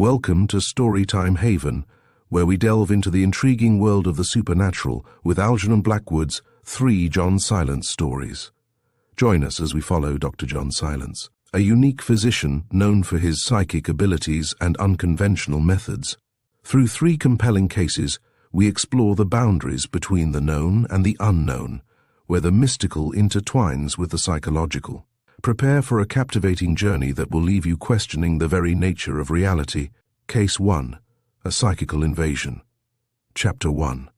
Welcome to Storytime Haven, where we delve into the intriguing world of the supernatural with Algernon Blackwood's 3 John Silence stories. Join us as we follow Dr. John Silence, a unique physician known for his psychic abilities and unconventional methods. Through 3 compelling cases, we explore the boundaries between the known and the unknown, where the mystical intertwines with the psychological. Prepare for a captivating journey that will leave you questioning the very nature of reality. Case 1. A Psychical Invasion. Chapter 1.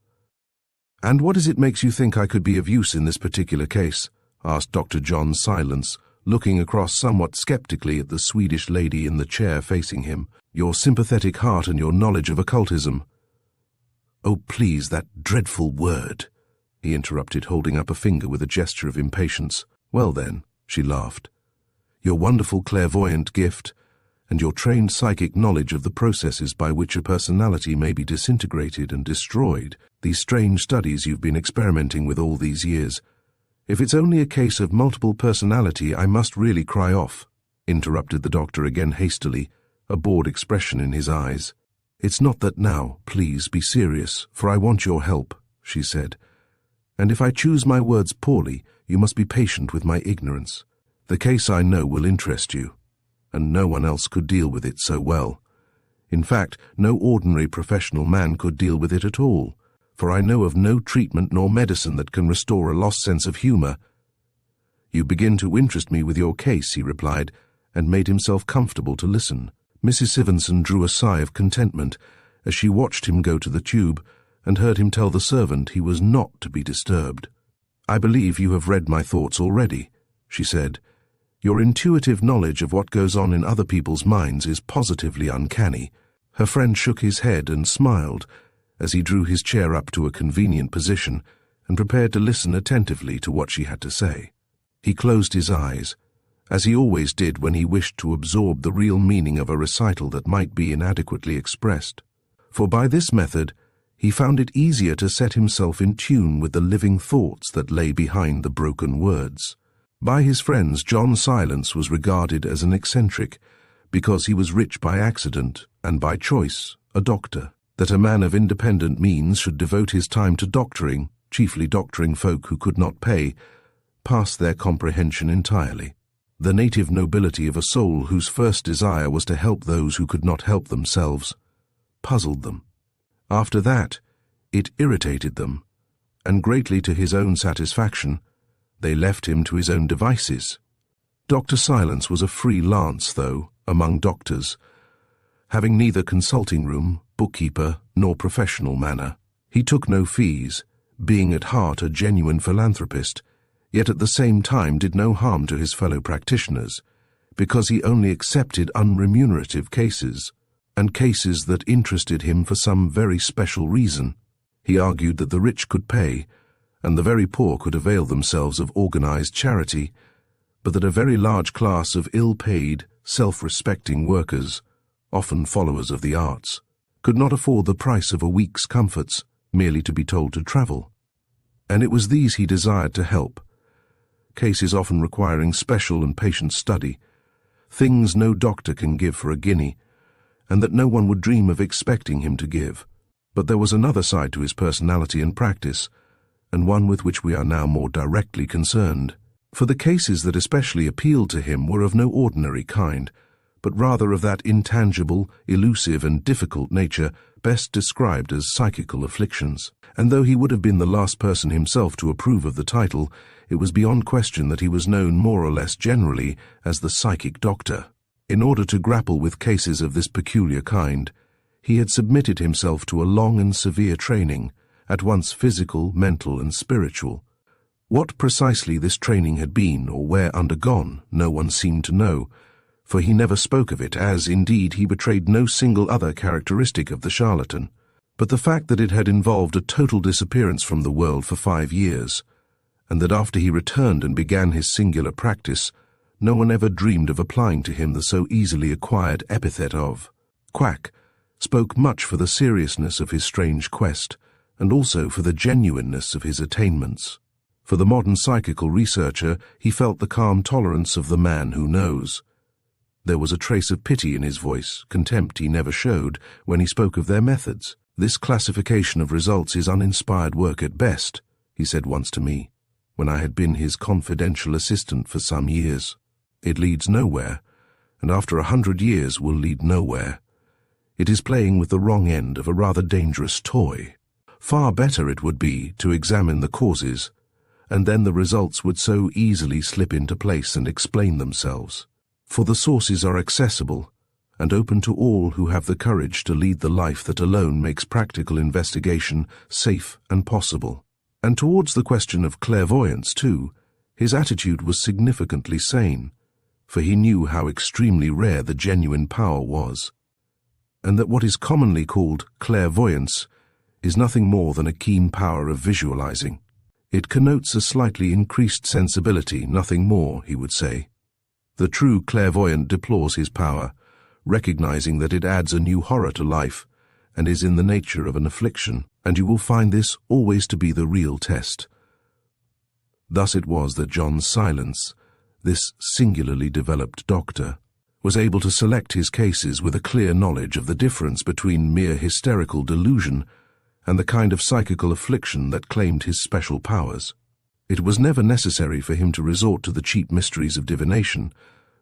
"And what is it makes you think I could be of use in this particular case?" asked Dr. John Silence, looking across somewhat skeptically at the Swedish lady in the chair facing him. "Your sympathetic heart and your knowledge of occultism." "Oh, please, that dreadful word," he interrupted, holding up a finger with a gesture of impatience. "Well then," she laughed, "your wonderful clairvoyant gift and your trained psychic knowledge of the processes by which a personality may be disintegrated and destroyed, these strange studies you've been experimenting with all these years. If it's only a case of multiple personality, I must really cry off," interrupted the doctor again hastily, a bored expression in his eyes. "It's not that now, please be serious, for I want your help," she said. "And if I choose my words poorly, you must be patient with my ignorance. The case I know will interest you, and no one else could deal with it so well. In fact, no ordinary professional man could deal with it at all, for I know of no treatment nor medicine that can restore a lost sense of humor." "You begin to interest me with your case," he replied, and made himself comfortable to listen. Mrs. Sivenson drew a sigh of contentment as she watched him go to the tube and heard him tell the servant he was not to be disturbed. "I believe you have read my thoughts already," she said. "Your intuitive knowledge of what goes on in other people's minds is positively uncanny." Her friend shook his head and smiled as he drew his chair up to a convenient position and prepared to listen attentively to what she had to say. He closed his eyes, as he always did when he wished to absorb the real meaning of a recital that might be inadequately expressed. For by this method, he found it easier to set himself in tune with the living thoughts that lay behind the broken words. By his friends, John Silence was regarded as an eccentric because he was rich by accident and by choice, a doctor. That a man of independent means should devote his time to doctoring, chiefly doctoring folk who could not pay, passed their comprehension entirely. The native nobility of a soul whose first desire was to help those who could not help themselves puzzled them. After that, it irritated them, and greatly to his own satisfaction, they left him to his own devices. Dr. Silence was a free lance, though, among doctors, having neither consulting room, bookkeeper, nor professional manner. He took no fees, being at heart a genuine philanthropist, yet at the same time did no harm to his fellow practitioners, because he only accepted unremunerative cases, and cases that interested him for some very special reason. He argued that the rich could pay, and the very poor could avail themselves of organized charity, but that a very large class of ill-paid, self-respecting workers, often followers of the arts, could not afford the price of a week's comforts merely to be told to travel. And it was these he desired to help, cases often requiring special and patient study, things no doctor can give for a guinea, and that no one would dream of expecting him to give. But there was another side to his personality and practice, and one with which we are now more directly concerned. For the cases that especially appealed to him were of no ordinary kind, but rather of that intangible, elusive, and difficult nature best described as psychical afflictions. And though he would have been the last person himself to approve of the title, it was beyond question that he was known more or less generally as the psychic doctor. In order to grapple with cases of this peculiar kind, he had submitted himself to a long and severe training, at once physical, mental, and spiritual. What precisely this training had been, or where undergone, no one seemed to know, for he never spoke of it, as, indeed, he betrayed no single other characteristic of the charlatan. But the fact that it had involved a total disappearance from the world for 5 years, and that after he returned and began his singular practice, no one ever dreamed of applying to him the so easily acquired epithet of quack, spoke much for the seriousness of his strange quest, and also for the genuineness of his attainments. For the modern psychical researcher, he felt the calm tolerance of the man who knows. There was a trace of pity in his voice, contempt he never showed when he spoke of their methods. "This classification of results is uninspired work at best," he said once to me, when I had been his confidential assistant for some years. "It leads nowhere, and after 100 years will lead nowhere. It is playing with the wrong end of a rather dangerous toy. Far better it would be to examine the causes, and then the results would so easily slip into place and explain themselves. For the sources are accessible and open to all who have the courage to lead the life that alone makes practical investigation safe and possible." And towards the question of clairvoyance, too, his attitude was significantly sane, for he knew how extremely rare the genuine power was, and that what is commonly called clairvoyance is nothing more than a keen power of visualizing. It connotes a slightly increased sensibility, nothing more, he would say. The true clairvoyant deplores his power, recognizing that it adds a new horror to life and is in the nature of an affliction, and you will find this always to be the real test. Thus it was that John Silence, this singularly developed doctor, was able to select his cases with a clear knowledge of the difference between mere hysterical delusion and the kind of psychical affliction that claimed his special powers. It was never necessary for him to resort to the cheap mysteries of divination,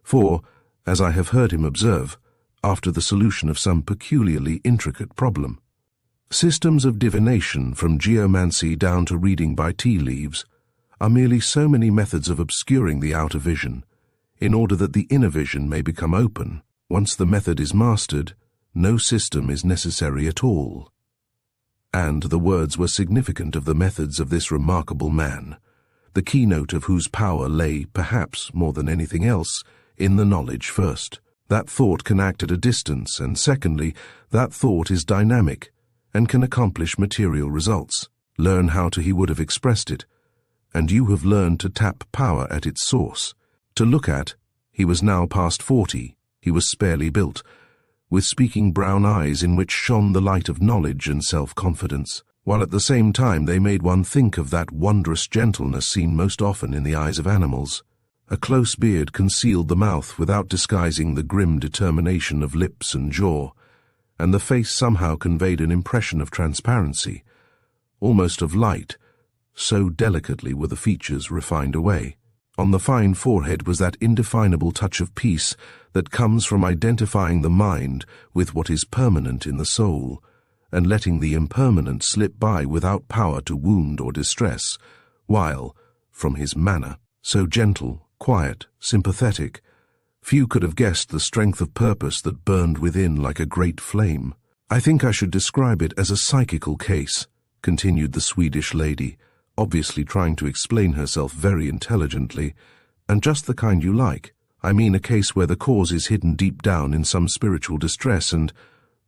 for, as I have heard him observe, after the solution of some peculiarly intricate problem. Systems of divination, from geomancy down to reading by tea leaves, are merely so many methods of obscuring the outer vision, in order that the inner vision may become open. Once the method is mastered, no system is necessary at all. And the words were significant of the methods of this remarkable man, the keynote of whose power lay, perhaps more than anything else, in the knowledge first. That thought can act at a distance, and secondly, that thought is dynamic and can accomplish material results. Learn how to he would have expressed it, and you have learned to tap power at its source. To look at, he was now past 40, he was sparely built, with speaking brown eyes in which shone the light of knowledge and self-confidence, while at the same time they made one think of that wondrous gentleness seen most often in the eyes of animals. A close beard concealed the mouth without disguising the grim determination of lips and jaw, and the face somehow conveyed an impression of transparency, almost of light, so delicately were the features refined away. On the fine forehead was that indefinable touch of peace that comes from identifying the mind with what is permanent in the soul, and letting the impermanent slip by without power to wound or distress, while, from his manner, so gentle, quiet, sympathetic, few could have guessed the strength of purpose that burned within like a great flame. "I think I should describe it as a psychical case," continued the Swedish lady, obviously trying to explain herself very intelligently, "and just the kind you like. I mean a case where the cause is hidden deep down in some spiritual distress and—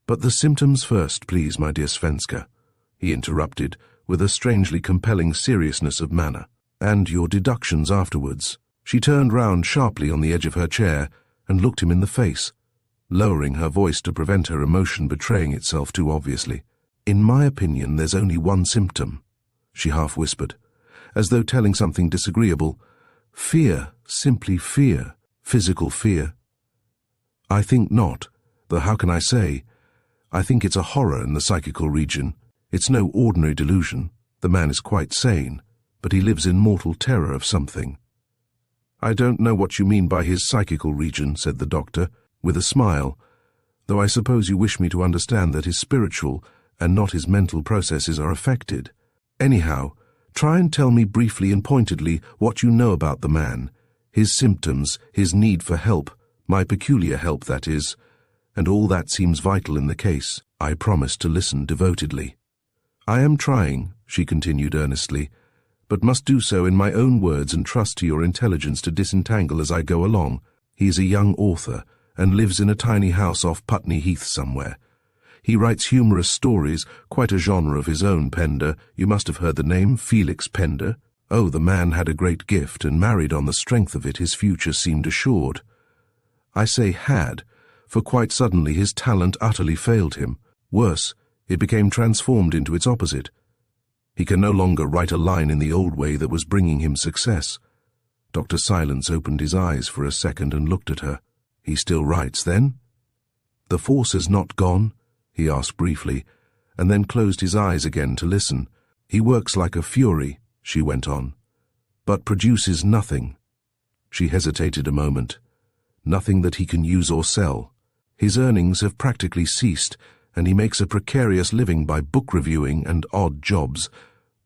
But the symptoms first, please, my dear Svenska," he interrupted, with a strangely compelling seriousness of manner, "and your deductions afterwards." She turned round sharply on the edge of her chair and looked him in the face, lowering her voice to prevent her emotion betraying itself too obviously. "In my opinion, there's only one symptom," she half whispered, as though telling something disagreeable. "Fear, simply fear, physical fear." "I think not, though how can I say? I think it's a horror in the psychical region. It's no ordinary delusion. The man is quite sane, but he lives in mortal terror of something." "I don't know what you mean by his psychical region," said the doctor, with a smile, "though I suppose you wish me to understand that his spiritual and not his mental processes are affected. Anyhow, try and tell me briefly and pointedly what you know about the man, his symptoms, his need for help, my peculiar help, that is, and all that seems vital in the case. I promise to listen devotedly." "I am trying," she continued earnestly, "but must do so in my own words and trust to your intelligence to disentangle as I go along. He is a young author and lives in a tiny house off Putney Heath somewhere. He writes humorous stories, quite a genre of his own. Pender, you must have heard the name, Felix Pender. Oh, the man had a great gift, and married on the strength of it his future seemed assured. I say had, for quite suddenly his talent utterly failed him. Worse, it became transformed into its opposite. He can no longer write a line in the old way that was bringing him success." Dr. Silence opened his eyes for a second and looked at her. He still writes, then? The force has not gone? He asked briefly, and then closed his eyes again to listen. He works like a fury, she went on, but produces nothing. She hesitated a moment. Nothing that he can use or sell. His earnings have practically ceased, and he makes a precarious living by book reviewing and odd jobs.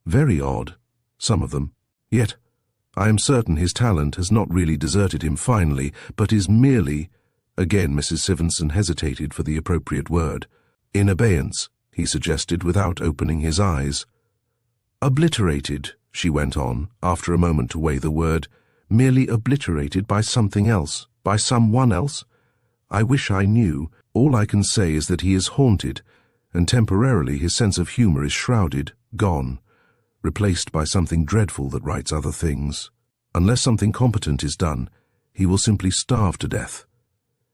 Very odd, some of them. Yet, I am certain his talent has not really deserted him finally, but is merely— Again Mrs. Sivenson hesitated for the appropriate word. In abeyance, he suggested without opening his eyes. Obliterated, she went on, after a moment to weigh the word. Merely obliterated by something else, by someone else? I wish I knew. All I can say is that he is haunted, and temporarily his sense of humor is shrouded, gone, replaced by something dreadful that writes other things. Unless something competent is done, he will simply starve to death.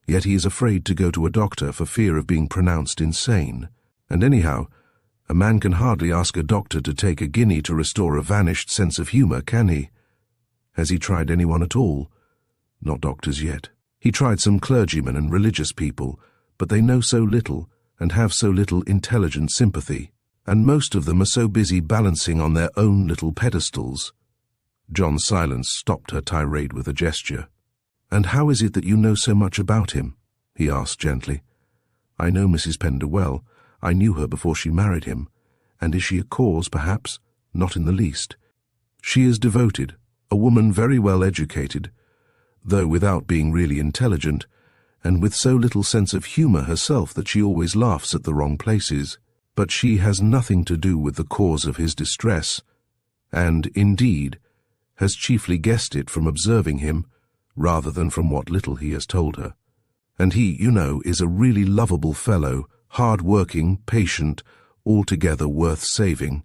Yet he is afraid to go to a doctor for fear of being pronounced insane. And anyhow, a man can hardly ask a doctor to take a guinea to restore a vanished sense of humor, can he? Has he tried anyone at all? Not doctors yet. He tried some clergymen and religious people, but they know so little and have so little intelligent sympathy, and most of them are so busy balancing on their own little pedestals. John Silence stopped her tirade with a gesture. And how is it that you know so much about him? He asked gently. I know Mrs. Pender well. I knew her before she married him. And is she a cause, perhaps? Not in the least. She is devoted, a woman very well educated, though without being really intelligent, and with so little sense of humor herself that she always laughs at the wrong places. But she has nothing to do with the cause of his distress, and, indeed, has chiefly guessed it from observing him, rather than from what little he has told her. And he, you know, is a really lovable fellow, hard-working, patient, altogether worth saving.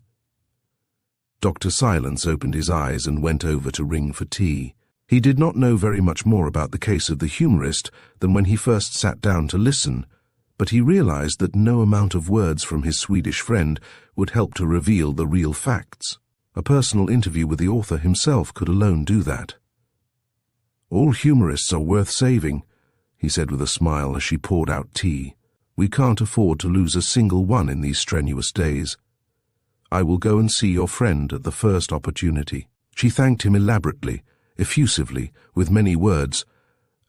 Dr. Silence opened his eyes and went over to ring for tea. He did not know very much more about the case of the humorist than when he first sat down to listen, but he realized that no amount of words from his Swedish friend would help to reveal the real facts. A personal interview with the author himself could alone do that. All humorists are worth saving, he said with a smile as she poured out tea. We can't afford to lose a single one in these strenuous days. I will go and see your friend at the first opportunity. She thanked him elaborately, effusively, with many words,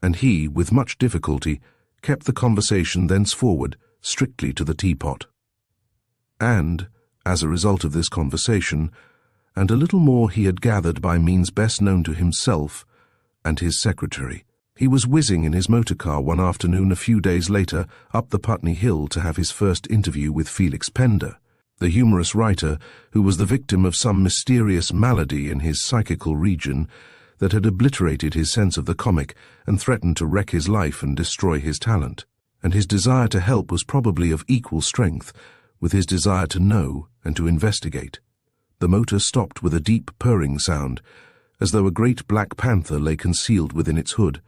and he, with much difficulty, kept the conversation thenceforward strictly to the teapot. And, as a result of this conversation, and a little more he had gathered by means best known to himself and his secretary, he was whizzing in his motor car one afternoon a few days later up the Putney Hill to have his first interview with Felix Pender, the humorous writer who was the victim of some mysterious malady in his psychical region that had obliterated his sense of the comic and threatened to wreck his life and destroy his talent. And his desire to help was probably of equal strength with his desire to know and to investigate. The motor stopped with a deep purring sound, as though a great black panther lay concealed within its hood,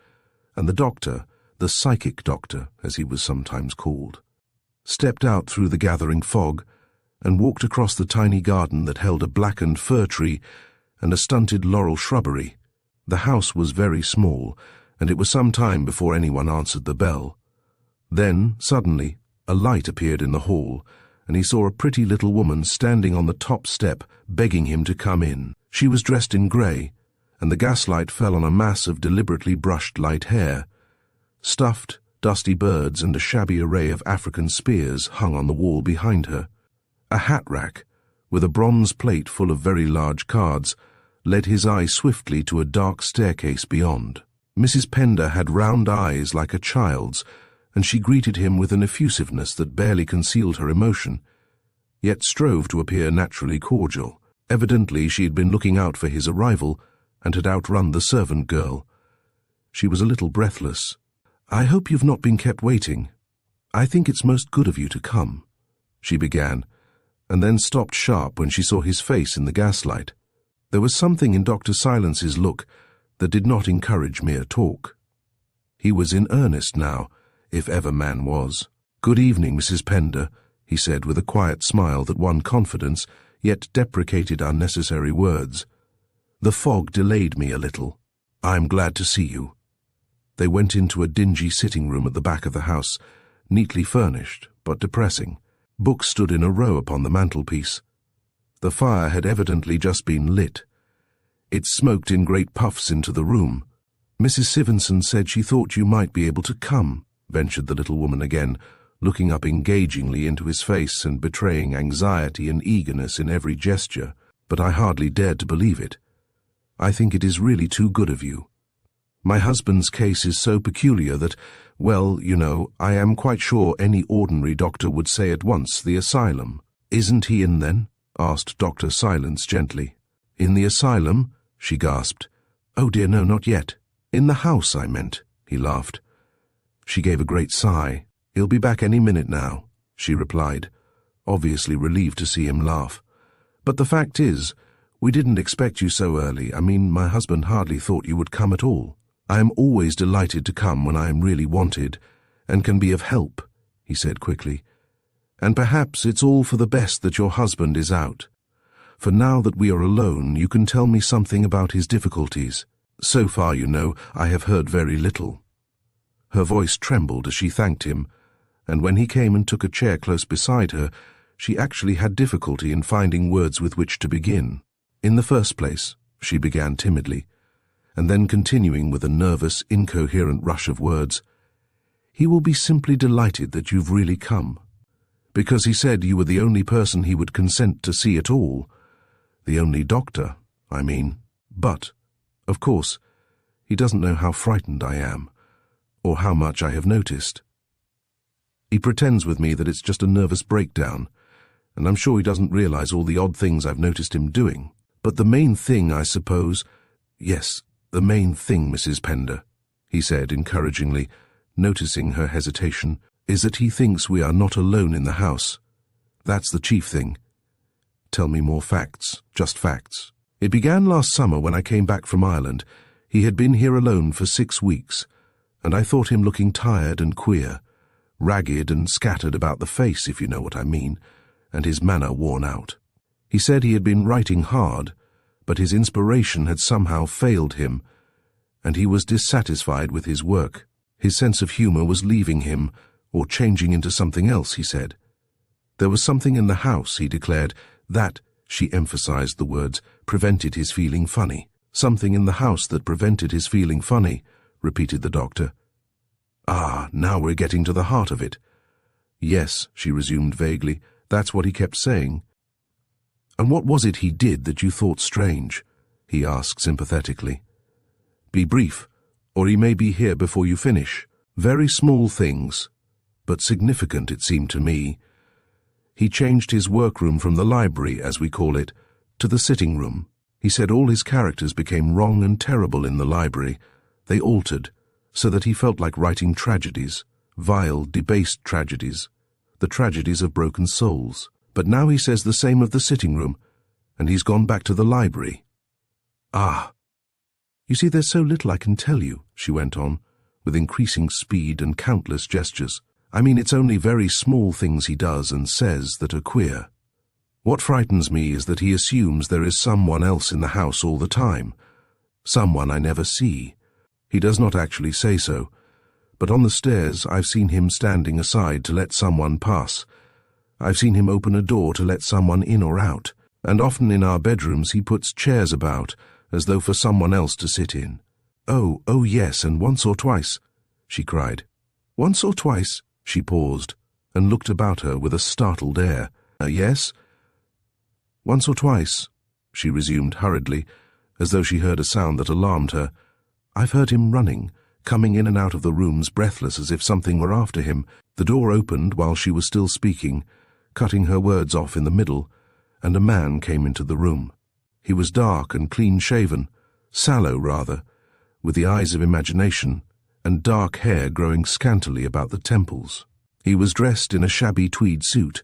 and the doctor, the psychic doctor, as he was sometimes called, stepped out through the gathering fog and walked across the tiny garden that held a blackened fir tree and a stunted laurel shrubbery. The house was very small, and it was some time before anyone answered the bell. Then, suddenly, a light appeared in the hall, and he saw a pretty little woman standing on the top step, begging him to come in. She was dressed in grey, and the gaslight fell on a mass of deliberately brushed light hair. Stuffed, dusty birds and a shabby array of African spears hung on the wall behind her. A hat rack, with a bronze plate full of very large cards, led his eye swiftly to a dark staircase beyond. Mrs. Pender had round eyes like a child's, and she greeted him with an effusiveness that barely concealed her emotion, yet strove to appear naturally cordial. Evidently she had been looking out for his arrival and had outrun the servant girl. She was a little breathless. I hope you've not been kept waiting. I think it's most good of you to come, she began, and then stopped sharp when she saw his face in the gaslight. There was something in Dr. Silence's look that did not encourage mere talk. He was in earnest now, if ever man was. Good evening, Mrs. Pender, he said with a quiet smile that won confidence, yet deprecated unnecessary words. The fog delayed me a little. I am glad to see you. They went into a dingy sitting room at the back of the house, neatly furnished, but depressing. Books stood in a row upon the mantelpiece. The fire had evidently just been lit. It smoked in great puffs into the room. "Mrs. Sivenson said she thought you might be able to come," ventured the little woman again, looking up engagingly into his face and betraying anxiety and eagerness in every gesture, but I hardly dared to believe it. "I think it is really too good of you. My husband's case is so peculiar that, well, you know, I am quite sure any ordinary doctor would say at once the asylum." "Isn't he in then?" asked Dr. Silence gently. "In the asylum?" she gasped. "Oh dear, no, not yet. In the house, I meant," he laughed. She gave a great sigh. "He'll be back any minute now," she replied, obviously relieved to see him laugh. "But the fact is, we didn't expect you so early. I mean, my husband hardly thought you would come at all. I am always delighted to come when I am really wanted, and can be of help," he said quickly. "And perhaps it's all for the best that your husband is out. For now that we are alone, you can tell me something about his difficulties. So far, you know, I have heard very little." Her voice trembled as she thanked him, and when he came and took a chair close beside her, she actually had difficulty in finding words with which to begin. "In the first place," she began timidly, and then continuing with a nervous, incoherent rush of words, "he will be simply delighted that you've really come, because he said you were the only person he would consent to see at all, the only doctor, I mean. But, of course, he doesn't know how frightened I am, or how much I have noticed. He pretends with me that it's just a nervous breakdown, and I'm sure he doesn't realize all the odd things I've noticed him doing. But the main thing, I suppose— yes, the main thing, Mrs. Pender," he said encouragingly, noticing her hesitation, "is that he thinks we are not alone in the house. That's the chief thing. Tell me more facts, just facts. It began last summer when I came back from Ireland. He had been here alone for 6 weeks, and I thought him looking tired and queer, ragged and scattered about the face, if you know what I mean, and his manner worn out. He said he had been writing hard, but his inspiration had somehow failed him, and he was dissatisfied with his work. His sense of humor was leaving him, or changing into something else, he said. There was something in the house, he declared, that, she emphasized the words, prevented his feeling funny. "Something in the house that prevented his feeling funny," repeated the doctor. "Ah, now we're getting to the heart of it." "Yes," she resumed vaguely, "that's what he kept saying." "And what was it he did that you thought strange?" he asked sympathetically. "Be brief, or he may be here before you finish." "Very small things, but significant, it seemed to me. He changed his workroom from the library, as we call it, to the sitting room. He said all his characters became wrong and terrible in the library. They altered, so that he felt like writing tragedies, vile, debased tragedies, the tragedies of broken souls. But now he says the same of the sitting room, and he's gone back to the library." "Ah! You see, there's so little I can tell you," she went on, with increasing speed and countless gestures. "I mean, it's only very small things he does and says that are queer. What frightens me is that he assumes there is someone else in the house all the time, someone I never see. He does not actually say so, but on the stairs I've seen him standing aside to let someone pass. I've seen him open a door to let someone in or out, and often in our bedrooms he puts chairs about, as though for someone else to sit in. Oh, yes, and once or twice," she cried. "Once or twice?" She paused, and looked about her with a startled air. "Yes?" "Once or twice," she resumed hurriedly, as though she heard a sound that alarmed her. "I've heard him running, coming in and out of the rooms breathless as if something were after him. The door opened while she was still speaking, cutting her words off in the middle, and a man came into the room. He was dark and clean-shaven, sallow rather, with the eyes of imagination, and dark hair growing scantily about the temples. He was dressed in a shabby tweed suit,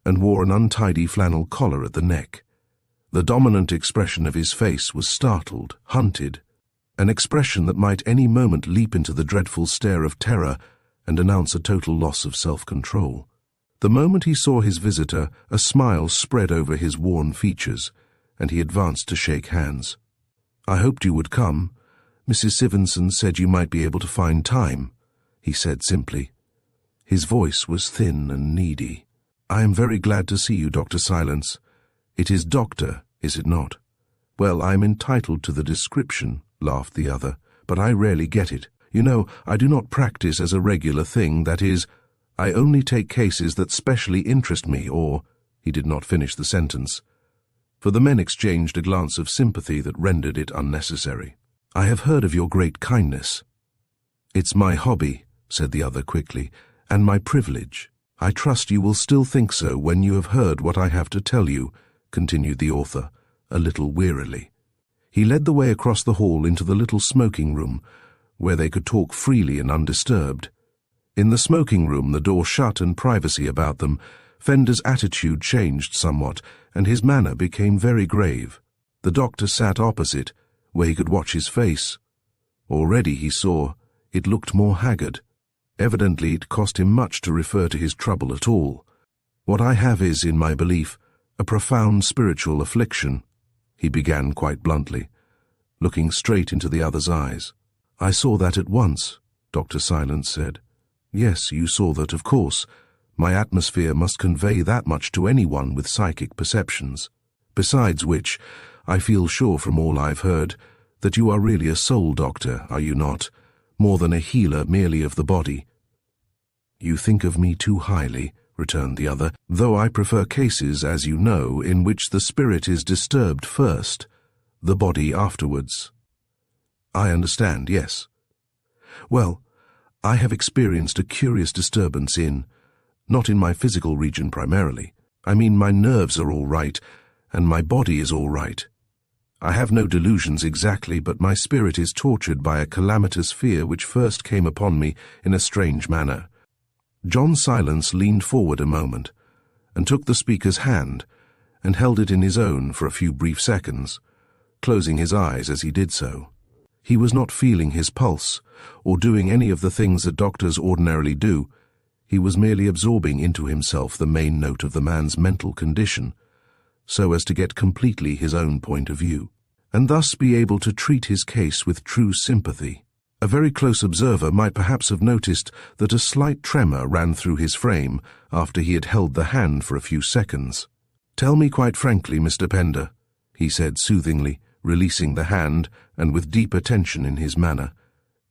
and wore an untidy flannel collar at the neck. The dominant expression of his face was startled, hunted, an expression that might any moment leap into the dreadful stare of terror and announce a total loss of self-control. The moment he saw his visitor, a smile spread over his worn features, and he advanced to shake hands. "I hoped you would come. "Mrs. Sivenson said you might be able to find time," he said simply. His voice was thin and needy. "I am very glad to see you, Dr. Silence. It is doctor, is it not?" "Well, I am entitled to the description," laughed the other, "but I rarely get it. You know, I do not practice as a regular thing, that is, I only take cases that specially interest me, or—" He did not finish the sentence, for the men exchanged a glance of sympathy that rendered it unnecessary. "I have heard of your great kindness." "It's my hobby," said the other quickly, "and my privilege. I trust you will still think so when you have heard what I have to tell you," continued the author, a little wearily. He led the way across the hall into the little smoking room, where they could talk freely and undisturbed. In the smoking room, the door shut and privacy about them, Fender's attitude changed somewhat, and his manner became very grave. The doctor sat opposite, where he could watch his face. Already he saw it looked more haggard. Evidently it cost him much to refer to his trouble at all. "What I have is, in my belief, a profound spiritual affliction," he began quite bluntly, looking straight into the other's eyes. "I saw that at once," Dr. Silence said. "Yes, you saw that, of course. My atmosphere must convey that much to anyone with psychic perceptions. Besides which, I feel sure from all I've heard that you are really a soul doctor, are you not? More than a healer merely of the body." "You think of me too highly," returned the other, "though I prefer cases, as you know, in which the spirit is disturbed first, the body afterwards." "I understand, yes." "Well, I have experienced a curious disturbance not in my physical region primarily. I mean, my nerves are all right, and my body is all right. I have no delusions exactly, but my spirit is tortured by a calamitous fear which first came upon me in a strange manner." John Silence leaned forward a moment, and took the speaker's hand, and held it in his own for a few brief seconds, closing his eyes as he did so. He was not feeling his pulse, or doing any of the things that doctors ordinarily do. He was merely absorbing into himself the main note of the man's mental condition, so as to get completely his own point of view, and thus be able to treat his case with true sympathy. A very close observer might perhaps have noticed that a slight tremor ran through his frame after he had held the hand for a few seconds. "Tell me quite frankly, Mr. Pender," he said soothingly, releasing the hand and with deep attention in his manner.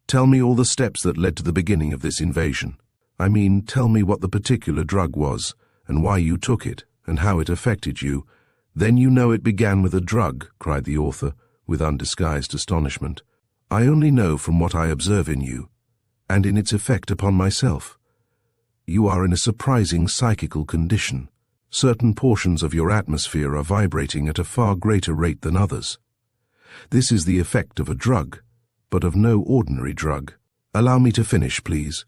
"Tell me all the steps that led to the beginning of this invasion. I mean, tell me what the particular drug was, and why you took it, and how it affected you." "Then you know it began with a drug," cried the author, with undisguised astonishment. "I only know from what I observe in you, and in its effect upon myself. You are in a surprising psychical condition. Certain portions of your atmosphere are vibrating at a far greater rate than others. This is the effect of a drug, but of no ordinary drug. Allow me to finish, please.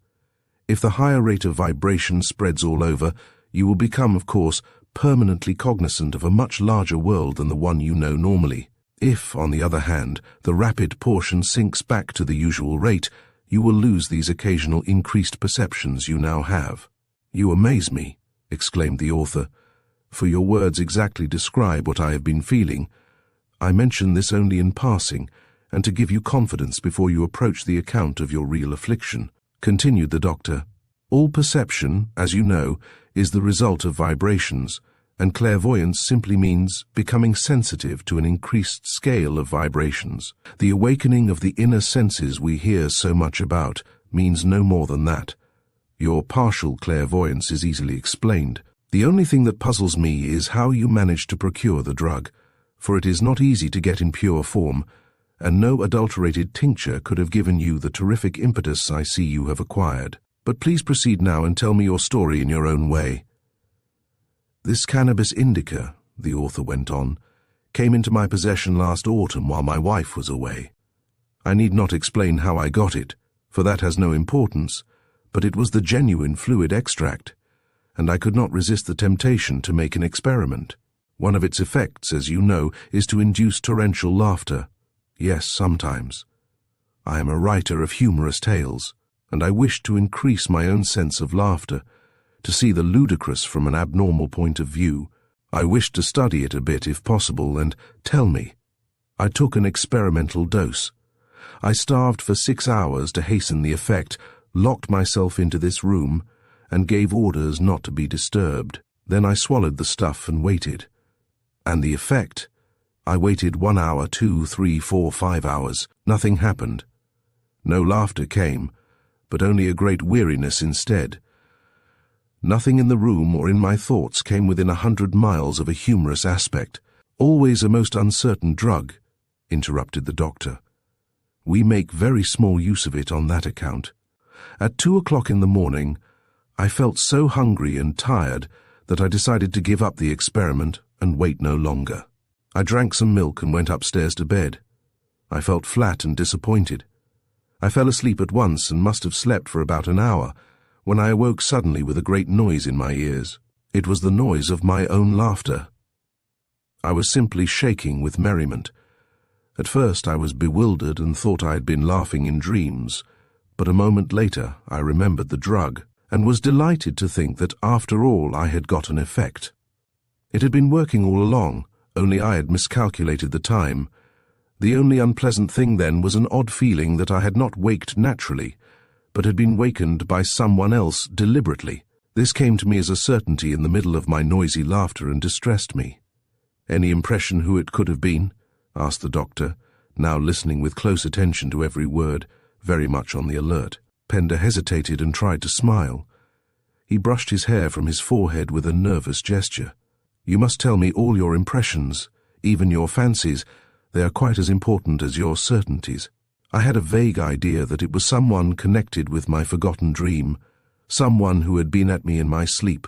If the higher rate of vibration spreads all over, you will become, of course, permanently cognizant of a much larger world than the one you know normally. If, on the other hand, the rapid portion sinks back to the usual rate, you will lose these occasional increased perceptions you now have." "You amaze me," exclaimed the author, "for your words exactly describe what I have been feeling. I mention this only in passing, and to give you confidence before you approach the account of your real affliction," continued the doctor. "All perception, as you know, is the result of vibrations, and clairvoyance simply means becoming sensitive to an increased scale of vibrations. The awakening of the inner senses we hear so much about means no more than that. Your partial clairvoyance is easily explained. The only thing that puzzles me is how you managed to procure the drug, for it is not easy to get in pure form, and no adulterated tincture could have given you the terrific impetus I see you have acquired. But please proceed now and tell me your story in your own way." "This cannabis indica," the author went on, "came into my possession last autumn while my wife was away. I need not explain how I got it, for that has no importance, but it was the genuine fluid extract, and I could not resist the temptation to make an experiment. One of its effects, as you know, is to induce torrential laughter. Yes, sometimes. I am a writer of humorous tales, and I wished to increase my own sense of laughter, to see the ludicrous from an abnormal point of view. I wished to study it a bit if possible, and tell me. I took an experimental dose. I starved for 6 hours to hasten the effect, locked myself into this room, and gave orders not to be disturbed. Then I swallowed the stuff and waited. And the effect? I waited 1 hour, 2, 3, 4, 5 hours. Nothing happened. No laughter came, but only a great weariness instead. Nothing in the room or in my thoughts came within 100 miles of a humorous aspect. Always a most uncertain drug, interrupted the doctor. We make very small use of it on that account. At 2 o'clock in the morning, I felt so hungry and tired that I decided to give up the experiment and wait no longer. I drank some milk and went upstairs to bed. I felt flat and disappointed. I fell asleep at once and must have slept for about an hour when I awoke suddenly with a great noise in my ears. It was the noise of my own laughter. I was simply shaking with merriment. At first I was bewildered and thought I had been laughing in dreams, but a moment later I remembered the drug and was delighted to think that after all I had got an effect. It had been working all along, only I had miscalculated the time. The only unpleasant thing then was an odd feeling that I had not waked naturally, but had been wakened by someone else deliberately. This came to me as a certainty in the middle of my noisy laughter and distressed me. Any impression who it could have been? Asked the doctor, now listening with close attention to every word, very much on the alert. Pender hesitated and tried to smile. He brushed his hair from his forehead with a nervous gesture. You must tell me all your impressions, even your fancies. They are quite as important as your certainties. I had a vague idea that it was someone connected with my forgotten dream, someone who had been at me in my sleep,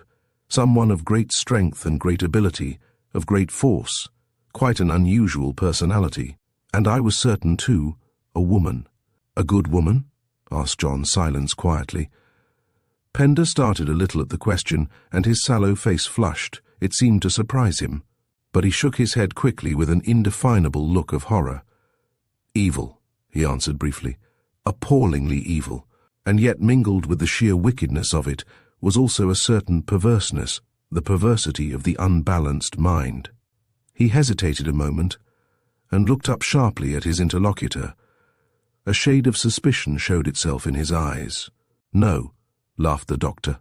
someone of great strength and great ability, of great force, quite an unusual personality. And I was certain, too, a woman. A good woman? Asked John Silence quietly. Pender started a little at the question, and his sallow face flushed. It seemed to surprise him, but he shook his head quickly with an indefinable look of horror. Evil, he answered briefly. Appallingly evil, and yet mingled with the sheer wickedness of it was also a certain perverseness, the perversity of the unbalanced mind. He hesitated a moment, and looked up sharply at his interlocutor. A shade of suspicion showed itself in his eyes. No, laughed the doctor.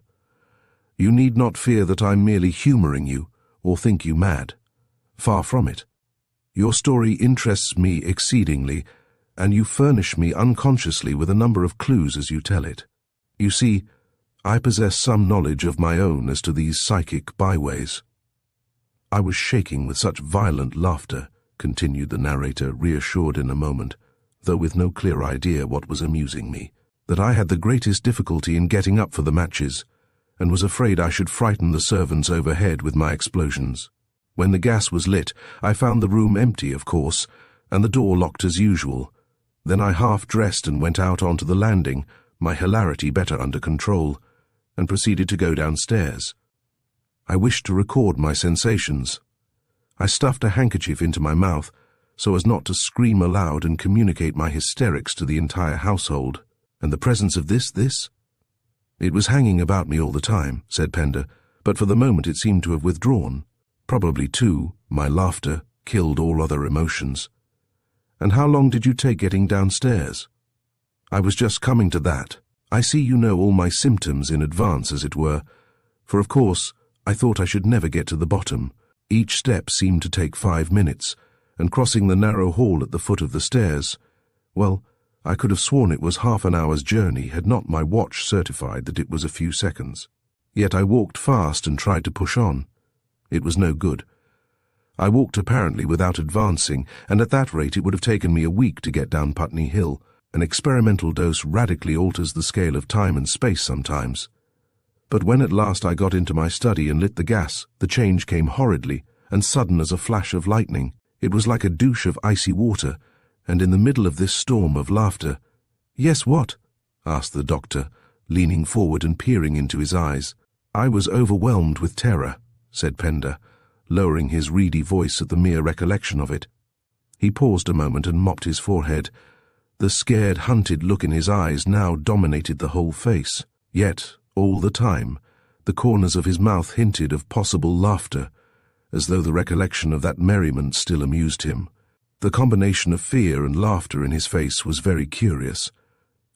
You need not fear that I'm merely humoring you, or think you mad. Far from it. Your story interests me exceedingly, and you furnish me unconsciously with a number of clues as you tell it. You see, I possess some knowledge of my own as to these psychic byways. I was shaking with such violent laughter, continued the narrator, reassured in a moment, though with no clear idea what was amusing me, that I had the greatest difficulty in getting up for the matches, and was afraid I should frighten the servants overhead with my explosions. When the gas was lit, I found the room empty, of course, and the door locked as usual. Then I half-dressed and went out onto the landing, my hilarity better under control, and proceeded to go downstairs. I wished to record my sensations. I stuffed a handkerchief into my mouth so as not to scream aloud and communicate my hysterics to the entire household. And the presence of this? It was hanging about me all the time, said Pender, but for the moment it seemed to have withdrawn. Probably, too, my laughter killed all other emotions. And how long did you take getting downstairs? I was just coming to that. I see you know all my symptoms in advance, as it were, for of course I thought I should never get to the bottom. Each step seemed to take 5 minutes, and crossing the narrow hall at the foot of the stairs, well, I could have sworn it was half an hour's journey had not my watch certified that it was a few seconds. Yet I walked fast and tried to push on. It was no good. I walked apparently without advancing, and at that rate it would have taken me a week to get down Putney Hill. An experimental dose radically alters the scale of time and space sometimes. But when at last I got into my study and lit the gas, the change came horridly and sudden as a flash of lightning. It was like a douche of icy water, and in the middle of this storm of laughter— "Yes, what?" asked the doctor, leaning forward and peering into his eyes. "I was overwhelmed with terror," said Pender, lowering his reedy voice at the mere recollection of it. He paused a moment and mopped his forehead. The scared, hunted look in his eyes now dominated the whole face. Yet, all the time, the corners of his mouth hinted of possible laughter, as though the recollection of that merriment still amused him. The combination of fear and laughter in his face was very curious,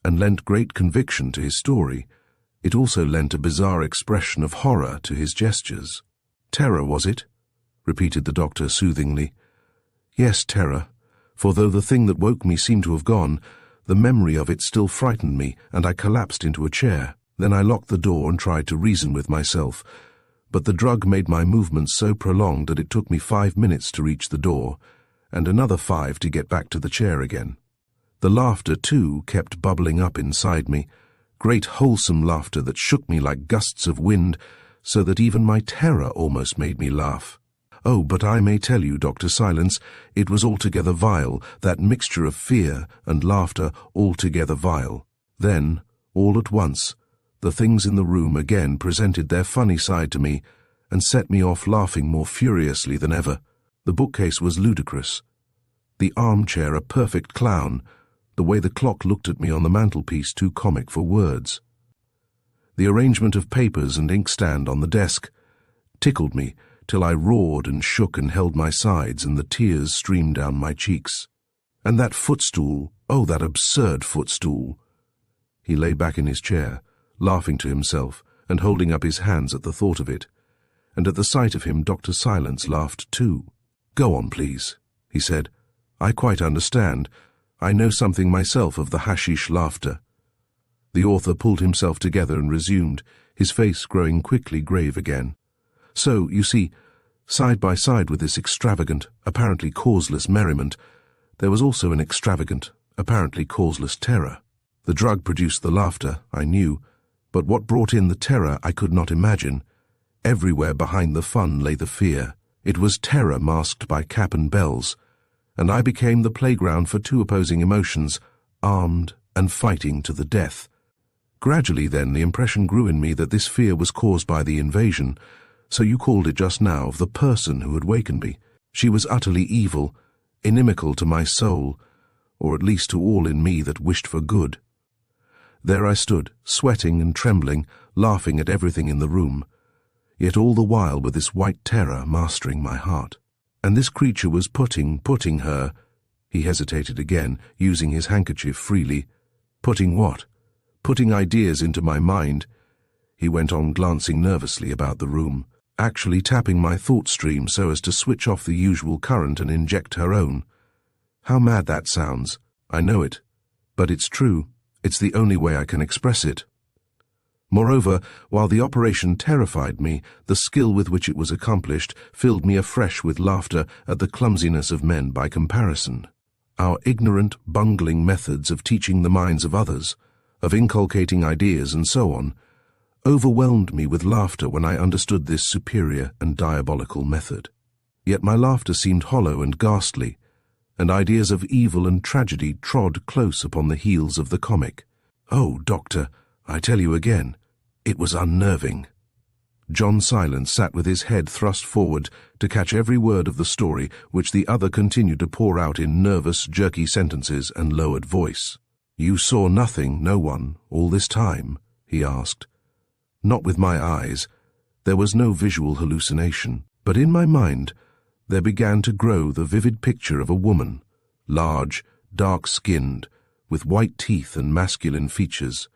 and lent great conviction to his story. It also lent a bizarre expression of horror to his gestures. "Terror, was it?" repeated the doctor soothingly. "Yes, terror, for though the thing that woke me seemed to have gone, the memory of it still frightened me, and I collapsed into a chair. Then I locked the door and tried to reason with myself, but the drug made my movements so prolonged that it took me 5 minutes to reach the door, and another 5 to get back to the chair again. The laughter, too, kept bubbling up inside me, great wholesome laughter that shook me like gusts of wind, so that even my terror almost made me laugh. Oh, but I may tell you, Dr. Silence, it was altogether vile, that mixture of fear and laughter, altogether vile. Then, all at once, the things in the room again presented their funny side to me and set me off laughing more furiously than ever. The bookcase was ludicrous, the armchair a perfect clown, the way the clock looked at me on the mantelpiece too comic for words. The arrangement of papers and inkstand on the desk tickled me till I roared and shook and held my sides, and the tears streamed down my cheeks. And that footstool, oh, that absurd footstool! He lay back in his chair, laughing to himself and holding up his hands at the thought of it, and at the sight of him Dr. Silence laughed too. "Go on, please," he said. "I quite understand. I know something myself of the hashish laughter." The author pulled himself together and resumed, his face growing quickly grave again. "So, you see, side by side with this extravagant, apparently causeless merriment, there was also an extravagant, apparently causeless terror. The drug produced the laughter, I knew, but what brought in the terror I could not imagine. Everywhere behind the fun lay the fear. It was terror masked by cap and bells, and I became the playground for two opposing emotions, armed and fighting to the death. Gradually then the impression grew in me that this fear was caused by the invasion, so you called it just now, of the person who had wakened me. She was utterly evil, inimical to my soul, or at least to all in me that wished for good. There I stood, sweating and trembling, laughing at everything in the room, yet all the while with this white terror mastering my heart. And this creature was putting her—" he hesitated again, using his handkerchief freely. "Putting what?" "Putting ideas into my mind," he went on, glancing nervously about the room, "actually tapping my thought stream so as to switch off the usual current and inject her own. How mad that sounds. I know it. But it's true. It's the only way I can express it. Moreover, while the operation terrified me, the skill with which it was accomplished filled me afresh with laughter at the clumsiness of men by comparison. Our ignorant, bungling methods of teaching the minds of others, of inculcating ideas and so on, overwhelmed me with laughter when I understood this superior and diabolical method. Yet my laughter seemed hollow and ghastly, and ideas of evil and tragedy trod close upon the heels of the comic. Oh, Doctor, I tell you again, it was unnerving." John Silence sat with his head thrust forward to catch every word of the story, which the other continued to pour out in nervous, jerky sentences and lowered voice. "You saw nothing, no one, all this time?" he asked. "Not with my eyes. There was no visual hallucination. But in my mind there began to grow the vivid picture of a woman, large, dark-skinned, with white teeth and masculine features,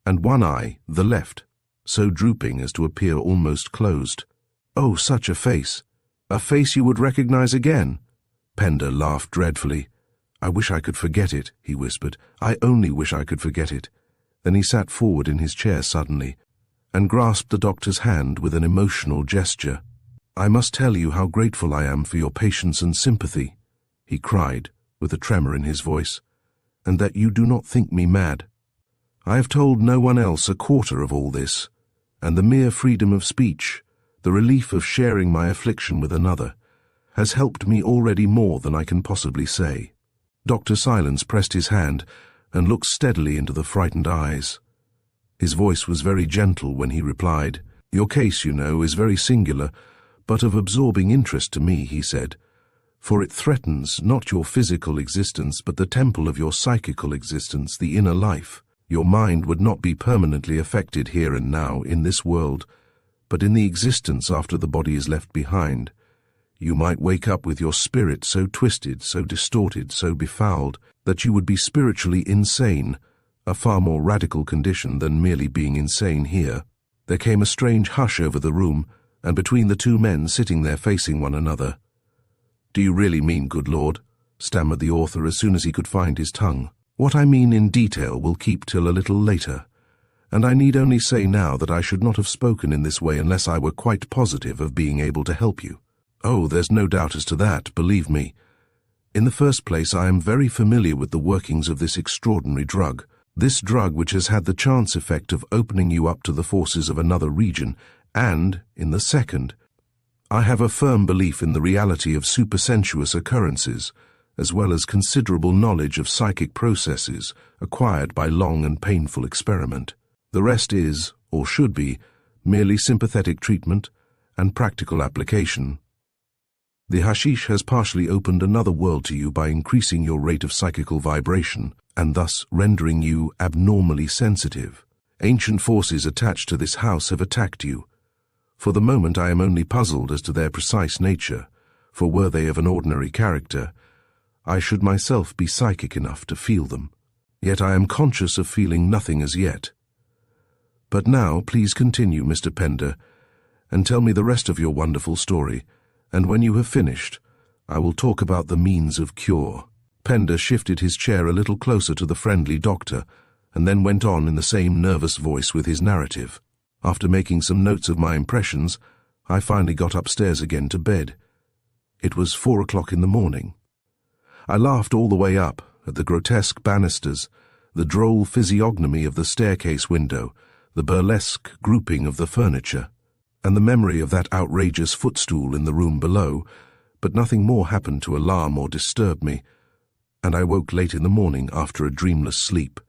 and one eye, the left, so drooping as to appear almost closed. Oh, such a face you would recognize again." Pender laughed dreadfully. "I wish I could forget it," he whispered. "I only wish I could forget it." Then he sat forward in his chair suddenly, and grasped the doctor's hand with an emotional gesture. "I must tell you how grateful I am for your patience and sympathy," he cried, with a tremor in his voice, "and that you do not think me mad. I have told no one else a quarter of all this, and the mere freedom of speech, the relief of sharing my affliction with another, has helped me already more than I can possibly say." Dr. Silence pressed his hand and looked steadily into the frightened eyes. His voice was very gentle when he replied. "Your case, you know, is very singular, but of absorbing interest to me," he said, "for it threatens not your physical existence but the temple of your psychical existence, the inner life. Your mind would not be permanently affected here and now in this world, but in the existence after the body is left behind. You might wake up with your spirit so twisted, so distorted, so befouled, that you would be spiritually insane, a far more radical condition than merely being insane here. There came a strange hush over the room, and between the two men sitting there facing one another. "Do you really mean, good Lord?" stammered the author as soon as he could find his tongue. "What I mean in detail will keep till a little later, and I need only say now that I should not have spoken in this way unless I were quite positive of being able to help you. Oh, there's no doubt as to that, believe me. In the first place, I am very familiar with the workings of this extraordinary drug, this drug which has had the chance effect of opening you up to the forces of another region, and, in the second, I have a firm belief in the reality of supersensuous occurrences, as well as considerable knowledge of psychic processes acquired by long and painful experiment. The rest is, or should be, merely sympathetic treatment and practical application. The hashish has partially opened another world to you by increasing your rate of psychical vibration, and thus rendering you abnormally sensitive. Ancient forces attached to this house have attacked you. For the moment I am only puzzled as to their precise nature, for were they of an ordinary character, I should myself be psychic enough to feel them. Yet I am conscious of feeling nothing as yet. But now please continue, Mr. Pender, and tell me the rest of your wonderful story, and when you have finished, I will talk about the means of cure." Pender shifted his chair a little closer to the friendly doctor, and then went on in the same nervous voice with his narrative. After making some notes of my impressions, I finally got upstairs again to bed. It was 4 o'clock in the morning. I laughed all the way up at the grotesque banisters, the droll physiognomy of the staircase window, the burlesque grouping of the furniture, and the memory of that outrageous footstool in the room below, but nothing more happened to alarm or disturb me, and I woke late in the morning after a dreamless sleep.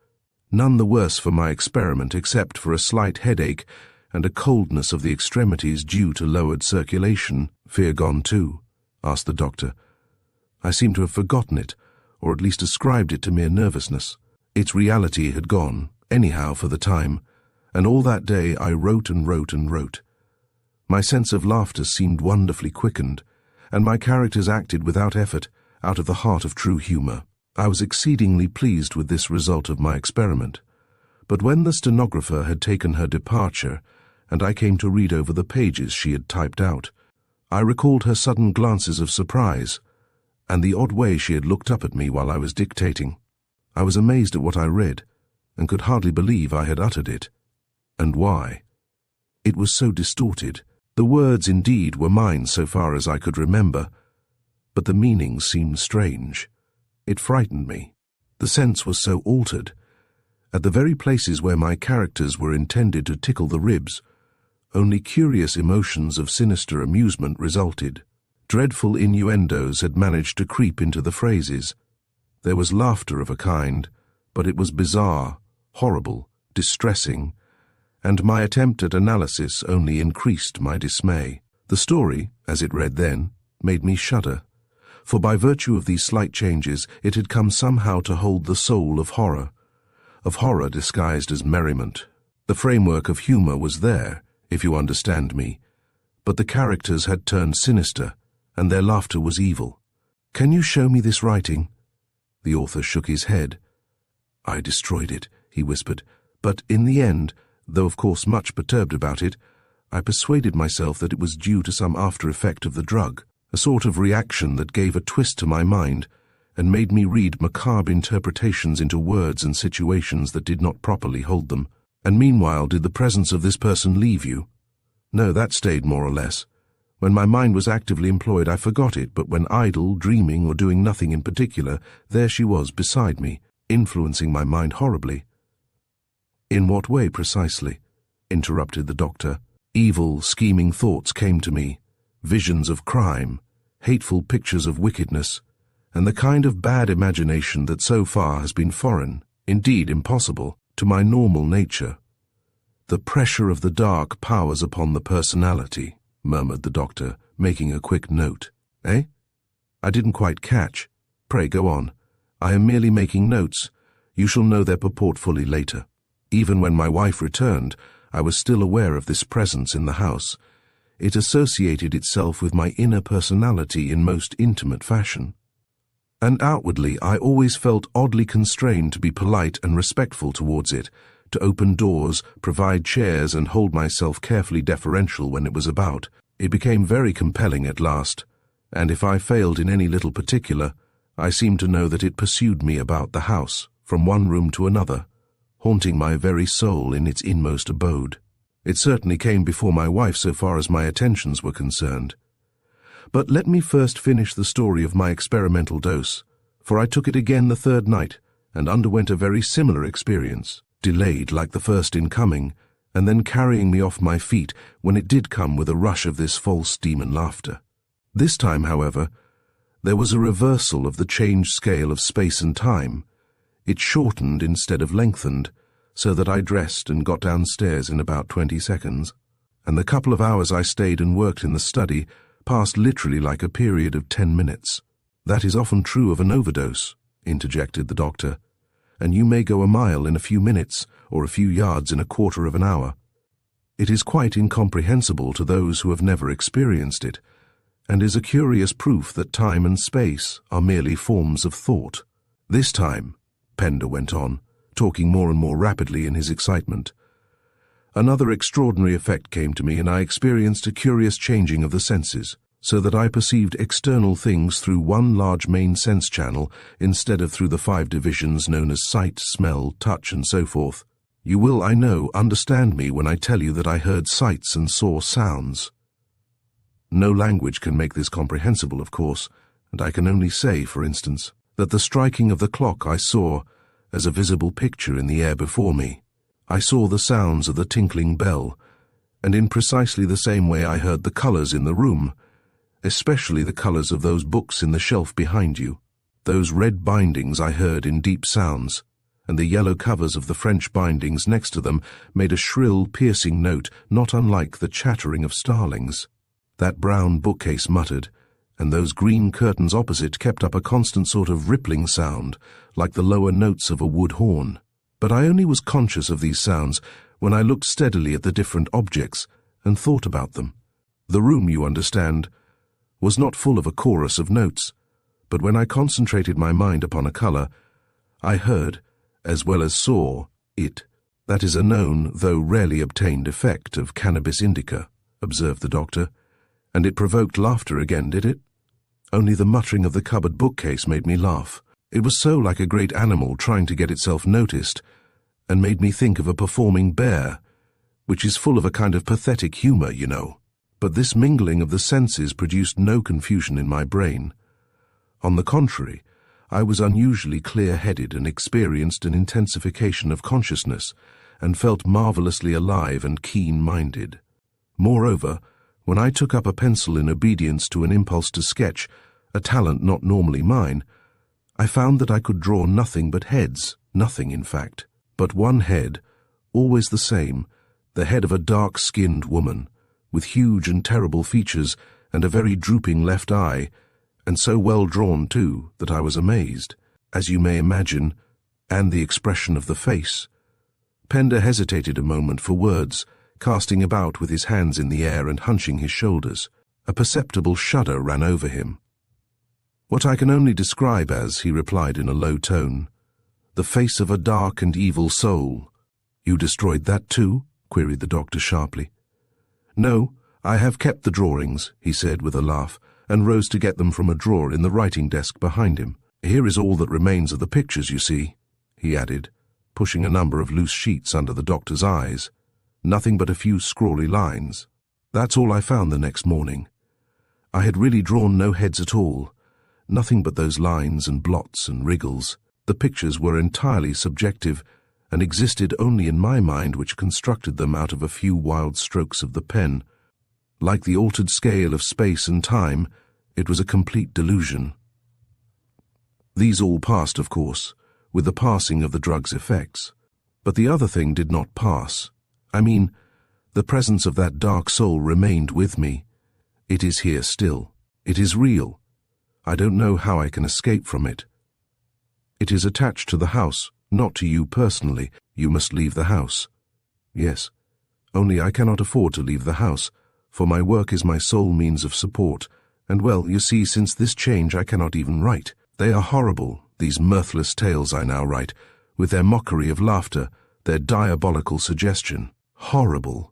None the worse for my experiment except for a slight headache and a coldness of the extremities due to lowered circulation. "Fear gone too?" asked the doctor. I seemed to have forgotten it, or at least ascribed it to mere nervousness. Its reality had gone, anyhow for the time, and all that day I wrote and wrote and wrote. My sense of laughter seemed wonderfully quickened, and my characters acted without effort, out of the heart of true humor. I was exceedingly pleased with this result of my experiment, but when the stenographer had taken her departure, and I came to read over the pages she had typed out, I recalled her sudden glances of surprise, and the odd way she had looked up at me while I was dictating. I was amazed at what I read, and could hardly believe I had uttered it. And why? It was so distorted. The words, indeed, were mine so far as I could remember, but the meaning seemed strange. It frightened me. The sense was so altered. At the very places where my characters were intended to tickle the ribs, only curious emotions of sinister amusement resulted. Dreadful innuendos had managed to creep into the phrases. There was laughter of a kind, but it was bizarre, horrible, distressing, and my attempt at analysis only increased my dismay. The story, as it read then, made me shudder, for by virtue of these slight changes it had come somehow to hold the soul of horror disguised as merriment. The framework of humor was there, if you understand me, but the characters had turned sinister, and their laughter was evil. "Can you show me this writing?" The author shook his head. "I destroyed it," he whispered, "but in the end, though of course much perturbed about it, I persuaded myself that it was due to some after effect of the drug, a sort of reaction that gave a twist to my mind and made me read macabre interpretations into words and situations that did not properly hold them. And meanwhile, did the presence of this person leave you?" "No, that stayed more or less. When my mind was actively employed, I forgot it, but when idle, dreaming, or doing nothing in particular, there she was beside me, influencing my mind horribly." "In what way precisely?" interrupted the doctor. "Evil, scheming thoughts came to me, visions of crime, hateful pictures of wickedness, and the kind of bad imagination that so far has been foreign, indeed impossible, to my normal nature." "The pressure of the dark powers upon the personality," murmured the doctor, making a quick note. "Eh? I didn't quite catch. Pray go on. I am merely making notes. You shall know their purport fully later. Even when my wife returned, I was still aware of this presence in the house. It associated itself with my inner personality in most intimate fashion. And outwardly, I always felt oddly constrained to be polite and respectful towards it, to open doors, provide chairs, and hold myself carefully deferential when it was about. It became very compelling at last, and if I failed in any little particular, I seemed to know that it pursued me about the house, from one room to another, haunting my very soul in its inmost abode. It certainly came before my wife so far as my attentions were concerned. But let me first finish the story of my experimental dose, for I took it again the third night and underwent a very similar experience, delayed like the first in coming, and then carrying me off my feet when it did come with a rush of this false demon laughter. This time, however, there was a reversal of the changed scale of space and time. It shortened instead of lengthened, so that I dressed and got downstairs in about 20 seconds, and the couple of hours I stayed and worked in the study passed literally like a period of 10 minutes. That is often true of an overdose, interjected the doctor, and you may go a mile in a few minutes or a few yards in a quarter of an hour. It is quite incomprehensible to those who have never experienced it, and is a curious proof that time and space are merely forms of thought. This time, Pender went on, talking more and more rapidly in his excitement, another extraordinary effect came to me, and I experienced a curious changing of the senses, so that I perceived external things through one large main sense channel instead of through the 5 divisions known as sight, smell, touch, and so forth. You will, I know, understand me when I tell you that I heard sights and saw sounds. No language can make this comprehensible, of course, and I can only say, for instance, that the striking of the clock I saw as a visible picture in the air before me. I saw the sounds of the tinkling bell, and in precisely the same way I heard the colors in the room, especially the colors of those books in the shelf behind you. Those red bindings I heard in deep sounds, and the yellow covers of the French bindings next to them made a shrill, piercing note not unlike the chattering of starlings. That brown bookcase muttered, and those green curtains opposite kept up a constant sort of rippling sound, like the lower notes of a wood horn. But I only was conscious of these sounds when I looked steadily at the different objects and thought about them. The room, you understand, was not full of a chorus of notes, but when I concentrated my mind upon a color, I heard, as well as saw, it. That is a known, though rarely obtained effect of cannabis indica, observed the doctor. And it provoked laughter again, did it? Only the muttering of the cupboard bookcase made me laugh. It was so like a great animal trying to get itself noticed, and made me think of a performing bear, which is full of a kind of pathetic humor, you know. But this mingling of the senses produced no confusion in my brain. On the contrary, I was unusually clear-headed and experienced an intensification of consciousness, and felt marvelously alive and keen-minded. Moreover, when I took up a pencil in obedience to an impulse to sketch, a talent not normally mine, I found that I could draw nothing but heads, nothing in fact, but one head, always the same, the head of a dark-skinned woman, with huge and terrible features and a very drooping left eye, and so well drawn too that I was amazed, as you may imagine, and the expression of the face. Pender hesitated a moment for words, casting about with his hands in the air and hunching his shoulders. A perceptible shudder ran over him. What I can only describe as, he replied in a low tone, the face of a dark and evil soul. You destroyed that too? Queried the doctor sharply. No, I have kept the drawings, he said with a laugh, and rose to get them from a drawer in the writing desk behind him. Here is all that remains of the pictures, you see, he added, pushing a number of loose sheets under the doctor's eyes. Nothing but a few scrawly lines. That's all I found the next morning. I had really drawn no heads at all, nothing but those lines and blots and wriggles. The pictures were entirely subjective, and existed only in my mind, which constructed them out of a few wild strokes of the pen. Like the altered scale of space and time, it was a complete delusion. These all passed, of course, with the passing of the drug's effects. But the other thing did not pass. I mean, the presence of that dark soul remained with me. It is here still. It is real. I don't know how I can escape from it. It is attached to the house, not to you personally. You must leave the house. Yes, only I cannot afford to leave the house, for my work is my sole means of support, and well, you see, since this change I cannot even write. They are horrible, these mirthless tales I now write, with their mockery of laughter, their diabolical suggestion. Horrible.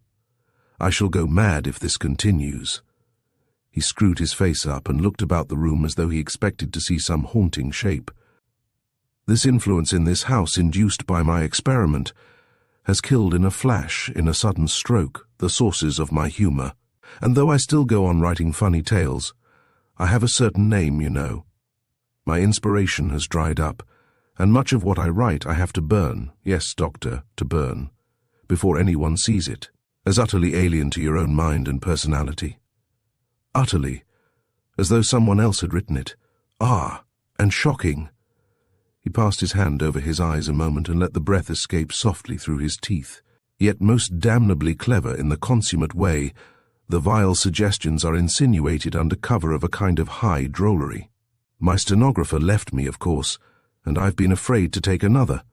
I shall go mad if this continues. He screwed his face up and looked about the room as though he expected to see some haunting shape. This influence in this house, induced by my experiment, has killed in a flash, in a sudden stroke, the sources of my humour. And though I still go on writing funny tales, I have a certain name, you know. My inspiration has dried up, and much of what I write I have to burn, yes, Doctor, to burn, before anyone sees it, as utterly alien to your own mind and personality. Utterly, as though someone else had written it. Ah, and shocking. He passed his hand over his eyes a moment and let the breath escape softly through his teeth. Yet most damnably clever in the consummate way, the vile suggestions are insinuated under cover of a kind of high drollery. My stenographer left me, of course, and I've been afraid to take another.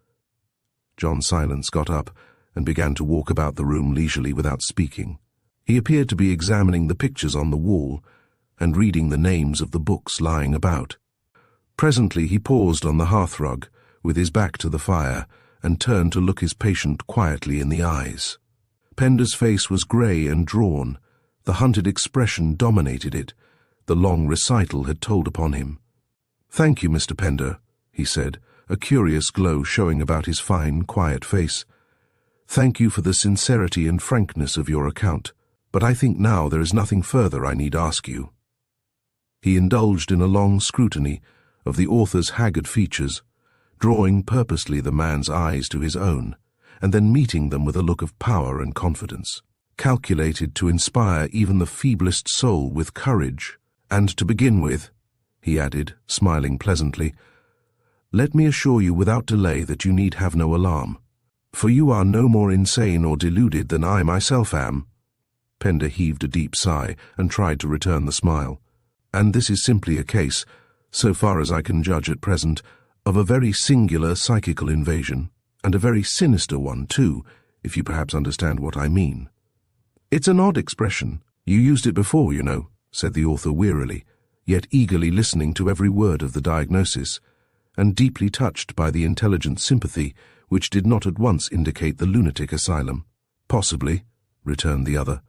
John Silence got up and began to walk about the room leisurely without speaking. He appeared to be examining the pictures on the wall and reading the names of the books lying about. Presently he paused on the hearthrug, with his back to the fire, and turned to look his patient quietly in the eyes. Pender's face was grey and drawn. The hunted expression dominated it. The long recital had told upon him. "Thank you, Mr. Pender," he said, a curious glow showing about his fine, quiet face. "Thank you for the sincerity and frankness of your account, but I think now there is nothing further I need ask you." He indulged in a long scrutiny of the author's haggard features, drawing purposely the man's eyes to his own, and then meeting them with a look of power and confidence, calculated to inspire even the feeblest soul with courage. "And to begin with," he added, smiling pleasantly, "let me assure you without delay that you need have no alarm, for you are no more insane or deluded than I myself am." Pender heaved a deep sigh and tried to return the smile. "And this is simply a case, so far as I can judge at present, of a very singular psychical invasion, and a very sinister one, too, if you perhaps understand what I mean." "It's an odd expression. You used it before, you know," said the author wearily, yet eagerly listening to every word of the diagnosis, and deeply touched by the intelligent sympathy which did not at once indicate the lunatic asylum. "Possibly," returned the other,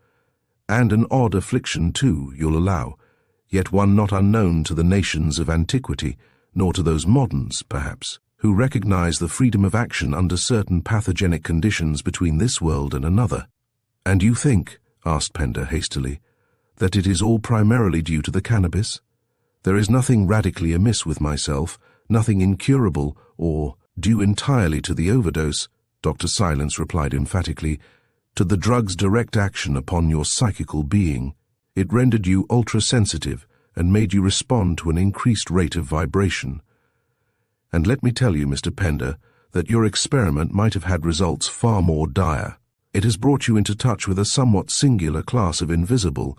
"and an odd affliction, too, you'll allow, yet one not unknown to the nations of antiquity, nor to those moderns, perhaps, who recognize the freedom of action under certain pathogenic conditions between this world and another." "And you think," asked Pender hastily, "that it is all primarily due to the cannabis? There is nothing radically amiss with myself, nothing incurable, or due entirely to the overdose?" Dr. Silence replied emphatically, "to the drug's direct action upon your psychical being. It rendered you ultra-sensitive and made you respond to an increased rate of vibration. And let me tell you, Mr. Pender, that your experiment might have had results far more dire. It has brought you into touch with a somewhat singular class of invisible,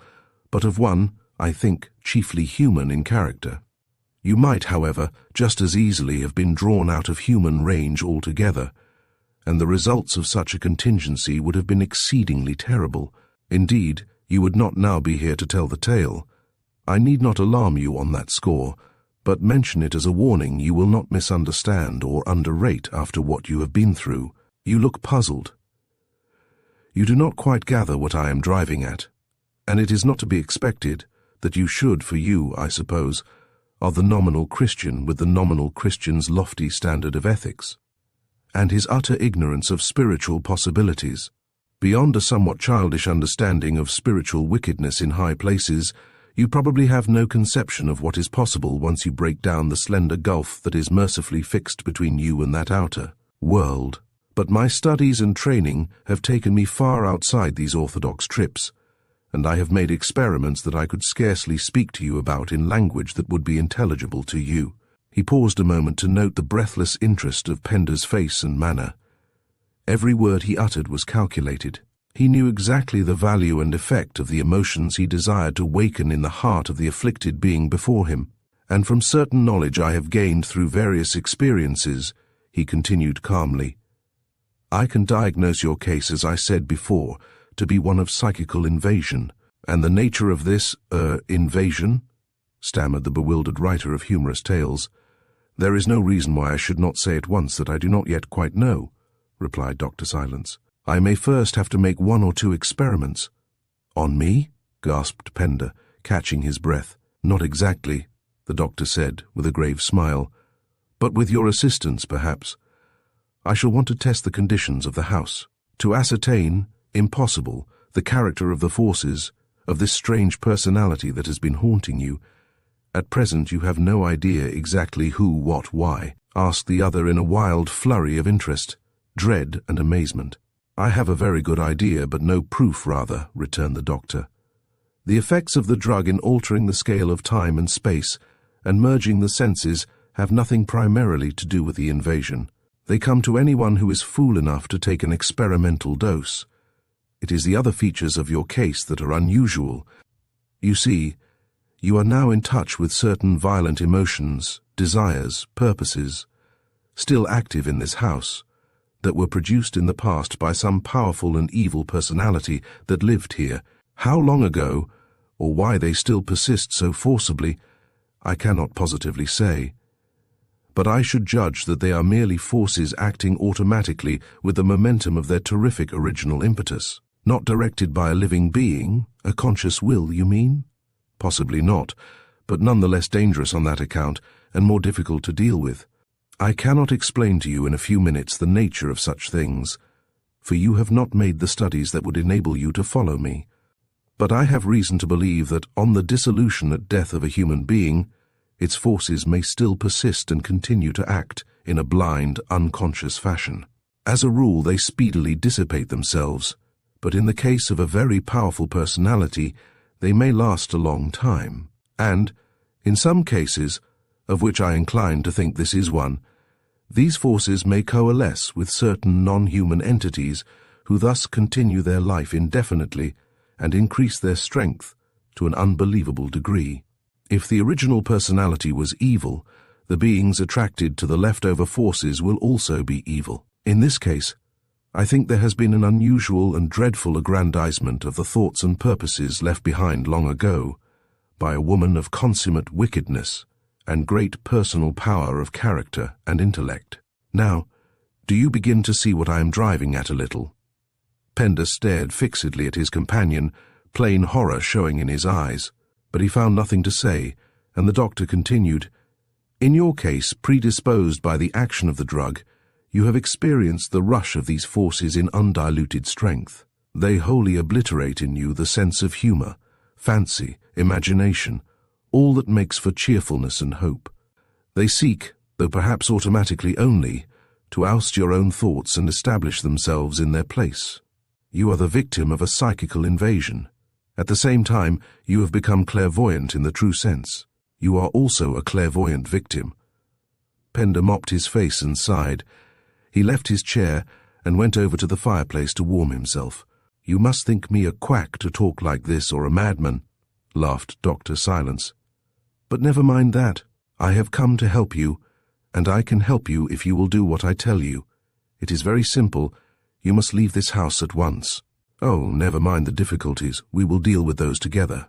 but of one, I think, chiefly human in character. You might, however, just as easily have been drawn out of human range altogether, and the results of such a contingency would have been exceedingly terrible. Indeed, you would not now be here to tell the tale. I need not alarm you on that score, but mention it as a warning you will not misunderstand or underrate after what you have been through. You look puzzled. You do not quite gather what I am driving at, and it is not to be expected that you should, for you, I suppose, are the nominal Christian with the nominal Christian's lofty standard of ethics, and his utter ignorance of spiritual possibilities. Beyond a somewhat childish understanding of spiritual wickedness in high places, you probably have no conception of what is possible once you break down the slender gulf that is mercifully fixed between you and that outer world. But my studies and training have taken me far outside these orthodox trips, and I have made experiments that I could scarcely speak to you about in language that would be intelligible to you." He paused a moment to note the breathless interest of Pender's face and manner. Every word he uttered was calculated. He knew exactly the value and effect of the emotions he desired to waken in the heart of the afflicted being before him, and from certain knowledge I have gained through various experiences, he continued calmly, "I can diagnose your case, as I said before, to be one of psychical invasion, "And the nature of this, invasion?" stammered the bewildered writer of humorous tales. "There is no reason why I should not say at once that I do not yet quite know," replied Dr. Silence. "I may first have to make 1 or 2 experiments." "On me?" gasped Pender, catching his breath. "Not exactly," the doctor said, with a grave smile. "But with your assistance, perhaps. I shall want to test the conditions of the house. To ascertain, impossible, the character of the forces, of this strange personality that has been haunting you. At present you have no idea exactly who, what, why," asked the other in a wild flurry of interest, dread and amazement. "I have a very good idea, but no proof, rather," returned the doctor. "The effects of the drug in altering the scale of time and space and merging the senses have nothing primarily to do with the invasion. They come to anyone who is fool enough to take an experimental dose. It is the other features of your case that are unusual. You see, you are now in touch with certain violent emotions, desires, purposes, still active in this house, that were produced in the past by some powerful and evil personality that lived here. How long ago, or why they still persist so forcibly, I cannot positively say. But I should judge that they are merely forces acting automatically with the momentum of their terrific original impetus. Not directed by a living being, a conscious will, you mean? Possibly not, but nonetheless dangerous on that account and more difficult to deal with. I cannot explain to you in a few minutes the nature of such things, for you have not made the studies that would enable you to follow me. But I have reason to believe that on the dissolutionate death of a human being, its forces may still persist and continue to act in a blind, unconscious fashion. As a rule, they speedily dissipate themselves, but in the case of a very powerful personality, they may last a long time. And, in some cases, of which I incline to think this is one, these forces may coalesce with certain non-human entities who thus continue their life indefinitely and increase their strength to an unbelievable degree. If the original personality was evil, the beings attracted to the leftover forces will also be evil. In this case, I think there has been an unusual and dreadful aggrandizement of the thoughts and purposes left behind long ago by a woman of consummate wickedness and great personal power of character and intellect. Now, do you begin to see what I am driving at a little?" Pender stared fixedly at his companion, plain horror showing in his eyes, but he found nothing to say, and the doctor continued, "In your case, predisposed by the action of the drug, you have experienced the rush of these forces in undiluted strength. They wholly obliterate in you the sense of humor, fancy, imagination, all that makes for cheerfulness and hope. They seek, though perhaps automatically only, to oust your own thoughts and establish themselves in their place. You are the victim of a psychical invasion. At the same time, you have become clairvoyant in the true sense. You are also a clairvoyant victim." Pender mopped his face and sighed. He left his chair and went over to the fireplace to warm himself. "You must think me a quack to talk like this, or a madman," laughed Dr. Silence. "But never mind that. I have come to help you, and I can help you if you will do what I tell you. It is very simple. You must leave this house at once." "Oh, never mind the difficulties. We will deal with those together.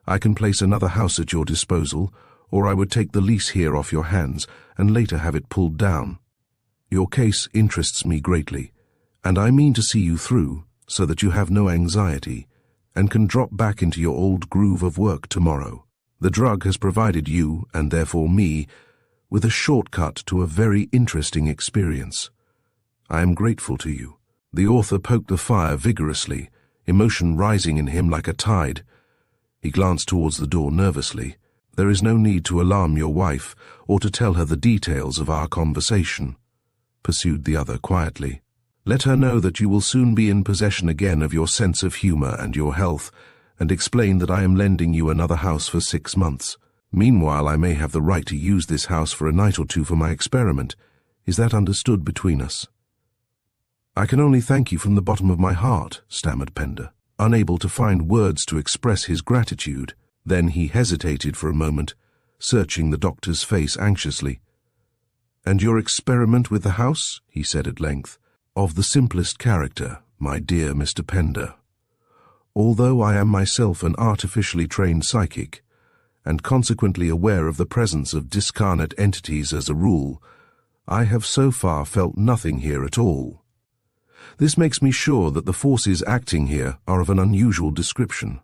I can place another house at your disposal, or I would take the lease here off your hands and later have it pulled down. Your case interests me greatly, and I mean to see you through so that you have no anxiety and can drop back into your old groove of work tomorrow. The drug has provided you, and therefore me, with a shortcut to a very interesting experience. I am grateful to you." The author poked the fire vigorously, emotion rising in him like a tide. He glanced towards the door nervously. "There is no need to alarm your wife or to tell her the details of our conversation," pursued the other quietly. "Let her know that you will soon be in possession again of your sense of humor and your health, and explain that I am lending you another house for 6 months. Meanwhile, I may have the right to use this house for a night or two for my experiment. Is that understood between us?" "I can only thank you from the bottom of my heart," stammered Pender, unable to find words to express his gratitude. Then he hesitated for a moment, searching the doctor's face anxiously. "And your experiment with the house?" he said at length. "Of the simplest character, my dear Mr. Pender. Although I am myself an artificially trained psychic, and consequently aware of the presence of discarnate entities as a rule, I have so far felt nothing here at all. This makes me sure that the forces acting here are of an unusual description.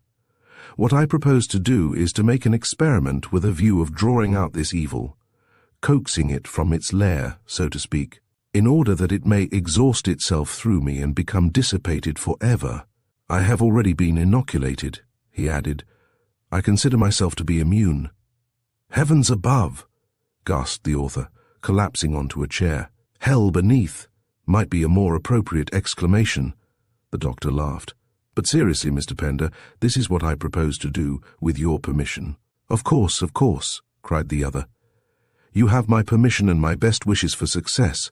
What I propose to do is to make an experiment with a view of drawing out this evil, coaxing it from its lair, so to speak, in order that it may exhaust itself through me and become dissipated forever. I have already been inoculated, he added. I consider myself to be immune. Heavens above, gasped the author, collapsing onto a chair. Hell beneath might be a more appropriate exclamation. The doctor laughed. But seriously, Mr. Pender, this is what I propose to do, with your permission. Of course, cried the other. You have my permission and my best wishes for success.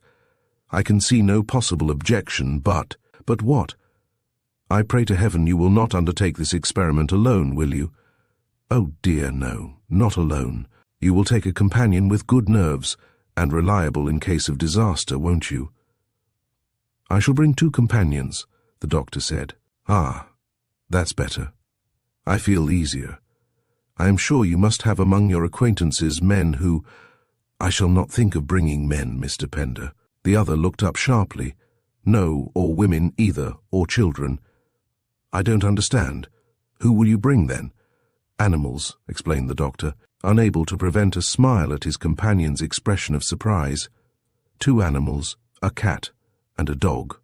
I can see no possible objection, but what? I pray to heaven you will not undertake this experiment alone, will you? Oh dear, no, not alone. You will take a companion with good nerves, and reliable in case of disaster, won't you? I shall bring 2 companions, the doctor said. Ah, that's better. I feel easier. I am sure you must have among your acquaintances men who— I shall not think of bringing men, Mr. Pender. The other looked up sharply. No, or women either, or children. I don't understand. Who will you bring then? Animals, explained the doctor, unable to prevent a smile at his companion's expression of surprise. 2 animals, a cat and a dog.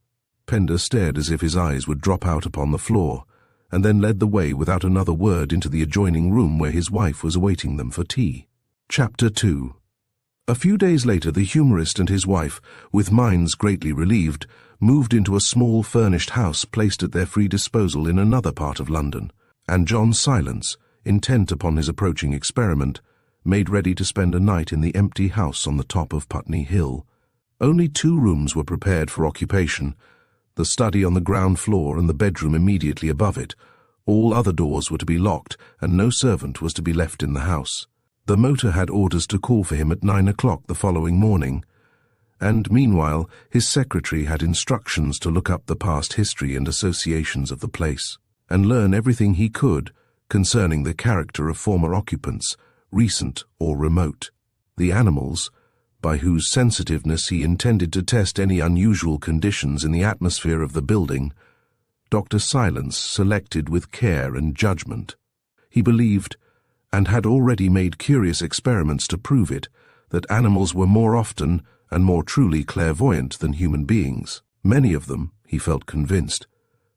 Pender stared as if his eyes would drop out upon the floor, and then led the way without another word into the adjoining room where his wife was awaiting them for tea. Chapter 2. A few days later, the humorist and his wife, with minds greatly relieved, moved into a small furnished house placed at their free disposal in another part of London, and John Silence, intent upon his approaching experiment, made ready to spend a night in the empty house on the top of Putney Hill. Only 2 rooms were prepared for occupation, the study on the ground floor and the bedroom immediately above it. All other doors were to be locked, and no servant was to be left in the house. The motor had orders to call for him at 9 o'clock the following morning, and meanwhile his secretary had instructions to look up the past history and associations of the place, and learn everything he could concerning the character of former occupants, recent or remote. The animals, by whose sensitiveness he intended to test any unusual conditions in the atmosphere of the building, Dr. Silence selected with care and judgment. He believed, and had already made curious experiments to prove it, that animals were more often and more truly clairvoyant than human beings. Many of them, he felt convinced,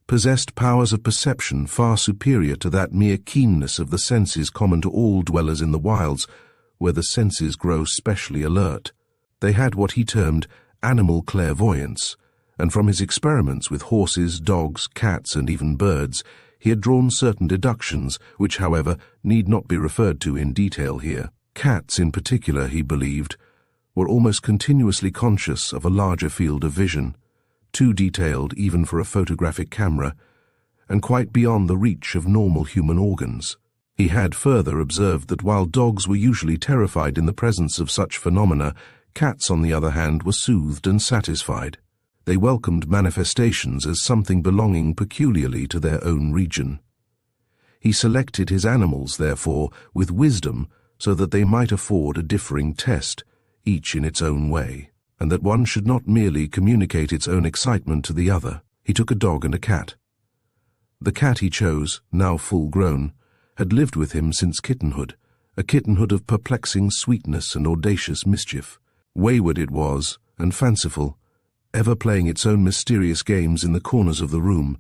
possessed powers of perception far superior to that mere keenness of the senses common to all dwellers in the wilds, where the senses grow specially alert. They had what he termed animal clairvoyance, and from his experiments with horses, dogs, cats, and even birds, he had drawn certain deductions, which, however, need not be referred to in detail here. Cats, in particular, he believed, were almost continuously conscious of a larger field of vision, too detailed even for a photographic camera, and quite beyond the reach of normal human organs. He had further observed that while dogs were usually terrified in the presence of such phenomena, cats, on the other hand, were soothed and satisfied. They welcomed manifestations as something belonging peculiarly to their own region. He selected his animals, therefore, with wisdom, so that they might afford a differing test, each in its own way, and that one should not merely communicate its own excitement to the other. He took a dog and a cat. The cat he chose, now full grown, had lived with him since kittenhood, a kittenhood of perplexing sweetness and audacious mischief. Wayward it was, and fanciful, ever playing its own mysterious games in the corners of the room,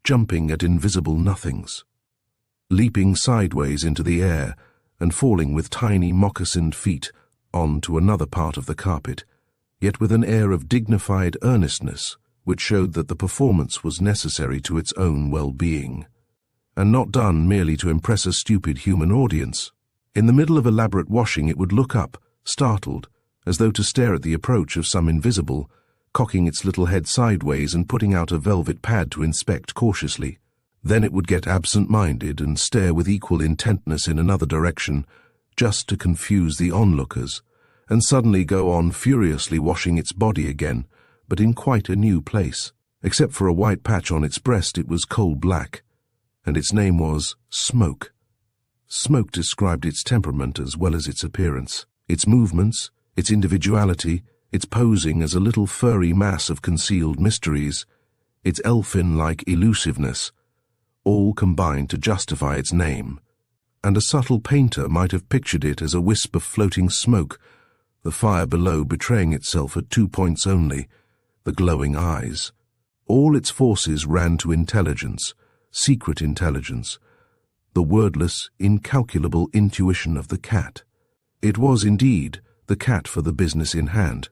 jumping at invisible nothings, leaping sideways into the air and falling with tiny moccasined feet on to another part of the carpet, yet with an air of dignified earnestness which showed that the performance was necessary to its own well-being, and not done merely to impress a stupid human audience. In the middle of elaborate washing it would look up, startled, as though to stare at the approach of some invisible, cocking its little head sideways and putting out a velvet pad to inspect cautiously. Then it would get absent-minded and stare with equal intentness in another direction, just to confuse the onlookers, and suddenly go on furiously washing its body again, but in quite a new place. Except for a white patch on its breast, it was coal black, and its name was Smoke. Smoke described its temperament as well as its appearance, its movements, its individuality, its posing as a little furry mass of concealed mysteries, its elfin-like elusiveness, all combined to justify its name. And a subtle painter might have pictured it as a wisp of floating smoke, the fire below betraying itself at 2 points only, the glowing eyes. All its forces ran to intelligence, secret intelligence, the wordless, incalculable intuition of the cat. It was indeed the cat for the business in hand.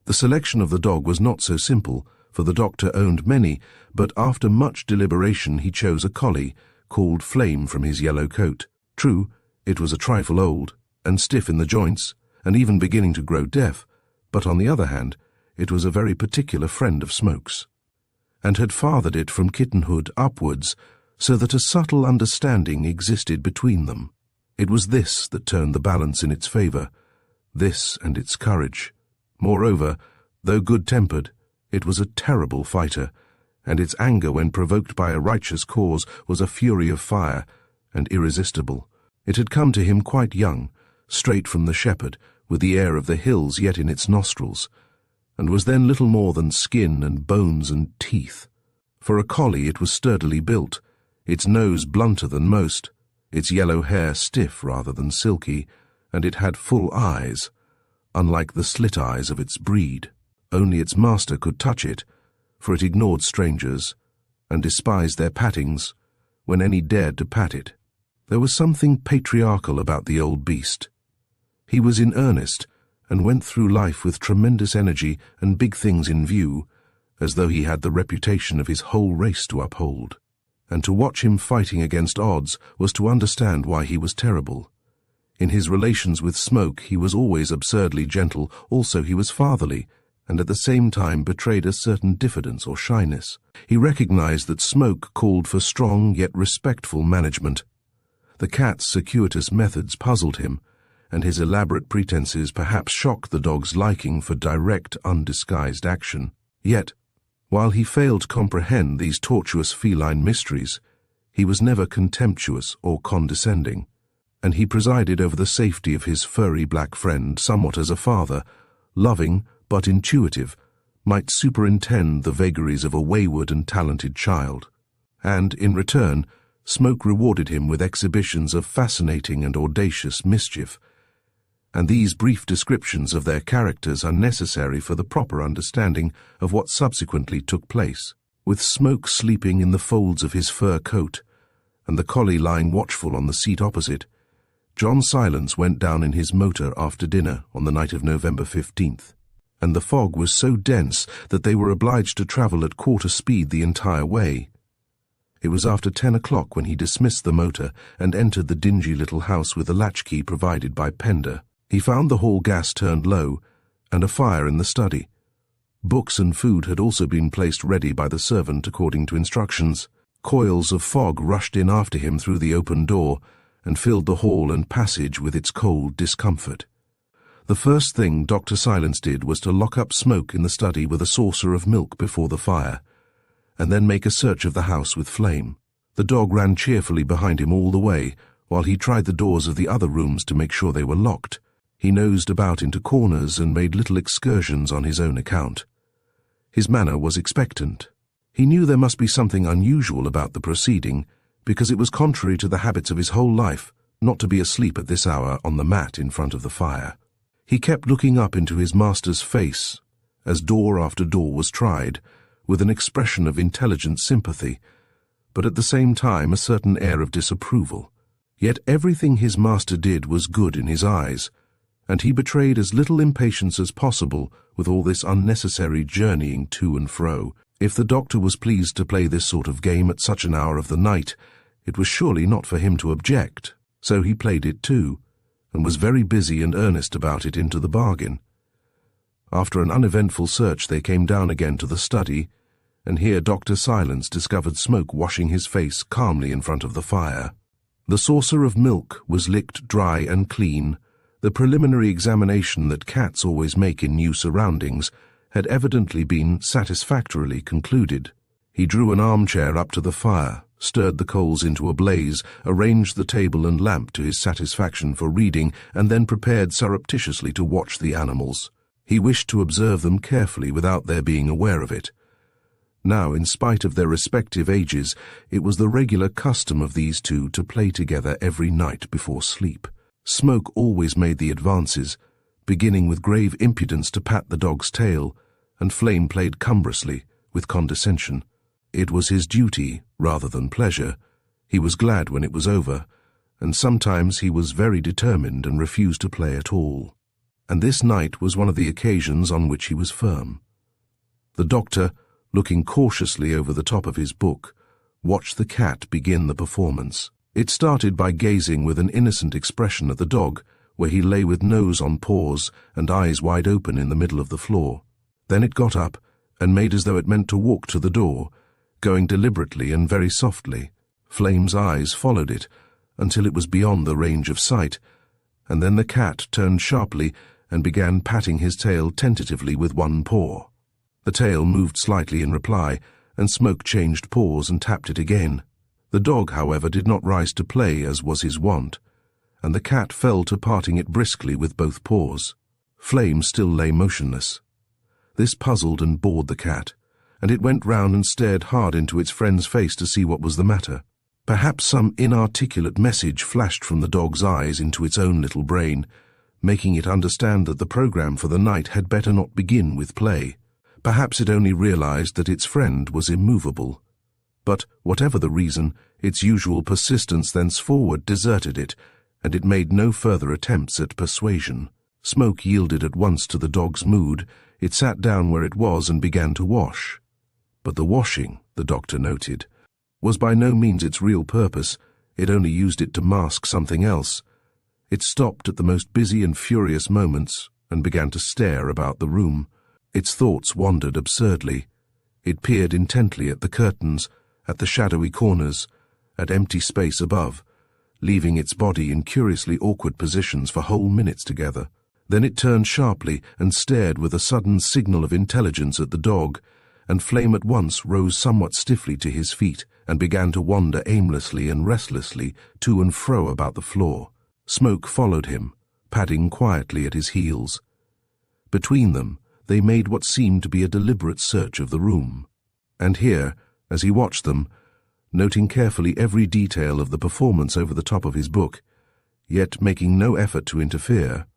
The selection of the dog was not so simple, for the doctor owned many, but after much deliberation he chose a collie, called Flame from his yellow coat. True, it was a trifle old, and stiff in the joints, and even beginning to grow deaf, but on the other hand, it was a very particular friend of Smoke's, and had fathered it from kittenhood upwards, so that a subtle understanding existed between them. It was this that turned the balance in its favour, this and its courage. Moreover, though good-tempered, it was a terrible fighter, and its anger when provoked by a righteous cause was a fury of fire, and irresistible. It had come to him quite young, straight from the shepherd, with the air of the hills yet in its nostrils, and was then little more than skin and bones and teeth. For a collie it was sturdily built, its nose blunter than most, its yellow hair stiff rather than silky, and it had full eyes, unlike the slit eyes of its breed. Only its master could touch it, for it ignored strangers, and despised their pattings when any dared to pat it. There was something patriarchal about the old beast. He was in earnest, and went through life with tremendous energy and big things in view, as though he had the reputation of his whole race to uphold. And to watch him fighting against odds was to understand why he was terrible. In his relations with Smoke he was always absurdly gentle, also he was fatherly, and at the same time betrayed a certain diffidence or shyness. He recognized that Smoke called for strong yet respectful management. The cat's circuitous methods puzzled him, and his elaborate pretenses perhaps shocked the dog's liking for direct, undisguised action. Yet, while he failed to comprehend these tortuous feline mysteries, he was never contemptuous or condescending, and he presided over the safety of his furry black friend somewhat as a father, loving but intuitive, might superintend the vagaries of a wayward and talented child. And, in return, Smoke rewarded him with exhibitions of fascinating and audacious mischief, and these brief descriptions of their characters are necessary for the proper understanding of what subsequently took place. With Smoke sleeping in the folds of his fur coat, and the collie lying watchful on the seat opposite, John Silence went down in his motor after dinner on the night of November 15th, and the fog was so dense that they were obliged to travel at quarter speed the entire way. It was after 10 o'clock when he dismissed the motor and entered the dingy little house with a latchkey provided by Pender. He found the hall gas turned low, and a fire in the study. Books and food had also been placed ready by the servant according to instructions. Coils of fog rushed in after him through the open door, and filled the hall and passage with its cold discomfort. The first thing Dr. Silence did was to lock up Smoke in the study with a saucer of milk before the fire, and then make a search of the house with Flame. The dog ran cheerfully behind him all the way, while he tried the doors of the other rooms to make sure they were locked. He nosed about into corners and made little excursions on his own account. His manner was expectant. He knew there must be something unusual about the proceeding, because it was contrary to the habits of his whole life not to be asleep at this hour on the mat in front of the fire. He kept looking up into his master's face, as door after door was tried, with an expression of intelligent sympathy, but at the same time a certain air of disapproval. Yet everything his master did was good in his eyes, and he betrayed as little impatience as possible with all this unnecessary journeying to and fro. If the doctor was pleased to play this sort of game at such an hour of the night, it was surely not for him to object. So he played it too, and was very busy and earnest about it into the bargain. After an uneventful search they came down again to the study, and here Dr. Silence discovered Smoke washing his face calmly in front of the fire. The saucer of milk was licked dry and clean. The preliminary examination that cats always make in new surroundings had evidently been satisfactorily concluded. He drew an armchair up to the fire, stirred the coals into a blaze, arranged the table and lamp to his satisfaction for reading, and then prepared surreptitiously to watch the animals. He wished to observe them carefully without their being aware of it. Now, in spite of their respective ages, it was the regular custom of these two to play together every night before sleep. Smoke always made the advances, beginning with grave impudence to pat the dog's tail, and Flame played cumbrously, with condescension. It was his duty, rather than pleasure. He was glad when it was over, and sometimes he was very determined and refused to play at all. And this night was one of the occasions on which he was firm. The doctor, looking cautiously over the top of his book, watched the cat begin the performance. It started by gazing with an innocent expression at the dog, where he lay with nose on paws and eyes wide open in the middle of the floor. Then it got up and made as though it meant to walk to the door, going deliberately and very softly. Flame's eyes followed it until it was beyond the range of sight, and then the cat turned sharply and began patting his tail tentatively with one paw. The tail moved slightly in reply, and Smoke changed paws and tapped it again. The dog, however, did not rise to play as was his wont, and the cat fell to parting it briskly with both paws. Flame still lay motionless. This puzzled and bored the cat, and it went round and stared hard into its friend's face to see what was the matter. Perhaps some inarticulate message flashed from the dog's eyes into its own little brain, making it understand that the program for the night had better not begin with play. Perhaps it only realized that its friend was immovable. But, whatever the reason, its usual persistence thenceforward deserted it, and it made no further attempts at persuasion. Smoke yielded at once to the dog's mood. It sat down where it was and began to wash. But the washing, the doctor noted, was by no means its real purpose. It only used it to mask something else. It stopped at the most busy and furious moments and began to stare about the room. Its thoughts wandered absurdly. It peered intently at the curtains, at the shadowy corners, at empty space above, leaving its body in curiously awkward positions for whole minutes together. Then it turned sharply and stared with a sudden signal of intelligence at the dog, and Flame at once rose somewhat stiffly to his feet and began to wander aimlessly and restlessly to and fro about the floor. Smoke followed him, padding quietly at his heels. Between them, they made what seemed to be a deliberate search of the room. And here, as he watched them, noting carefully every detail of the performance over the top of his book, yet making no effort to interfere,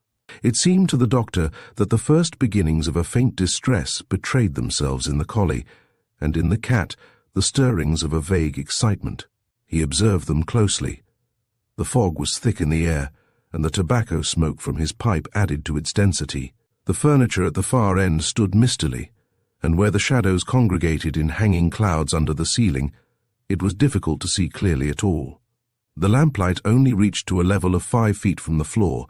it seemed to the doctor that the first beginnings of a faint distress betrayed themselves in the collie, and in the cat the stirrings of a vague excitement. He observed them closely. The fog was thick in the air, and the tobacco smoke from his pipe added to its density. The furniture at the far end stood mistily, and where the shadows congregated in hanging clouds under the ceiling, it was difficult to see clearly at all. The lamplight only reached to a level of 5 feet from the floor,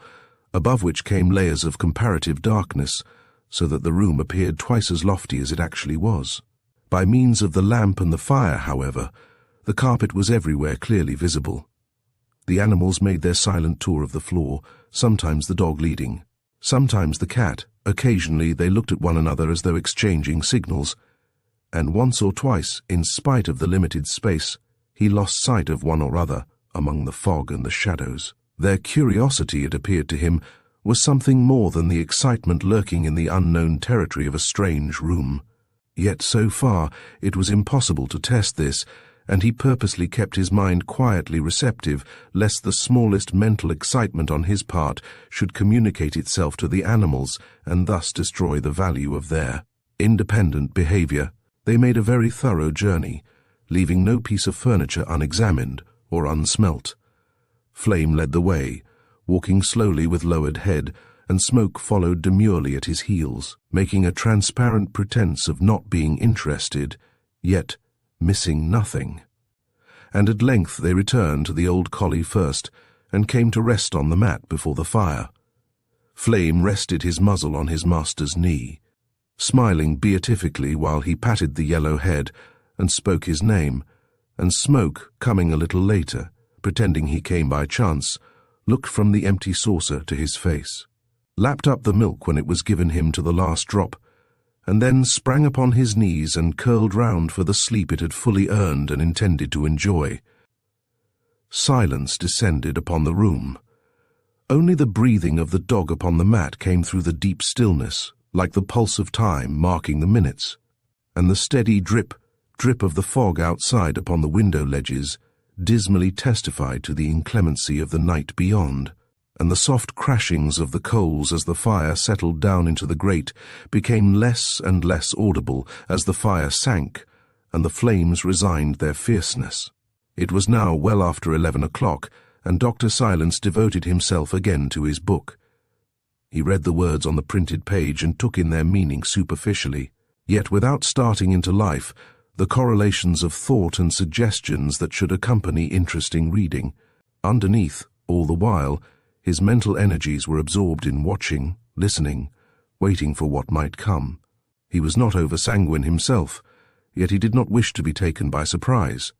above which came layers of comparative darkness, so that the room appeared twice as lofty as it actually was. By means of the lamp and the fire, however, the carpet was everywhere clearly visible. The animals made their silent tour of the floor, sometimes the dog leading, sometimes the cat. Occasionally they looked at one another as though exchanging signals, and once or twice, in spite of the limited space, he lost sight of one or other among the fog and the shadows. Their curiosity, it appeared to him, was something more than the excitement lurking in the unknown territory of a strange room. Yet so far it was impossible to test this, and he purposely kept his mind quietly receptive, lest the smallest mental excitement on his part should communicate itself to the animals and thus destroy the value of their independent behavior. They made a very thorough journey, leaving no piece of furniture unexamined or unsmelt. Flame led the way, walking slowly with lowered head, and Smoke followed demurely at his heels, making a transparent pretense of not being interested, yet missing nothing. And at length they returned to the old collie first, and came to rest on the mat before the fire. Flame rested his muzzle on his master's knee, smiling beatifically while he patted the yellow head and spoke his name, and Smoke, coming a little later, pretending he came by chance, looked from the empty saucer to his face, lapped up the milk when it was given him to the last drop, and then sprang upon his knees and curled round for the sleep it had fully earned and intended to enjoy. Silence descended upon the room. Only the breathing of the dog upon the mat came through the deep stillness, like the pulse of time marking the minutes, and the steady drip, drip of the fog outside upon the window ledges dismally testified to the inclemency of the night beyond, and the soft crashings of the coals as the fire settled down into the grate became less and less audible as the fire sank and the flames resigned their fierceness. It was now well after 11 o'clock, and Dr. Silence devoted himself again to his book. He read the words on the printed page and took in their meaning superficially, yet without starting into life the correlations of thought and suggestions that should accompany interesting reading. Underneath, all the while, his mental energies were absorbed in watching, listening, waiting for what might come. He was not over-sanguine himself, yet he did not wish to be taken by surprise.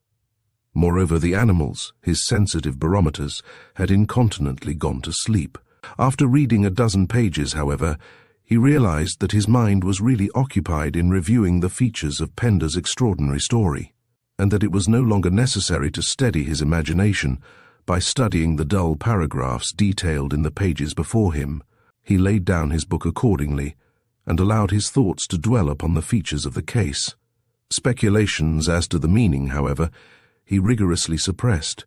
Moreover, the animals, his sensitive barometers, had incontinently gone to sleep. After reading a dozen pages, however, he realized that his mind was really occupied in reviewing the features of Pender's extraordinary story, and that it was no longer necessary to steady his imagination by studying the dull paragraphs detailed in the pages before him. He laid down his book accordingly, and allowed his thoughts to dwell upon the features of the case. Speculations as to the meaning, however, he rigorously suppressed,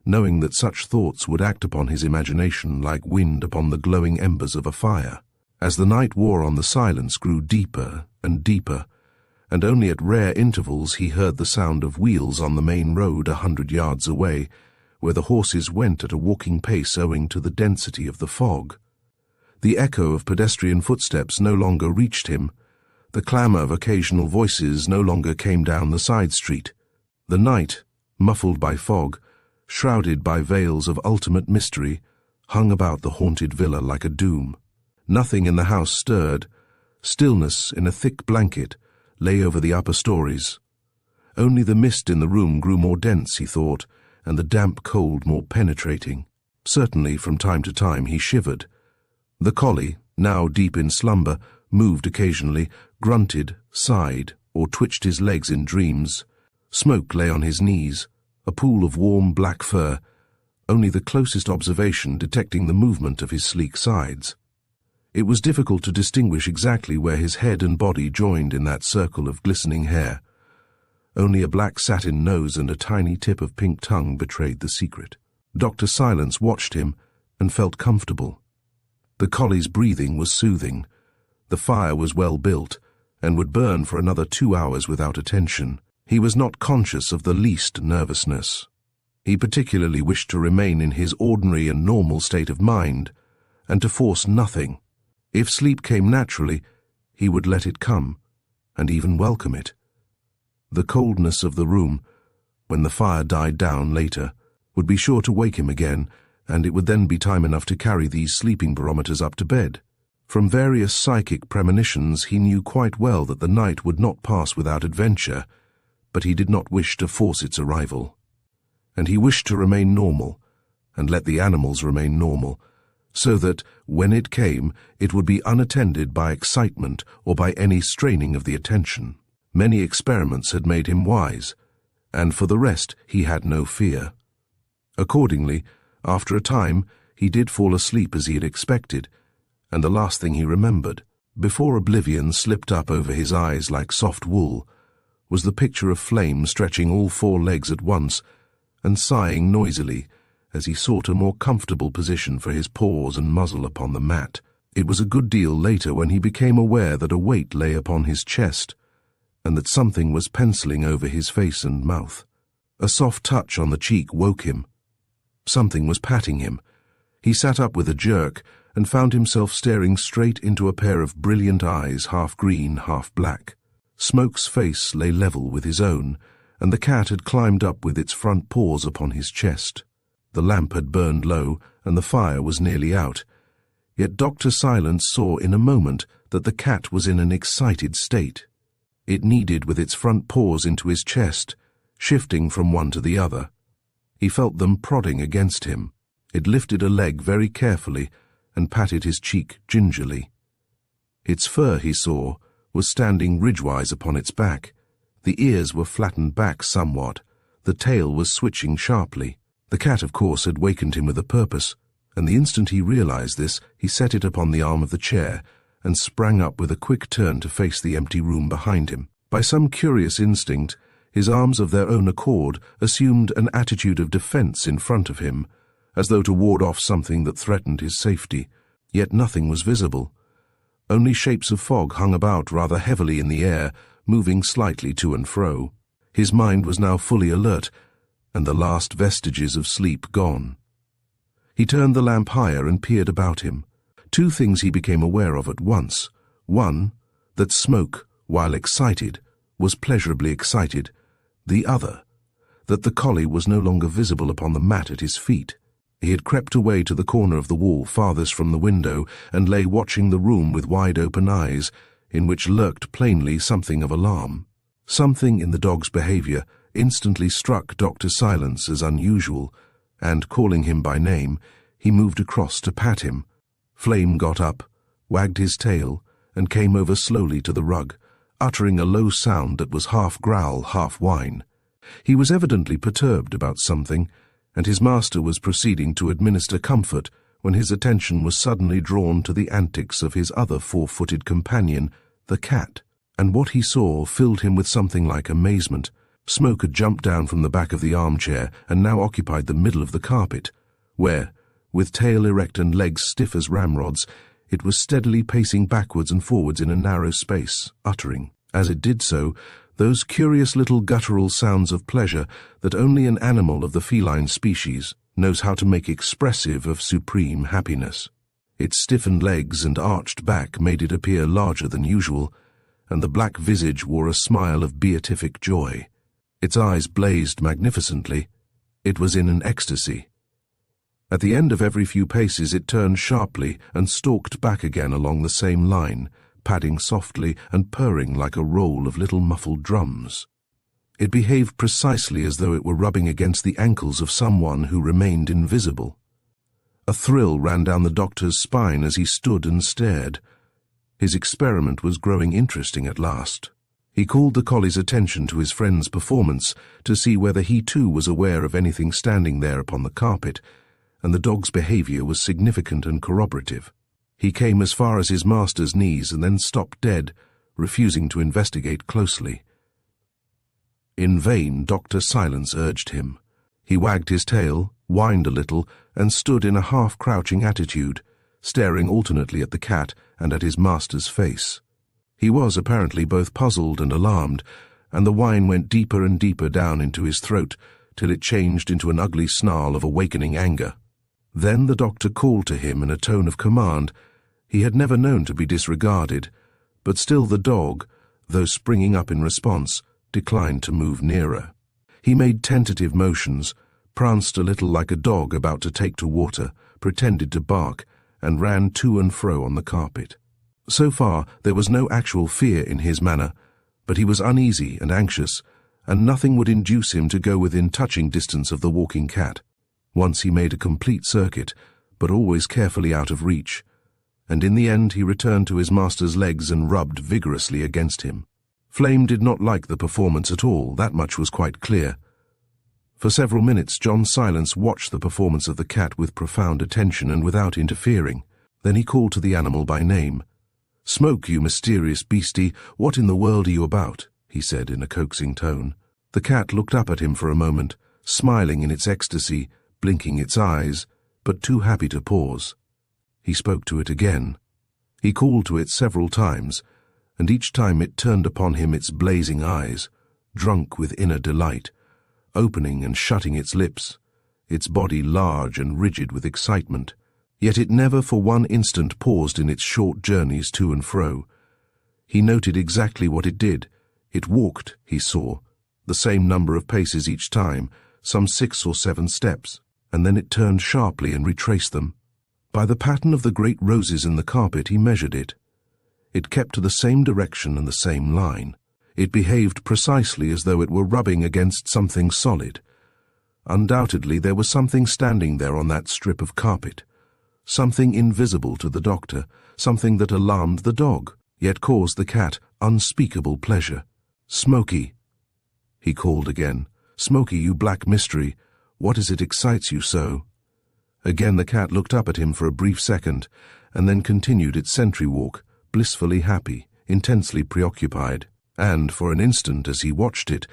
knowing that such thoughts would act upon his imagination like wind upon the glowing embers of a fire. As the night wore on, the silence grew deeper and deeper, and only at rare intervals he heard the sound of wheels on the main road 100 yards away, where the horses went at a walking pace owing to the density of the fog. The echo of pedestrian footsteps no longer reached him. The clamour of occasional voices no longer came down the side street. The night, muffled by fog, shrouded by veils of ultimate mystery, hung about the haunted villa like a doom. Nothing in the house stirred. Stillness in a thick blanket lay over the upper stories. Only the mist in the room grew more dense, he thought, and the damp cold more penetrating. Certainly, from time to time, he shivered. The collie, now deep in slumber, moved occasionally, grunted, sighed, or twitched his legs in dreams. Smoke lay on his knees, a pool of warm black fur, only the closest observation detecting the movement of his sleek sides. It was difficult to distinguish exactly where his head and body joined in that circle of glistening hair. Only a black satin nose and a tiny tip of pink tongue betrayed the secret. Dr. Silence watched him and felt comfortable. The collie's breathing was soothing. The fire was well built and would burn for another 2 hours without attention. He was not conscious of the least nervousness. He particularly wished to remain in his ordinary and normal state of mind, and to force nothing. If sleep came naturally, he would let it come, and even welcome it. The coldness of the room, when the fire died down later, would be sure to wake him again, and it would then be time enough to carry these sleeping barometers up to bed. From various psychic premonitions he knew quite well that the night would not pass without adventure, but he did not wish to force its arrival. And he wished to remain normal, and let the animals remain normal, so that, when it came, it would be unattended by excitement or by any straining of the attention. Many experiments had made him wise, and for the rest he had no fear. Accordingly, after a time, he did fall asleep as he had expected, and the last thing he remembered, before oblivion slipped up over his eyes like soft wool, was the picture of Flame stretching all 4 legs at once and sighing noisily as he sought a more comfortable position for his paws and muzzle upon the mat. It was a good deal later when he became aware that a weight lay upon his chest, and that something was penciling over his face and mouth. A soft touch on the cheek woke him. Something was patting him. He sat up with a jerk and found himself staring straight into a pair of brilliant eyes, half green, half black. Smoke's face lay level with his own, and the cat had climbed up with its front paws upon his chest. The lamp had burned low, and the fire was nearly out. Yet Dr. Silence saw in a moment that the cat was in an excited state. It kneaded with its front paws into his chest, shifting from one to the other. He felt them prodding against him. It lifted a leg very carefully and patted his cheek gingerly. Its fur, he saw, was standing ridgewise upon its back. The ears were flattened back somewhat. The tail was switching sharply. The cat, of course, had wakened him with a purpose, and the instant he realized this, he set it upon the arm of the chair and sprang up with a quick turn to face the empty room behind him. By some curious instinct, his arms of their own accord assumed an attitude of defense in front of him, as though to ward off something that threatened his safety. Yet nothing was visible. Only shapes of fog hung about rather heavily in the air, moving slightly to and fro. His mind was now fully alert, and the last vestiges of sleep gone. He turned the lamp higher and peered about him. Two things he became aware of at once. One, that Smoke, while excited, was pleasurably excited. The other, that the collie was no longer visible upon the mat at his feet. He had crept away to the corner of the wall farthest from the window and lay watching the room with wide-open eyes, in which lurked plainly something of alarm. Something in the dog's behavior instantly struck Dr. Silence as unusual, and, calling him by name, he moved across to pat him. Flame got up, wagged his tail, and came over slowly to the rug, uttering a low sound that was half growl, half whine. He was evidently perturbed about something, and his master was proceeding to administer comfort when his attention was suddenly drawn to the antics of his other four-footed companion, the cat, and what he saw filled him with something like amazement. Smoke had jumped down from the back of the armchair and now occupied the middle of the carpet, where, with tail erect and legs stiff as ramrods, it was steadily pacing backwards and forwards in a narrow space, uttering, as it did so, those curious little guttural sounds of pleasure that only an animal of the feline species knows how to make expressive of supreme happiness. Its stiffened legs and arched back made it appear larger than usual, and the black visage wore a smile of beatific joy. Its eyes blazed magnificently. It was in an ecstasy. At the end of every few paces it turned sharply and stalked back again along the same line, padding softly and purring like a roll of little muffled drums. It behaved precisely as though it were rubbing against the ankles of someone who remained invisible. A thrill ran down the doctor's spine as he stood and stared. His experiment was growing interesting at last. He called the collie's attention to his friend's performance to see whether he too was aware of anything standing there upon the carpet, and the dog's behavior was significant and corroborative. He came as far as his master's knees and then stopped dead, refusing to investigate closely. In vain Dr. Silence urged him. He wagged his tail, whined a little, and stood in a half-crouching attitude, staring alternately at the cat and at his master's face. He was apparently both puzzled and alarmed, and the whine went deeper and deeper down into his throat till it changed into an ugly snarl of awakening anger. Then the doctor called to him in a tone of command. He had never known to be disregarded, but still the dog, though springing up in response, declined to move nearer. He made tentative motions, pranced a little like a dog about to take to water, pretended to bark, and ran to and fro on the carpet. So far there was no actual fear in his manner, but he was uneasy and anxious, and nothing would induce him to go within touching distance of the walking cat. Once he made a complete circuit, but always carefully out of reach, and in the end he returned to his master's legs and rubbed vigorously against him. Flame did not like the performance at all, that much was quite clear. For several minutes John Silence watched the performance of the cat with profound attention and without interfering. Then he called to the animal by name. "Smoke, you mysterious beastie, what in the world are you about?" he said in a coaxing tone. The cat looked up at him for a moment, smiling in its ecstasy, blinking its eyes, but too happy to pause. He spoke to it again. He called to it several times, and each time it turned upon him its blazing eyes, drunk with inner delight, opening and shutting its lips, its body large and rigid with excitement. Yet it never for one instant paused in its short journeys to and fro. He noted exactly what it did. It walked, he saw, the same number of paces each time, some 6 or 7 steps, and then it turned sharply and retraced them. By the pattern of the great roses in the carpet he measured it. It kept to the same direction and the same line. It behaved precisely as though it were rubbing against something solid. Undoubtedly there was something standing there on that strip of carpet, something invisible to the doctor, something that alarmed the dog. yet caused the cat unspeakable pleasure. "Smoky," he called again. "Smoky, you black mystery, what is it excites you so?" Again the cat looked up at him for a brief second, and then continued its sentry walk, blissfully happy, intensely preoccupied. And for an instant, as he watched it,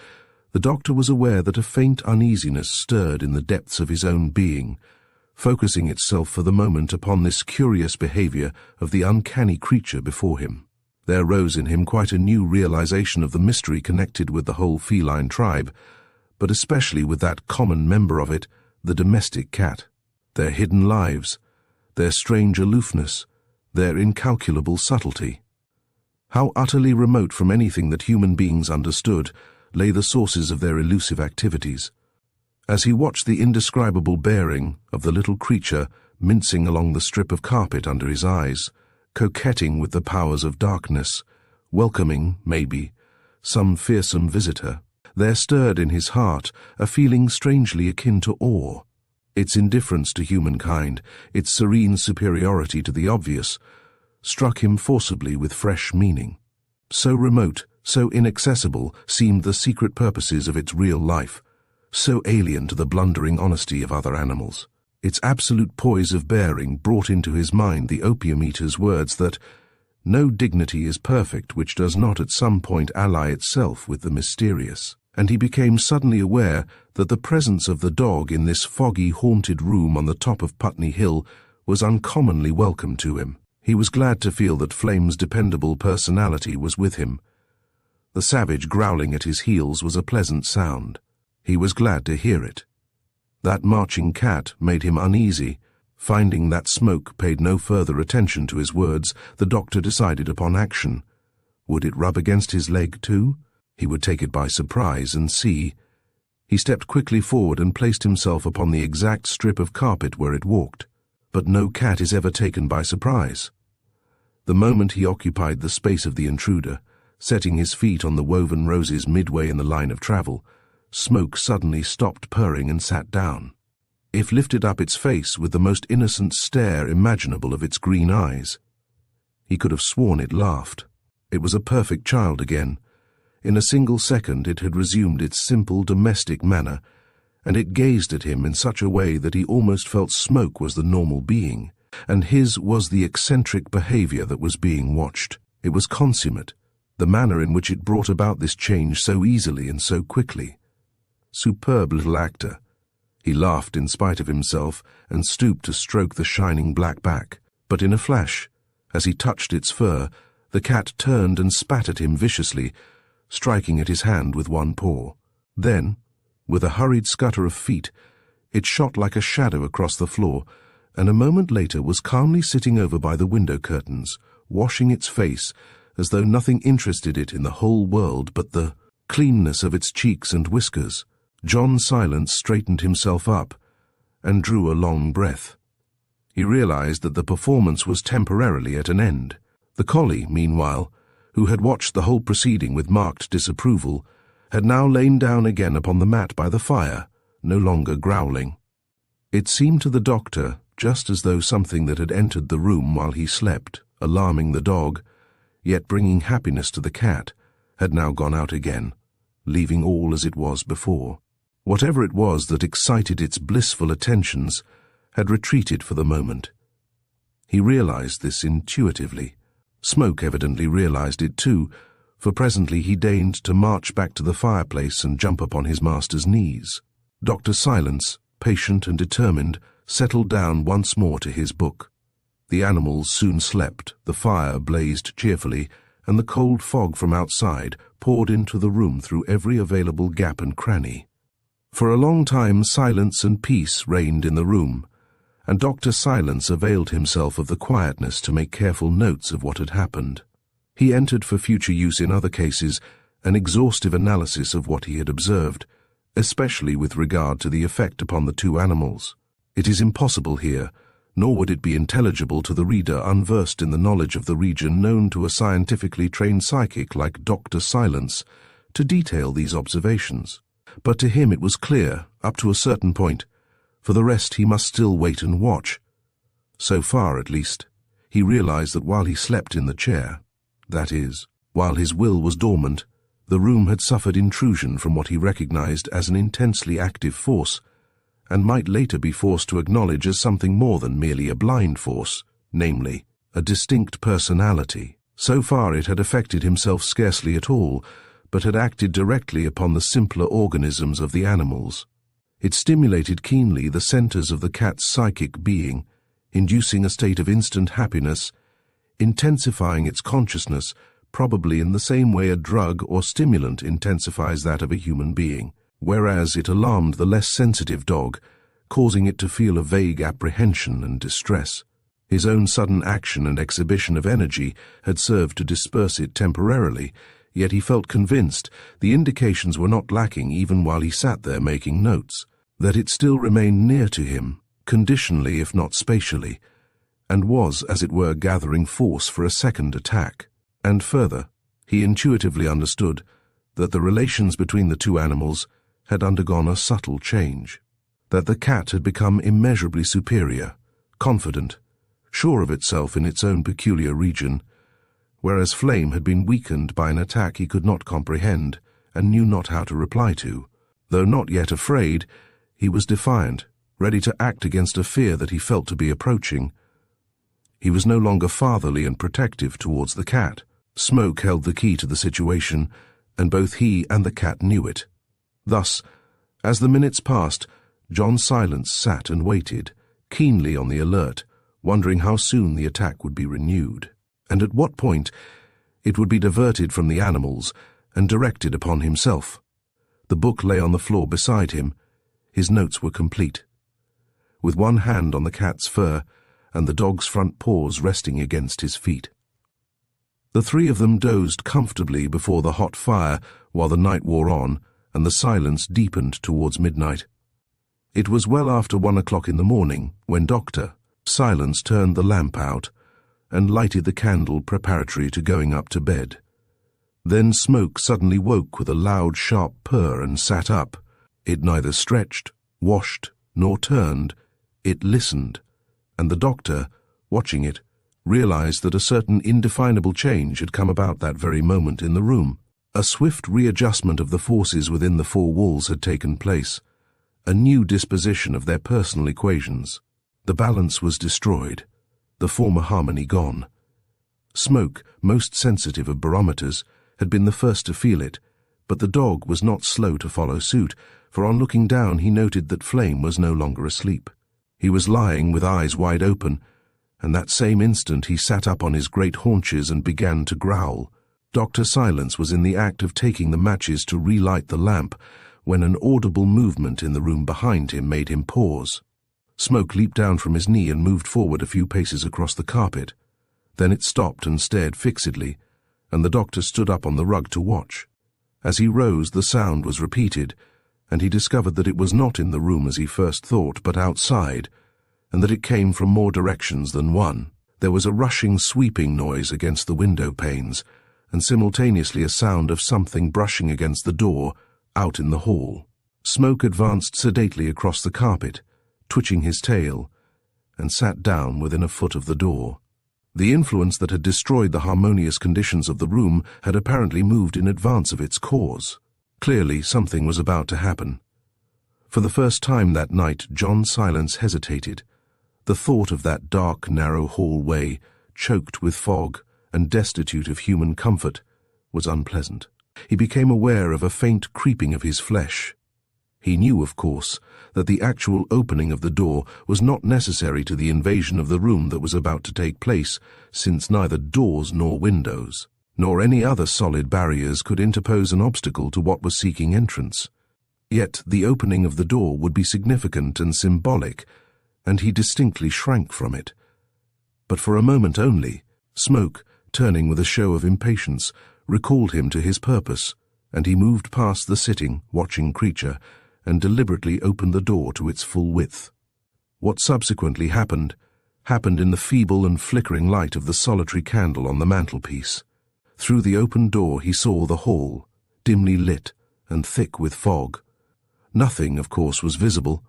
the doctor was aware that a faint uneasiness stirred in the depths of his own being, focusing itself for the moment upon this curious behavior of the uncanny creature before him. There rose in him quite a new realization of the mystery connected with the whole feline tribe, but especially with that common member of it, the domestic cat. Their hidden lives, their strange aloofness, their incalculable subtlety. How utterly remote from anything that human beings understood lay the sources of their elusive activities. As he watched the indescribable bearing of the little creature mincing along the strip of carpet under his eyes, coquetting with the powers of darkness, welcoming, maybe, some fearsome visitor, there stirred in his heart a feeling strangely akin to awe. Its indifference to humankind, its serene superiority to the obvious, struck him forcibly with fresh meaning. So remote, so inaccessible seemed the secret purposes of its real life, so alien to the blundering honesty of other animals. Its absolute poise of bearing brought into his mind the opium eater's words that no dignity is perfect which does not at some point ally itself with the mysterious. And he became suddenly aware that the presence of the dog in this foggy, haunted room on the top of Putney Hill was uncommonly welcome to him. He was glad to feel that Flame's dependable personality was with him. The savage growling at his heels was a pleasant sound. He was glad to hear it. That marching cat made him uneasy. Finding that Smoke paid no further attention to his words, the doctor decided upon action. Would it rub against his leg too? He would take it by surprise and see. He stepped quickly forward and placed himself upon the exact strip of carpet where it walked. But no cat is ever taken by surprise. The moment he occupied the space of the intruder, setting his feet on the woven roses midway in the line of travel, Smoke suddenly stopped purring and sat down. It lifted up its face with the most innocent stare imaginable of its green eyes. He could have sworn it laughed. It was a perfect child again. In a single second it had resumed its simple domestic manner, and it gazed at him in such a way that he almost felt Smoke was the normal being, and his was the eccentric behavior that was being watched. It was consummate, the manner in which it brought about this change so easily and so quickly. Superb little actor. He laughed in spite of himself and stooped to stroke the shining black back. But in a flash, as he touched its fur, the cat turned and spat at him viciously, striking at his hand with one paw. Then, with a hurried scutter of feet, it shot like a shadow across the floor, and a moment later was calmly sitting over by the window curtains, washing its face as though nothing interested it in the whole world but the cleanness of its cheeks and whiskers. John Silence straightened himself up and drew a long breath. He realized that the performance was temporarily at an end. The collie, meanwhile, who had watched the whole proceeding with marked disapproval, had now lain down again upon the mat by the fire, no longer growling. It seemed to the doctor just as though something that had entered the room while he slept, alarming the dog, yet bringing happiness to the cat, had now gone out again, leaving all as it was before. Whatever it was that excited its blissful attentions had retreated for the moment. He realized this intuitively. Smoke evidently realized it too, for presently he deigned to march back to the fireplace and jump upon his master's knees. Dr. Silence, patient and determined, settled down once more to his book. The animals soon slept, the fire blazed cheerfully, and the cold fog from outside poured into the room through every available gap and cranny. For a long time silence and peace reigned in the room, and Dr. Silence availed himself of the quietness to make careful notes of what had happened. He entered for future use in other cases an exhaustive analysis of what he had observed, especially with regard to the effect upon the two animals. It is impossible here, nor would it be intelligible to the reader unversed in the knowledge of the region known to a scientifically trained psychic like Dr. Silence, to detail these observations. But to him it was clear, up to a certain point. For the rest he must still wait and watch. So far, at least, he realized that while he slept in the chair, That is, while his will was dormant, the room had suffered intrusion from what he recognized as an intensely active force, and might later be forced to acknowledge as something more than merely a blind force, namely, a distinct personality. So far it had affected himself scarcely at all, but had acted directly upon the simpler organisms of the animals. It stimulated keenly the centers of the cat's psychic being, inducing a state of instant happiness, intensifying its consciousness, probably in the same way a drug or stimulant intensifies that of a human being, whereas it alarmed the less sensitive dog, causing it to feel a vague apprehension and distress. His own sudden action and exhibition of energy had served to disperse it temporarily, yet he felt convinced the indications were not lacking even while he sat there making notes, that it still remained near to him, conditionally if not spatially, and was, as it were, gathering force for a second attack. And further, he intuitively understood that the relations between the two animals had undergone a subtle change, that the cat had become immeasurably superior, confident, sure of itself in its own peculiar region, whereas Flame had been weakened by an attack he could not comprehend and knew not how to reply to. Though not yet afraid, he was defiant, ready to act against a fear that he felt to be approaching. He was no longer fatherly and protective towards the cat. Smoke held the key to the situation, and both he and the cat knew it. Thus, as the minutes passed, John Silence sat and waited, keenly on the alert, wondering how soon the attack would be renewed, and at what point it would be diverted from the animals and directed upon himself. The book lay on the floor beside him. His notes were complete. With one hand on the cat's fur and the dog's front paws resting against his feet. The three of them dozed comfortably before the hot fire while the night wore on and the silence deepened towards midnight. It was well after 1 o'clock in the morning when Dr. Silence turned the lamp out and lighted the candle preparatory to going up to bed. Then Smoke suddenly woke with a loud, sharp purr and sat up. It neither stretched, washed, nor turned. It listened, and the doctor, watching it, realized that a certain indefinable change had come about that very moment in the room. A swift readjustment of the forces within the four walls had taken place, a new disposition of their personal equations. The balance was destroyed, the former harmony gone. Smoke, most sensitive of barometers, had been the first to feel it, but the dog was not slow to follow suit, for on looking down he noted that Flame was no longer asleep. He was lying with eyes wide open, and that same instant he sat up on his great haunches and began to growl. Dr. Silence was in the act of taking the matches to relight the lamp when an audible movement in the room behind him made him pause. Smoke leaped down from his knee and moved forward a few paces across the carpet. Then it stopped and stared fixedly, and the doctor stood up on the rug to watch. As he rose, the sound was repeated, and he discovered that it was not in the room as he first thought, but outside, and that it came from more directions than one. There was a rushing, sweeping noise against the window panes, and simultaneously a sound of something brushing against the door out in the hall. Smoke advanced sedately across the carpet, twitching his tail, and sat down within a foot of the door. The influence that had destroyed the harmonious conditions of the room had apparently moved in advance of its cause. Clearly, something was about to happen. For the first time that night, John Silence hesitated. The thought of that dark, narrow hallway, choked with fog and destitute of human comfort, was unpleasant. He became aware of a faint creeping of his flesh. He knew, of course, that the actual opening of the door was not necessary to the invasion of the room that was about to take place, since neither doors nor windows, nor any other solid barriers could interpose an obstacle to what was seeking entrance. Yet the opening of the door would be significant and symbolic, and he distinctly shrank from it. But for a moment only, Smoke, turning with a show of impatience, recalled him to his purpose, and he moved past the sitting, watching creature, and deliberately opened the door to its full width. What subsequently happened in the feeble and flickering light of the solitary candle on the mantelpiece. Through the open door he saw the hall, dimly lit and thick with fog. Nothing, of course, was visible,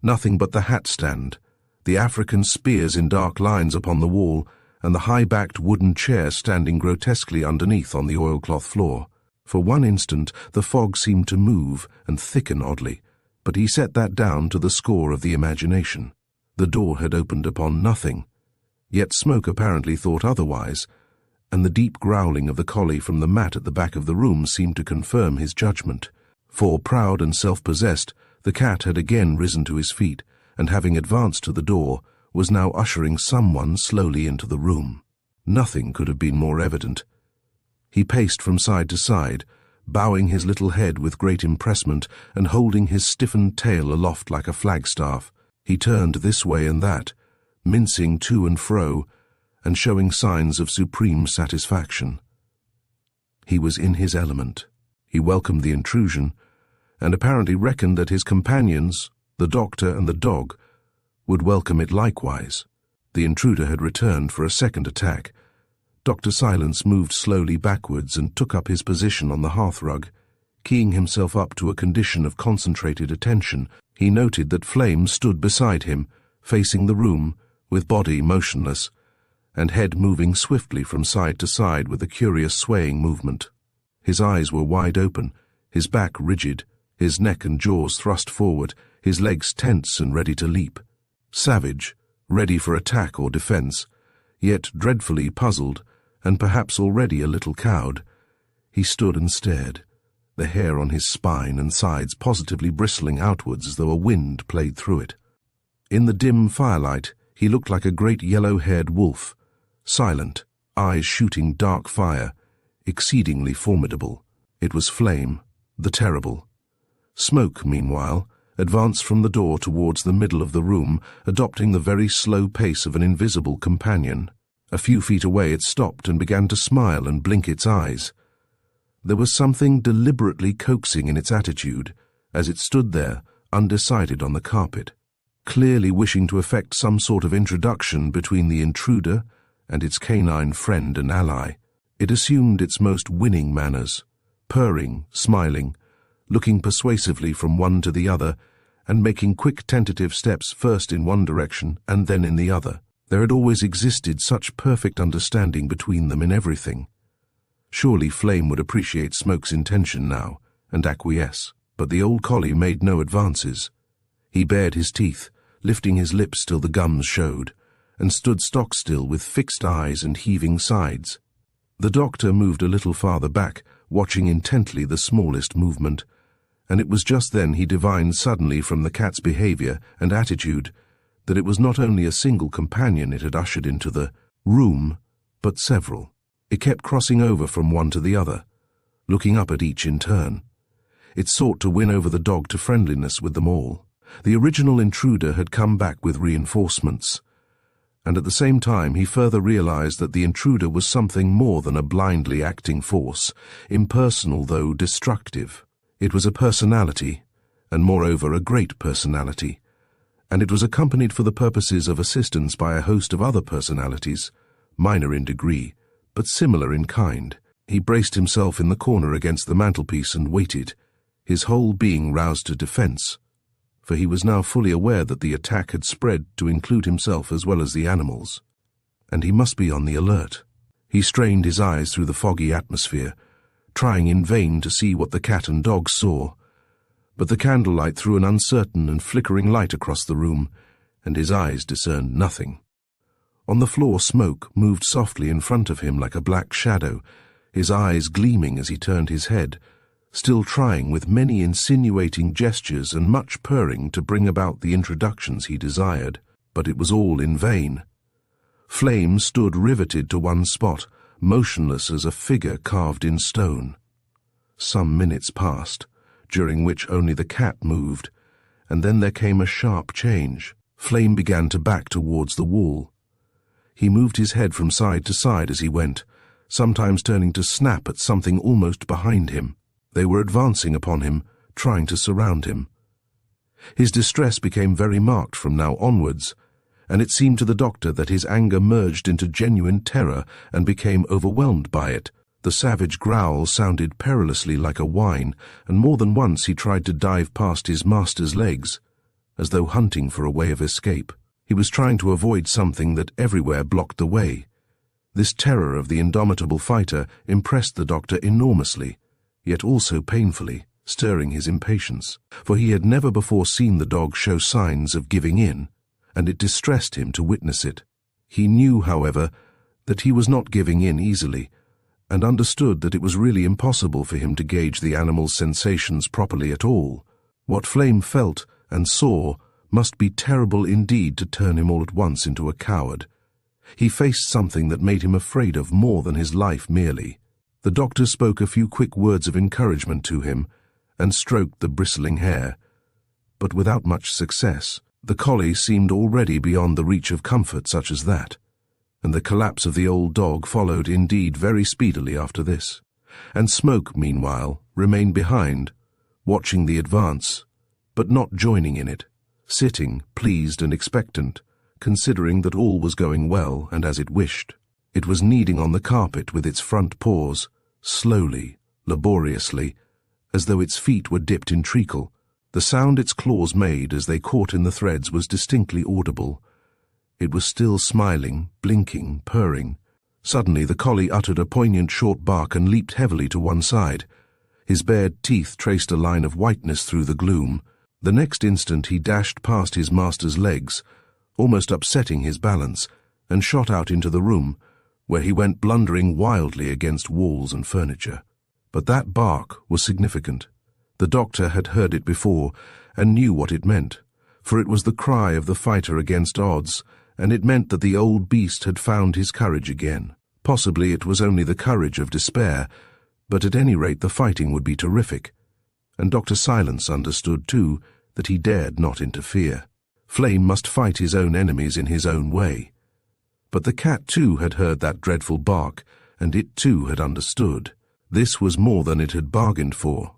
nothing but the hat stand, the African spears in dark lines upon the wall, and the high-backed wooden chair standing grotesquely underneath on the oilcloth floor. For one instant, the fog seemed to move and thicken oddly, but he set that down to the score of the imagination. The door had opened upon nothing, yet Smoke apparently thought otherwise, and the deep growling of the collie from the mat at the back of the room seemed to confirm his judgment. For, proud and self-possessed, the cat had again risen to his feet, and having advanced to the door, was now ushering someone slowly into the room. Nothing could have been more evident. He paced from side to side, bowing his little head with great impressment and holding his stiffened tail aloft like a flagstaff. He turned this way and that, mincing to and fro, and showing signs of supreme satisfaction. He was in his element. He welcomed the intrusion, and apparently reckoned that his companions, the doctor and the dog, would welcome it likewise. The intruder had returned for a second attack. Dr. Silence moved slowly backwards and took up his position on the hearthrug. Keying himself up to a condition of concentrated attention, he noted that Flame stood beside him, facing the room, with body motionless, and head moving swiftly from side to side with a curious swaying movement. His eyes were wide open, his back rigid, his neck and jaws thrust forward, his legs tense and ready to leap. Savage, ready for attack or defense, yet dreadfully puzzled, and perhaps already a little cowed, he stood and stared, the hair on his spine and sides positively bristling outwards as though a wind played through it. In the dim firelight, he looked like a great yellow-haired wolf, silent, eyes shooting dark fire, exceedingly formidable. It was Flame, the Terrible. Smoke, meanwhile, advanced from the door towards the middle of the room, adopting the very slow pace of an invisible companion. A few feet away it stopped and began to smile and blink its eyes. There was something deliberately coaxing in its attitude, as it stood there, undecided on the carpet, clearly wishing to effect some sort of introduction between the intruder and its canine friend and ally. It assumed its most winning manners, purring, smiling, looking persuasively from one to the other, and making quick tentative steps first in one direction and then in the other. There had always existed such perfect understanding between them in everything. Surely Flame would appreciate Smoke's intention now, and acquiesce. But the old collie made no advances. He bared his teeth, lifting his lips till the gums showed, and stood stock-still with fixed eyes and heaving sides. The doctor moved a little farther back, watching intently the smallest movement, and it was just then he divined suddenly from the cat's behavior and attitude that it was not only a single companion it had ushered into the room, but several. It kept crossing over from one to the other, looking up at each in turn. It sought to win over the dog to friendliness with them all. The original intruder had come back with reinforcements, and at the same time he further realized that the intruder was something more than a blindly acting force, impersonal though destructive. It was a personality, and moreover a great personality, and it was accompanied for the purposes of assistance by a host of other personalities, minor in degree, but similar in kind. He braced himself in the corner against the mantelpiece and waited, his whole being roused to defense, for he was now fully aware that the attack had spread to include himself as well as the animals, and he must be on the alert. He strained his eyes through the foggy atmosphere, trying in vain to see what the cat and dog saw, but the candlelight threw an uncertain and flickering light across the room, and his eyes discerned nothing. On the floor Smoke moved softly in front of him like a black shadow, his eyes gleaming as he turned his head, still trying with many insinuating gestures and much purring to bring about the introductions he desired, but it was all in vain. Flame stood riveted to one spot, motionless as a figure carved in stone. Some minutes passed, during which only the cat moved, and then there came a sharp change. Flame began to back towards the wall. He moved his head from side to side as he went, sometimes turning to snap at something almost behind him. They were advancing upon him, trying to surround him. His distress became very marked from now onwards, and it seemed to the doctor that his anger merged into genuine terror and became overwhelmed by it. The savage growl sounded perilously like a whine, and more than once he tried to dive past his master's legs, as though hunting for a way of escape. He was trying to avoid something that everywhere blocked the way, This terror of the indomitable fighter impressed the doctor enormously, yet also painfully, stirring his impatience, for he had never before seen the dog show signs of giving in, and it distressed him to witness it. He knew, however, that he was not giving in easily, and understood that it was really impossible for him to gauge the animal's sensations properly at all. What Flame felt and saw must be terrible indeed to turn him all at once into a coward. He faced something that made him afraid of more than his life merely. The doctor spoke a few quick words of encouragement to him and stroked the bristling hair, but without much success. The collie seemed already beyond the reach of comfort such as that, and the collapse of the old dog followed indeed very speedily after this. And Smoke, meanwhile, remained behind, watching the advance, but not joining in it, sitting, pleased and expectant, considering that all was going well and as it wished. It was kneading on the carpet with its front paws, slowly, laboriously, as though its feet were dipped in treacle. The sound its claws made as they caught in the threads was distinctly audible. It was still smiling, blinking, purring. Suddenly the collie uttered a poignant short bark and leaped heavily to one side. His bared teeth traced a line of whiteness through the gloom. The next instant he dashed past his master's legs, almost upsetting his balance, and shot out into the room, where he went blundering wildly against walls and furniture. But that bark was significant. The doctor had heard it before, and knew what it meant, for it was the cry of the fighter against odds, and it meant that the old beast had found his courage again. Possibly it was only the courage of despair, but at any rate the fighting would be terrific, and Dr. Silence understood too that he dared not interfere. Flame must fight his own enemies in his own way. But the cat too had heard that dreadful bark, and it too had understood. This was more than it had bargained for.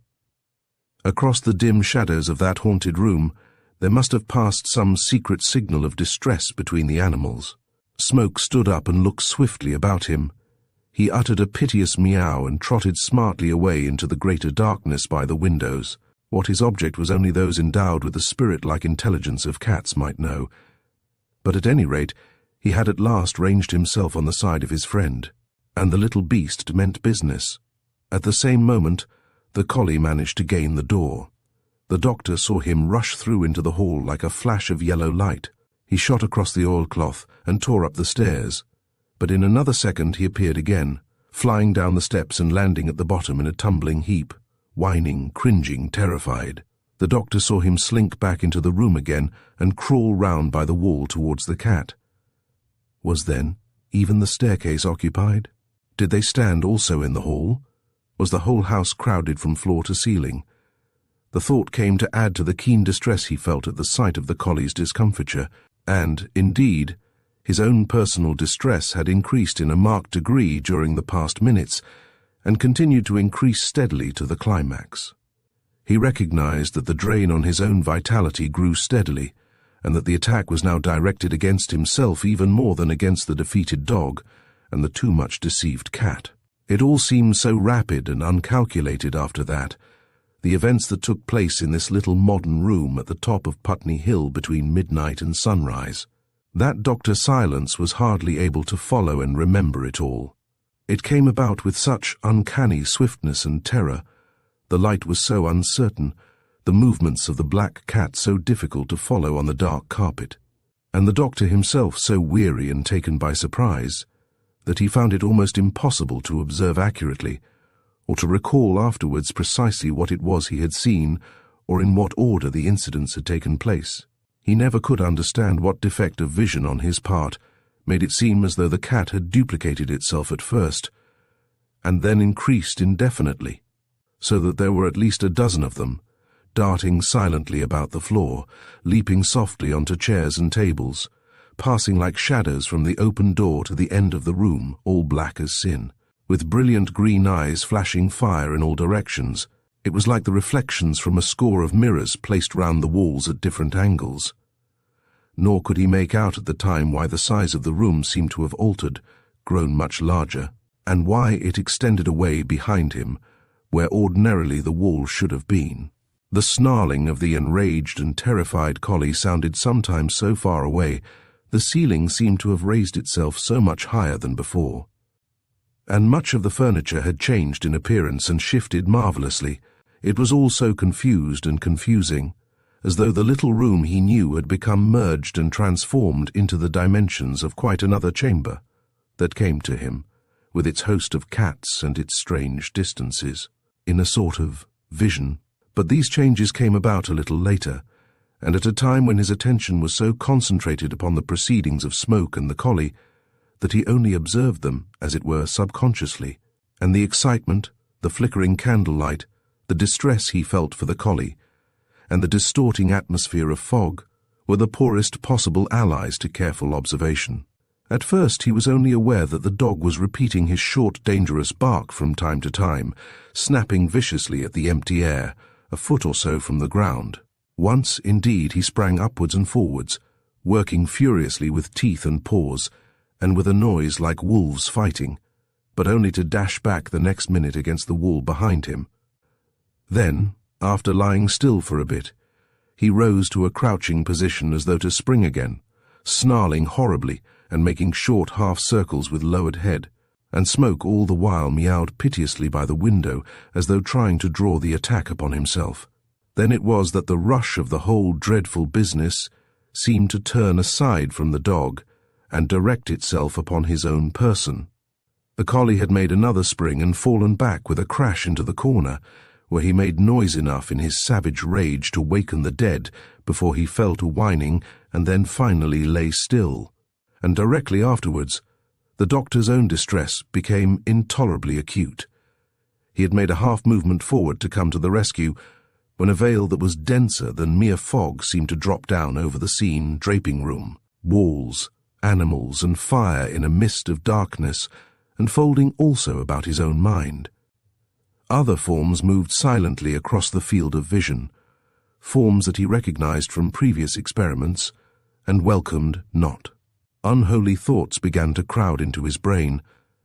Across the dim shadows of that haunted room, there must have passed some secret signal of distress between the animals. Smoke stood up and looked swiftly about him. He uttered a piteous meow and trotted smartly away into the greater darkness by the windows. What his object was only those endowed with the spirit-like intelligence of cats might know. But at any rate, he had at last ranged himself on the side of his friend, and the little beast meant business. At the same moment, the collie managed to gain the door. The doctor saw him rush through into the hall like a flash of yellow light. He shot across the oilcloth and tore up the stairs, but in another second he appeared again, flying down the steps and landing at the bottom in a tumbling heap, whining, cringing, terrified. The doctor saw him slink back into the room again and crawl round by the wall towards the cat. Was then even the staircase occupied? Did they stand also in the hall? Was the whole house crowded from floor to ceiling? The thought came to add to the keen distress he felt at the sight of the collie's discomfiture, and, indeed, his own personal distress had increased in a marked degree during the past minutes, and continued to increase steadily to the climax. He recognized that the drain on his own vitality grew steadily, and that the attack was now directed against himself even more than against the defeated dog and the too much deceived cat. It all seemed so rapid and uncalculated after that, the events that took place in this little modern room at the top of Putney Hill between midnight and sunrise, that Dr. Silence was hardly able to follow and remember it all. It came about with such uncanny swiftness and terror, the light was so uncertain, the movements of the black cat so difficult to follow on the dark carpet, and the doctor himself so weary and taken by surprise, that he found it almost impossible to observe accurately, or to recall afterwards precisely what it was he had seen, or in what order the incidents had taken place. He never could understand what defect of vision on his part made it seem as though the cat had duplicated itself at first, and then increased indefinitely, so that there were at least a dozen of them, darting silently about the floor, leaping softly onto chairs and tables, passing like shadows from the open door to the end of the room, all black as sin, with brilliant green eyes flashing fire in all directions. It was like the reflections from a score of mirrors placed round the walls at different angles. Nor could he make out at the time why the size of the room seemed to have altered, grown much larger, and why it extended away behind him, where ordinarily the wall should have been. The snarling of the enraged and terrified collie sounded sometimes so far away The ceiling seemed to have raised itself so much higher than before. And much of the furniture had changed in appearance and shifted marvelously. It was all so confused and confusing, as though the little room he knew had become merged and transformed into the dimensions of quite another chamber that came to him, with its host of cats and its strange distances, in a sort of vision. But these changes came about a little later, and at a time when his attention was so concentrated upon the proceedings of Smoke and the collie that he only observed them, as it were, subconsciously, and the excitement, the flickering candlelight, the distress he felt for the collie, and the distorting atmosphere of fog were the poorest possible allies to careful observation. At first he was only aware that the dog was repeating his short, dangerous bark from time to time, snapping viciously at the empty air, a foot or so from the ground. Once, indeed, he sprang upwards and forwards, working furiously with teeth and paws, and with a noise like wolves fighting, but only to dash back the next minute against the wall behind him. Then, after lying still for a bit, he rose to a crouching position as though to spring again, snarling horribly and making short half-circles with lowered head, and Smoke all the while meowed piteously by the window as though trying to draw the attack upon himself. Then it was that the rush of the whole dreadful business seemed to turn aside from the dog and direct itself upon his own person. The collie had made another spring and fallen back with a crash into the corner, where he made noise enough in his savage rage to waken the dead before he fell to whining and then finally lay still. And directly afterwards, the doctor's own distress became intolerably acute. He had made a half-movement forward to come to the rescue, when a veil that was denser than mere fog seemed to drop down over the scene, draping room, walls, animals, and fire in a mist of darkness, and folding also about his own mind. Other forms moved silently across the field of vision, forms that he recognized from previous experiments, and welcomed not. Unholy thoughts began to crowd into his brain.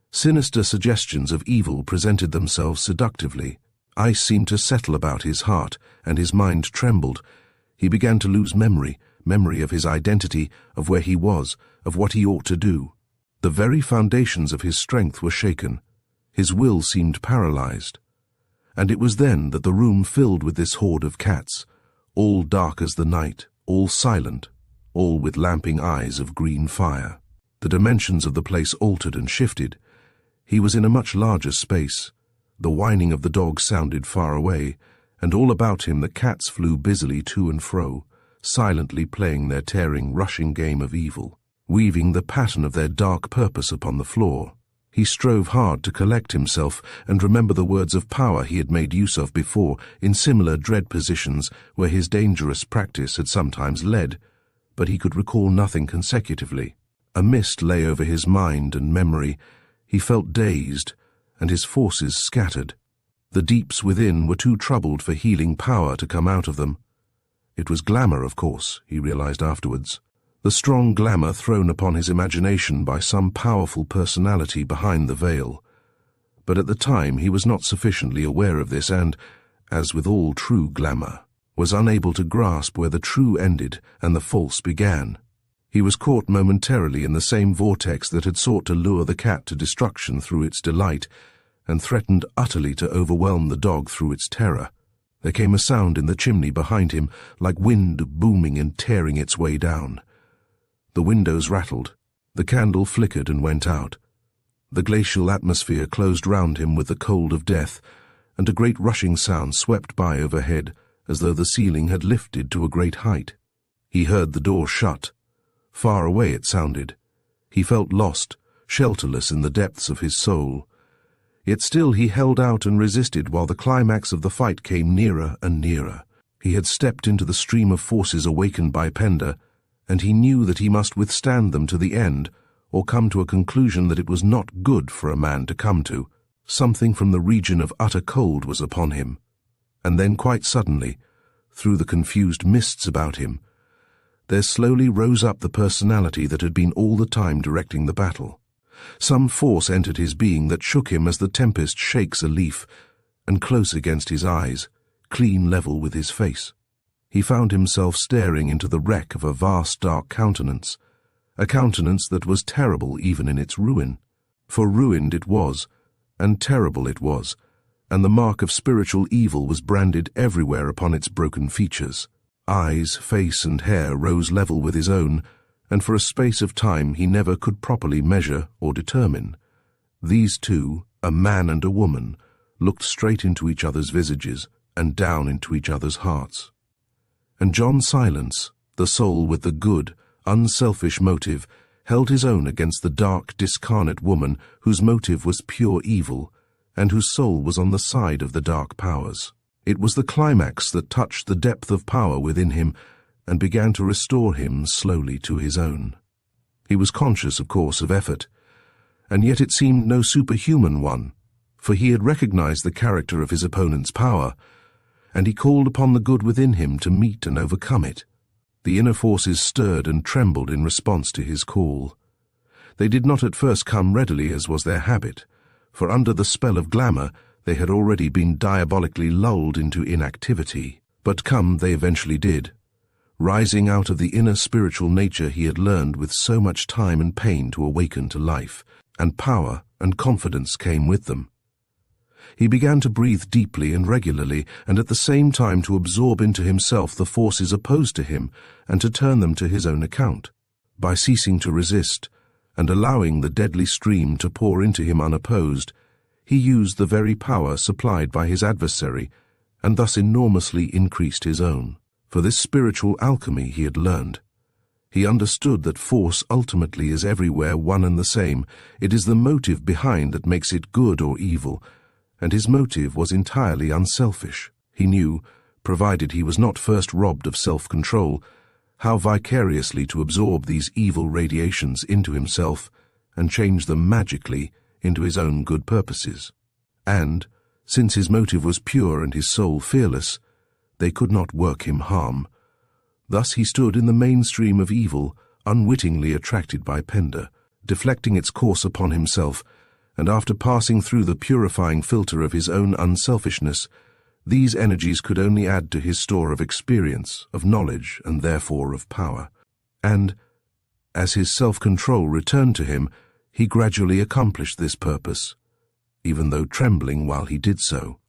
Sinister suggestions of evil presented themselves seductively. Ice seemed to settle about his heart, and his mind trembled. He began to lose memory of his identity, of where he was, of what he ought to do. The very foundations of his strength were shaken. His will seemed paralyzed. And it was then that the room filled with this horde of cats, all dark as the night, all silent, all with lamping eyes of green fire. The dimensions of the place altered and shifted. He was in a much larger space. The whining of the dog sounded far away, and all about him the cats flew busily to and fro, silently playing their tearing, rushing game of evil, weaving the pattern of their dark purpose upon the floor. He strove hard to collect himself and remember the words of power he had made use of before in similar dread positions where his dangerous practice had sometimes led, but he could recall nothing consecutively. A mist lay over his mind and memory. He felt dazed, and his forces scattered. The deeps within were too troubled for healing power to come out of them. It was glamour, of course, he realized afterwards. The strong glamour thrown upon his imagination by some powerful personality behind the veil. But at the time he was not sufficiently aware of this and, as with all true glamour, was unable to grasp where the true ended and the false began. He was caught momentarily in the same vortex that had sought to lure the cat to destruction through its delight, and threatened utterly to overwhelm the dog through its terror. There came a sound in the chimney behind him, like wind booming and tearing its way down. The windows rattled, the candle flickered and went out. The glacial atmosphere closed round him with the cold of death, and a great rushing sound swept by overhead, as though the ceiling had lifted to a great height. He heard the door shut. Far away it sounded. He felt lost, shelterless in the depths of his soul. Yet still he held out and resisted while the climax of the fight came nearer and nearer. He had stepped into the stream of forces awakened by Pender, and he knew that he must withstand them to the end, or come to a conclusion that it was not good for a man to come to. Something from the region of utter cold was upon him. And then quite suddenly, through the confused mists about him, there slowly rose up the personality that had been all the time directing the battle. Some force entered his being that shook him as the tempest shakes a leaf, and close against his eyes, clean level with his face. He found himself staring into the wreck of a vast dark countenance, a countenance that was terrible even in its ruin. For ruined it was, and terrible it was, and the mark of spiritual evil was branded everywhere upon its broken features. Eyes, face, and hair rose level with his own, and for a space of time he never could properly measure or determine. These two, a man and a woman, looked straight into each other's visages and down into each other's hearts. And John Silence, the soul with the good, unselfish motive, held his own against the dark, discarnate woman whose motive was pure evil, and whose soul was on the side of the dark powers. It was the climax that touched the depth of power within him and began to restore him slowly to his own. He was conscious, of course, of effort, and yet it seemed no superhuman one, for he had recognized the character of his opponent's power, and he called upon the good within him to meet and overcome it. The inner forces stirred and trembled in response to his call. They did not at first come readily, as was their habit, for under the spell of glamour they had already been diabolically lulled into inactivity. But come they eventually did, rising out of the inner spiritual nature he had learned with so much time and pain to awaken to life, and power and confidence came with them. He began to breathe deeply and regularly, and at the same time to absorb into himself the forces opposed to him and to turn them to his own account. By ceasing to resist and allowing the deadly stream to pour into him unopposed, he used the very power supplied by his adversary and thus enormously increased his own. For this spiritual alchemy he had learned. He understood that force ultimately is everywhere one and the same. It is the motive behind that makes it good or evil, and his motive was entirely unselfish. He knew, provided he was not first robbed of self-control, how vicariously to absorb these evil radiations into himself and change them magically into his own good purposes. And, since his motive was pure and his soul fearless, they could not work him harm. Thus he stood in the mainstream of evil, unwittingly attracted by Penda, deflecting its course upon himself, and after passing through the purifying filter of his own unselfishness, these energies could only add to his store of experience, of knowledge, and therefore of power. And, as his self-control returned to him, he gradually accomplished this purpose, even though trembling while he did so.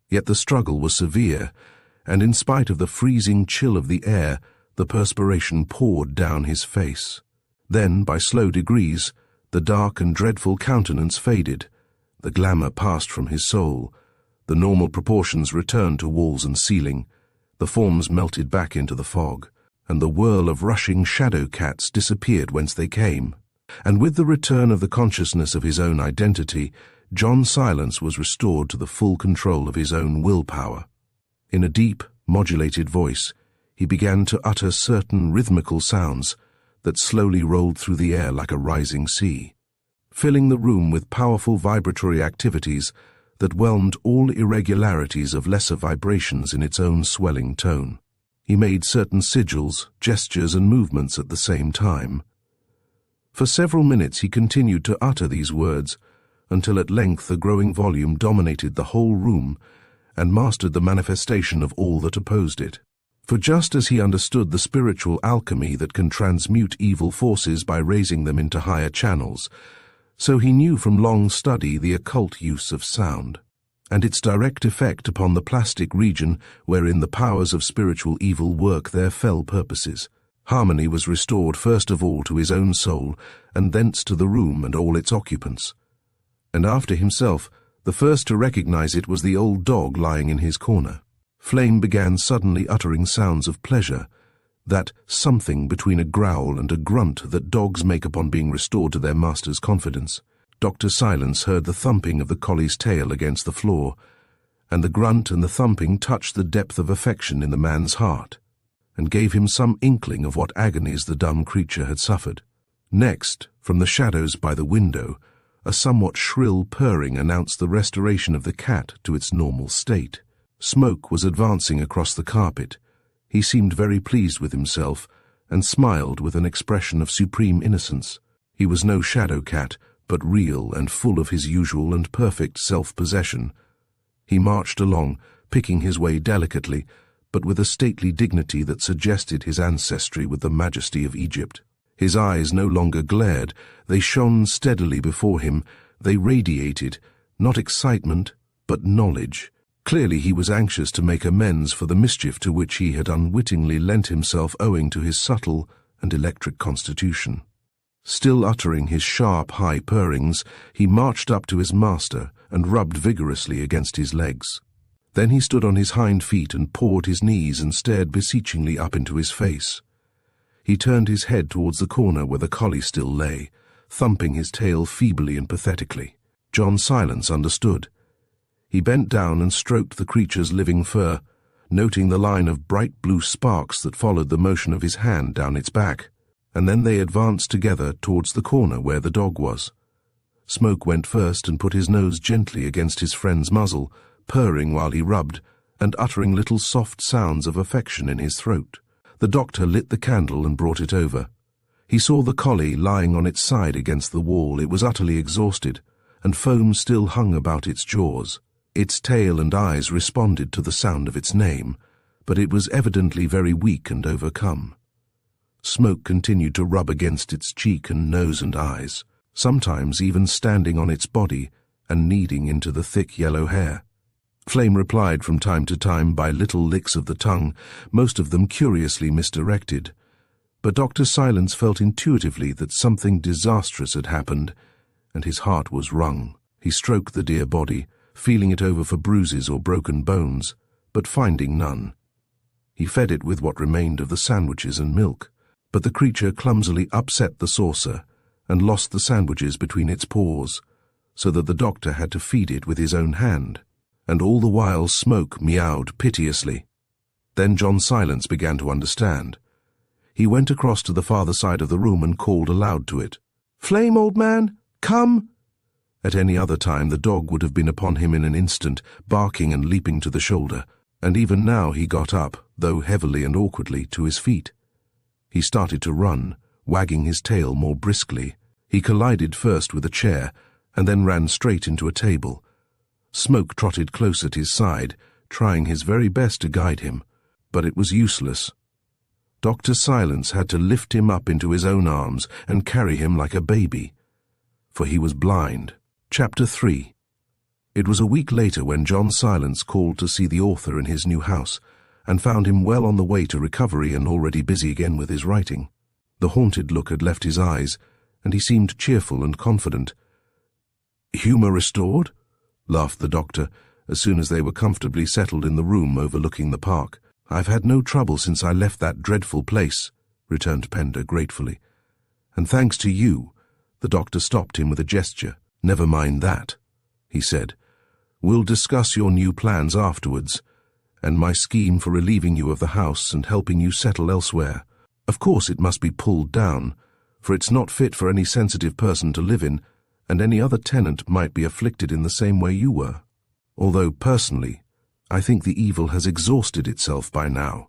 Yet the struggle was severe, and in spite of the freezing chill of the air, the perspiration poured down his face. Then, by slow degrees, the dark and dreadful countenance faded, the glamour passed from his soul, the normal proportions returned to walls and ceiling, the forms melted back into the fog, and the whirl of rushing shadow cats disappeared whence they came. And with the return of the consciousness of his own identity, John Silence was restored to the full control of his own willpower. In a deep, modulated voice, he began to utter certain rhythmical sounds that slowly rolled through the air like a rising sea, filling the room with powerful vibratory activities that whelmed all irregularities of lesser vibrations in its own swelling tone. He made certain sigils, gestures, and movements at the same time. For several minutes he continued to utter these words, until at length the growing volume dominated the whole room and mastered the manifestation of all that opposed it. For just as he understood the spiritual alchemy that can transmute evil forces by raising them into higher channels, so he knew from long study the occult use of sound, and its direct effect upon the plastic region wherein the powers of spiritual evil work their fell purposes. Harmony was restored first of all to his own soul, and thence to the room and all its occupants. And after himself, the first to recognize it was the old dog lying in his corner. Flame began suddenly uttering sounds of pleasure, that something between a growl and a grunt that dogs make upon being restored to their master's confidence. Dr. Silence heard the thumping of the collie's tail against the floor, and the grunt and the thumping touched the depth of affection in the man's heart, and gave him some inkling of what agonies the dumb creature had suffered. Next, from the shadows by the window, a somewhat shrill purring announced the restoration of the cat to its normal state. Smoke was advancing across the carpet. He seemed very pleased with himself, and smiled with an expression of supreme innocence. He was no shadow cat, but real and full of his usual and perfect self-possession. He marched along, picking his way delicately, but with a stately dignity that suggested his ancestry with the majesty of Egypt. His eyes no longer glared, they shone steadily before him, they radiated, not excitement, but knowledge. Clearly he was anxious to make amends for the mischief to which he had unwittingly lent himself owing to his subtle and electric constitution. Still uttering his sharp, high purrings, he marched up to his master and rubbed vigorously against his legs. Then he stood on his hind feet and pawed his knees and stared beseechingly up into his face. He turned his head towards the corner where the collie still lay, thumping his tail feebly and pathetically. John Silence understood. He bent down and stroked the creature's living fur, noting the line of bright blue sparks that followed the motion of his hand down its back, and then they advanced together towards the corner where the dog was. Smoke went first and put his nose gently against his friend's muzzle, purring while he rubbed, and uttering little soft sounds of affection in his throat. The doctor lit the candle and brought it over. He saw the collie lying on its side against the wall. It was utterly exhausted, and foam still hung about its jaws. Its tail and eyes responded to the sound of its name, but it was evidently very weak and overcome. Smoke continued to rub against its cheek and nose and eyes, sometimes even standing on its body and kneading into the thick yellow hair. Flame replied from time to time by little licks of the tongue, most of them curiously misdirected. But Dr. Silence felt intuitively that something disastrous had happened, and his heart was wrung. He stroked the dear body, feeling it over for bruises or broken bones, but finding none. He fed it with what remained of the sandwiches and milk, but the creature clumsily upset the saucer and lost the sandwiches between its paws, so that the doctor had to feed it with his own hand. And all the while Smoke meowed piteously. Then John Silence began to understand. He went across to the farther side of the room and called aloud to it. "Flame, old man, come!" At any other time the dog would have been upon him in an instant, barking and leaping to the shoulder, and even now he got up, though heavily and awkwardly, to his feet. He started to run, wagging his tail more briskly. He collided first with a chair, and then ran straight into a table. Smoke trotted close at his side, trying his very best to guide him, but it was useless. Dr. Silence had to lift him up into his own arms and carry him like a baby, for he was blind. Chapter 3. It was a week later when John Silence called to see the author in his new house, and found him well on the way to recovery and already busy again with his writing. The haunted look had left his eyes, and he seemed cheerful and confident. "Humour restored?" laughed the doctor, as soon as they were comfortably settled in the room overlooking the park. "I've had no trouble since I left that dreadful place," returned Pender gratefully. "And thanks to you." The doctor stopped him with a gesture. "Never mind that," he said. "We'll discuss your new plans afterwards, and my scheme for relieving you of the house and helping you settle elsewhere. Of course it must be pulled down, for it's not fit for any sensitive person to live in, and any other tenant might be afflicted in the same way you were. Although, personally, I think the evil has exhausted itself by now."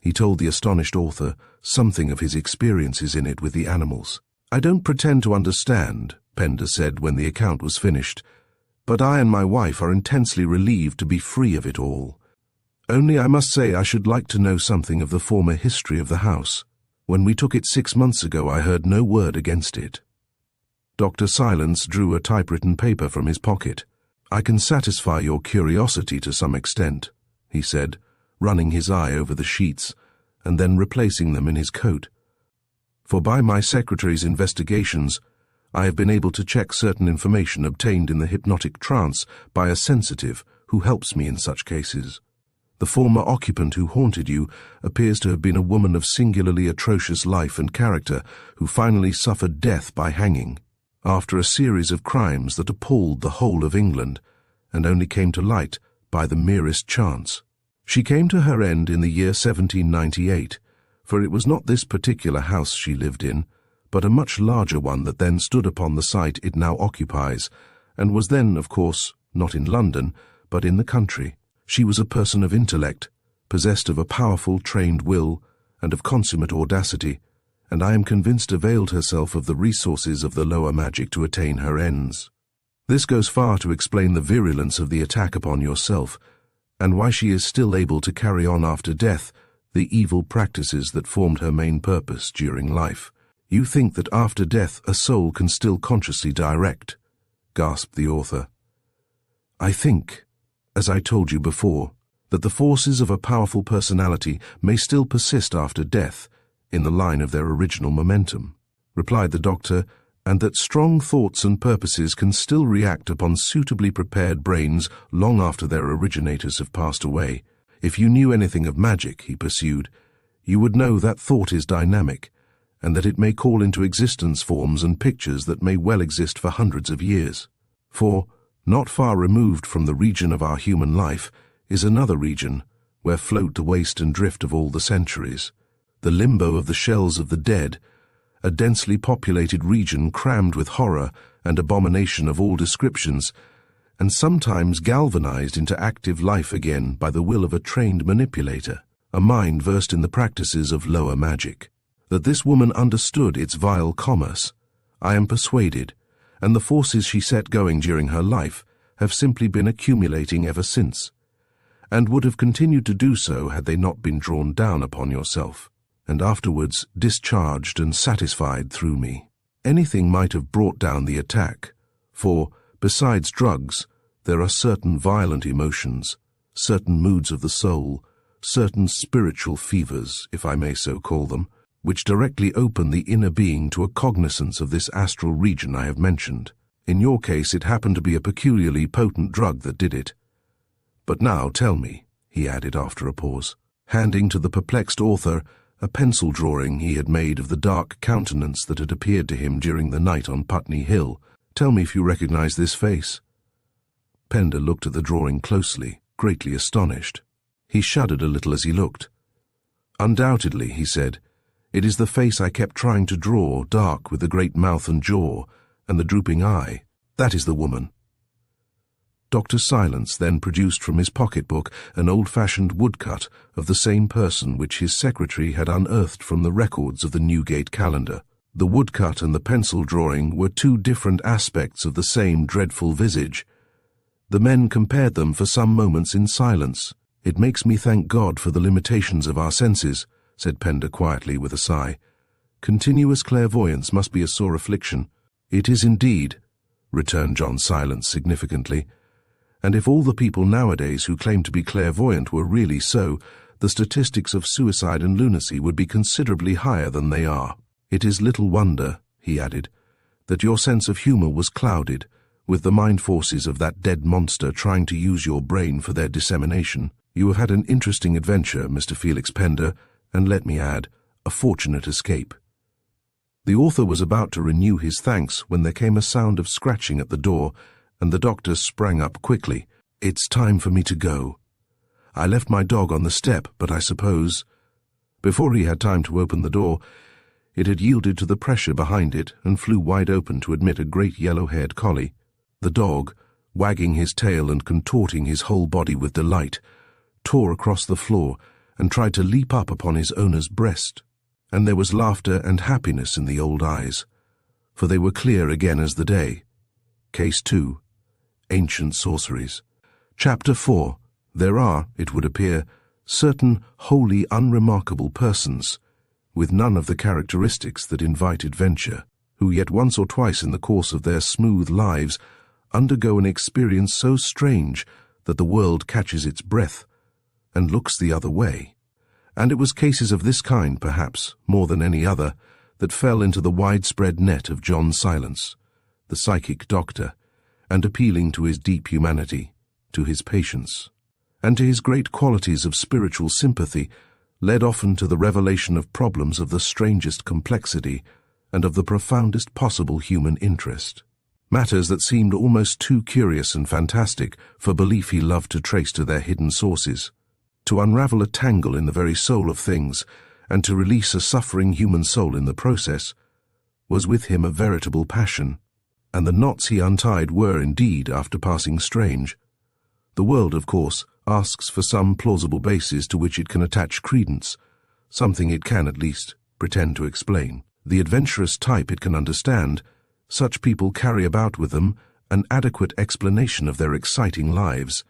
He told the astonished author something of his experiences in it with the animals. "I don't pretend to understand," Pender said when the account was finished, "but I and my wife are intensely relieved to be free of it all. Only I must say I should like to know something of the former history of the house. When we took it 6 months ago I heard no word against it." Dr. Silence drew a typewritten paper from his pocket. "I can satisfy your curiosity to some extent," he said, running his eye over the sheets, and then replacing them in his coat. "For by my secretary's investigations, I have been able to check certain information obtained in the hypnotic trance by a sensitive who helps me in such cases. The former occupant who haunted you appears to have been a woman of singularly atrocious life and character who finally suffered death by hanging, after a series of crimes that appalled the whole of England, and only came to light by the merest chance. She came to her end in the year 1798, for it was not this particular house she lived in, but a much larger one that then stood upon the site it now occupies, and was then, of course, not in London, but in the country. She was a person of intellect, possessed of a powerful, trained will, and of consummate audacity, and I am convinced availed herself of the resources of the lower magic to attain her ends. This goes far to explain the virulence of the attack upon yourself, and why she is still able to carry on after death the evil practices that formed her main purpose during life. "You think that after death a soul can still consciously direct," gasped the author. "I think, as I told you before, that the forces of a powerful personality may still persist after death in the line of their original momentum," replied the doctor, "and that strong thoughts and purposes can still react upon suitably prepared brains long after their originators have passed away. If you knew anything of magic," he pursued, "you would know that thought is dynamic, and that it may call into existence forms and pictures that may well exist for hundreds of years. For, not far removed from the region of our human life, is another region where float the waste and drift of all the centuries, the limbo of the shells of the dead, a densely populated region crammed with horror and abomination of all descriptions, and sometimes galvanized into active life again by the will of a trained manipulator, a mind versed in the practices of lower magic. That this woman understood its vile commerce, I am persuaded, and the forces she set going during her life have simply been accumulating ever since, and would have continued to do so had they not been drawn down upon yourself, and afterwards discharged and satisfied through me. Anything might have brought down the attack, for, besides drugs, there are certain violent emotions, certain moods of the soul, certain spiritual fevers, if I may so call them, which directly open the inner being to a cognizance of this astral region I have mentioned. In your case it happened to be a peculiarly potent drug that did it. But now tell me," he added after a pause, handing to the perplexed author a pencil drawing he had made of the dark countenance that had appeared to him during the night on Putney Hill, "tell me if you recognize this face." Pender looked at the drawing closely, greatly astonished. He shuddered a little as he looked. "Undoubtedly," he said, "it is the face I kept trying to draw, dark with the great mouth and jaw, and the drooping eye. That is the woman." Dr. Silence then produced from his pocketbook an old-fashioned woodcut of the same person which his secretary had unearthed from the records of the Newgate calendar. The woodcut and the pencil drawing were two different aspects of the same dreadful visage. The men compared them for some moments in silence. "It makes me thank God for the limitations of our senses," said Pender quietly with a sigh. "Continuous clairvoyance must be a sore affliction." "It is indeed," returned John Silence significantly. "And if all the people nowadays who claim to be clairvoyant were really so, the statistics of suicide and lunacy would be considerably higher than they are. It is little wonder," he added, "that your sense of humor was clouded, with the mind forces of that dead monster trying to use your brain for their dissemination. You have had an interesting adventure, Mr. Felix Pender, and let me add, a fortunate escape." The author was about to renew his thanks when there came a sound of scratching at the door, and the doctor sprang up quickly. "It's time for me to go. I left my dog on the step, but I suppose—" Before he had time to open the door, it had yielded to the pressure behind it and flew wide open to admit a great yellow-haired collie. The dog, wagging his tail and contorting his whole body with delight, tore across the floor and tried to leap up upon his owner's breast, and there was laughter and happiness in the old eyes, for they were clear again as the day. Case 2. Ancient Sorceries. Chapter 4. There are, it would appear, certain wholly unremarkable persons, with none of the characteristics that invite adventure, who yet once or twice in the course of their smooth lives undergo an experience so strange that the world catches its breath and looks the other way. And it was cases of this kind, perhaps, more than any other, that fell into the widespread net of John Silence, the psychic doctor, and appealing to his deep humanity, to his patience, and to his great qualities of spiritual sympathy, led often to the revelation of problems of the strangest complexity and of the profoundest possible human interest. Matters that seemed almost too curious and fantastic for belief he loved to trace to their hidden sources. To unravel a tangle in the very soul of things, and to release a suffering human soul in the process, was with him a veritable passion, and the knots he untied were, indeed, after passing strange. The world, of course, asks for some plausible basis to which it can attach credence, something it can, at least, pretend to explain. The adventurous type it can understand, such people carry about with them an adequate explanation of their exciting lives,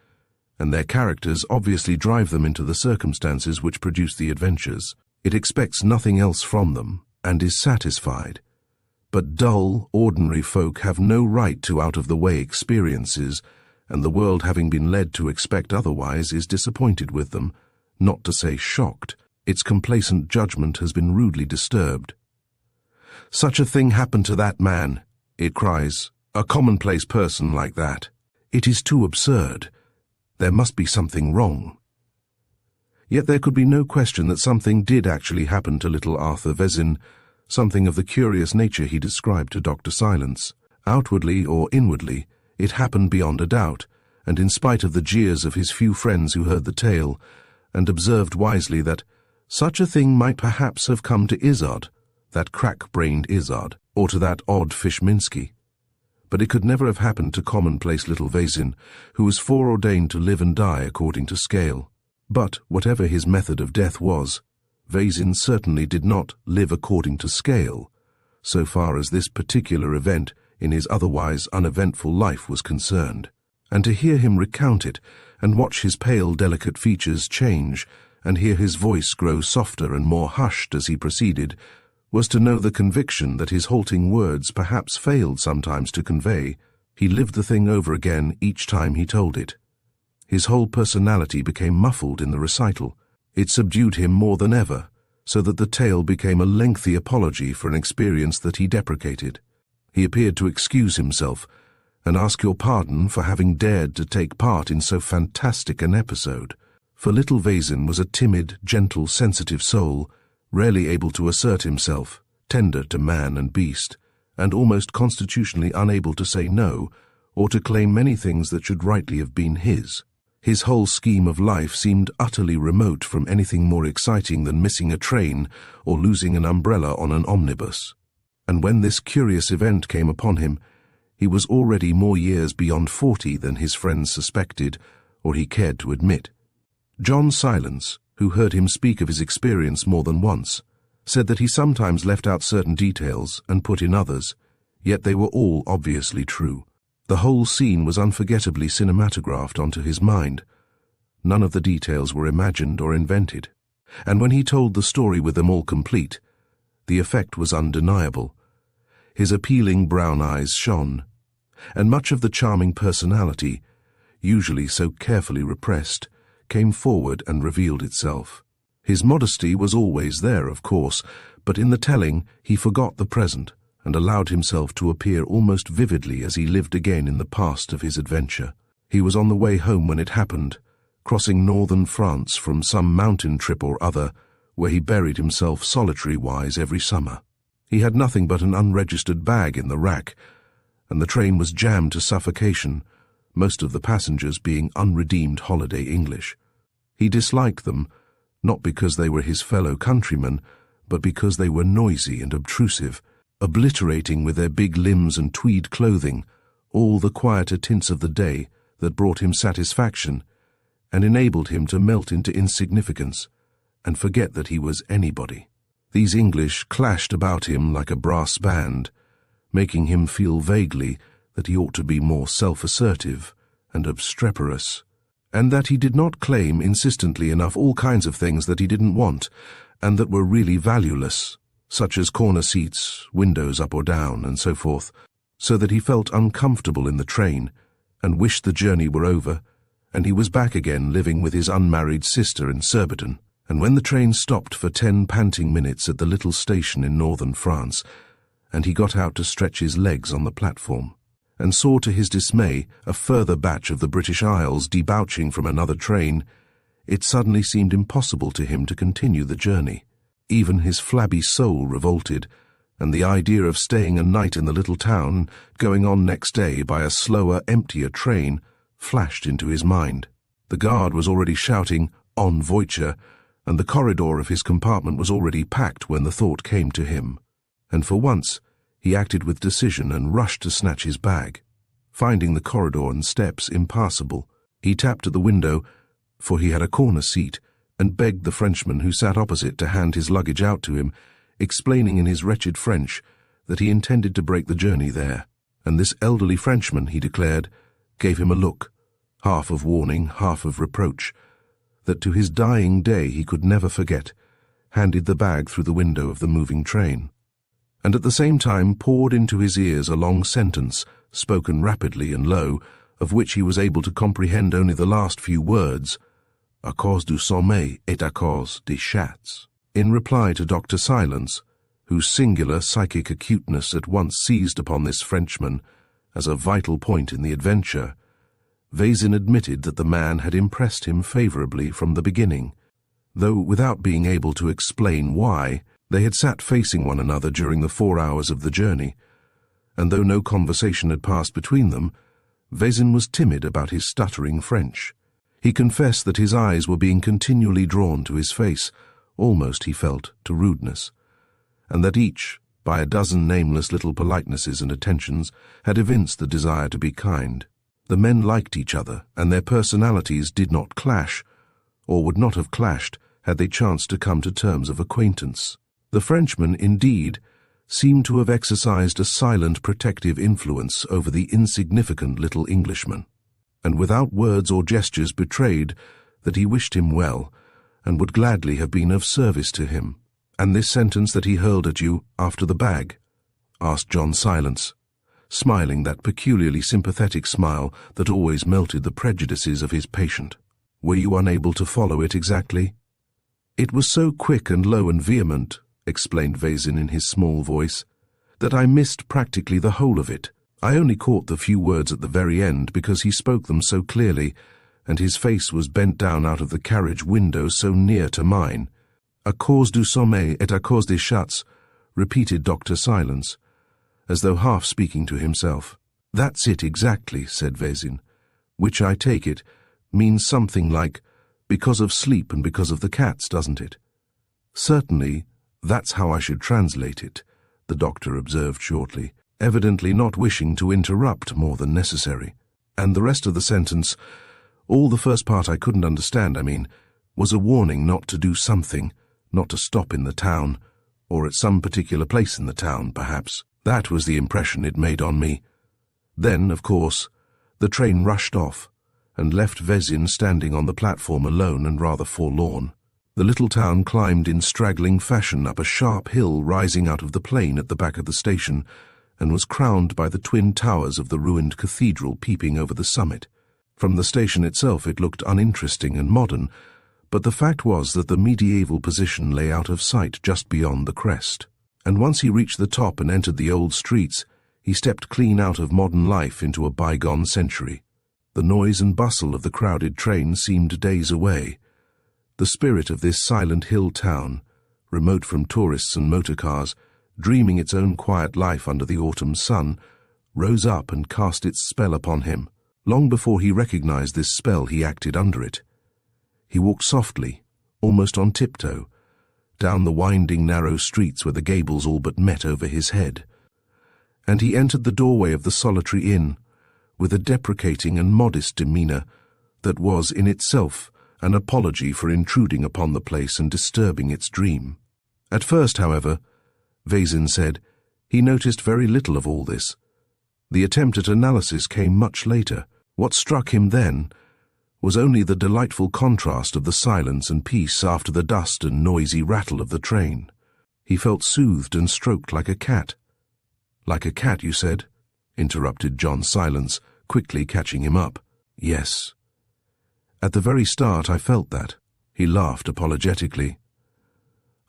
and their characters obviously drive them into the circumstances which produce the adventures. It expects nothing else from them, and is satisfied. But dull, ordinary folk have no right to out-of-the-way experiences, and the world, having been led to expect otherwise, is disappointed with them, not to say shocked. Its complacent judgment has been rudely disturbed. "Such a thing happened to that man," it cries, "a commonplace person like that. It is too absurd. There must be something wrong." Yet there could be no question that something did actually happen to little Arthur Vezin, something of the curious nature he described to Dr. Silence. Outwardly or inwardly, it happened beyond a doubt, and in spite of the jeers of his few friends who heard the tale, and observed wisely that such a thing might perhaps have come to Izzard, that crack-brained Izzard, or to that odd Fishminsky. But it could never have happened to commonplace little Vezin, who was foreordained to live and die according to scale. But whatever his method of death was, Vezin certainly did not live according to scale, so far as this particular event in his otherwise uneventful life was concerned. And to hear him recount it, and watch his pale, delicate features change, and hear his voice grow softer and more hushed as he proceeded, was to know the conviction that his halting words perhaps failed sometimes to convey. He lived the thing over again each time he told it. His whole personality became muffled in the recital. It subdued him more than ever, so that the tale became a lengthy apology for an experience that he deprecated. He appeared to excuse himself, and ask your pardon for having dared to take part in so fantastic an episode. For little Vezin was a timid, gentle, sensitive soul, rarely able to assert himself, tender to man and beast, and almost constitutionally unable to say no, or to claim many things that should rightly have been his. His whole scheme of life seemed utterly remote from anything more exciting than missing a train or losing an umbrella on an omnibus. And when this curious event came upon him, he was already more years beyond 40 than his friends suspected, or he cared to admit. John Silence, who heard him speak of his experience more than once, said that he sometimes left out certain details and put in others, yet they were all obviously true. The whole scene was unforgettably cinematographed onto his mind. None of the details were imagined or invented, and when he told the story with them all complete, the effect was undeniable. His appealing brown eyes shone, and much of the charming personality, usually so carefully repressed, came forward and revealed itself. His modesty was always there, of course, but in the telling he forgot the present and allowed himself to appear almost vividly as he lived again in the past of his adventure. He was on the way home when it happened, crossing northern France from some mountain trip or other, where he buried himself solitary-wise every summer. He had nothing but an unregistered bag in the rack, and the train was jammed to suffocation, most of the passengers being unredeemed holiday English. He disliked them, not because they were his fellow countrymen, but because they were noisy and obtrusive, obliterating with their big limbs and tweed clothing all the quieter tints of the day that brought him satisfaction and enabled him to melt into insignificance and forget that he was anybody. These English clashed about him like a brass band, making him feel vaguely that he ought to be more self-assertive and obstreperous, and that he did not claim insistently enough all kinds of things that he didn't want and that were really valueless, such as corner seats, windows up or down, and so forth, so that he felt uncomfortable in the train and wished the journey were over, and he was back again living with his unmarried sister in Surbiton. And when the train stopped for 10 panting minutes at the little station in northern France, and he got out to stretch his legs on the platform, and saw to his dismay a further batch of the British Isles debouching from another train, it suddenly seemed impossible to him to continue the journey. Even his flabby soul revolted, and the idea of staying a night in the little town, going on next day by a slower, emptier train, flashed into his mind. The guard was already shouting, "On Voiture," and the corridor of his compartment was already packed when the thought came to him. And for once, he acted with decision and rushed to snatch his bag. Finding the corridor and steps impassable, he tapped at the window, for he had a corner seat, and begged the Frenchman who sat opposite to hand his luggage out to him, explaining in his wretched French that he intended to break the journey there. And this elderly Frenchman, he declared, gave him a look, half of warning, half of reproach, that to his dying day he could never forget, handed the bag through the window of the moving train, and at the same time poured into his ears a long sentence, spoken rapidly and low, of which he was able to comprehend only the last few words, à cause du sommeil et à cause des chats. In reply to Dr. Silence, whose singular psychic acuteness at once seized upon this Frenchman as a vital point in the adventure, Vezin admitted that the man had impressed him favorably from the beginning, though without being able to explain why. They had sat facing one another during the 4 hours of the journey, and though no conversation had passed between them, Vezin was timid about his stuttering French. He confessed that his eyes were being continually drawn to his face, almost, he felt, to rudeness, and that each, by a dozen nameless little politenesses and attentions, had evinced the desire to be kind. The men liked each other, and their personalities did not clash, or would not have clashed had they chanced to come to terms of acquaintance. The Frenchman, indeed, seemed to have exercised a silent protective influence over the insignificant little Englishman, and without words or gestures betrayed that he wished him well and would gladly have been of service to him. "And this sentence that he hurled at you after the bag?" asked John Silence, smiling that peculiarly sympathetic smile that always melted the prejudices of his patient. "Were you unable to follow it exactly?" "It was so quick and low and vehement," explained Vezin in his small voice, "that I missed practically the whole of it. I only caught the few words at the very end because he spoke them so clearly, and his face was bent down out of the carriage window so near to mine. À cause du sommeil et à cause des chats," repeated Dr. Silence, as though half speaking to himself. "That's it exactly," said Vezin, "which I take it means something like, because of sleep and because of the cats, doesn't it?" "Certainly, that's how I should translate it," the doctor observed shortly, evidently not wishing to interrupt more than necessary. "And the rest of the sentence, all the first part I couldn't understand, was a warning not to do something, not to stop in the town, or at some particular place in the town, perhaps. That was the impression it made on me. Then, of course, the train rushed off, and left Vezin standing on the platform alone and rather forlorn. The little town climbed in straggling fashion up a sharp hill rising out of the plain at the back of the station, and was crowned by the twin towers of the ruined cathedral peeping over the summit. From the station itself it looked uninteresting and modern, but the fact was that the medieval position lay out of sight just beyond the crest. And once he reached the top and entered the old streets, he stepped clean out of modern life into a bygone century. The noise and bustle of the crowded train seemed days away. The spirit of this silent hill town, remote from tourists and motor cars, dreaming its own quiet life under the autumn sun, rose up and cast its spell upon him. Long before he recognized this spell, he acted under it. He walked softly, almost on tiptoe, down the winding narrow streets where the gables all but met over his head, and he entered the doorway of the solitary inn with a deprecating and modest demeanor that was in itself an apology for intruding upon the place and disturbing its dream. At first, however, Vezin said, he noticed very little of all this. The attempt at analysis came much later. What struck him then was only the delightful contrast of the silence and peace after the dust and noisy rattle of the train. He felt soothed and stroked like a cat. "Like a cat, you said?" interrupted John Silence, quickly catching him up. "Yes. At the very start I felt that." He laughed apologetically.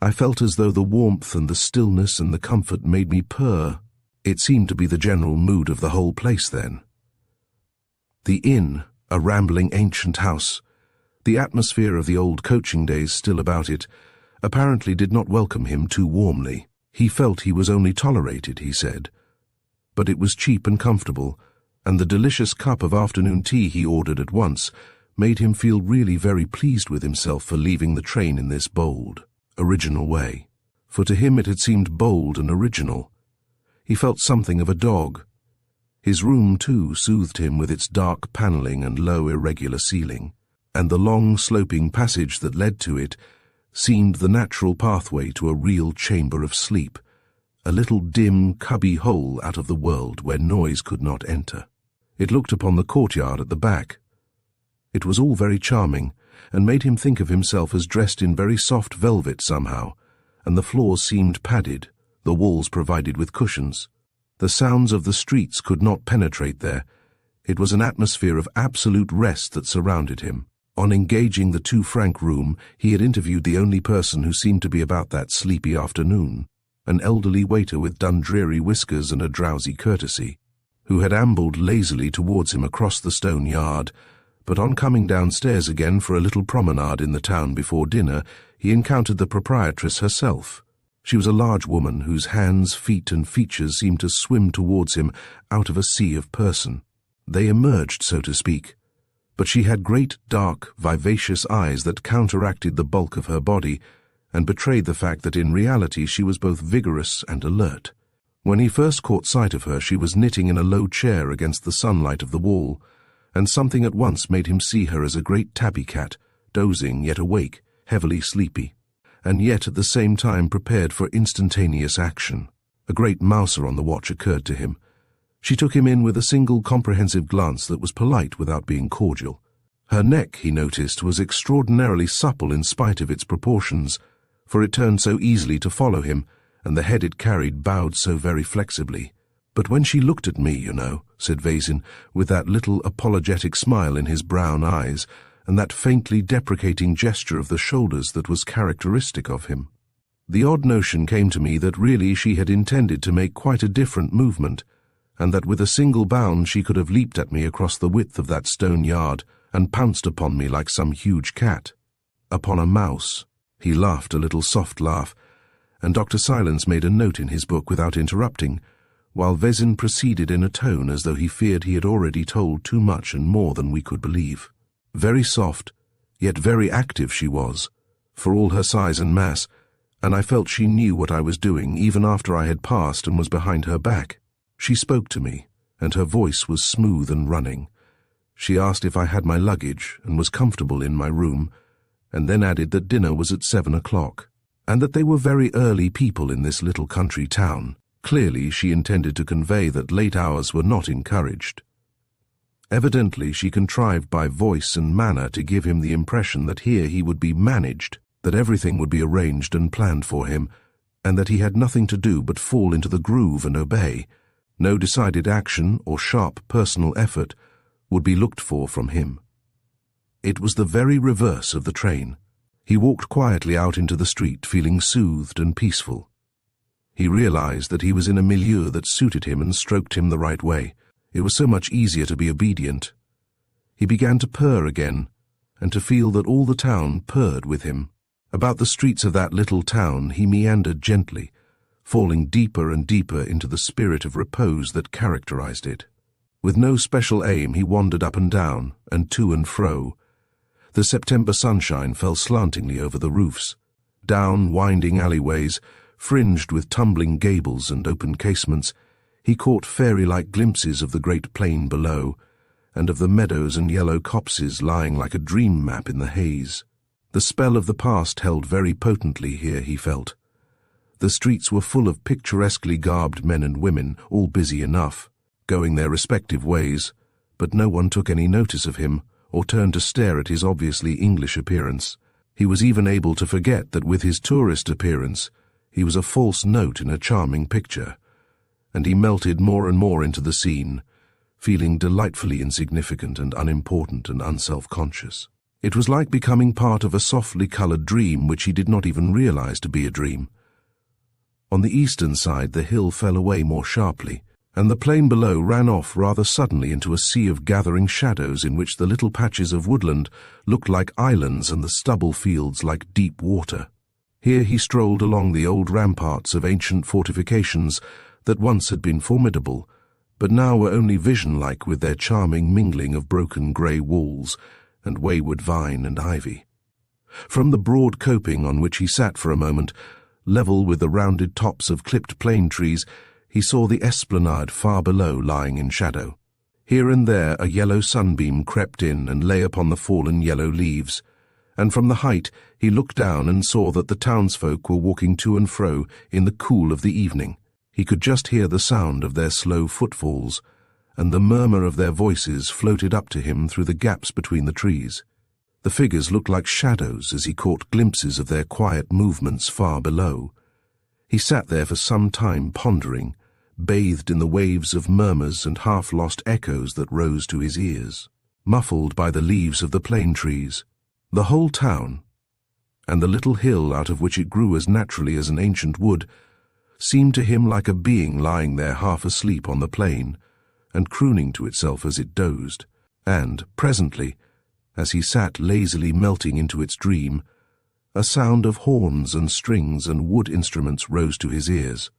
"I felt as though the warmth and the stillness and the comfort made me purr. It seemed to be the general mood of the whole place then. The inn, a rambling ancient house, the atmosphere of the old coaching days still about it, apparently did not welcome him too warmly. He felt he was only tolerated, he said, but it was cheap and comfortable, and the delicious cup of afternoon tea he ordered at once made him feel really very pleased with himself for leaving the train in this bold, original way. For to him it had seemed bold and original. He felt something of a dog. His room, too, soothed him with its dark panelling and low, irregular ceiling, and the long, sloping passage that led to it seemed the natural pathway to a real chamber of sleep, a little dim, cubby hole out of the world where noise could not enter. It looked upon the courtyard at the back. It was all very charming, and made him think of himself as dressed in very soft velvet somehow, and the floors seemed padded, the walls provided with cushions. The sounds of the streets could not penetrate there. It was an atmosphere of absolute rest that surrounded him. On engaging the 2 franc room, he had interviewed the only person who seemed to be about that sleepy afternoon, an elderly waiter with Dundreary whiskers and a drowsy courtesy, who had ambled lazily towards him across the stone yard, but on coming downstairs again for a little promenade in the town before dinner, he encountered the proprietress herself. She was a large woman whose hands, feet, and features seemed to swim towards him out of a sea of person. They emerged, so to speak, but she had great, dark, vivacious eyes that counteracted the bulk of her body and betrayed the fact that in reality she was both vigorous and alert. When he first caught sight of her, she was knitting in a low chair against the sunlight of the wall, and something at once made him see her as a great tabby cat, dozing yet awake, heavily sleepy, and yet at the same time prepared for instantaneous action. A great mouser on the watch occurred to him. She took him in with a single comprehensive glance that was polite without being cordial. Her neck, he noticed, was extraordinarily supple in spite of its proportions, for it turned so easily to follow him, and the head it carried bowed so very flexibly. "But when she looked at me, you know," said Vezin, with that little apologetic smile in his brown eyes, and that faintly deprecating gesture of the shoulders that was characteristic of him. The odd notion came to me that really she had intended to make quite a different movement, and that with a single bound she could have leaped at me across the width of that stone yard and pounced upon me like some huge cat. Upon a mouse. He laughed a little soft laugh, and Dr. Silence made a note in his book without interrupting, while Vezin proceeded in a tone as though he feared he had already told too much and more than we could believe. Very soft, yet very active she was, for all her size and mass, and I felt she knew what I was doing even after I had passed and was behind her back. She spoke to me, and her voice was smooth and running. She asked if I had my luggage and was comfortable in my room, and then added that dinner was at 7 o'clock, and that they were very early people in this little country town. Clearly she intended to convey that late hours were not encouraged. Evidently she contrived by voice and manner to give him the impression that here he would be managed, that everything would be arranged and planned for him, and that he had nothing to do but fall into the groove and obey. No decided action or sharp personal effort would be looked for from him. It was the very reverse of the train. He walked quietly out into the street, feeling soothed and peaceful. He realized that he was in a milieu that suited him and stroked him the right way. It was so much easier to be obedient. He began to purr again, and to feel that all the town purred with him. About the streets of that little town he meandered gently, falling deeper and deeper into the spirit of repose that characterized it. With no special aim he wandered up and down, and to and fro. The September sunshine fell slantingly over the roofs. Down winding alleyways, fringed with tumbling gables and open casements, he caught fairy-like glimpses of the great plain below, and of the meadows and yellow copses lying like a dream map in the haze. The spell of the past held very potently here, he felt. The streets were full of picturesquely garbed men and women, all busy enough, going their respective ways, but no one took any notice of him, or turned to stare at his obviously English appearance. He was even able to forget that with his tourist appearance he was a false note in a charming picture, and he melted more and more into the scene, feeling delightfully insignificant and unimportant and unself-conscious. It was like becoming part of a softly coloured dream which he did not even realize to be a dream. On the eastern side the hill fell away more sharply, and the plain below ran off rather suddenly into a sea of gathering shadows in which the little patches of woodland looked like islands and the stubble fields like deep water. Here he strolled along the old ramparts of ancient fortifications that once had been formidable, but now were only vision-like with their charming mingling of broken grey walls and wayward vine and ivy. From the broad coping on which he sat for a moment, level with the rounded tops of clipped plane trees, he saw the esplanade far below lying in shadow. Here and there a yellow sunbeam crept in and lay upon the fallen yellow leaves, and from the height he looked down and saw that the townsfolk were walking to and fro in the cool of the evening. He could just hear the sound of their slow footfalls, and the murmur of their voices floated up to him through the gaps between the trees. The figures looked like shadows as he caught glimpses of their quiet movements far below. He sat there for some time pondering, bathed in the waves of murmurs and half-lost echoes that rose to his ears, muffled by the leaves of the plane trees. The whole town, and the little hill out of which it grew as naturally as an ancient wood, seemed to him like a being lying there half asleep on the plain, and crooning to itself as it dozed. And, presently, as he sat lazily melting into its dream, a sound of horns and strings and wood instruments rose to his ears,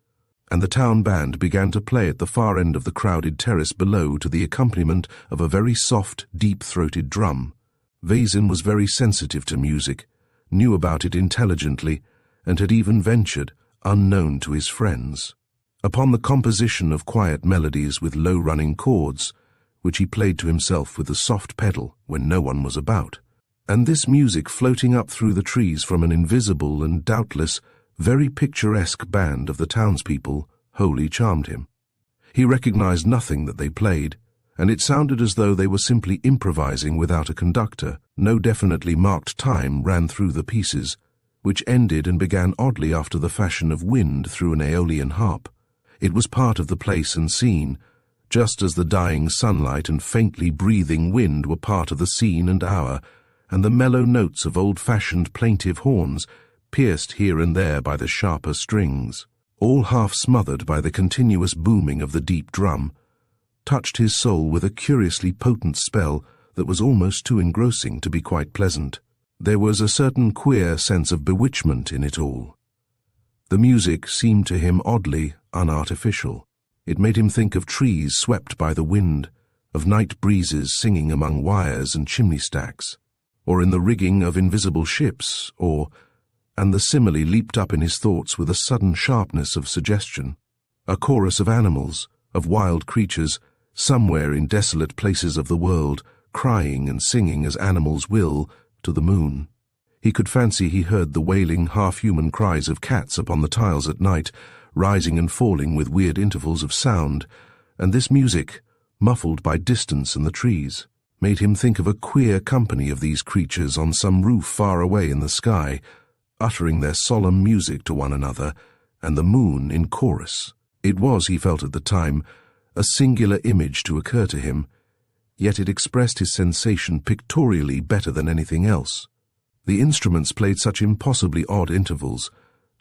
and the town band began to play at the far end of the crowded terrace below to the accompaniment of a very soft, deep-throated drum. Vezin was very sensitive to music, knew about it intelligently, and had even ventured, unknown to his friends, upon the composition of quiet melodies with low-running chords, which he played to himself with a soft pedal when no one was about. And this music floating up through the trees from an invisible and doubtless very picturesque band of the townspeople wholly charmed him. He recognized nothing that they played, and it sounded as though they were simply improvising without a conductor. No definitely marked time ran through the pieces, which ended and began oddly after the fashion of wind through an Aeolian harp. It was part of the place and scene, just as the dying sunlight and faintly breathing wind were part of the scene and hour, and the mellow notes of old-fashioned plaintive horns, pierced here and there by the sharper strings, all half smothered by the continuous booming of the deep drum, touched his soul with a curiously potent spell that was almost too engrossing to be quite pleasant. There was a certain queer sense of bewitchment in it all. The music seemed to him oddly unartificial. It made him think of trees swept by the wind, of night breezes singing among wires and chimney stacks, or in the rigging of invisible ships, and the simile leaped up in his thoughts with a sudden sharpness of suggestion. A chorus of animals, of wild creatures, somewhere in desolate places of the world, crying and singing as animals will, to the moon. He could fancy he heard the wailing, half-human cries of cats upon the tiles at night, rising and falling with weird intervals of sound, and this music, muffled by distance and the trees, made him think of a queer company of these creatures on some roof far away in the sky, uttering their solemn music to one another, and the moon in chorus. It was, he felt at the time, a singular image to occur to him, yet it expressed his sensation pictorially better than anything else. The instruments played such impossibly odd intervals,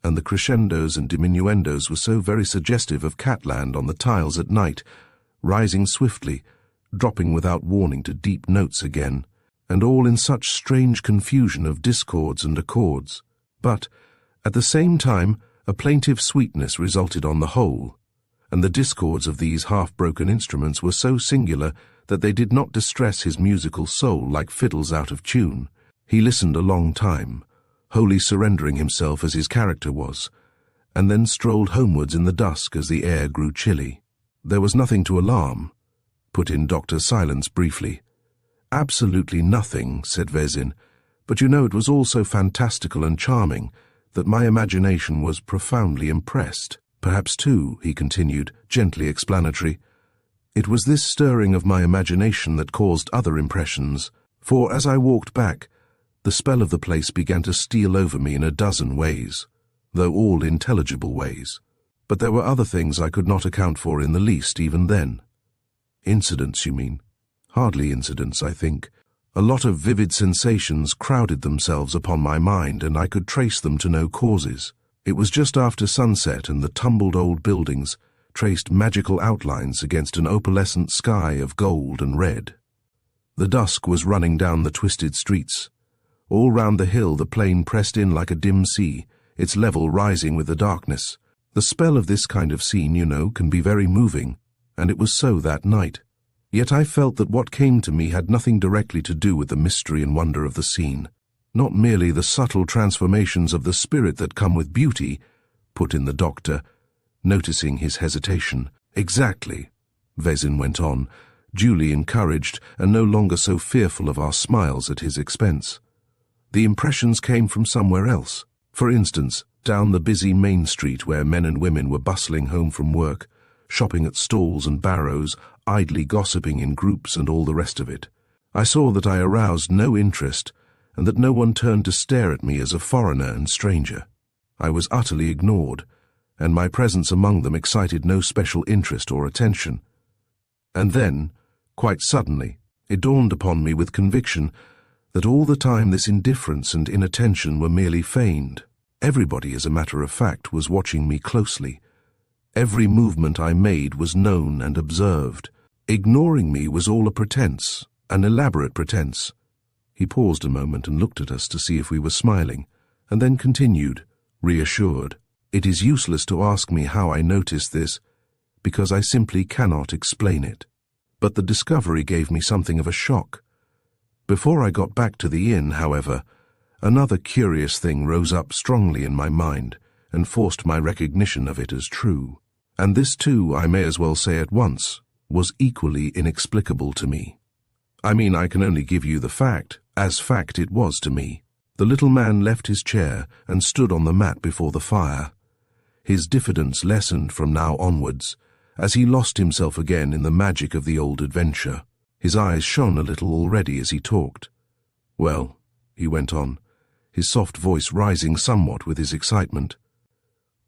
and the crescendos and diminuendos were so very suggestive of Catland on the tiles at night, rising swiftly, dropping without warning to deep notes again, and all in such strange confusion of discords and accords. But, at the same time, a plaintive sweetness resulted on the whole, and the discords of these half-broken instruments were so singular that they did not distress his musical soul like fiddles out of tune. He listened a long time, wholly surrendering himself as his character was, and then strolled homewards in the dusk as the air grew chilly. There was nothing to alarm, put in Dr. Silence briefly. Absolutely nothing, said Vezin, but you know it was all so fantastical and charming that my imagination was profoundly impressed. Perhaps, too, he continued, gently explanatory, it was this stirring of my imagination that caused other impressions, for as I walked back, the spell of the place began to steal over me in a dozen ways, though all intelligible ways. But there were other things I could not account for in the least even then. Incidents, you mean? Hardly incidents, I think. A lot of vivid sensations crowded themselves upon my mind, and I could trace them to no causes. It was just after sunset, and the tumbled old buildings traced magical outlines against an opalescent sky of gold and red. The dusk was running down the twisted streets. All round the hill the plain pressed in like a dim sea, its level rising with the darkness. The spell of this kind of scene, you know, can be very moving, and it was so that night. Yet I felt that what came to me had nothing directly to do with the mystery and wonder of the scene. Not merely the subtle transformations of the spirit that come with beauty, put in the doctor, noticing his hesitation. Exactly, Vezin went on, duly encouraged and no longer so fearful of our smiles at his expense. The impressions came from somewhere else. For instance, down the busy main street where men and women were bustling home from work, shopping at stalls and barrows, idly gossiping in groups and all the rest of it. I saw that I aroused no interest and that no one turned to stare at me as a foreigner and stranger. I was utterly ignored, and my presence among them excited no special interest or attention. And then, quite suddenly, it dawned upon me with conviction that all the time this indifference and inattention were merely feigned. Everybody, as a matter of fact, was watching me closely. Every movement I made was known and observed. Ignoring me was all a pretense, an elaborate pretense. He paused a moment and looked at us to see if we were smiling, and then continued, reassured. It is useless to ask me how I noticed this, because I simply cannot explain it. But the discovery gave me something of a shock. Before I got back to the inn, however, another curious thing rose up strongly in my mind and forced my recognition of it as true. And this too, I may as well say at once, was equally inexplicable to me. I mean, I can only give you the fact, as fact it was to me. The little man left his chair and stood on the mat before the fire. His diffidence lessened from now onwards, as he lost himself again in the magic of the old adventure. His eyes shone a little already as he talked. Well, he went on, his soft voice rising somewhat with his excitement.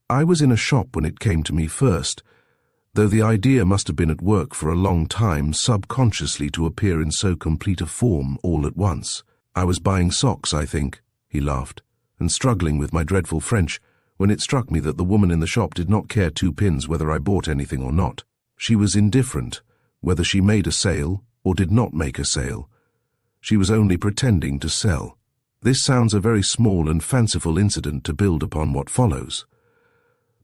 I was in a shop when it came to me first, though the idea must have been at work for a long time subconsciously to appear in so complete a form all at once. I was buying socks, I think, he laughed, and struggling with my dreadful French, when it struck me that the woman in the shop did not care two pins whether I bought anything or not. She was indifferent, whether she made a sale or did not make a sale. She was only pretending to sell. This sounds a very small and fanciful incident to build upon what follows.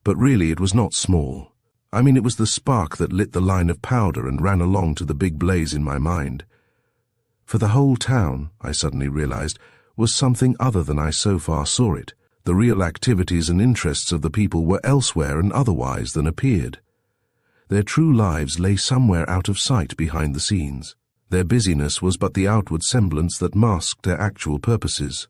But really it was not small. I mean, it was the spark that lit the line of powder and ran along to the big blaze in my mind. For the whole town, I suddenly realized, was something other than I so far saw it. The real activities and interests of the people were elsewhere and otherwise than appeared. Their true lives lay somewhere out of sight behind the scenes. Their busyness was but the outward semblance that masked their actual purposes.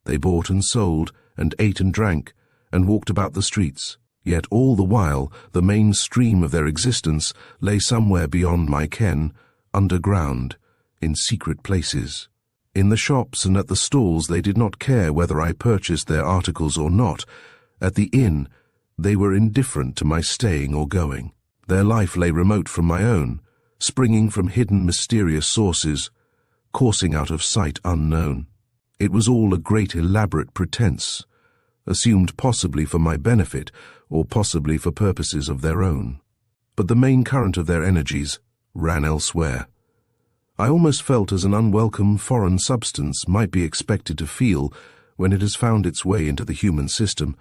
They bought and sold, and ate and drank, and walked about the streets. Yet all the while, the main stream of their existence lay somewhere beyond my ken, underground, in secret places. In the shops and at the stalls they did not care whether I purchased their articles or not. At the inn, they were indifferent to my staying or going. Their life lay remote from my own, springing from hidden mysterious sources, coursing out of sight unknown. It was all a great elaborate pretense, assumed possibly for my benefit or possibly for purposes of their own. But the main current of their energies ran elsewhere. I almost felt as an unwelcome foreign substance might be expected to feel when it has found its way into the human system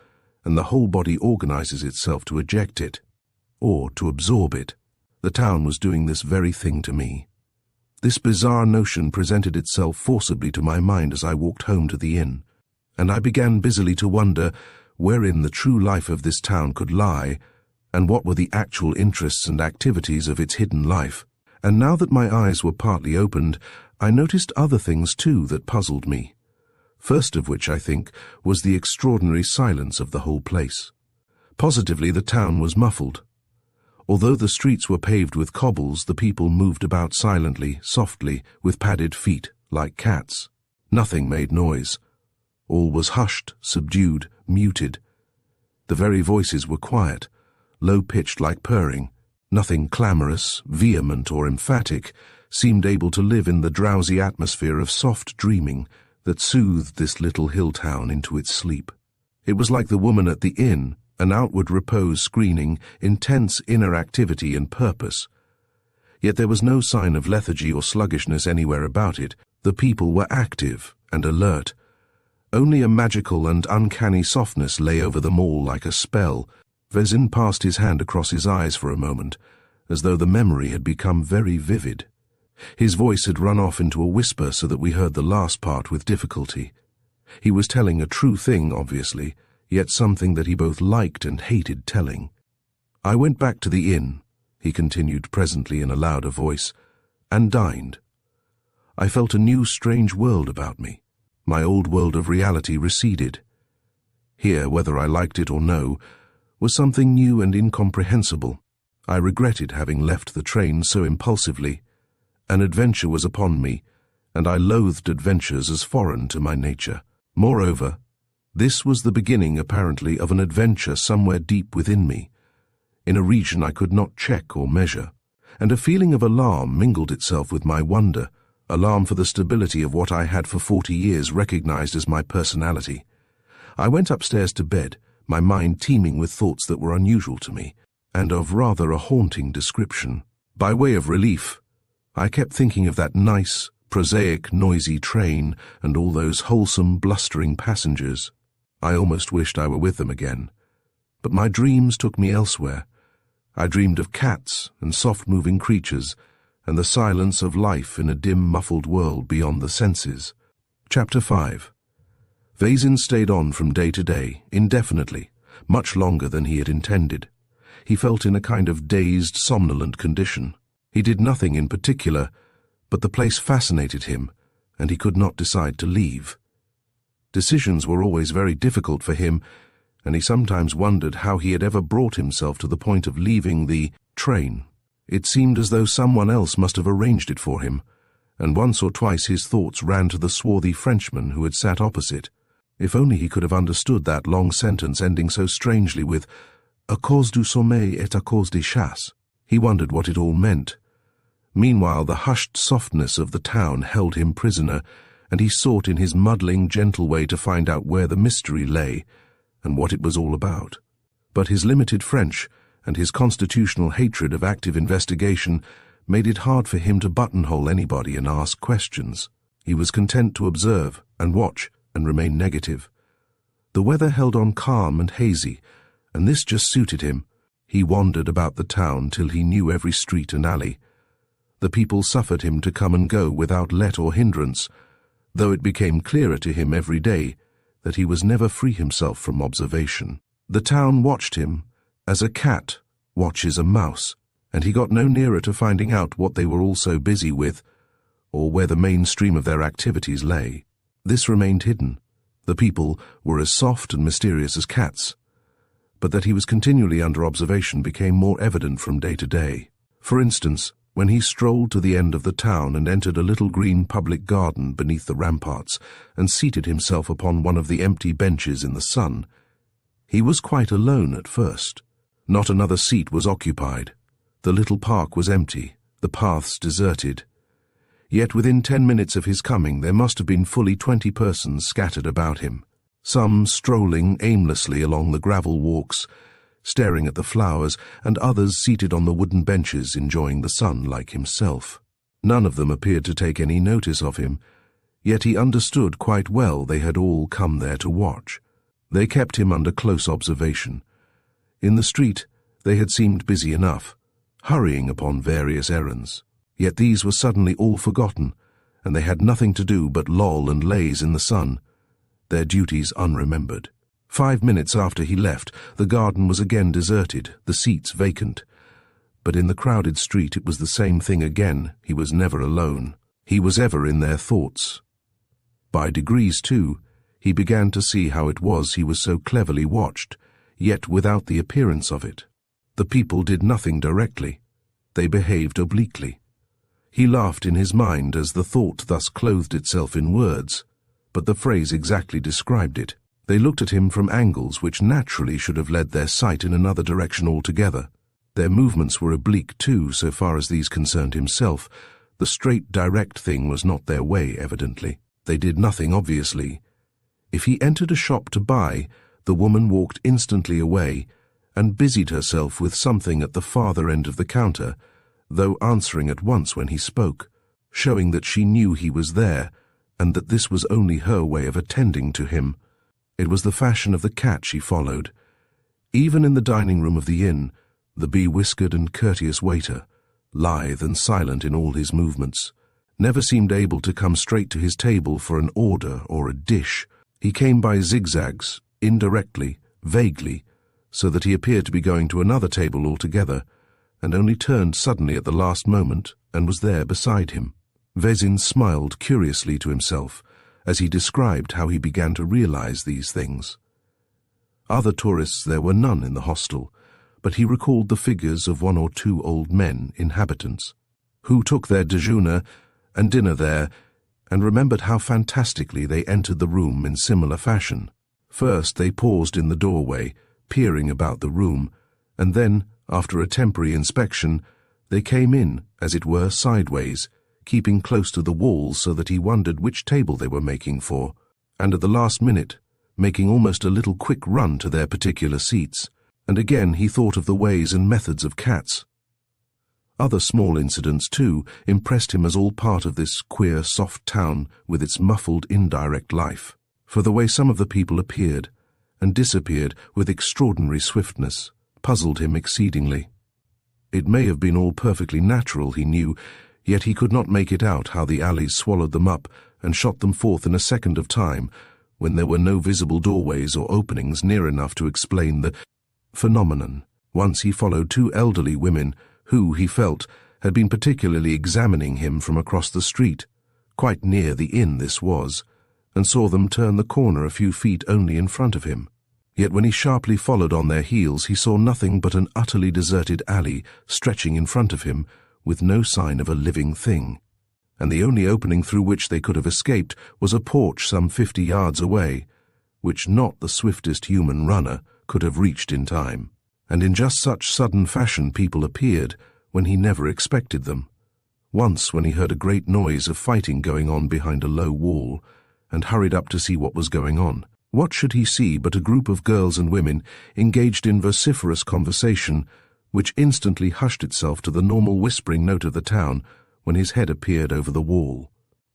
and the whole body organizes itself to eject it, or to absorb it. The town was doing this very thing to me. This bizarre notion presented itself forcibly to my mind as I walked home to the inn, and I began busily to wonder wherein the true life of this town could lie, and what were the actual interests and activities of its hidden life. And now that my eyes were partly opened, I noticed other things too that puzzled me. First of which, I think, was the extraordinary silence of the whole place. Positively, the town was muffled. Although the streets were paved with cobbles, the people moved about silently, softly, with padded feet, like cats. Nothing made noise. All was hushed, subdued, muted. The very voices were quiet, low-pitched like purring. Nothing clamorous, vehement, or emphatic seemed able to live in the drowsy atmosphere of soft dreaming that soothed this little hill town into its sleep. It was like the woman at the inn, an outward repose screening intense inner activity and purpose. Yet there was no sign of lethargy or sluggishness anywhere about it. The people were active and alert. Only a magical and uncanny softness lay over them all like a spell. Vezin passed his hand across his eyes for a moment, as though the memory had become very vivid. His voice had run off into a whisper so that we heard the last part with difficulty. He was telling a true thing, obviously, yet something that he both liked and hated telling. I went back to the inn, he continued presently in a louder voice, and dined. I felt a new strange world about me. My old world of reality receded. Here, whether I liked it or no, was something new and incomprehensible, I regretted having left the train so impulsively. An adventure was upon me, and I loathed adventures as foreign to my nature. Moreover, this was the beginning, apparently, of an adventure somewhere deep within me, in a region I could not check or measure, and a feeling of alarm mingled itself with my wonder, alarm for the stability of what I had for 40 years recognized as my personality. I went upstairs to bed, my mind teeming with thoughts that were unusual to me, and of rather a haunting description. By way of relief, I kept thinking of that nice, prosaic, noisy train and all those wholesome, blustering passengers. I almost wished I were with them again. But my dreams took me elsewhere. I dreamed of cats and soft-moving creatures and the silence of life in a dim, muffled world beyond the senses. Chapter 5. Vezin stayed on from day to day, indefinitely, much longer than he had intended. He felt in a kind of dazed, somnolent condition. He did nothing in particular, but the place fascinated him, and he could not decide to leave. Decisions were always very difficult for him, and he sometimes wondered how he had ever brought himself to the point of leaving the train. It seemed as though someone else must have arranged it for him, and once or twice his thoughts ran to the swarthy Frenchman who had sat opposite. If only he could have understood that long sentence ending so strangely with "à cause du sommeil et à cause des chasses." He wondered what it all meant. Meanwhile, the hushed softness of the town held him prisoner, and he sought in his muddling, gentle way to find out where the mystery lay and what it was all about. But his limited French and his constitutional hatred of active investigation made it hard for him to buttonhole anybody and ask questions. He was content to observe and watch and remain negative. The weather held on calm and hazy, and this just suited him. He wandered about the town till he knew every street and alley. The people suffered him to come and go without let or hindrance, though it became clearer to him every day that he was never free himself from observation. The town watched him as a cat watches a mouse, and he got no nearer to finding out what they were all so busy with, or where the mainstream of their activities lay. This remained hidden. The people were as soft and mysterious as cats, but that he was continually under observation became more evident from day to day. For instance, when he strolled to the end of the town and entered a little green public garden beneath the ramparts and seated himself upon one of the empty benches in the sun, he was quite alone at first. Not another seat was occupied. The little park was empty, the paths deserted. Yet within 10 minutes of his coming there must have been fully 20 persons scattered about him, some strolling aimlessly along the gravel walks, staring at the flowers, and others seated on the wooden benches enjoying the sun like himself. None of them appeared to take any notice of him, yet he understood quite well they had all come there to watch. They kept him under close observation. In the street they had seemed busy enough, hurrying upon various errands. Yet these were suddenly all forgotten, and they had nothing to do but loll and laze in the sun, their duties unremembered. 5 minutes after he left, the garden was again deserted, the seats vacant. But in the crowded street it was the same thing again. He was never alone. He was ever in their thoughts. By degrees, too, he began to see how it was he was so cleverly watched, yet without the appearance of it. The people did nothing directly. They behaved obliquely. He laughed in his mind as the thought thus clothed itself in words, but the phrase exactly described it. They looked at him from angles which naturally should have led their sight in another direction altogether. Their movements were oblique too, so far as these concerned himself. The straight, direct thing was not their way, evidently. They did nothing, obviously. If he entered a shop to buy, the woman walked instantly away and busied herself with something at the farther end of the counter, though answering at once when he spoke, showing that she knew he was there, and that this was only her way of attending to him. It was the fashion of the cat she followed. Even in the dining room of the inn, the be-whiskered and courteous waiter, lithe and silent in all his movements, never seemed able to come straight to his table for an order or a dish. He came by zigzags, indirectly, vaguely, so that he appeared to be going to another table altogether, and only turned suddenly at the last moment and was there beside him. Vezin smiled curiously to himself as he described how he began to realize these things. Other tourists there were none in the hostel, but he recalled the figures of 1 or 2 old men, inhabitants, who took their déjeuner and dinner there, and remembered how fantastically they entered the room in similar fashion. First they paused in the doorway, peering about the room, and then, after a temporary inspection, they came in, as it were, sideways, keeping close to the walls so that he wondered which table they were making for, and at the last minute, making almost a little quick run to their particular seats, and again he thought of the ways and methods of cats. Other small incidents, too, impressed him as all part of this queer, soft town with its muffled, indirect life, for the way some of the people appeared and disappeared with extraordinary swiftness puzzled him exceedingly. It may have been all perfectly natural, he knew, yet he could not make it out how the alleys swallowed them up and shot them forth in a second of time, when there were no visible doorways or openings near enough to explain the phenomenon. Once he followed 2 elderly women who, he felt, had been particularly examining him from across the street, quite near the inn this was, and saw them turn the corner a few feet only in front of him. Yet when he sharply followed on their heels, he saw nothing but an utterly deserted alley stretching in front of him, with no sign of a living thing, and the only opening through which they could have escaped was a porch some 50 yards away, which not the swiftest human runner could have reached in time. And in just such sudden fashion people appeared, when he never expected them. Once when he heard a great noise of fighting going on behind a low wall, and hurried up to see what was going on. What should he see but a group of girls and women engaged in vociferous conversation, which instantly hushed itself to the normal whispering note of the town when his head appeared over the wall.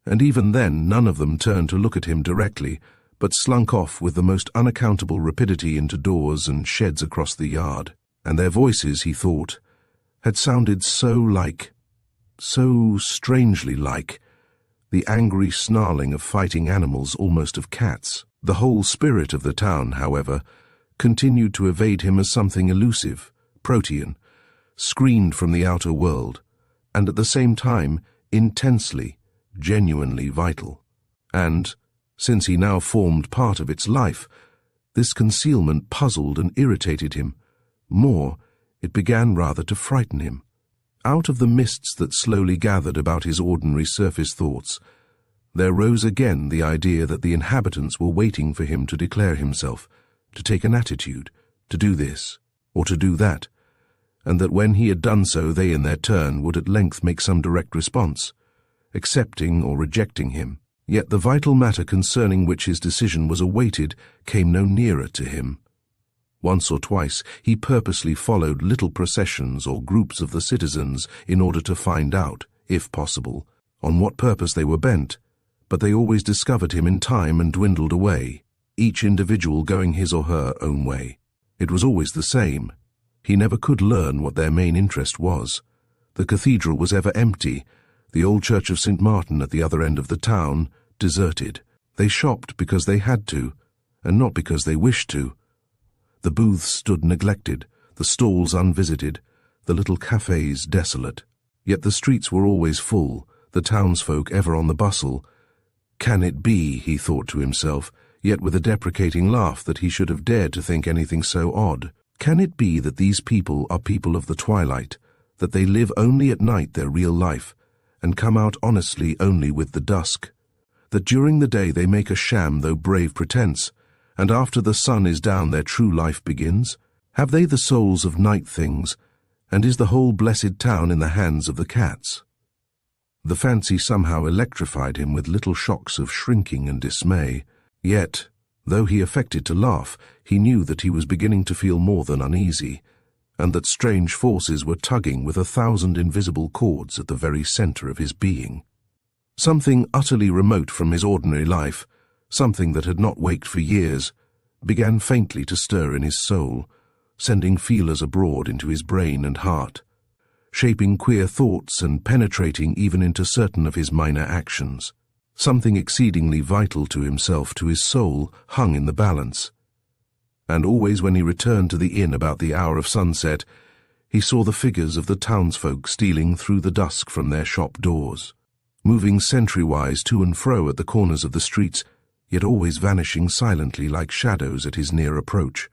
And even then none of them turned to look at him directly, but slunk off with the most unaccountable rapidity into doors and sheds across the yard. And their voices, he thought, had sounded so strangely like, the angry snarling of fighting animals, almost of cats. The whole spirit of the town, however, continued to evade him as something elusive, protean, screened from the outer world, and at the same time intensely, genuinely vital. And, since he now formed part of its life, this concealment puzzled and irritated him. More, it began rather to frighten him. Out of the mists that slowly gathered about his ordinary surface thoughts, there rose again the idea that the inhabitants were waiting for him to declare himself, to take an attitude, to do this, or to do that, and that when he had done so they in their turn would at length make some direct response, accepting or rejecting him. Yet the vital matter concerning which his decision was awaited came no nearer to him. Once or twice he purposely followed little processions or groups of the citizens in order to find out, if possible, on what purpose they were bent, but they always discovered him in time and dwindled away, each individual going his or her own way. It was always the same. He never could learn what their main interest was. The cathedral was ever empty, the old church of St. Martin at the other end of the town deserted. They shopped because they had to, and not because they wished to. The booths stood neglected, the stalls unvisited, the little cafes desolate. Yet the streets were always full, the townsfolk ever on the bustle. Can it be, he thought to himself, yet with a deprecating laugh, that he should have dared to think anything so odd? Can it be that these people are people of the twilight, that they live only at night their real life, and come out honestly only with the dusk? That during the day they make a sham though brave pretense, and after the sun is down their true life begins? Have they the souls of night things, and is the whole blessed town in the hands of the cats? The fancy somehow electrified him with little shocks of shrinking and dismay. Yet, though he affected to laugh, he knew that he was beginning to feel more than uneasy, and that strange forces were tugging with 1,000 invisible cords at the very center of his being. Something utterly remote from his ordinary life, something that had not waked for years, began faintly to stir in his soul, sending feelers abroad into his brain and heart, shaping queer thoughts and penetrating even into certain of his minor actions. Something exceedingly vital to himself, to his soul, hung in the balance. And always when he returned to the inn about the hour of sunset, he saw the figures of the townsfolk stealing through the dusk from their shop doors, moving sentry-wise to and fro at the corners of the streets, yet always vanishing silently like shadows at his near approach.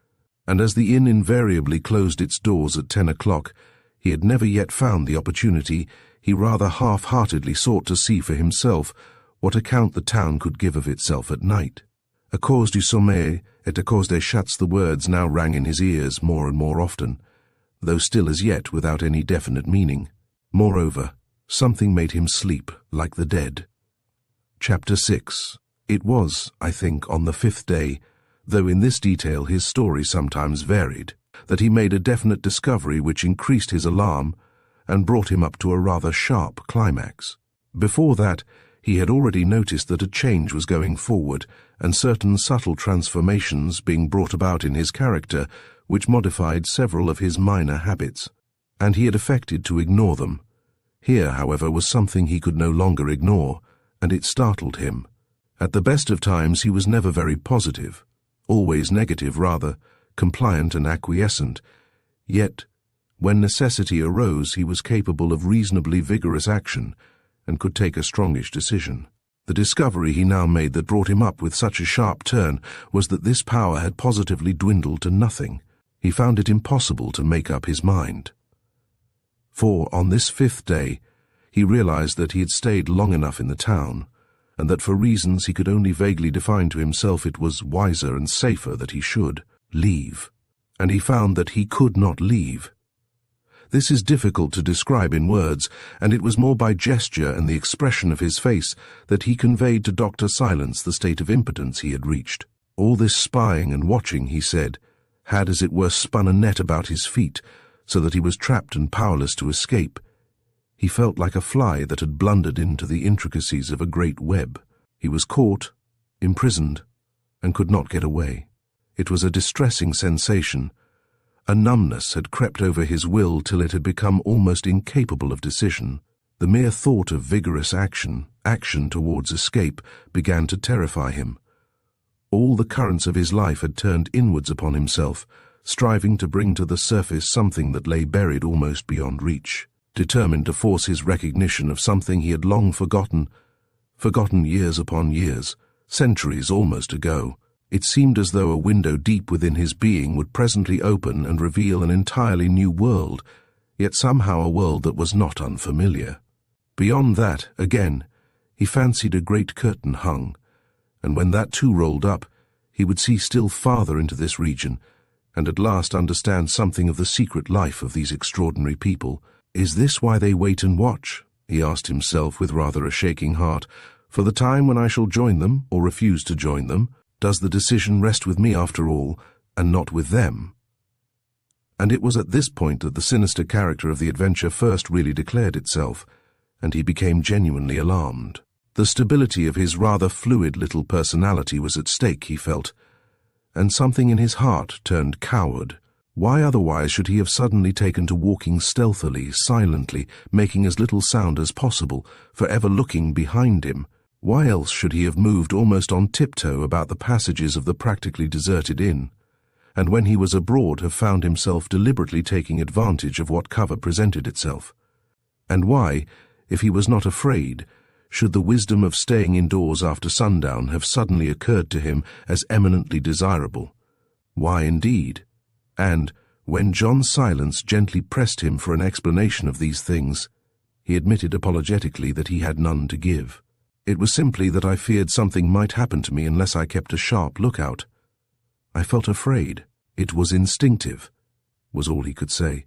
and as the inn invariably closed its doors at 10 o'clock, he had never yet found the opportunity. He rather half-heartedly sought to see for himself what account the town could give of itself at night. À cause du sommeil et à cause des chats, the words now rang in his ears more and more often, though still as yet without any definite meaning. Moreover, something made him sleep like the dead. Chapter 6. It was, I think, on the 5th day, though in this detail his story sometimes varied, that he made a definite discovery which increased his alarm and brought him up to a rather sharp climax. Before that, he had already noticed that a change was going forward and certain subtle transformations being brought about in his character which modified several of his minor habits, and he had affected to ignore them. Here, however, was something he could no longer ignore, and it startled him. At the best of times he was never very positive, always negative rather, compliant and acquiescent, yet when necessity arose he was capable of reasonably vigorous action and could take a strongish decision. The discovery he now made that brought him up with such a sharp turn was that this power had positively dwindled to nothing. He found it impossible to make up his mind. For on this 5th day he realized that he had stayed long enough in the town, and that for reasons he could only vaguely define to himself it was wiser and safer that he should leave. And he found that he could not leave. This is difficult to describe in words, and it was more by gesture and the expression of his face that he conveyed to Dr. Silence the state of impotence he had reached. All this spying and watching, he said, had as it were spun a net about his feet, so that he was trapped and powerless to escape. He felt like a fly that had blundered into the intricacies of a great web. He was caught, imprisoned, and could not get away. It was a distressing sensation. A numbness had crept over his will till it had become almost incapable of decision. The mere thought of vigorous action towards escape, began to terrify him. All the currents of his life had turned inwards upon himself, striving to bring to the surface something that lay buried almost beyond reach, determined to force his recognition of something he had long forgotten years upon years, centuries almost ago. It seemed as though a window deep within his being would presently open and reveal an entirely new world, yet somehow a world that was not unfamiliar. Beyond that, again, he fancied a great curtain hung, and when that too rolled up, he would see still farther into this region, and at last understand something of the secret life of these extraordinary people. Is this why they wait and watch? He asked himself with rather a shaking heart. For the time when I shall join them, or refuse to join them? Does the decision rest with me after all, and not with them? And it was at this point that the sinister character of the adventure first really declared itself, and he became genuinely alarmed. The stability of his rather fluid little personality was at stake, he felt, and something in his heart turned coward. Why otherwise should he have suddenly taken to walking stealthily, silently, making as little sound as possible, forever looking behind him? Why else should he have moved almost on tiptoe about the passages of the practically deserted inn, and when he was abroad have found himself deliberately taking advantage of what cover presented itself? And why, if he was not afraid, should the wisdom of staying indoors after sundown have suddenly occurred to him as eminently desirable? Why indeed? And, when John Silence gently pressed him for an explanation of these things, he admitted apologetically that he had none to give. It was simply that I feared something might happen to me unless I kept a sharp lookout. I felt afraid. It was instinctive, was all he could say.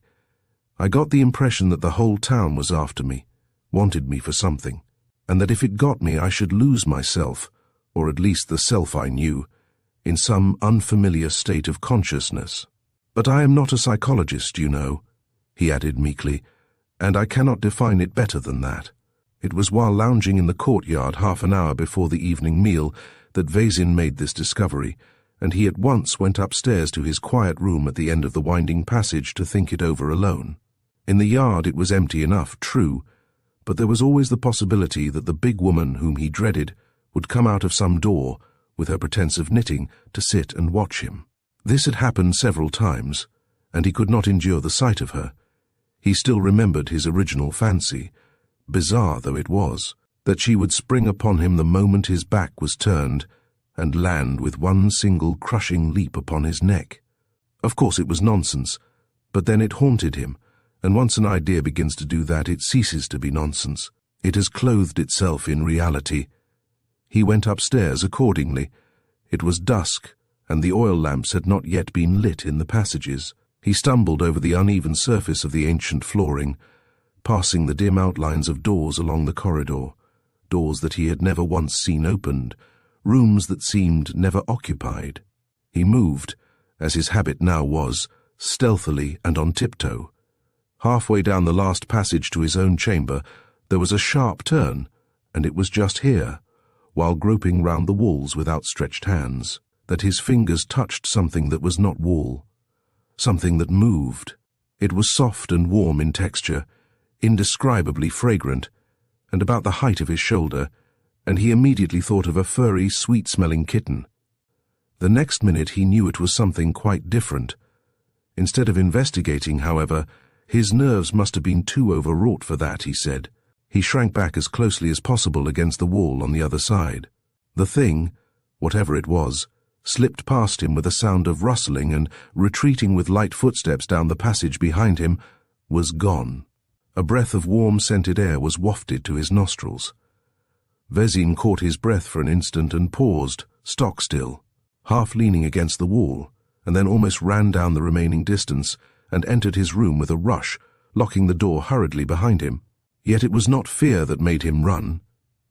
I got the impression that the whole town was after me, wanted me for something, and that if it got me I should lose myself, or at least the self I knew, in some unfamiliar state of consciousness. But I am not a psychologist, you know, he added meekly, and I cannot define it better than that. It was while lounging in the courtyard half an hour before the evening meal that Vezin made this discovery, and he at once went upstairs to his quiet room at the end of the winding passage to think it over alone. In the yard it was empty enough, true, but there was always the possibility that the big woman whom he dreaded would come out of some door, with her pretence of knitting, to sit and watch him. This had happened several times, and he could not endure the sight of her. He still remembered his original fancy, bizarre though it was, that she would spring upon him the moment his back was turned, and land with one single crushing leap upon his neck. Of course it was nonsense, but then it haunted him, and once an idea begins to do that, it ceases to be nonsense. It has clothed itself in reality. He went upstairs accordingly. It was dusk, and the oil lamps had not yet been lit in the passages. He stumbled over the uneven surface of the ancient flooring, passing the dim outlines of doors along the corridor, doors that he had never once seen opened, rooms that seemed never occupied. He moved, as his habit now was, stealthily and on tiptoe. Halfway down the last passage to his own chamber, there was a sharp turn, and it was just here, while groping round the walls with outstretched hands, that his fingers touched something that was not wall, something that moved. It was soft and warm in texture, indescribably fragrant, and about the height of his shoulder, and he immediately thought of a furry, sweet-smelling kitten. The next minute he knew it was something quite different. Instead of investigating, however, his nerves must have been too overwrought for that, he said. He shrank back as closely as possible against the wall on the other side. The thing, whatever it was, slipped past him with a sound of rustling and, retreating with light footsteps down the passage behind him, was gone. A breath of warm, scented air was wafted to his nostrils. Vezin caught his breath for an instant and paused, stock-still, half leaning against the wall, and then almost ran down the remaining distance and entered his room with a rush, locking the door hurriedly behind him. Yet it was not fear that made him run.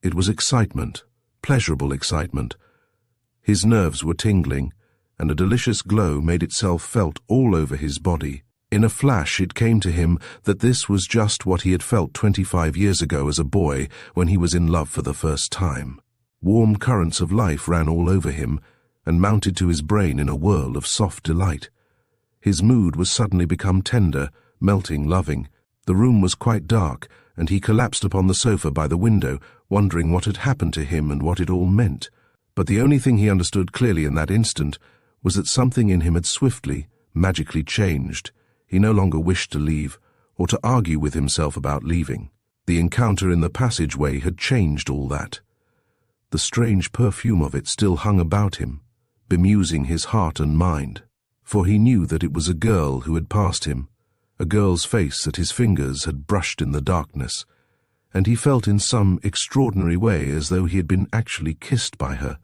It was excitement, pleasurable excitement. His nerves were tingling, and a delicious glow made itself felt all over his body. In a flash it came to him that this was just what he had felt 25 years ago as a boy when he was in love for the first time. Warm currents of life ran all over him and mounted to his brain in a whirl of soft delight. His mood was suddenly become tender, melting, loving. The room was quite dark, and he collapsed upon the sofa by the window, wondering what had happened to him and what it all meant. But the only thing he understood clearly in that instant was that something in him had swiftly, magically changed. He no longer wished to leave, or to argue with himself about leaving. The encounter in the passageway had changed all that. The strange perfume of it still hung about him, bemusing his heart and mind. For he knew that it was a girl who had passed him, a girl's face that his fingers had brushed in the darkness, and he felt in some extraordinary way as though he had been actually kissed by her,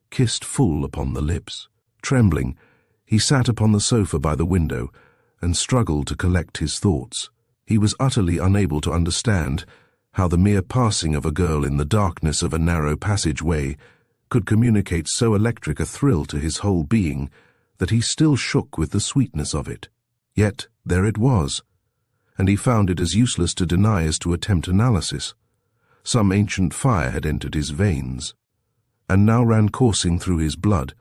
kissed full upon the lips. Trembling, he sat upon the sofa by the window and struggled to collect his thoughts. He was utterly unable to understand how the mere passing of a girl in the darkness of a narrow passageway could communicate so electric a thrill to his whole being that he still shook with the sweetness of it. Yet there it was, and he found it as useless to deny as to attempt analysis. Some ancient fire had entered his veins, and now ran coursing through his blood,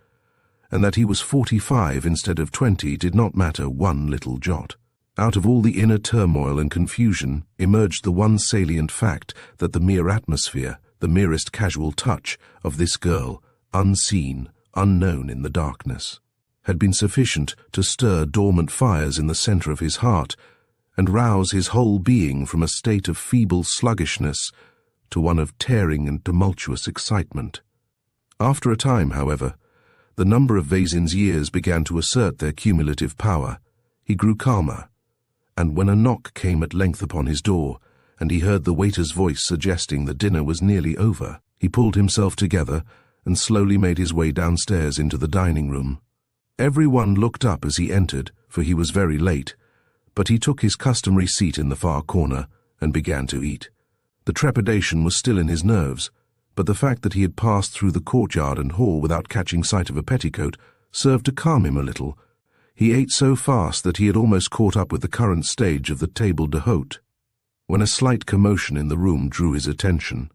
and that he was 45 instead of 20 did not matter one little jot. Out of all the inner turmoil and confusion emerged the one salient fact that the mere atmosphere, the merest casual touch of this girl, unseen, unknown in the darkness, had been sufficient to stir dormant fires in the center of his heart and rouse his whole being from a state of feeble sluggishness to one of tearing and tumultuous excitement. After a time, however, the number of Vezin's years began to assert their cumulative power. He grew calmer, and when a knock came at length upon his door, and he heard the waiter's voice suggesting that dinner was nearly over, he pulled himself together and slowly made his way downstairs into the dining room. Everyone looked up as he entered, for he was very late, but he took his customary seat in the far corner and began to eat. The trepidation was still in his nerves, but the fact that he had passed through the courtyard and hall without catching sight of a petticoat served to calm him a little. He ate so fast that he had almost caught up with the current stage of the table d'hôte, when a slight commotion in the room drew his attention.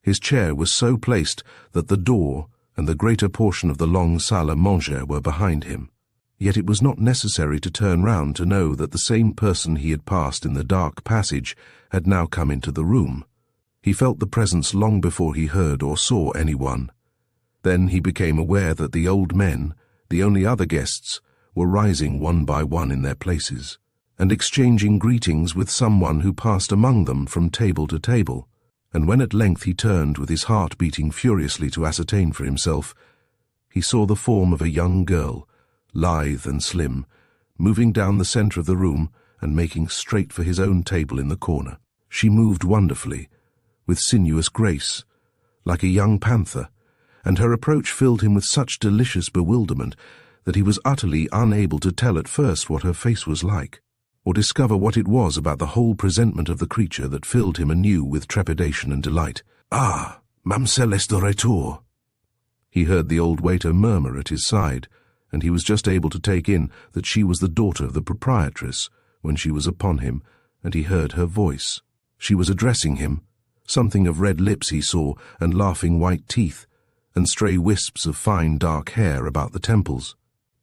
His chair was so placed that the door and the greater portion of the long salle à manger were behind him. Yet it was not necessary to turn round to know that the same person he had passed in the dark passage had now come into the room. He felt the presence long before he heard or saw anyone. Then he became aware that the old men, the only other guests, were rising one by one in their places, and exchanging greetings with someone who passed among them from table to table. And when at length he turned with his heart beating furiously to ascertain for himself, he saw the form of a young girl, lithe and slim, moving down the center of the room and making straight for his own table in the corner. She moved wonderfully, with sinuous grace, like a young panther, and her approach filled him with such delicious bewilderment that he was utterly unable to tell at first what her face was like, or discover what it was about the whole presentment of the creature that filled him anew with trepidation and delight. "Ah, Mademoiselle est de retour," he heard the old waiter murmur at his side, and he was just able to take in that she was the daughter of the proprietress when she was upon him, and he heard her voice. She was addressing him, something of red lips he saw, and laughing white teeth, and stray wisps of fine dark hair about the temples.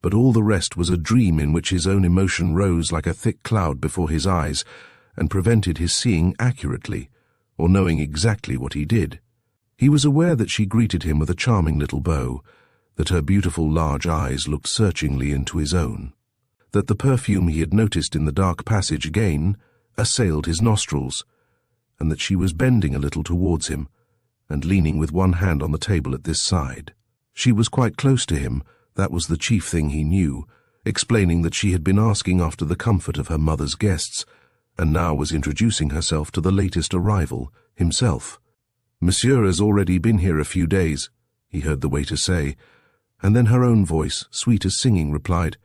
But all the rest was a dream in which his own emotion rose like a thick cloud before his eyes, and prevented his seeing accurately, or knowing exactly what he did. He was aware that she greeted him with a charming little bow, that her beautiful large eyes looked searchingly into his own, that the perfume he had noticed in the dark passage again assailed his nostrils, and that she was bending a little towards him, and leaning with one hand on the table at this side. She was quite close to him, that was the chief thing he knew, explaining that she had been asking after the comfort of her mother's guests, and now was introducing herself to the latest arrival, himself. "Monsieur has already been here a few days," he heard the waiter say, and then her own voice, sweet as singing, replied,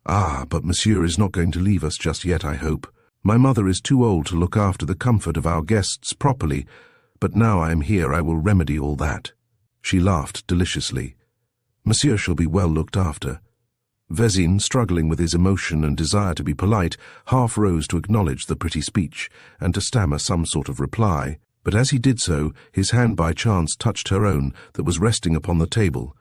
"Ah, but Monsieur is not going to leave us just yet, I hope. My mother is too old to look after the comfort of our guests properly, but now I am here I will remedy all that." She laughed deliciously. "Monsieur shall be well looked after." Vezin, struggling with his emotion and desire to be polite, half rose to acknowledge the pretty speech, and to stammer some sort of reply, but as he did so, his hand by chance touched her own that was resting upon the table,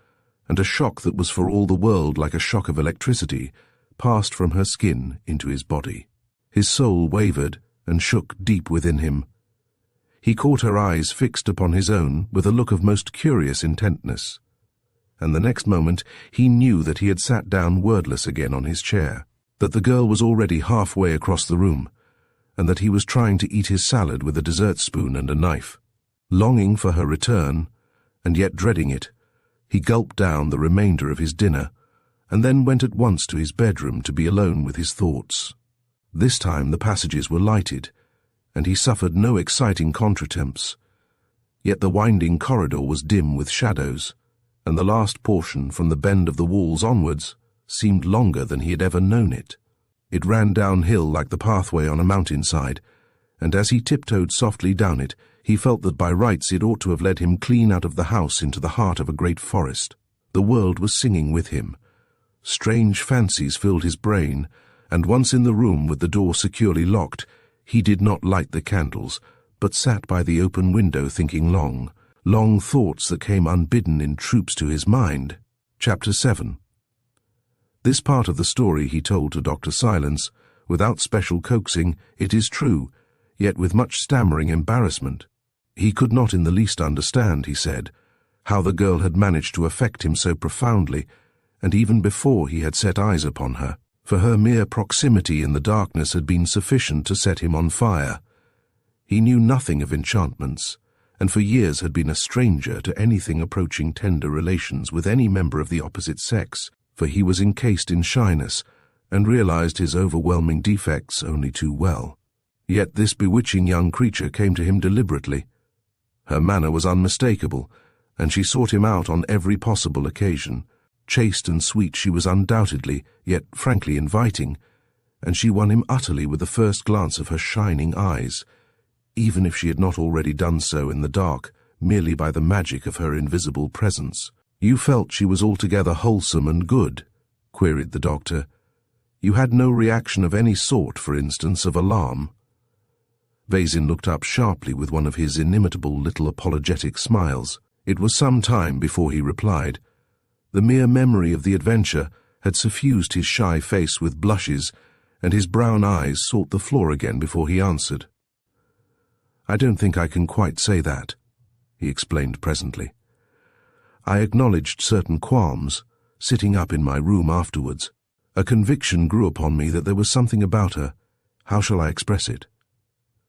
and a shock that was for all the world like a shock of electricity passed from her skin into his body. His soul wavered and shook deep within him. He caught her eyes fixed upon his own with a look of most curious intentness, and the next moment he knew that he had sat down wordless again on his chair, that the girl was already halfway across the room, and that he was trying to eat his salad with a dessert spoon and a knife. Longing for her return, and yet dreading it, he gulped down the remainder of his dinner, and then went at once to his bedroom to be alone with his thoughts. This time the passages were lighted, and he suffered no exciting contretemps, yet the winding corridor was dim with shadows, and the last portion from the bend of the walls onwards seemed longer than he had ever known it. It ran downhill like the pathway on a mountainside, and as he tiptoed softly down it, he felt that by rights it ought to have led him clean out of the house into the heart of a great forest. The world was singing with him. Strange fancies filled his brain, and once in the room with the door securely locked, he did not light the candles, but sat by the open window thinking long thoughts that came unbidden in troops to his mind. Chapter 7. This part of the story he told to Dr. Silence, without special coaxing, it is true, yet with much stammering embarrassment. He could not in the least understand, he said, how the girl had managed to affect him so profoundly, and even before he had set eyes upon her, for her mere proximity in the darkness had been sufficient to set him on fire. He knew nothing of enchantments, and for years had been a stranger to anything approaching tender relations with any member of the opposite sex, for he was encased in shyness, and realized his overwhelming defects only too well. Yet this bewitching young creature came to him deliberately. Her manner was unmistakable, and she sought him out on every possible occasion. Chaste and sweet she was undoubtedly, yet frankly inviting, and she won him utterly with the first glance of her shining eyes, even if she had not already done so in the dark, merely by the magic of her invisible presence. "You felt she was altogether wholesome and good?" queried the doctor. "You had no reaction of any sort, for instance, of alarm?" Vezin looked up sharply with one of his inimitable little apologetic smiles. It was some time before he replied. The mere memory of the adventure had suffused his shy face with blushes, and his brown eyes sought the floor again before he answered. "I don't think I can quite say that," he explained presently. "I acknowledged certain qualms, sitting up in my room afterwards. A conviction grew upon me that there was something about her, how shall I express it?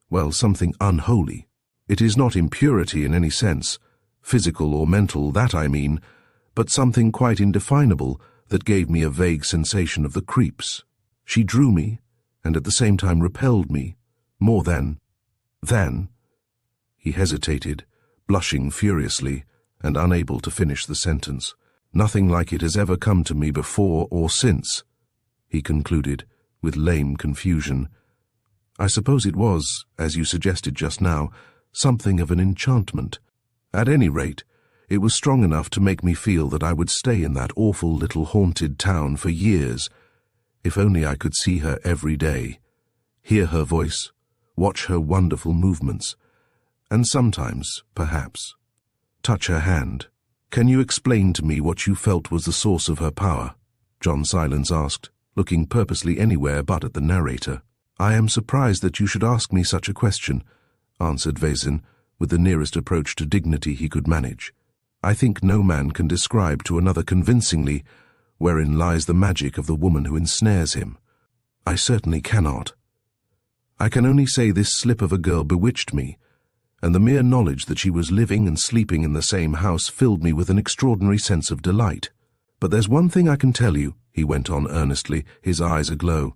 Well, something unholy. It is not impurity in any sense, physical or mental, that I mean, but something quite indefinable that gave me a vague sensation of the creeps. She drew me, and at the same time repelled me, more than. He hesitated, blushing furiously, and unable to finish the sentence. Nothing like it has ever come to me before or since, he concluded, with lame confusion. I suppose it was, as you suggested just now, something of an enchantment. At any rate, it was strong enough to make me feel that I would stay in that awful little haunted town for years, if only I could see her every day, hear her voice, watch her wonderful movements, and sometimes, perhaps, touch her hand. Can you explain to me what you felt was the source of her power? John Silence asked, looking purposely anywhere but at the narrator. I am surprised that you should ask me such a question, answered Vezin, with the nearest approach to dignity he could manage. I think no man can describe to another convincingly wherein lies the magic of the woman who ensnares him. I certainly cannot. I can only say this slip of a girl bewitched me, and the mere knowledge that she was living and sleeping in the same house filled me with an extraordinary sense of delight. But there's one thing I can tell you, he went on earnestly, his eyes aglow,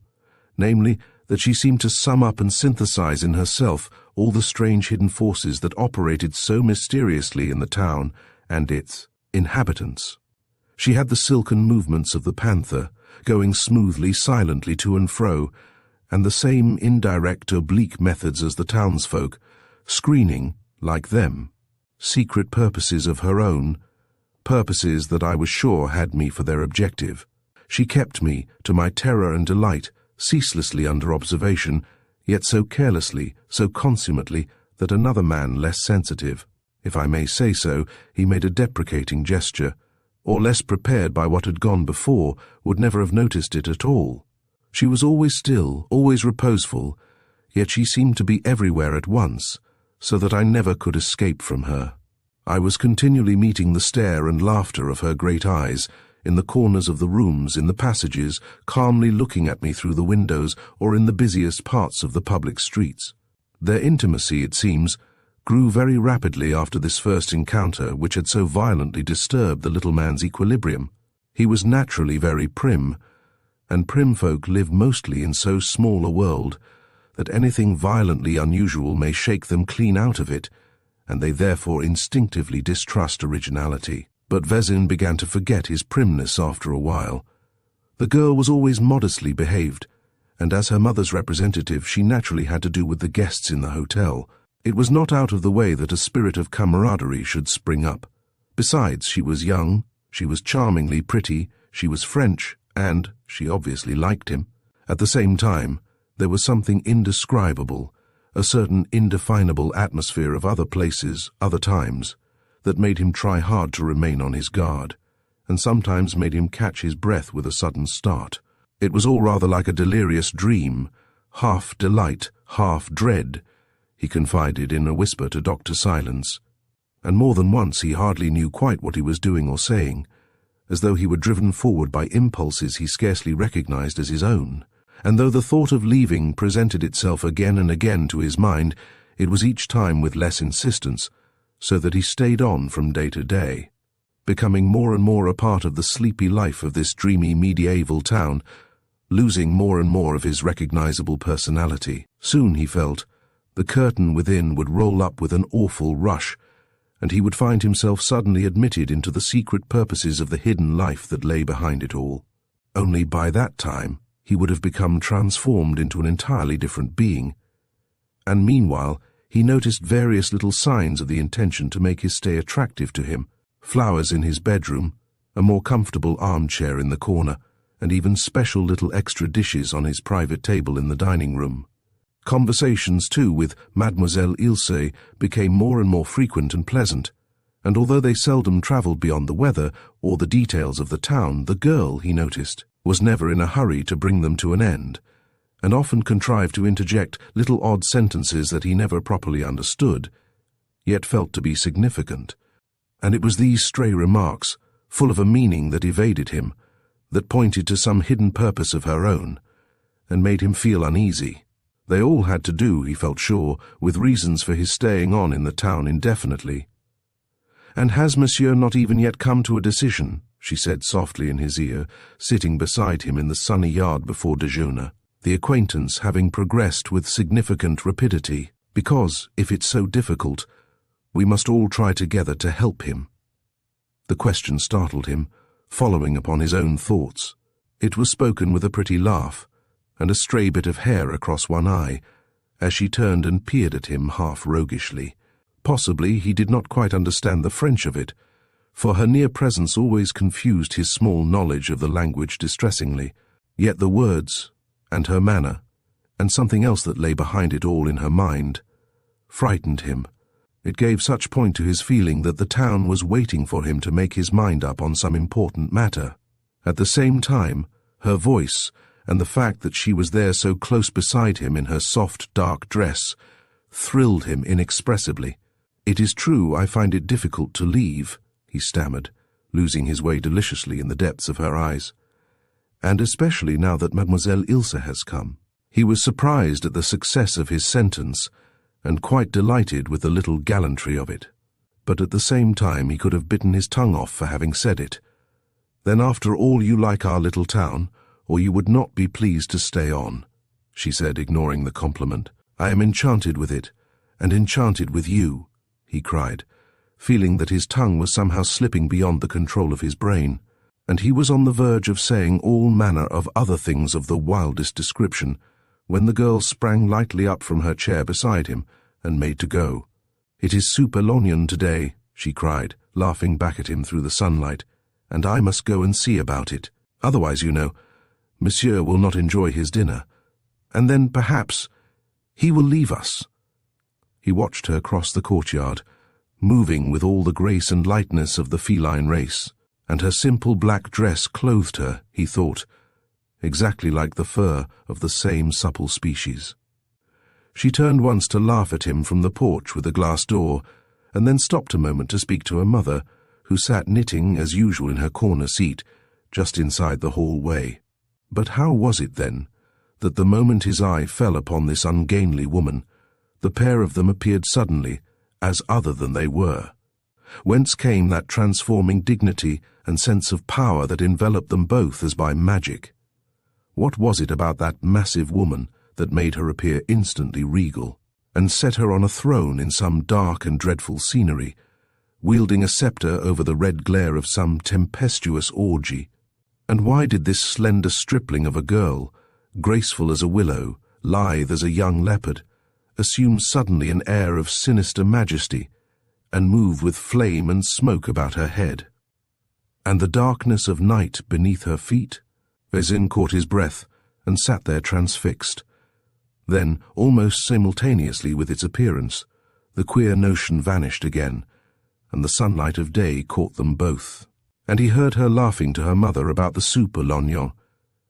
namely, that she seemed to sum up and synthesize in herself all the strange hidden forces that operated so mysteriously in the town and its inhabitants. She had the silken movements of the panther, going smoothly, silently to and fro, and the same indirect, oblique methods as the townsfolk, screening, like them, secret purposes of her own, purposes that I was sure had me for their objective. She kept me, to my terror and delight, ceaselessly under observation, yet so carelessly, so consummately, that another man less sensitive, if I may say so, he made a deprecating gesture, or less prepared by what had gone before, would never have noticed it at all. She was always still, always reposeful, yet she seemed to be everywhere at once, so that I never could escape from her. I was continually meeting the stare and laughter of her great eyes, in the corners of the rooms, in the passages, calmly looking at me through the windows, or in the busiest parts of the public streets. Their intimacy, it seems, grew very rapidly after this first encounter which had so violently disturbed the little man's equilibrium. He was naturally very prim, and prim folk live mostly in so small a world that anything violently unusual may shake them clean out of it, and they therefore instinctively distrust originality. But Vezin began to forget his primness after a while. The girl was always modestly behaved, and as her mother's representative she naturally had to do with the guests in the hotel. It was not out of the way that a spirit of camaraderie should spring up. Besides, she was young, she was charmingly pretty, she was French, and she obviously liked him. At the same time, there was something indescribable, a certain indefinable atmosphere of other places, other times, that made him try hard to remain on his guard, and sometimes made him catch his breath with a sudden start. It was all rather like a delirious dream, half delight, half dread, he confided in a whisper to Dr. Silence, and more than once he hardly knew quite what he was doing or saying, as though he were driven forward by impulses he scarcely recognized as his own, and though the thought of leaving presented itself again and again to his mind, it was each time with less insistence, so that he stayed on from day to day, becoming more and more a part of the sleepy life of this dreamy medieval town, losing more and more of his recognizable personality. Soon, he felt, the curtain within would roll up with an awful rush, and he would find himself suddenly admitted into the secret purposes of the hidden life that lay behind it all. Only by that time he would have become transformed into an entirely different being, and meanwhile he noticed various little signs of the intention to make his stay attractive to him: flowers in his bedroom, a more comfortable armchair in the corner, and even special little extra dishes on his private table in the dining room. Conversations, too, with Mademoiselle Ilse became more and more frequent and pleasant, and although they seldom travelled beyond the weather or the details of the town, the girl, he noticed, was never in a hurry to bring them to an end, and often contrived to interject little odd sentences that he never properly understood, yet felt to be significant. And it was these stray remarks, full of a meaning that evaded him, that pointed to some hidden purpose of her own, and made him feel uneasy. They all had to do, he felt sure, with reasons for his staying on in the town indefinitely. "And has Monsieur not even yet come to a decision?" she said softly in his ear, sitting beside him in the sunny yard before déjeuner, the acquaintance having progressed with significant rapidity, because, if it's so difficult, we must all try together to help him. The question startled him, following upon his own thoughts. It was spoken with a pretty laugh, and a stray bit of hair across one eye, as she turned and peered at him half roguishly. Possibly he did not quite understand the French of it, for her near presence always confused his small knowledge of the language distressingly. Yet the words, and her manner, and something else that lay behind it all in her mind, frightened him. It gave such point to his feeling that the town was waiting for him to make his mind up on some important matter. At the same time, her voice, and the fact that she was there so close beside him in her soft, dark dress, thrilled him inexpressibly. "It is true I find it difficult to leave," he stammered, losing his way deliciously in the depths of her eyes. "And especially now that Mademoiselle Ilse has come." He was surprised at the success of his sentence, and quite delighted with the little gallantry of it. But at the same time he could have bitten his tongue off for having said it. "Then after all you like our little town, or you would not be pleased to stay on," she said, ignoring the compliment. "I am enchanted with it, and enchanted with you," he cried, feeling that his tongue was somehow slipping beyond the control of his brain, and he was on the verge of saying all manner of other things of the wildest description, when the girl sprang lightly up from her chair beside him and made to go. "It is Super Lognon today," she cried, laughing back at him through the sunlight, "and I must go and see about it. Otherwise, you know, Monsieur will not enjoy his dinner, and then, perhaps, he will leave us." He watched her cross the courtyard, moving with all the grace and lightness of the feline race, and her simple black dress clothed her, he thought, exactly like the fur of the same supple species. She turned once to laugh at him from the porch with a glass door, and then stopped a moment to speak to her mother, who sat knitting as usual in her corner seat, just inside the hallway. But how was it, then, that the moment his eye fell upon this ungainly woman, the pair of them appeared suddenly as other than they were? Whence came that transforming dignity and sense of power that enveloped them both as by magic? What was it about that massive woman that made her appear instantly regal, and set her on a throne in some dark and dreadful scenery, wielding a sceptre over the red glare of some tempestuous orgy? And why did this slender stripling of a girl, graceful as a willow, lithe as a young leopard, assume suddenly an air of sinister majesty, and move with flame and smoke about her head? And the darkness of night beneath her feet? Vezin caught his breath and sat there transfixed. Then, almost simultaneously with its appearance, the queer notion vanished again, and the sunlight of day caught them both. And he heard her laughing to her mother about the Super Lognon,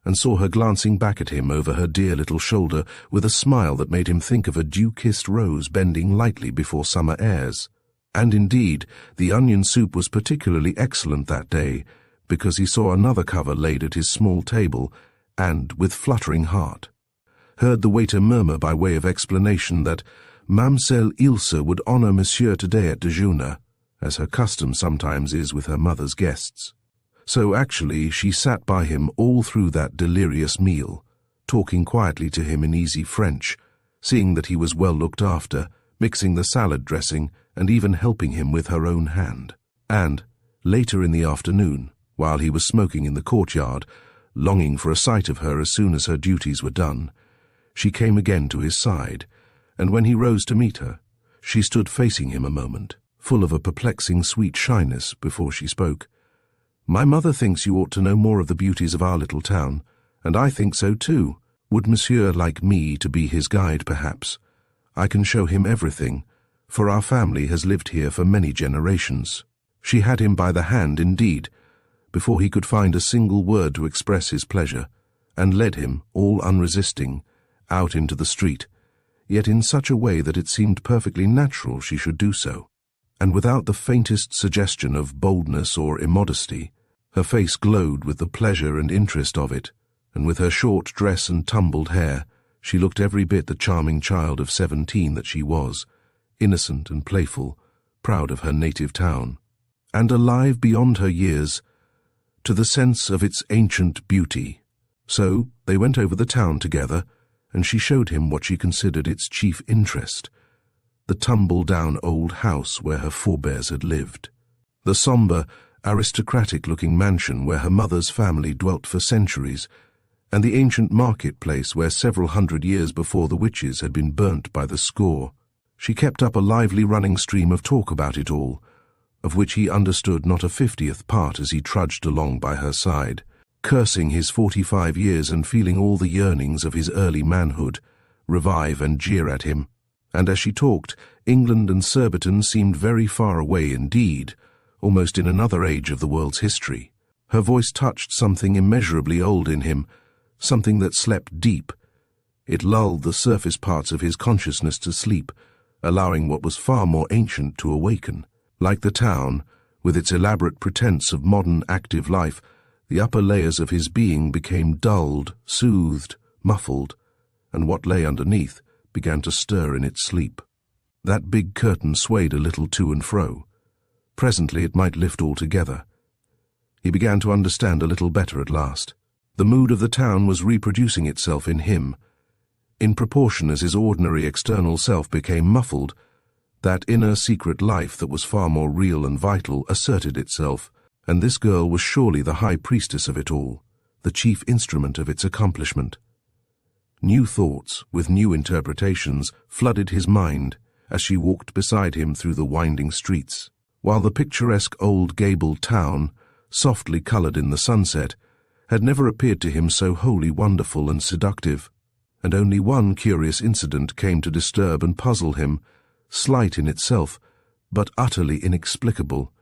and saw her glancing back at him over her dear little shoulder with a smile that made him think of a dew-kissed rose bending lightly before summer airs. And indeed, the onion soup was particularly excellent that day, because he saw another cover laid at his small table, and, with fluttering heart, heard the waiter murmur by way of explanation that Mamselle Ilse would honor Monsieur today at déjeuner, as her custom sometimes is with her mother's guests. So actually she sat by him all through that delirious meal, talking quietly to him in easy French, seeing that he was well looked after, mixing the salad dressing, and even helping him with her own hand. And, later in the afternoon, while he was smoking in the courtyard, longing for a sight of her as soon as her duties were done, she came again to his side, and when he rose to meet her, she stood facing him a moment, full of a perplexing sweet shyness before she spoke. "My mother thinks you ought to know more of the beauties of our little town, and I think so too. Would Monsieur like me to be his guide, perhaps? I can show him everything, for our family has lived here for many generations." She had him by the hand, indeed, before he could find a single word to express his pleasure, and led him, all unresisting, out into the street, yet in such a way that it seemed perfectly natural she should do so, and without the faintest suggestion of boldness or immodesty. Her face glowed with the pleasure and interest of it, and with her short dress and tumbled hair, she looked every bit the charming child of 17 that she was, innocent and playful, proud of her native town. And alive beyond her years, to the sense of its ancient beauty. So they went over the town together, and she showed him what she considered its chief interest, the tumble-down old house where her forebears had lived, the somber, aristocratic-looking mansion where her mother's family dwelt for centuries, and the ancient marketplace where several hundred years before the witches had been burnt by the score. She kept up a lively running stream of talk about it all, of which he understood not a 50th part as he trudged along by her side, cursing his 45 years and feeling all the yearnings of his early manhood revive and jeer at him. And as she talked, England and Surbiton seemed very far away indeed, almost in another age of the world's history. Her voice touched something immeasurably old in him, something that slept deep. It lulled the surface parts of his consciousness to sleep, allowing what was far more ancient to awaken. Like the town, with its elaborate pretense of modern active life, the upper layers of his being became dulled, soothed, muffled, and what lay underneath began to stir in its sleep. That big curtain swayed a little to and fro. Presently it might lift altogether. He began to understand a little better at last. The mood of the town was reproducing itself in him. In proportion as his ordinary external self became muffled, that inner secret life that was far more real and vital asserted itself, and this girl was surely the high priestess of it all, the chief instrument of its accomplishment. New thoughts, with new interpretations, flooded his mind as she walked beside him through the winding streets, while the picturesque old gabled town, softly coloured in the sunset, had never appeared to him so wholly wonderful and seductive. And only one curious incident came to disturb and puzzle him, slight in itself, but utterly inexplicable,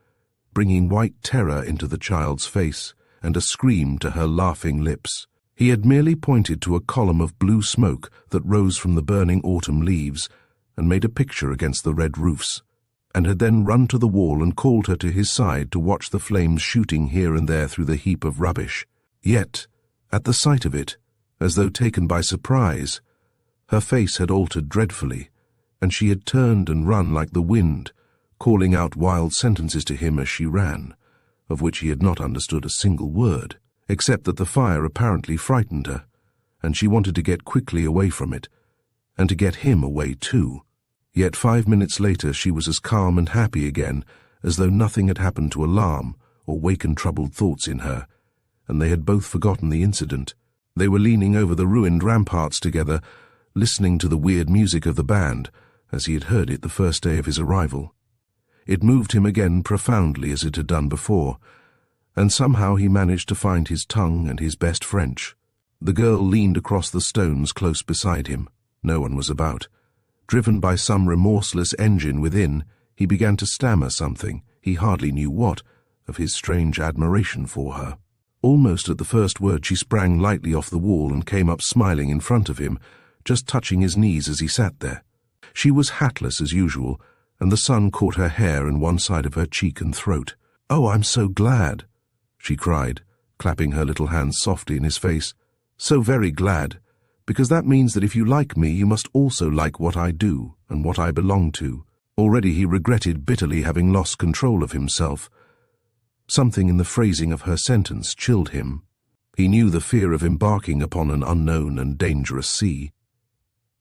bringing white terror into the child's face and a scream to her laughing lips. He had merely pointed to a column of blue smoke that rose from the burning autumn leaves and made a picture against the red roofs, and had then run to the wall and called her to his side to watch the flames shooting here and there through the heap of rubbish. Yet, at the sight of it, as though taken by surprise, her face had altered dreadfully, and she had turned and run like the wind, calling out wild sentences to him as she ran, of which he had not understood a single word, except that the fire apparently frightened her, and she wanted to get quickly away from it, and to get him away too. Yet 5 minutes later she was as calm and happy again as though nothing had happened to alarm or waken troubled thoughts in her, and they had both forgotten the incident. They were leaning over the ruined ramparts together, listening to the weird music of the band, as he had heard it the first day of his arrival. It moved him again profoundly as it had done before, and somehow he managed to find his tongue and his best French. The girl leaned across the stones close beside him. No one was about. Driven by some remorseless engine within, he began to stammer something, he hardly knew what, of his strange admiration for her. Almost at the first word she sprang lightly off the wall and came up smiling in front of him, just touching his knees as he sat there. She was hatless as usual, and the sun caught her hair and one side of her cheek and throat. "Oh, I'm so glad," she cried, clapping her little hands softly in his face. "So very glad, because that means that if you like me, you must also like what I do and what I belong to." Already he regretted bitterly having lost control of himself. Something in the phrasing of her sentence chilled him. He knew the fear of embarking upon an unknown and dangerous sea.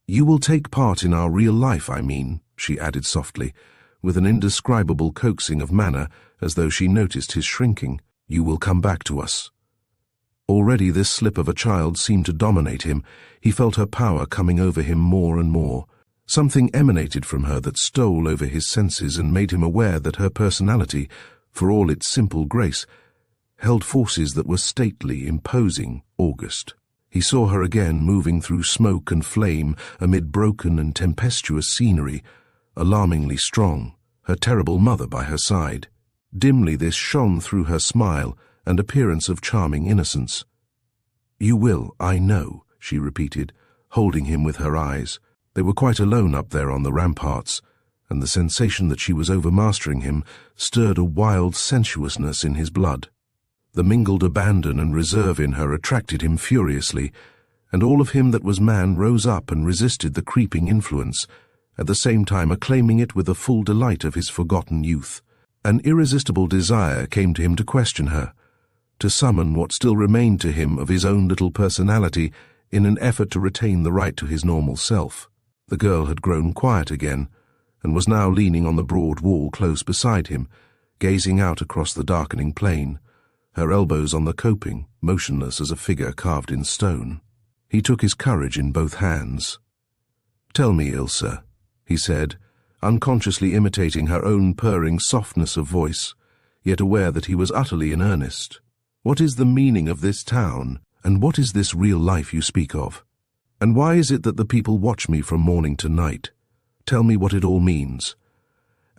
"You will take part in our real life, I mean," she added softly, with an indescribable coaxing of manner, as though she noticed his shrinking. "You will come back to us." Already this slip of a child seemed to dominate him. He felt her power coming over him more and more. Something emanated from her that stole over his senses and made him aware that her personality, for all its simple grace, held forces that were stately, imposing, august. He saw her again moving through smoke and flame amid broken and tempestuous scenery, alarmingly strong, her terrible mother by her side. Dimly this shone through her smile and appearance of charming innocence. "You will, I know," she repeated, holding him with her eyes. They were quite alone up there on the ramparts, and the sensation that she was overmastering him stirred a wild sensuousness in his blood. The mingled abandon and reserve in her attracted him furiously, and all of him that was man rose up and resisted the creeping influence, at the same time acclaiming it with the full delight of his forgotten youth. An irresistible desire came to him to question her, to summon what still remained to him of his own little personality in an effort to retain the right to his normal self. The girl had grown quiet again, and was now leaning on the broad wall close beside him, gazing out across the darkening plain, her elbows on the coping, motionless as a figure carved in stone. He took his courage in both hands. "Tell me, Ilse," he said, unconsciously imitating her own purring softness of voice, yet aware that he was utterly in earnest. "What is the meaning of this town, and what is this real life you speak of? And why is it that the people watch me from morning to night? Tell me what it all means.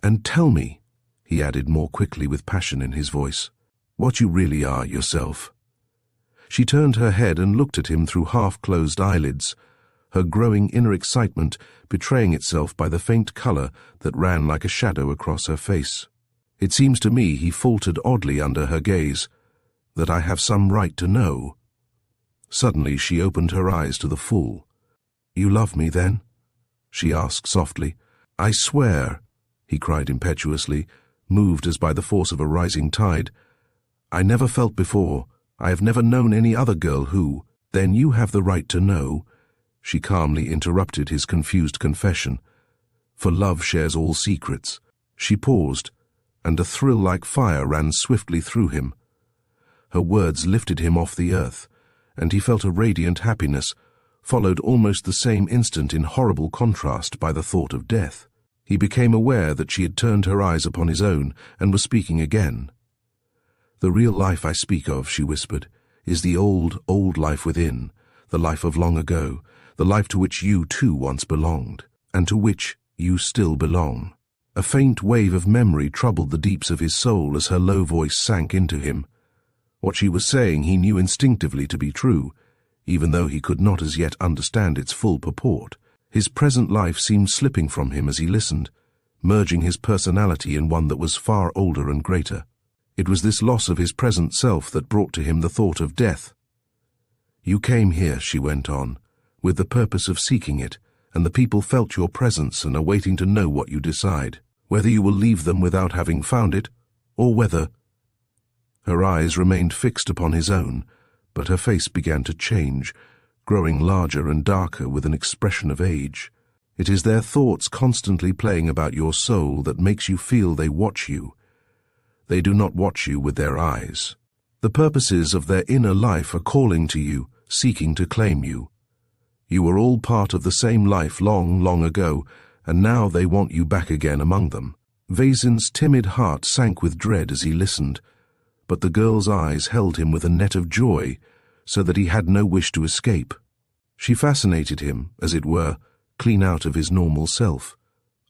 And tell me," he added more quickly with passion in his voice, "what you really are yourself." She turned her head and looked at him through half-closed eyelids, her growing inner excitement betraying itself by the faint color that ran like a shadow across her face. "It seems to me," he faltered oddly under her gaze, "that I have some right to know." Suddenly she opened her eyes to the full. "You love me, then?" she asked softly. "I swear," he cried impetuously, moved as by the force of a rising tide. "I never felt before, I have never known any other girl who—" "Then you have the right to know," she calmly interrupted his confused confession. "For love shares all secrets." She paused, and a thrill like fire ran swiftly through him. Her words lifted him off the earth, and he felt a radiant happiness, followed almost the same instant in horrible contrast by the thought of death. He became aware that she had turned her eyes upon his own and was speaking again. "The real life I speak of," she whispered, "is the old, old life within, the life of long ago, the life to which you too once belonged, and to which you still belong." A faint wave of memory troubled the deeps of his soul as her low voice sank into him. What she was saying he knew instinctively to be true, even though he could not as yet understand its full purport. His present life seemed slipping from him as he listened, merging his personality in one that was far older and greater. It was this loss of his present self that brought to him the thought of death. "You came here," she went on, "with the purpose of seeking it, and the people felt your presence and are waiting to know what you decide, whether you will leave them without having found it, or whether—" Her eyes remained fixed upon his own, but her face began to change, growing larger and darker with an expression of age. "It is their thoughts constantly playing about your soul that makes you feel they watch you. They do not watch you with their eyes. The purposes of their inner life are calling to you, seeking to claim you. You were all part of the same life long, long ago, and now they want you back again among them." Vaesen's timid heart sank with dread as he listened, but the girl's eyes held him with a net of joy, so that he had no wish to escape. She fascinated him, as it were, clean out of his normal self.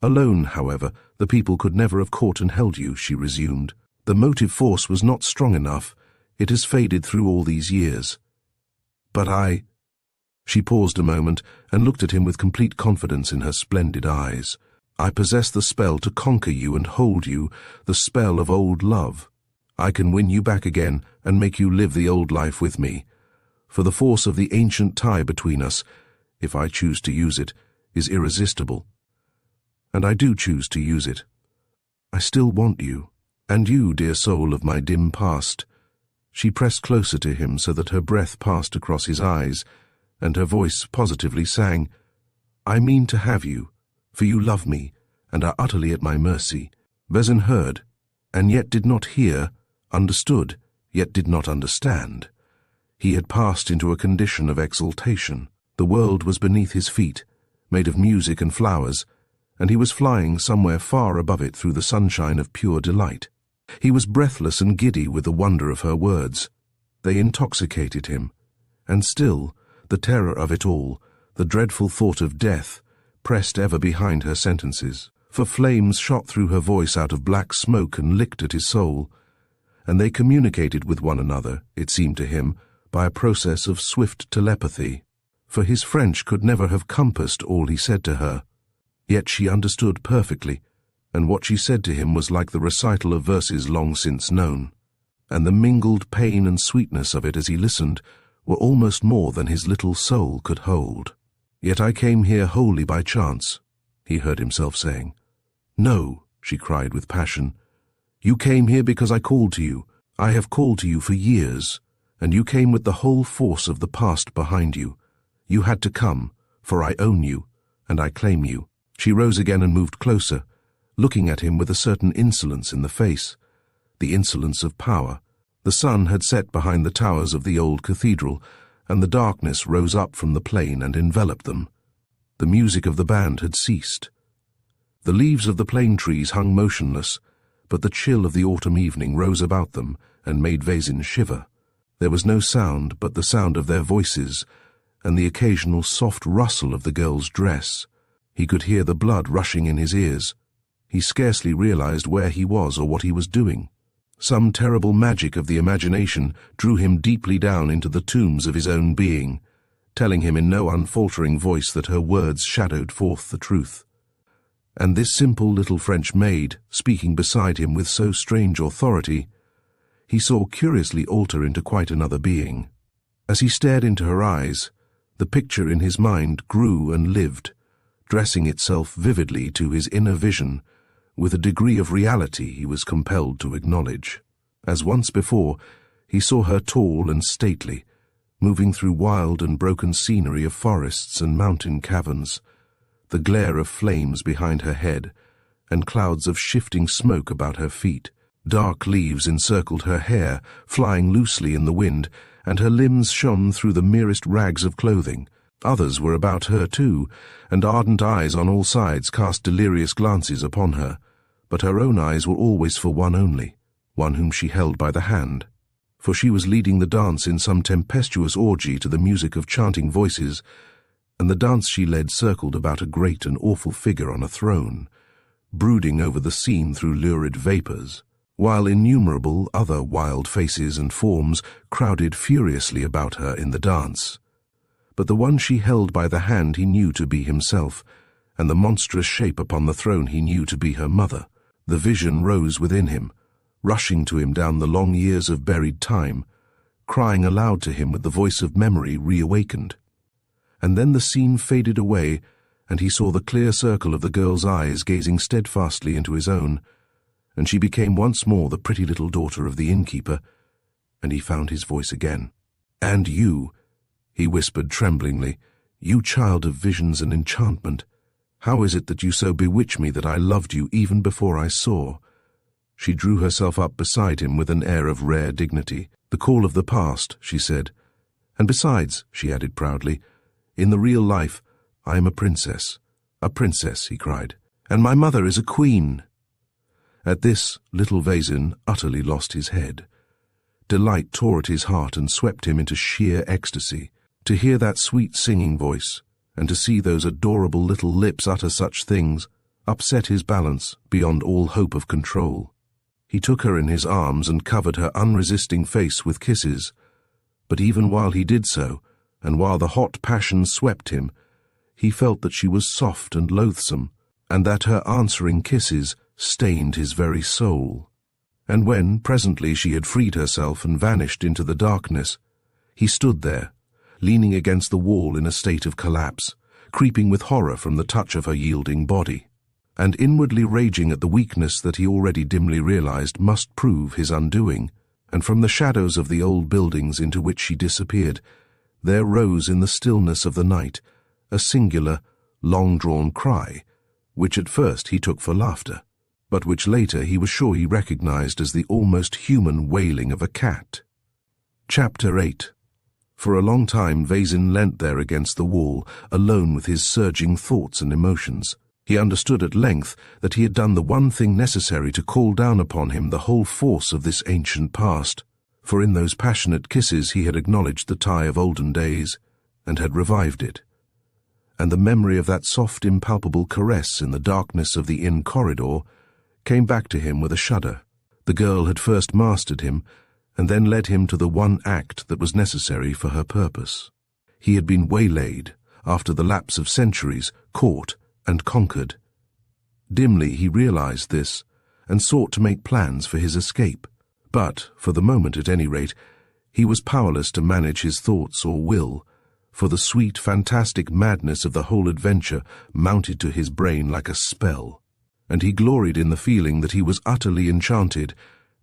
"Alone, however, the people could never have caught and held you," she resumed. "The motive force was not strong enough. It has faded through all these years. But I—" She paused a moment and looked at him with complete confidence in her splendid eyes. "I possess the spell to conquer you and hold you, the spell of old love. I can win you back again and make you live the old life with me. For the force of the ancient tie between us, if I choose to use it, is irresistible. And I do choose to use it. I still want you, and you, dear soul of my dim past." She pressed closer to him so that her breath passed across his eyes, and her voice positively sang, "I mean to have you, for you love me, and are utterly at my mercy." Vaesen heard, and yet did not hear, understood, yet did not understand. He had passed into a condition of exaltation. The world was beneath his feet, made of music and flowers, and he was flying somewhere far above it through the sunshine of pure delight. He was breathless and giddy with the wonder of her words. They intoxicated him, and still, the terror of it all, the dreadful thought of death, pressed ever behind her sentences. For flames shot through her voice out of black smoke and licked at his soul, and they communicated with one another, it seemed to him, by a process of swift telepathy. For his French could never have compassed all he said to her. Yet she understood perfectly, and what she said to him was like the recital of verses long since known, and the mingled pain and sweetness of it as he listened were almost more than his little soul could hold. "Yet I came here wholly by chance," he heard himself saying. "No," she cried with passion. "You came here because I called to you. I have called to you for years, and you came with the whole force of the past behind you. You had to come, for I own you, and I claim you." She rose again and moved closer, looking at him with a certain insolence in the face, the insolence of power. The sun had set behind the towers of the old cathedral, and the darkness rose up from the plain and enveloped them. The music of the band had ceased. The leaves of the plane trees hung motionless, but the chill of the autumn evening rose about them and made Vezin shiver. There was no sound but the sound of their voices and the occasional soft rustle of the girl's dress. He could hear the blood rushing in his ears. He scarcely realized where he was or what he was doing. Some terrible magic of the imagination drew him deeply down into the tombs of his own being, telling him in no unfaltering voice that her words shadowed forth the truth. And this simple little French maid, speaking beside him with so strange authority, he saw curiously alter into quite another being. As he stared into her eyes, the picture in his mind grew and lived, dressing itself vividly to his inner vision with a degree of reality he was compelled to acknowledge. As once before, he saw her tall and stately, moving through wild and broken scenery of forests and mountain caverns, the glare of flames behind her head, and clouds of shifting smoke about her feet. Dark leaves encircled her hair, flying loosely in the wind, and her limbs shone through the merest rags of clothing. Others were about her too, and ardent eyes on all sides cast delirious glances upon her, but her own eyes were always for one only, one whom she held by the hand. For she was leading the dance in some tempestuous orgy to the music of chanting voices, and the dance she led circled about a great and awful figure on a throne, brooding over the scene through lurid vapors, while innumerable other wild faces and forms crowded furiously about her in the dance. But the one she held by the hand he knew to be himself, and the monstrous shape upon the throne he knew to be her mother. The vision rose within him, rushing to him down the long years of buried time, crying aloud to him with the voice of memory reawakened. And then the scene faded away, and he saw the clear circle of the girl's eyes gazing steadfastly into his own, and she became once more the pretty little daughter of the innkeeper, and he found his voice again. "And you," he whispered tremblingly, "you child of visions and enchantment, how is it that you so bewitch me that I loved you even before I saw?" She drew herself up beside him with an air of rare dignity. "The call of the past," she said. "And besides," she added proudly, "in the real life, I am a princess." "A princess," he cried, "and my mother is a queen." At this, little Vezin utterly lost his head. Delight tore at his heart and swept him into sheer ecstasy. To hear that sweet singing voice, and to see those adorable little lips utter such things, upset his balance beyond all hope of control. He took her in his arms and covered her unresisting face with kisses, but even while he did so, and while the hot passion swept him, he felt that she was soft and loathsome, and that her answering kisses stained his very soul. And when, presently, she had freed herself and vanished into the darkness, he stood there, leaning against the wall in a state of collapse, creeping with horror from the touch of her yielding body, and inwardly raging at the weakness that he already dimly realized must prove his undoing. And from the shadows of the old buildings into which she disappeared, there rose in the stillness of the night a singular, long-drawn cry, which at first he took for laughter, but which later he was sure he recognized as the almost human wailing of a cat. Chapter 8. For a long time Vezin leant there against the wall, alone with his surging thoughts and emotions. He understood at length that he had done the one thing necessary to call down upon him the whole force of this ancient past, for in those passionate kisses he had acknowledged the tie of olden days, and had revived it. And the memory of that soft, impalpable caress in the darkness of the inn corridor came back to him with a shudder. The girl had first mastered him, and then led him to the one act that was necessary for her purpose. He had been waylaid, after the lapse of centuries, caught and conquered. Dimly he realized this, and sought to make plans for his escape. But, for the moment at any rate, he was powerless to manage his thoughts or will, for the sweet, fantastic madness of the whole adventure mounted to his brain like a spell, and he gloried in the feeling that he was utterly enchanted,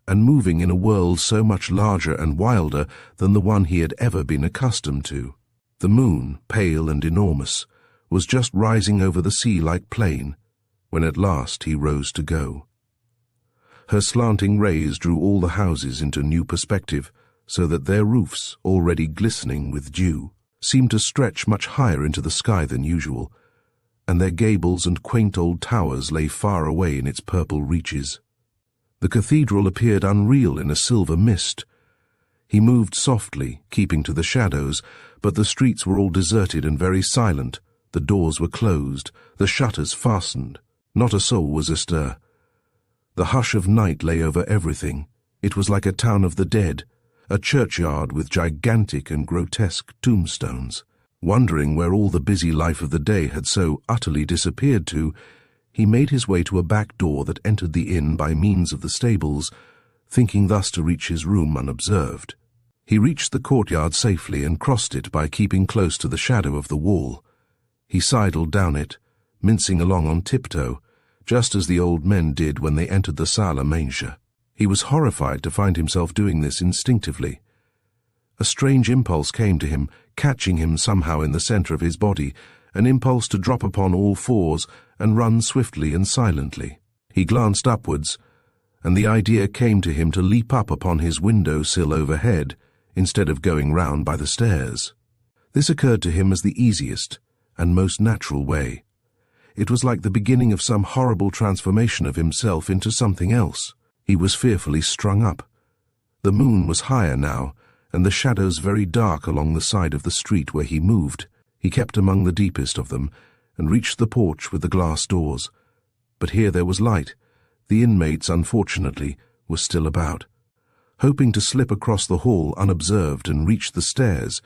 and moving in a world so much larger and wilder than the one he had ever been accustomed to. The moon, pale and enormous, was just rising over the sea-like plain, when at last he rose to go. Her slanting rays drew all the houses into new perspective, so that their roofs, already glistening with dew, seemed to stretch much higher into the sky than usual, and their gables and quaint old towers lay far away in its purple reaches. The cathedral appeared unreal in a silver mist. He moved softly, keeping to the shadows, but the streets were all deserted and very silent. The doors were closed, the shutters fastened. Not a soul was astir. The hush of night lay over everything. It was like a town of the dead, a churchyard with gigantic and grotesque tombstones. Wondering where all the busy life of the day had so utterly disappeared to, he made his way to a back door that entered the inn by means of the stables, thinking thus to reach his room unobserved. He reached the courtyard safely and crossed it by keeping close to the shadow of the wall. He sidled down it, mincing along on tiptoe, just as the old men did when they entered the salle à manger. He was horrified to find himself doing this instinctively. A strange impulse came to him, catching him somehow in the center of his body, an impulse to drop upon all fours and run swiftly and silently. He glanced upwards, and the idea came to him to leap up upon his window sill overhead, instead of going round by the stairs. This occurred to him as the easiest and most natural way. It was like the beginning of some horrible transformation of himself into something else. He was fearfully strung up. The moon was higher now, and the shadows very dark along the side of the street where he moved. He kept among the deepest of them, and reached the porch with the glass doors. But here there was light. The inmates, unfortunately, were still about. Hoping to slip across the hall unobserved and reach the stairs,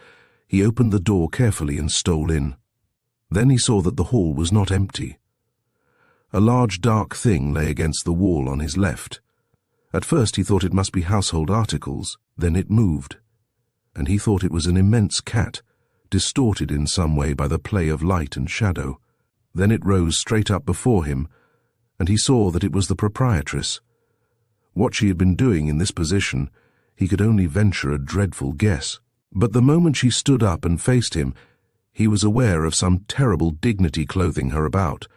he opened the door carefully and stole in. Then he saw that the hall was not empty. A large dark thing lay against the wall on his left. At first he thought it must be household articles, then it moved, and he thought it was an immense cat, distorted in some way by the play of light and shadow. Then it rose straight up before him, and he saw that it was the proprietress. What she had been doing in this position, he could only venture a dreadful guess. But the moment she stood up and faced him, he was aware of some terrible dignity clothing her about,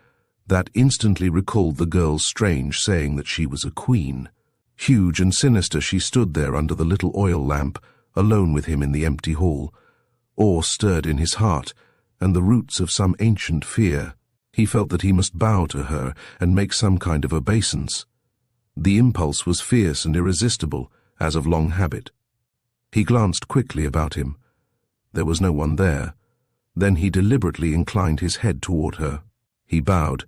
that instantly recalled the girl's strange saying that she was a queen. Huge and sinister she stood there under the little oil lamp, alone with him in the empty hall. Awe stirred in his heart, and the roots of some ancient fear. He felt that he must bow to her and make some kind of obeisance. The impulse was fierce and irresistible, as of long habit. He glanced quickly about him. There was no one there. Then he deliberately inclined his head toward her. He bowed.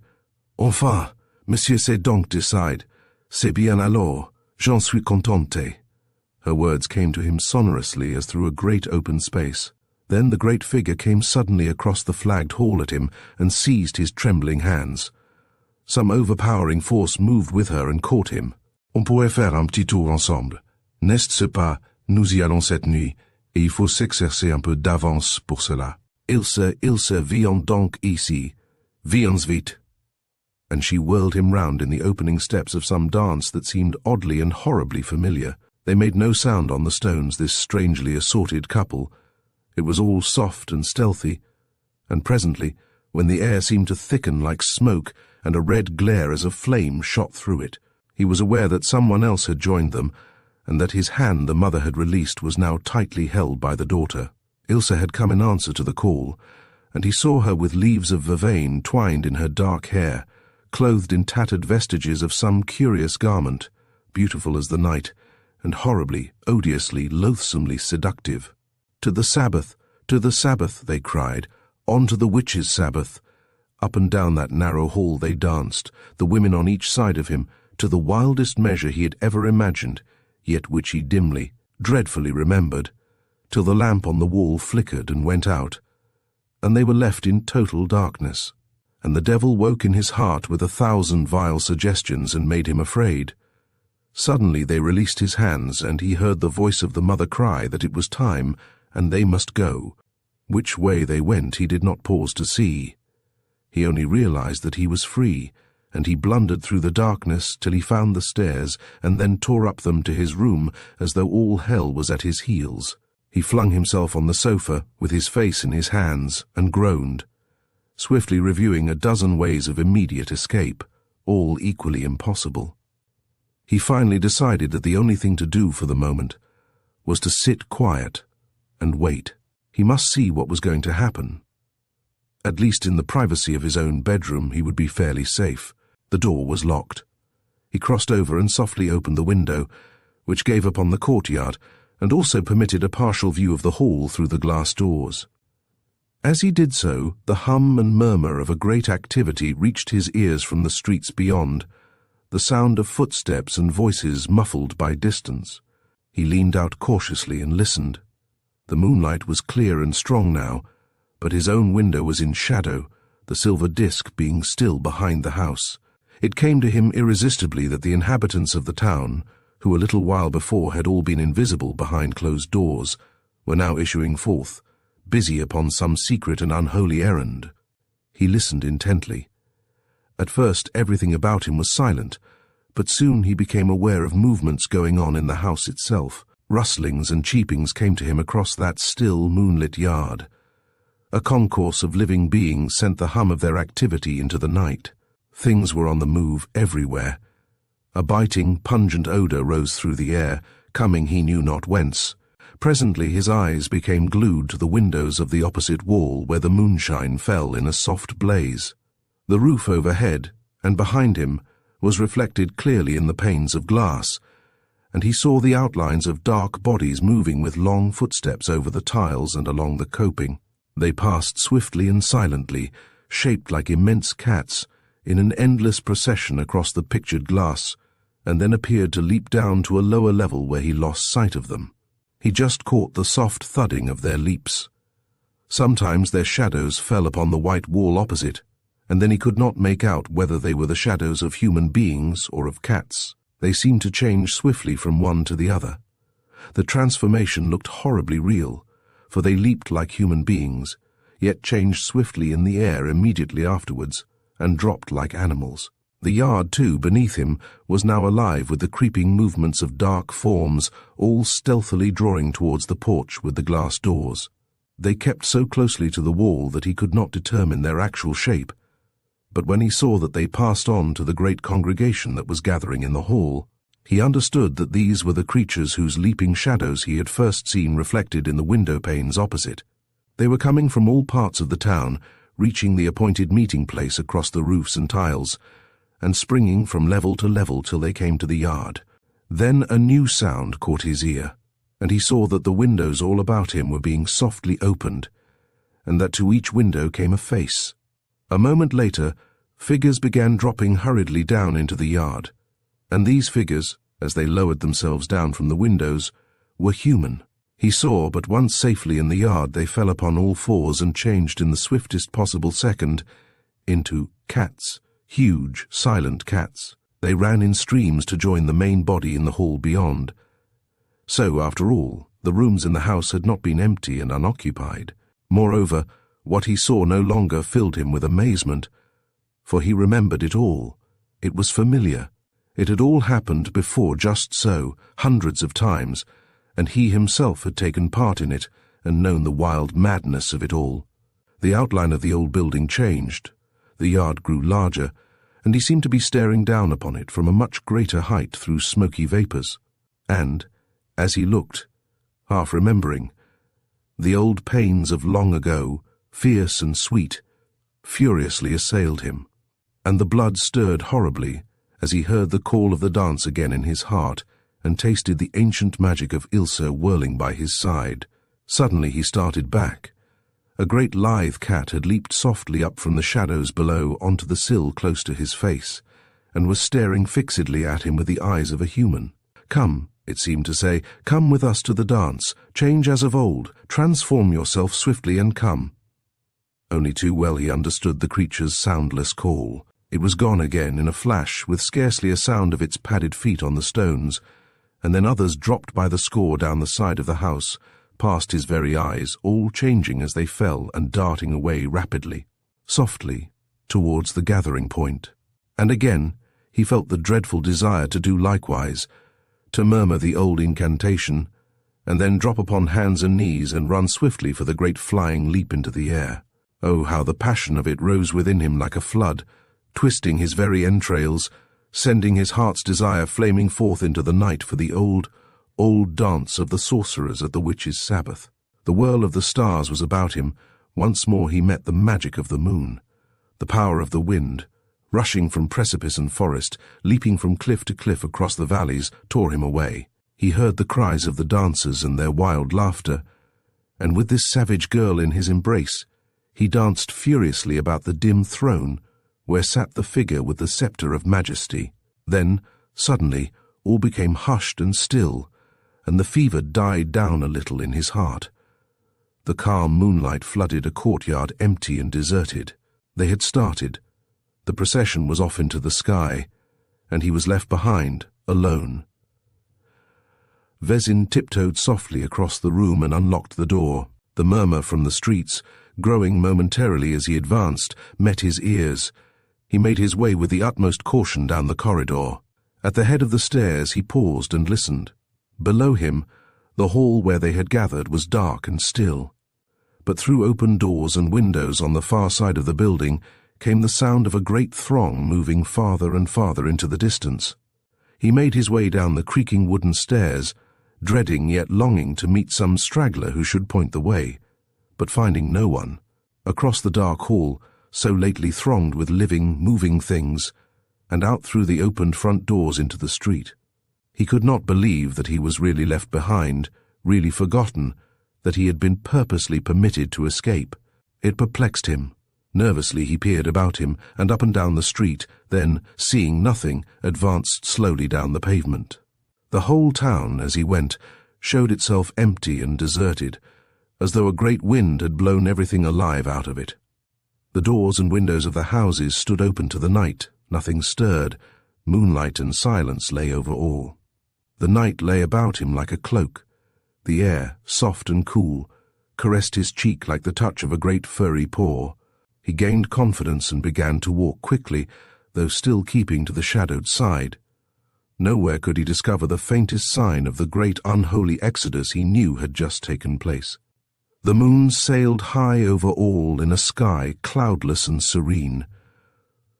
"Enfin, monsieur c'est donc décide. C'est bien alors. J'en suis contente." Her words came to him sonorously as through a great open space. Then the great figure came suddenly across the flagged hall at him and seized his trembling hands. Some overpowering force moved with her and caught him. "On pourrait faire un petit tour ensemble. N'est-ce pas, nous y allons cette nuit, et il faut s'exercer un peu d'avance pour cela. Ilse, viens donc ici. Viens vite." And she whirled him round in the opening steps of some dance that seemed oddly and horribly familiar. They made no sound on the stones, this strangely assorted couple. It was all soft and stealthy, and presently, when the air seemed to thicken like smoke and a red glare as of flame shot through it, he was aware that someone else had joined them, and that his hand the mother had released was now tightly held by the daughter. Ilse had come in answer to the call, and he saw her with leaves of vervain twined in her dark hair, clothed in tattered vestiges of some curious garment, beautiful as the night, and horribly, odiously, loathsomely seductive. "To the Sabbath, they cried. "On to the witches' Sabbath." Up and down that narrow hall they danced, the women on each side of him, to the wildest measure he had ever imagined, yet which he dimly, dreadfully remembered, till the lamp on the wall flickered and went out, and they were left in total darkness. And the devil woke in his heart with 1,000 vile suggestions and made him afraid. Suddenly they released his hands, and he heard the voice of the mother cry that it was time, and they must go. Which way they went he did not pause to see. He only realized that he was free, and he blundered through the darkness till he found the stairs and then tore up them to his room as though all hell was at his heels. He flung himself on the sofa with his face in his hands and groaned, swiftly reviewing a dozen ways of immediate escape, all equally impossible. He finally decided that the only thing to do for the moment was to sit quiet and wait. He must see what was going to happen. At least in the privacy of his own bedroom he would be fairly safe. The door was locked. He crossed over and softly opened the window, which gave upon the courtyard, and also permitted a partial view of the hall through the glass doors. As he did so, the hum and murmur of a great activity reached his ears from the streets beyond, the sound of footsteps and voices muffled by distance. He leaned out cautiously and listened. The moonlight was clear and strong now, but his own window was in shadow, the silver disk being still behind the house. It came to him irresistibly that the inhabitants of the town, who a little while before had all been invisible behind closed doors, were now issuing forth, busy upon some secret and unholy errand. He listened intently. At first everything about him was silent, but soon he became aware of movements going on in the house itself. Rustlings and cheepings came to him across that still, moonlit yard. A concourse of living beings sent the hum of their activity into the night. Things were on the move everywhere. A biting, pungent odor rose through the air, coming he knew not whence. Presently his eyes became glued to the windows of the opposite wall where the moonshine fell in a soft blaze. The roof overhead, and behind him, was reflected clearly in the panes of glass, and he saw the outlines of dark bodies moving with long footsteps over the tiles and along the coping. They passed swiftly and silently, shaped like immense cats, in an endless procession across the pictured glass, and then appeared to leap down to a lower level where he lost sight of them. He just caught the soft thudding of their leaps. Sometimes their shadows fell upon the white wall opposite, and then he could not make out whether they were the shadows of human beings or of cats. They seemed to change swiftly from one to the other. The transformation looked horribly real, for they leaped like human beings, yet changed swiftly in the air immediately afterwards, and dropped like animals. The yard, too, beneath him, was now alive with the creeping movements of dark forms, all stealthily drawing towards the porch with the glass doors. They kept so closely to the wall that he could not determine their actual shape, but when he saw that they passed on to the great congregation that was gathering in the hall, he understood that these were the creatures whose leaping shadows he had first seen reflected in the window panes opposite. They were coming from all parts of the town, reaching the appointed meeting place across the roofs and tiles, and springing from level to level till they came to the yard. Then a new sound caught his ear, and he saw that the windows all about him were being softly opened, and that to each window came a face. A moment later, figures began dropping hurriedly down into the yard, and these figures, as they lowered themselves down from the windows, were human. He saw, but once safely in the yard they fell upon all fours and changed in the swiftest possible second into cats, huge, silent cats. They ran in streams to join the main body in the hall beyond. So, after all, the rooms in the house had not been empty and unoccupied. Moreover, what he saw no longer filled him with amazement, for he remembered it all. It was familiar. It had all happened before just so, hundreds of times, and he himself had taken part in it and known the wild madness of it all. The outline of the old building changed. The yard grew larger, and he seemed to be staring down upon it from a much greater height through smoky vapours. And, as he looked, half remembering, the old pains of long ago, fierce and sweet, furiously assailed him, and the blood stirred horribly as he heard the call of the dance again in his heart and tasted the ancient magic of Ilse whirling by his side. Suddenly he started back. A great lithe cat had leaped softly up from the shadows below onto the sill close to his face, and was staring fixedly at him with the eyes of a human. "Come," it seemed to say, "come with us to the dance, change as of old, transform yourself swiftly and come." Only too well he understood the creature's soundless call. It was gone again in a flash, with scarcely a sound of its padded feet on the stones, and then others dropped by the score down the side of the house, past his very eyes, all changing as they fell and darting away rapidly, softly, towards the gathering point. And again he felt the dreadful desire to do likewise, to murmur the old incantation, and then drop upon hands and knees and run swiftly for the great flying leap into the air. Oh, how the passion of it rose within him like a flood, twisting his very entrails, sending his heart's desire flaming forth into the night for the old dance of the sorcerers at the witches' Sabbath. The whirl of the stars was about him. Once more he met the magic of the moon, the power of the wind, rushing from precipice and forest, leaping from cliff to cliff across the valleys, tore him away. He heard the cries of the dancers and their wild laughter, and with this savage girl in his embrace, he danced furiously about the dim throne where sat the figure with the scepter of majesty. Then, suddenly, all became hushed and still, and the fever died down a little in his heart. The calm moonlight flooded a courtyard empty and deserted. They had started. The procession was off into the sky, and he was left behind, alone. Vezin tiptoed softly across the room and unlocked the door. The murmur from the streets, growing momentarily as he advanced, met his ears. He made his way with the utmost caution down the corridor. At the head of the stairs he paused and listened. Below him, the hall where they had gathered was dark and still. But through open doors and windows on the far side of the building came the sound of a great throng moving farther and farther into the distance. He made his way down the creaking wooden stairs, dreading yet longing to meet some straggler who should point the way, but finding no one. Across the dark hall, so lately thronged with living, moving things, and out through the opened front doors into the street. He could not believe that he was really left behind, really forgotten, that he had been purposely permitted to escape. It perplexed him. Nervously he peered about him and up and down the street, then, seeing nothing, advanced slowly down the pavement. The whole town, as he went, showed itself empty and deserted, as though a great wind had blown everything alive out of it. The doors and windows of the houses stood open to the night. Nothing stirred. Moonlight and silence lay over all. The night lay about him like a cloak. The air, soft and cool, caressed his cheek like the touch of a great furry paw. He gained confidence and began to walk quickly, though still keeping to the shadowed side. Nowhere could he discover the faintest sign of the great unholy exodus he knew had just taken place. The moon sailed high over all in a sky cloudless and serene.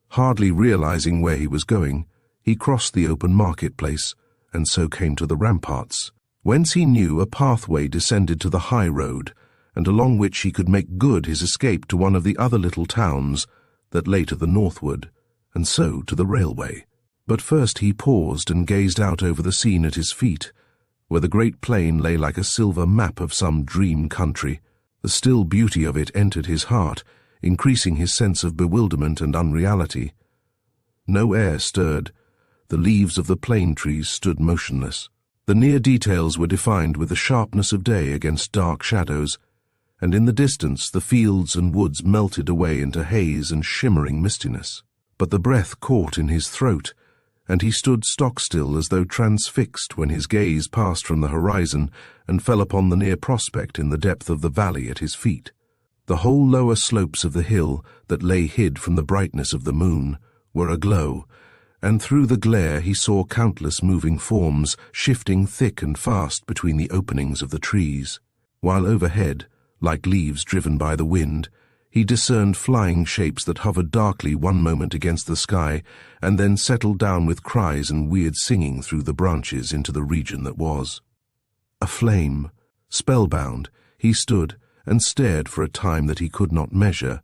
Hardly realizing where he was going, he crossed the open marketplace, and so came to the ramparts, whence he knew a pathway descended to the high road, and along which he could make good his escape to one of the other little towns that lay to the northward, and so to the railway. But first he paused and gazed out over the scene at his feet, where the great plain lay like a silver map of some dream country. The still beauty of it entered his heart, increasing his sense of bewilderment and unreality. No air stirred. The leaves of the plane trees stood motionless. The near details were defined with the sharpness of day against dark shadows, and in the distance the fields and woods melted away into haze and shimmering mistiness. But the breath caught in his throat, and he stood stock-still as though transfixed when his gaze passed from the horizon and fell upon the near prospect in the depth of the valley at his feet. The whole lower slopes of the hill that lay hid from the brightness of the moon were aglow, and through the glare he saw countless moving forms shifting thick and fast between the openings of the trees, while overhead, like leaves driven by the wind, he discerned flying shapes that hovered darkly one moment against the sky and then settled down with cries and weird singing through the branches into the region that was. Aflame, spellbound, he stood and stared for a time that he could not measure,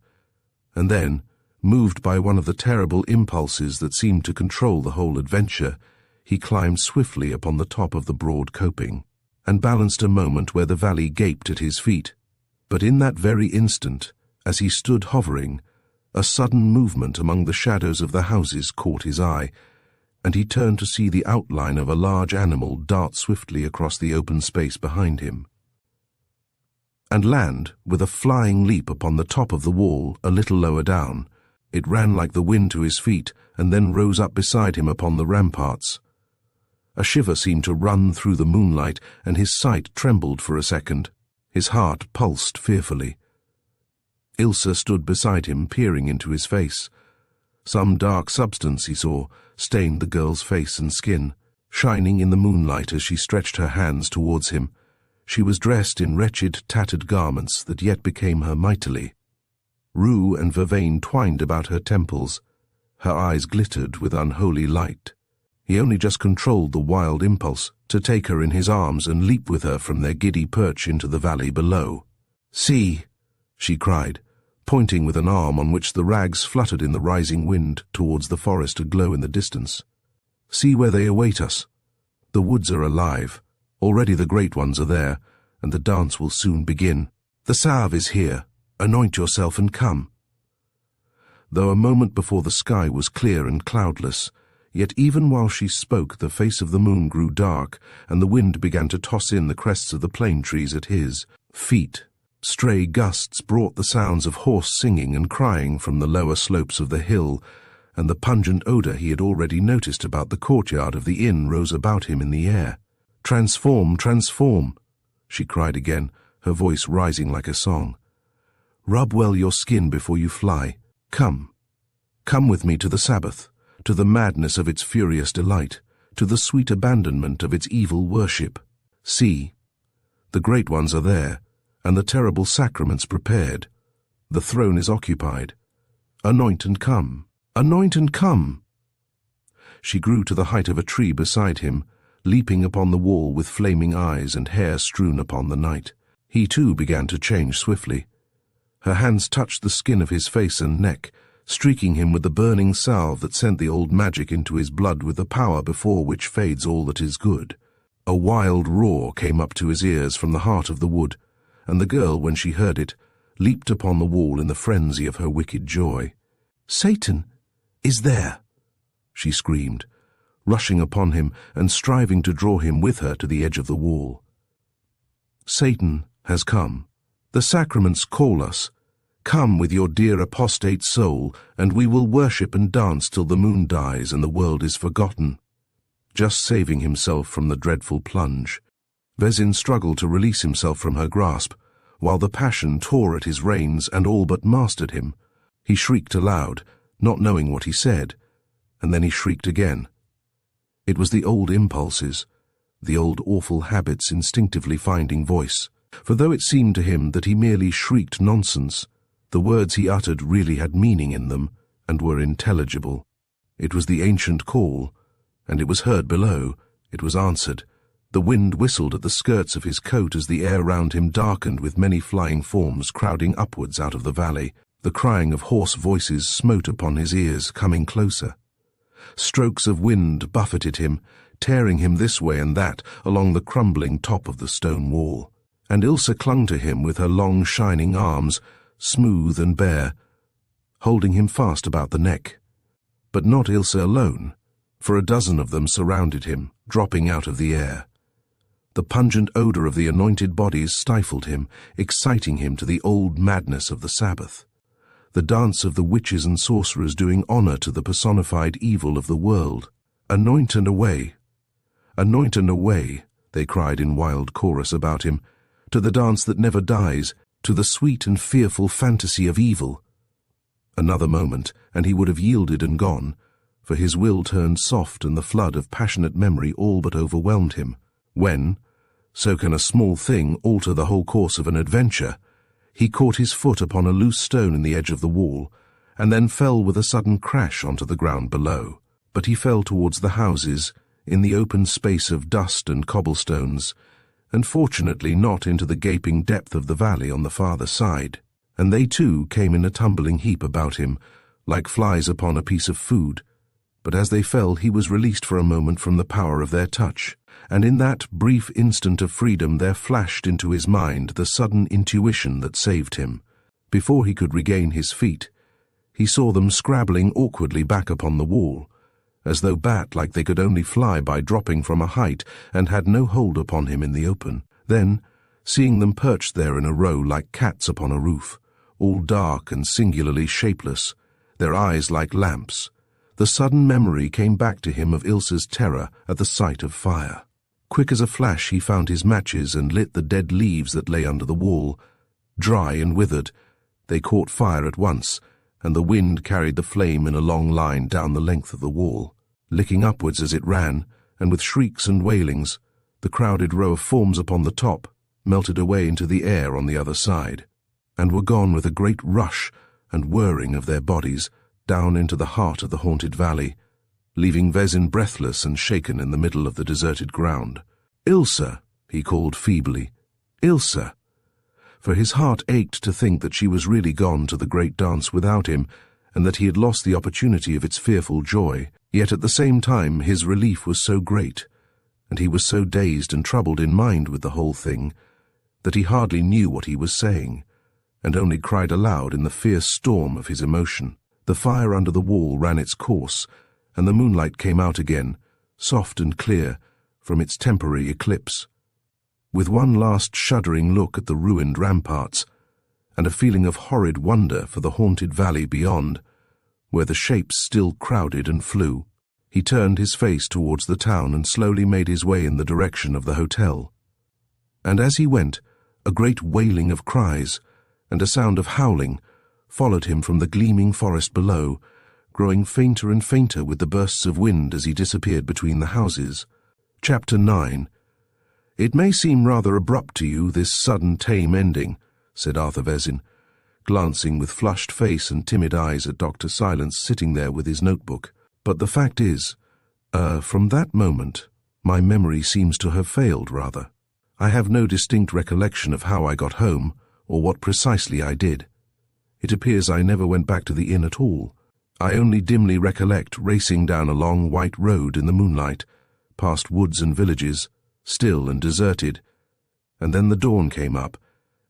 and then, moved by one of the terrible impulses that seemed to control the whole adventure, he climbed swiftly upon the top of the broad coping, and balanced a moment where the valley gaped at his feet. But in that very instant, as he stood hovering, a sudden movement among the shadows of the houses caught his eye, and he turned to see the outline of a large animal dart swiftly across the open space behind him, and land with a flying leap upon the top of the wall a little lower down. It ran like the wind to his feet, and then rose up beside him upon the ramparts. A shiver seemed to run through the moonlight, and his sight trembled for a second. His heart pulsed fearfully. Ilse stood beside him, peering into his face. Some dark substance, he saw, stained the girl's face and skin, shining in the moonlight as she stretched her hands towards him. She was dressed in wretched, tattered garments that yet became her mightily. Rue and vervain twined about her temples. Her eyes glittered with unholy light. He only just controlled the wild impulse to take her in his arms and leap with her from their giddy perch into the valley below. "See!" she cried, pointing with an arm on which the rags fluttered in the rising wind towards the forest aglow in the distance. "See where they await us. The woods are alive. Already the great ones are there, and the dance will soon begin. The salve is here. Anoint yourself and come." Though a moment before the sky was clear and cloudless, yet even while she spoke the face of the moon grew dark, and the wind began to toss in the crests of the plane trees at his feet. Stray gusts brought the sounds of hoarse singing and crying from the lower slopes of the hill, and the pungent odor he had already noticed about the courtyard of the inn rose about him in the air. "Transform, transform," she cried again, her voice rising like a song. "Rub well your skin before you fly. Come. Come with me to the Sabbath, to the madness of its furious delight, to the sweet abandonment of its evil worship. See, the great ones are there, and the terrible sacraments prepared. The throne is occupied. Anoint and come. Anoint and come." She grew to the height of a tree beside him, leaping upon the wall with flaming eyes and hair strewn upon the night. He too began to change swiftly. Her hands touched the skin of his face and neck, streaking him with the burning salve that sent the old magic into his blood with the power before which fades all that is good. A wild roar came up to his ears from the heart of the wood, and the girl, when she heard it, leaped upon the wall in the frenzy of her wicked joy. "Satan is there!" she screamed, rushing upon him and striving to draw him with her to the edge of the wall. "Satan has come. The sacraments call us. Come with your dear apostate soul, and we will worship and dance till the moon dies and the world is forgotten." Just saving himself from the dreadful plunge, Vezin struggled to release himself from her grasp, while the passion tore at his reins and all but mastered him. He shrieked aloud, not knowing what he said, and then he shrieked again. It was the old impulses, the old awful habits instinctively finding voice, for though it seemed to him that he merely shrieked nonsense, the words he uttered really had meaning in them and were intelligible. It was the ancient call, and it was heard below. It was answered. The wind whistled at the skirts of his coat as the air round him darkened with many flying forms crowding upwards out of the valley. The crying of hoarse voices smote upon his ears, coming closer. Strokes of wind buffeted him, tearing him this way and that along the crumbling top of the stone wall. And Ilse clung to him with her long shining arms, smooth and bare, holding him fast about the neck. But not Ilse alone, for a dozen of them surrounded him, dropping out of the air. The pungent odor of the anointed bodies stifled him, exciting him to the old madness of the Sabbath. The dance of the witches and sorcerers doing honor to the personified evil of the world. "Anoint and away! Anoint and away!" they cried in wild chorus about him, "to the dance that never dies, to the sweet and fearful fantasy of evil." Another moment, and he would have yielded and gone, for his will turned soft and the flood of passionate memory all but overwhelmed him, when, so can a small thing alter the whole course of an adventure, he caught his foot upon a loose stone in the edge of the wall, and then fell with a sudden crash onto the ground below. But he fell towards the houses, in the open space of dust and cobblestones, and fortunately not into the gaping depth of the valley on the farther side, and they too came in a tumbling heap about him, like flies upon a piece of food. But as they fell he was released for a moment from the power of their touch, and in that brief instant of freedom there flashed into his mind the sudden intuition that saved him. Before he could regain his feet, he saw them scrabbling awkwardly back upon the wall, as though bat-like they could only fly by dropping from a height and had no hold upon him in the open. Then, seeing them perched there in a row like cats upon a roof, all dark and singularly shapeless, their eyes like lamps, the sudden memory came back to him of Ilse's terror at the sight of fire. Quick as a flash he found his matches and lit the dead leaves that lay under the wall. Dry and withered, they caught fire at once, and the wind carried the flame in a long line down the length of the wall, licking upwards as it ran, and with shrieks and wailings, the crowded row of forms upon the top melted away into the air on the other side, and were gone with a great rush and whirring of their bodies down into the heart of the haunted valley, leaving Vezin breathless and shaken in the middle of the deserted ground. "Ilsa," he called feebly, "Ilsa," for his heart ached to think that she was really gone to the great dance without him, and that he had lost the opportunity of its fearful joy. Yet at the same time his relief was so great, and he was so dazed and troubled in mind with the whole thing, that he hardly knew what he was saying, and only cried aloud in the fierce storm of his emotion. The fire under the wall ran its course, and the moonlight came out again, soft and clear, from its temporary eclipse. With one last shuddering look at the ruined ramparts, and a feeling of horrid wonder for the haunted valley beyond, where the shapes still crowded and flew, he turned his face towards the town and slowly made his way in the direction of the hotel. And as he went, a great wailing of cries and a sound of howling followed him from the gleaming forest below, growing fainter and fainter with the bursts of wind as he disappeared between the houses. Chapter 9. "It may seem rather abrupt to you, this sudden tame ending," said Arthur Vezin, glancing with flushed face and timid eyes at Dr. Silence sitting there with his notebook. "But the fact is, from that moment, my memory seems to have failed, rather. I have no distinct recollection of how I got home, or what precisely I did. It appears I never went back to the inn at all. I only dimly recollect racing down a long white road in the moonlight, past woods and villages, still and deserted, and then the dawn came up,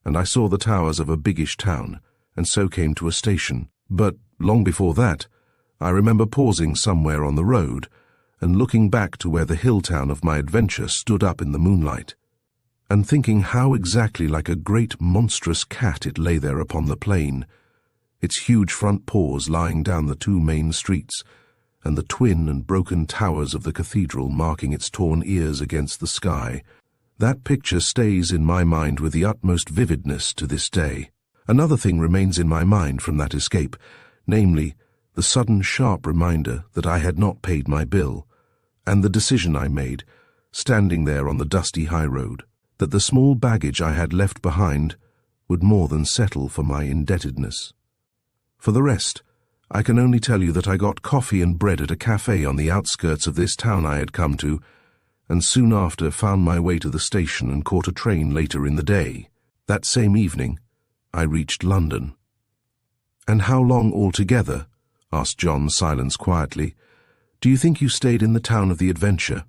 and I saw the towers of a biggish town, and so came to a station. But long before that, I remember pausing somewhere on the road, and looking back to where the hill town of my adventure stood up in the moonlight, and thinking how exactly like a great monstrous cat it lay there upon the plain, its huge front paws lying down the two main streets, and the twin and broken towers of the cathedral marking its torn ears against the sky. That picture stays in my mind with the utmost vividness to this day. Another thing remains in my mind from that escape, namely, the sudden sharp reminder that I had not paid my bill, and the decision I made, standing there on the dusty high road, that the small baggage I had left behind would more than settle for my indebtedness. For the rest, I can only tell you that I got coffee and bread at a cafe on the outskirts of this town I had come to, and soon after found my way to the station and caught a train later in the day. That same evening, I reached London. "And how long altogether?" asked John Silence quietly. "Do you think you stayed in the town of the adventure?"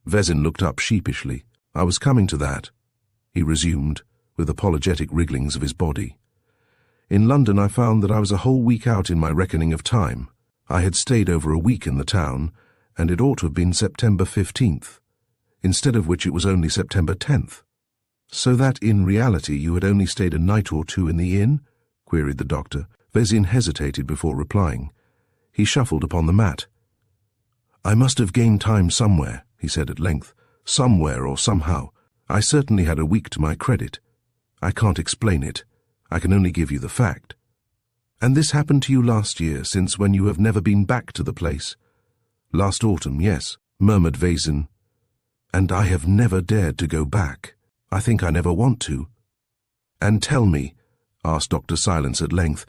Vezin looked up sheepishly. "I was coming to that," he resumed, with apologetic wrigglings of his body. "In London I found that I was a whole week out in my reckoning of time. I had stayed over a week in the town, and it ought to have been September 15th, instead of which it was only September 10th. "So that, in reality, you had only stayed a night or two in the inn?" queried the doctor. Vezin hesitated before replying. He shuffled upon the mat. "I must have gained time somewhere," he said at length. "Somewhere or somehow. I certainly had a week to my credit. I can't explain it. I can only give you the fact." "And this happened to you last year, since when you have never been back to the place?" "Last autumn, yes," murmured Vezin. "And I have never dared to go back. I think I never want to." "And tell me," asked Dr. Silence at length,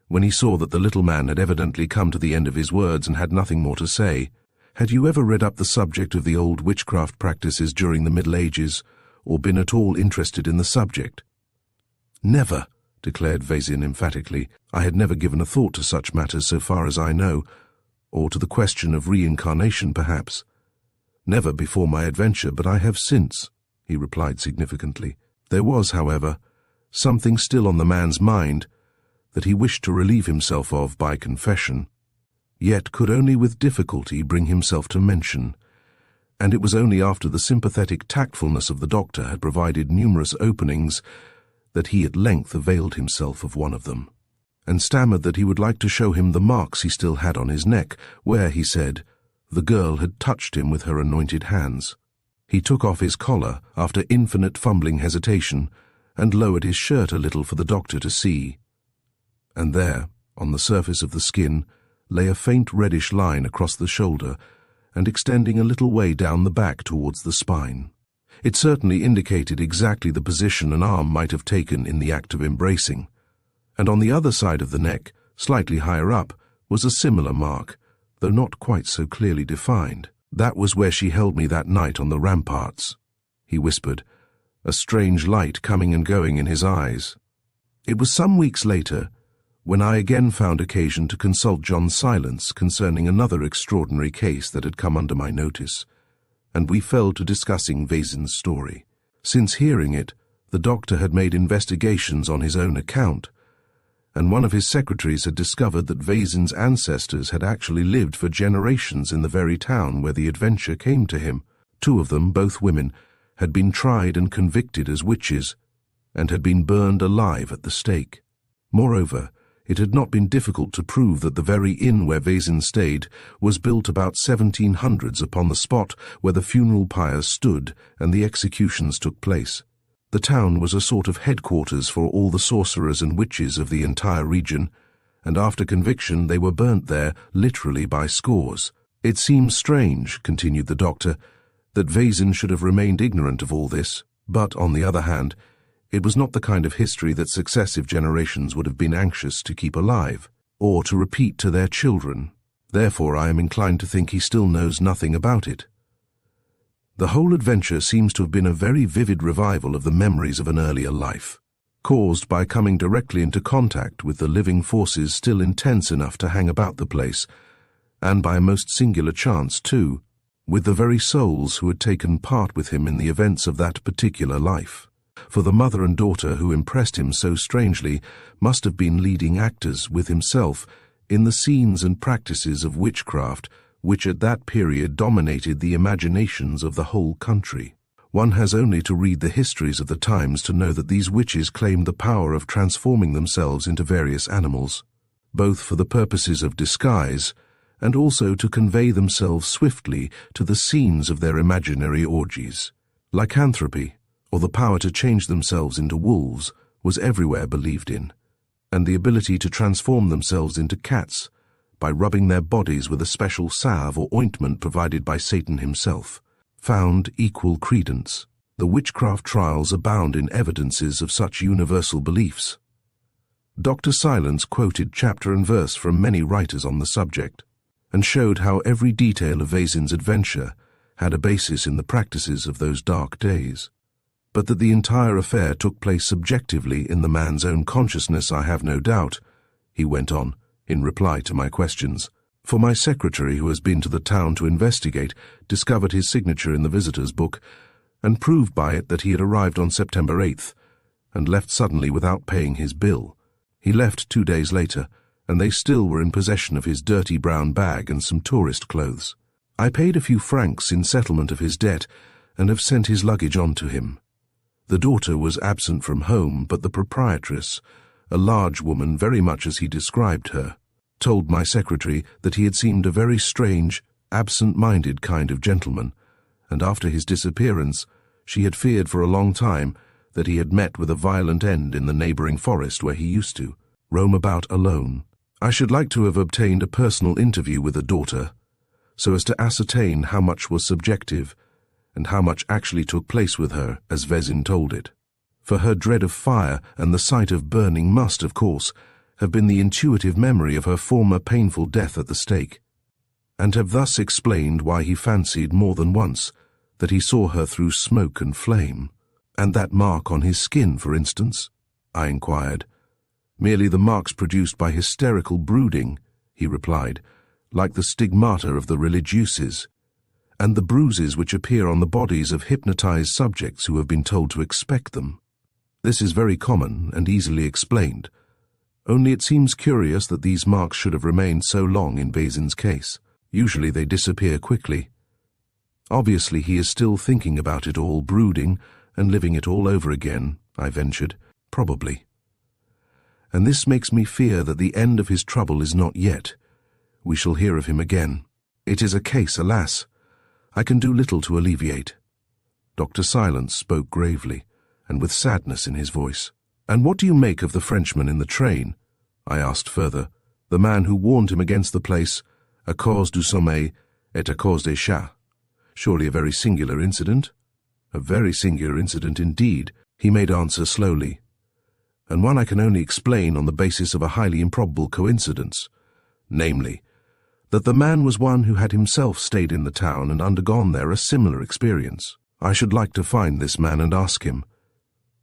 when he saw that the little man had evidently come to the end of his words and had nothing more to say, "had you ever read up the subject of the old witchcraft practices during the Middle Ages, or been at all interested in the subject?" "Never," declared Vezin emphatically. "I had never given a thought to such matters so far as I know, or to the question of reincarnation perhaps. Never before my adventure, but I have since," he replied significantly. There was, however, something still on the man's mind that he wished to relieve himself of by confession, yet could only with difficulty bring himself to mention, and it was only after the sympathetic tactfulness of the doctor had provided numerous openings that he at length availed himself of one of them, and stammered that he would like to show him the marks he still had on his neck, where, he said, the girl had touched him with her anointed hands. He took off his collar after infinite fumbling hesitation, and lowered his shirt a little for the doctor to see. And there, On the surface of the skin lay a faint reddish line across the shoulder and extending a little way down the back towards the spine. It certainly indicated exactly the position an arm might have taken in the act of embracing. And on the other side of the neck, slightly higher up, was a similar mark, though not quite so clearly defined. "That was where she held me that night on the ramparts," he whispered, a strange light coming and going in his eyes. It was some weeks later when I again found occasion to consult John Silence concerning another extraordinary case that had come under my notice, and we fell to discussing Vazin's story. Since hearing it, the doctor had made investigations on his own account, and one of his secretaries had discovered that Vazin's ancestors had actually lived for generations in the very town where the adventure came to him. 2 of them, both women, had been tried and convicted as witches, and had been burned alive at the stake. Moreover, it had not been difficult to prove that the very inn where Vazin stayed was built about 1700s upon the spot where the funeral pyres stood and the executions took place. The town was a sort of headquarters for all the sorcerers and witches of the entire region, and after conviction they were burnt there literally by scores. "It seems strange," continued the doctor, "that Vazin should have remained ignorant of all this, but, on the other hand, it was not the kind of history that successive generations would have been anxious to keep alive, or to repeat to their children. Therefore I am inclined to think he still knows nothing about it. The whole adventure seems to have been a very vivid revival of the memories of an earlier life, caused by coming directly into contact with the living forces still intense enough to hang about the place, and by a most singular chance, too, with the very souls who had taken part with him in the events of that particular life. For the mother and daughter who impressed him so strangely must have been leading actors with himself in the scenes and practices of witchcraft which at that period dominated the imaginations of the whole country. One has only to read the histories of the times to know that these witches claimed the power of transforming themselves into various animals, both for the purposes of disguise and also to convey themselves swiftly to the scenes of their imaginary orgies. Lycanthropy, or the power to change themselves into wolves, was everywhere believed in, and the ability to transform themselves into cats by rubbing their bodies with a special salve or ointment provided by Satan himself, found equal credence. The witchcraft trials abound in evidences of such universal beliefs. Dr. Silence quoted chapter and verse from many writers on the subject, and showed how every detail of Vazin's adventure had a basis in the practices of those dark days. But that the entire affair took place subjectively in the man's own consciousness, I have no doubt, he went on, in reply to my questions. For my secretary, who has been to the town to investigate, discovered his signature in the visitor's book, and proved by it that he had arrived on September 8th, and left suddenly without paying his bill. He left 2 days later, and they still were in possession of his dirty brown bag and some tourist clothes. I paid a few francs in settlement of his debt, and have sent his luggage on to him. The daughter was absent from home, but the proprietress, a large woman very much as he described her, told my secretary that he had seemed a very strange, absent-minded kind of gentleman, and after his disappearance she had feared for a long time that he had met with a violent end in the neighbouring forest where he used to roam about alone. I should like to have obtained a personal interview with the daughter, so as to ascertain how much was subjective and how much actually took place with her as Vezin told it. For her dread of fire and the sight of burning must, of course, have been the intuitive memory of her former painful death at the stake, and have thus explained why he fancied more than once that he saw her through smoke and flame. "And that mark on his skin, for instance?" I inquired. "Merely the marks produced by hysterical brooding," he replied, "like the stigmata of the religieuses, and the bruises which appear on the bodies of hypnotized subjects who have been told to expect them. This is very common and easily explained, only it seems curious that these marks should have remained so long in Vazin's case. Usually they disappear quickly. Obviously he is still thinking about it all, brooding and living it all over again," I ventured. "Probably. And this makes me fear that the end of his trouble is not yet. We shall hear of him again. It is a case, alas, I can do little to alleviate." Dr. Silence spoke gravely, and with sadness in his voice. "And what do you make of the Frenchman in the train?" I asked further, The man who warned him against the place, à cause du sommeil et à cause des chats. Surely a very singular incident? A very singular incident indeed, he made answer slowly. And one I can only explain on the basis of a highly improbable coincidence, namely, that the man was one who had himself stayed in the town and undergone there a similar experience. I should like to find this man and ask him.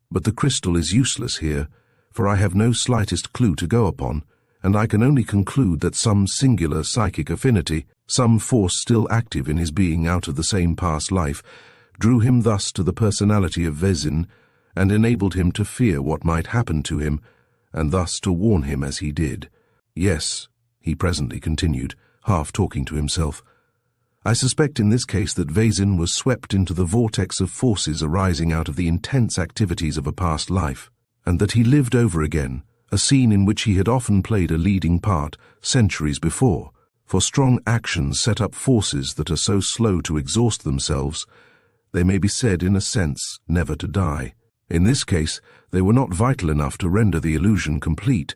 But the crystal is useless here, for I have no slightest clue to go upon, and I can only conclude that some singular psychic affinity, some force still active in his being out of the same past life, drew him thus to the personality of Vezin, and enabled him to fear what might happen to him, and thus to warn him as he did. Yes, he presently continued, half talking to himself, I suspect in this case that Vezin was swept into the vortex of forces arising out of the intense activities of a past life, and that he lived over again a scene in which he had often played a leading part centuries before, for strong actions set up forces that are so slow to exhaust themselves, they may be said in a sense never to die. In this case, they were not vital enough to render the illusion complete,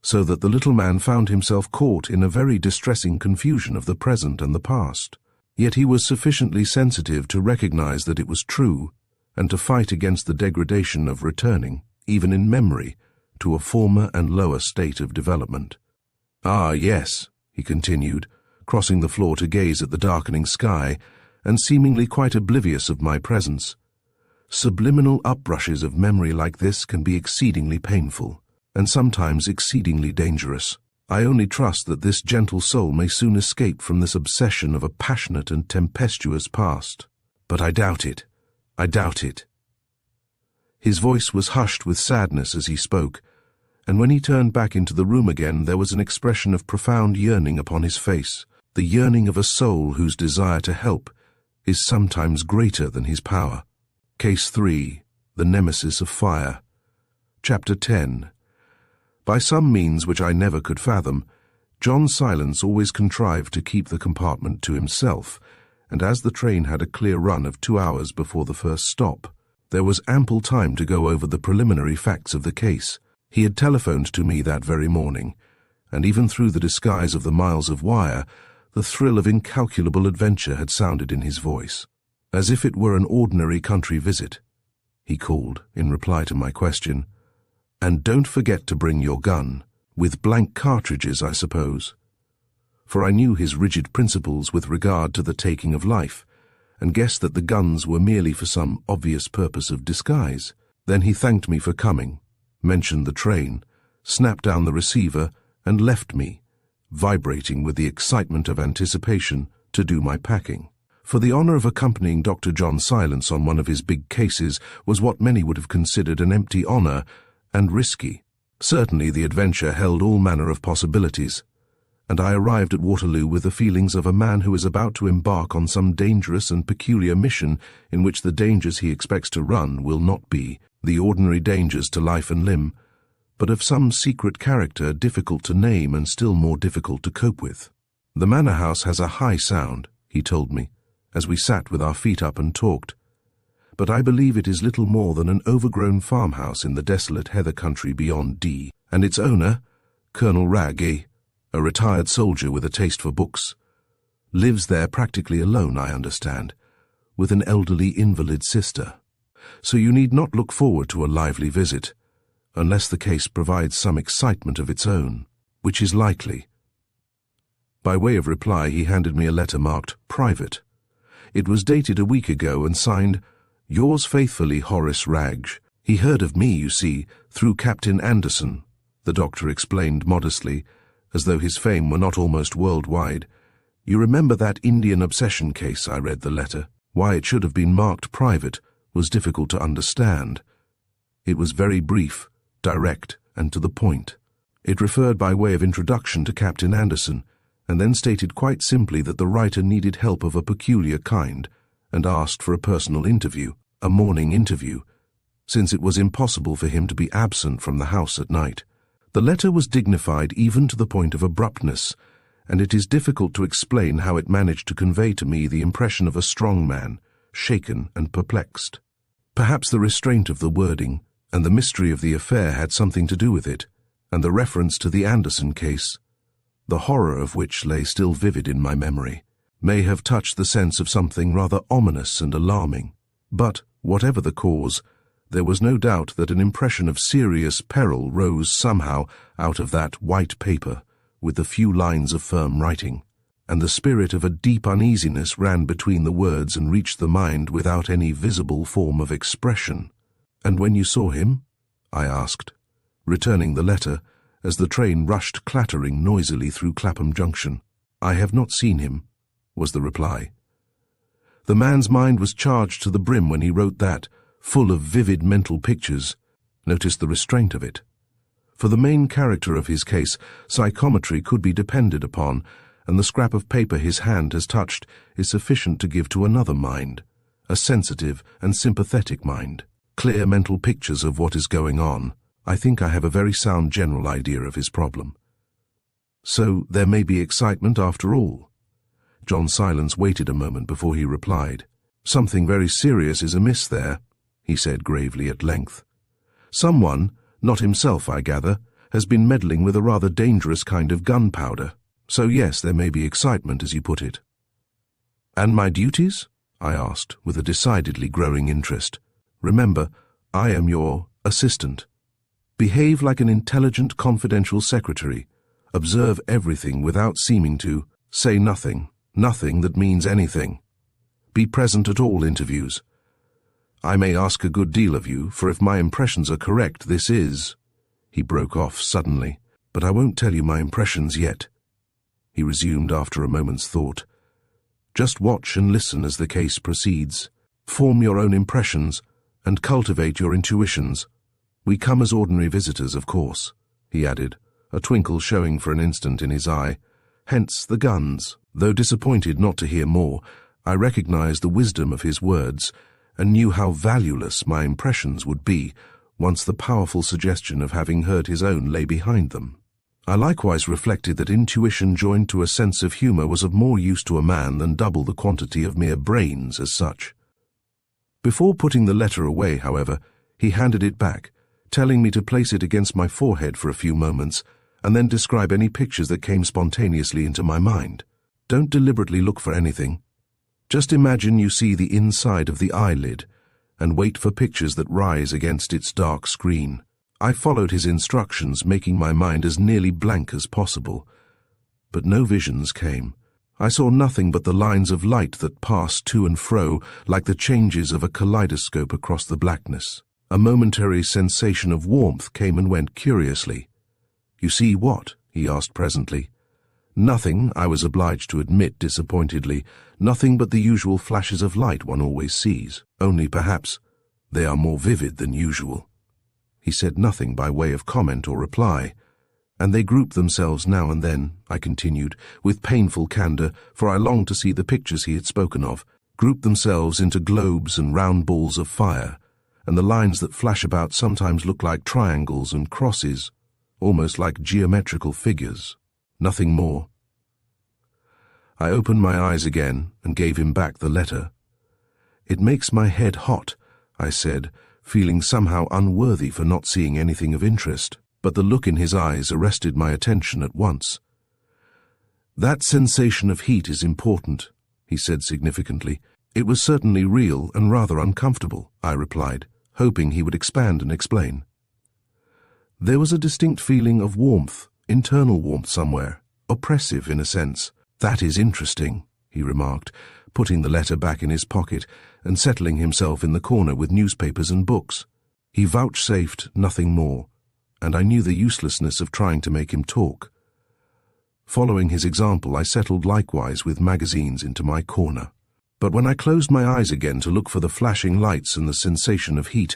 so that the little man found himself caught in a very distressing confusion of the present and the past. Yet he was sufficiently sensitive to recognize that it was true, and to fight against the degradation of returning, even in memory, to a former and lower state of development. Ah, yes, he continued, crossing the floor to gaze at the darkening sky, and seemingly quite oblivious of my presence. Subliminal upbrushes of memory like this can be exceedingly painful, and sometimes exceedingly dangerous. I only trust that this gentle soul may soon escape from this obsession of a passionate and tempestuous past. But I doubt it. I doubt it. His voice was hushed with sadness as he spoke, and when he turned back into the room again there was an expression of profound yearning upon his face, the yearning of a soul whose desire to help is sometimes greater than his power. Case 3. The Nemesis of Fire. Chapter 10. By some means which I never could fathom, John Silence always contrived to keep the compartment to himself, and as the train had a clear run of 2 hours before the first stop, there was ample time to go over the preliminary facts of the case. He had telephoned to me that very morning, and even through the disguise of the miles of wire, the thrill of incalculable adventure had sounded in his voice. As if it were an ordinary country visit, he called, in reply to my question, "And don't forget to bring your gun, with blank cartridges, I suppose." For I knew his rigid principles with regard to the taking of life, and guessed that the guns were merely for some obvious purpose of disguise. Then he thanked me for coming, mentioned the train, snapped down the receiver, and left me, vibrating with the excitement of anticipation, to do my packing. For the honor of accompanying Dr. John Silence on one of his big cases was what many would have considered an empty honor, and risky. Certainly the adventure held all manner of possibilities, and I arrived at Waterloo with the feelings of a man who is about to embark on some dangerous and peculiar mission in which the dangers he expects to run will not be the ordinary dangers to life and limb, but of some secret character difficult to name and still more difficult to cope with. The manor house has a high sound, he told me, as we sat with our feet up and talked, but I believe it is little more than an overgrown farmhouse in the desolate heather country beyond D, and its owner, Colonel Ragg, a retired soldier with a taste for books, lives there practically alone, I understand, with an elderly invalid sister. So you need not look forward to a lively visit, unless the case provides some excitement of its own, which is likely. By way of reply, he handed me a letter marked Private. It was dated a week ago and signed, "Yours faithfully, Horace Ragg." He heard of me, you see, through Captain Anderson, the doctor explained modestly, as though his fame were not almost worldwide. You remember that Indian obsession case, I read the letter. Why it should have been marked Private was difficult to understand. It was very brief, direct, and to the point. It referred by way of introduction to Captain Anderson, and then stated quite simply that the writer needed help of a peculiar kind, and asked for a personal interview, a morning interview, since it was impossible for him to be absent from the house at night. The letter was dignified even to the point of abruptness, and it is difficult to explain how it managed to convey to me the impression of a strong man, shaken and perplexed. Perhaps the restraint of the wording and the mystery of the affair had something to do with it, and the reference to the Anderson case. the horror of which lay still vivid in my memory, may have touched the sense of something rather ominous and alarming. But, whatever the cause, there was no doubt that an impression of serious peril rose somehow out of that white paper with the few lines of firm writing, and the spirit of a deep uneasiness ran between the words and reached the mind without any visible form of expression. "And when you saw him?" I asked, returning the letter as the train rushed clattering noisily through Clapham Junction. "I have not seen him," was the reply. The man's mind was charged to the brim when he wrote that, full of vivid mental pictures. Notice the restraint of it. For the main character of his case, psychometry could be depended upon, and the scrap of paper his hand has touched is sufficient to give to another mind, a sensitive and sympathetic mind, clear mental pictures of what is going on. I think I have a very sound general idea of his problem. So there may be excitement after all. John Silence waited a moment before he replied. "Something very serious is amiss there," he said gravely at length. "Someone, not himself I gather, has been meddling with a rather dangerous kind of gunpowder. So yes, there may be excitement, as you put it." "And my duties?" I asked, with a decidedly growing interest. "Remember, I am your assistant. Behave like an intelligent, confidential secretary. Observe everything without seeming to. Say nothing that means anything. Be present at all interviews. I may ask a good deal of you, for if my impressions are correct, this is—" He broke off suddenly. "But I won't tell you my impressions yet," he resumed after a moment's thought. "Just watch and listen as the case proceeds. Form your own impressions and cultivate your intuitions. We come as ordinary visitors, of course," he added, a twinkle showing for an instant in his eye. "Hence the guns." Though disappointed not to hear more, I recognized the wisdom of his words and knew how valueless my impressions would be once the powerful suggestion of having heard his own lay behind them. I likewise reflected that intuition joined to a sense of humor was of more use to a man than double the quantity of mere brains as such. Before putting the letter away, however, he handed it back, telling me to place it against my forehead for a few moments and then describe any pictures that came spontaneously into my mind. Don't deliberately look for anything. Just imagine you see the inside of the eyelid and wait for pictures that rise against its dark screen. I followed his instructions, making my mind as nearly blank as possible. But no visions came. I saw nothing but the lines of light that passed to and fro like the changes of a kaleidoscope across the blackness. A momentary sensation of warmth came and went curiously. "You see what?" he asked presently. "Nothing," I was obliged to admit disappointedly, "nothing but the usual flashes of light one always sees, only perhaps they are more vivid than usual." He said nothing by way of comment or reply. "And they group themselves now and then," I continued, with painful candor, for I longed to see the pictures he had spoken of, "group themselves into globes and round balls of fire, and the lines that flash about sometimes look like triangles and crosses, almost like geometrical figures. Nothing more." I opened my eyes again and gave him back the letter. "It makes my head hot," I said, feeling somehow unworthy for not seeing anything of interest, but the look in his eyes arrested my attention at once. "That sensation of heat is important," he said significantly. "It was certainly real and rather uncomfortable," I replied, hoping he would expand and explain. "There was a distinct feeling of warmth, internal warmth somewhere, oppressive in a sense. That is interesting," he remarked, putting the letter back in his pocket and settling himself in the corner with newspapers and books. He vouchsafed nothing more, and I knew the uselessness of trying to make him talk. Following his example, I settled likewise with magazines into my corner. But when I closed my eyes again to look for the flashing lights and the sensation of heat,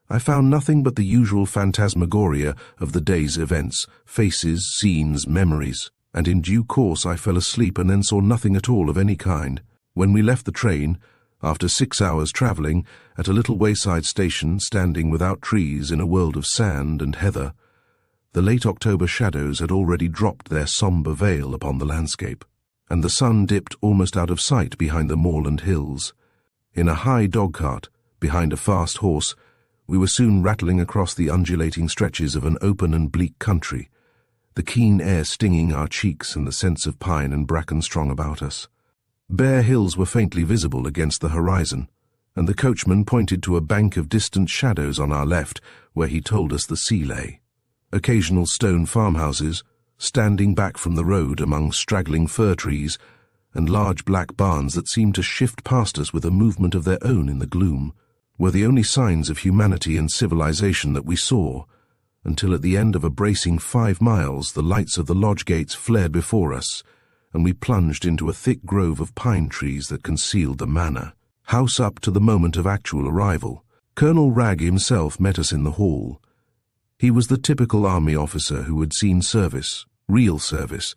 I found nothing but the usual phantasmagoria of the day's events, faces, scenes, memories, and in due course I fell asleep and then saw nothing at all of any kind. When we left the train, after 6 hours travelling, at a little wayside station standing without trees in a world of sand and heather, the late October shadows had already dropped their sombre veil upon the landscape, and the sun dipped almost out of sight behind the moorland hills. In a high dog-cart, behind a fast horse, we were soon rattling across the undulating stretches of an open and bleak country, the keen air stinging our cheeks and the sense of pine and bracken strong about us. Bare hills were faintly visible against the horizon, and the coachman pointed to a bank of distant shadows on our left where he told us the sea lay. Occasional stone farmhouses, standing back from the road among straggling fir trees, and large black barns that seemed to shift past us with a movement of their own in the gloom, were the only signs of humanity and civilization that we saw, until at the end of a bracing 5 miles the lights of the lodge gates flared before us, and we plunged into a thick grove of pine trees that concealed the manor. House up to the moment of actual arrival. Colonel Wragg himself met us in the hall. He was the typical army officer who had seen service, real service,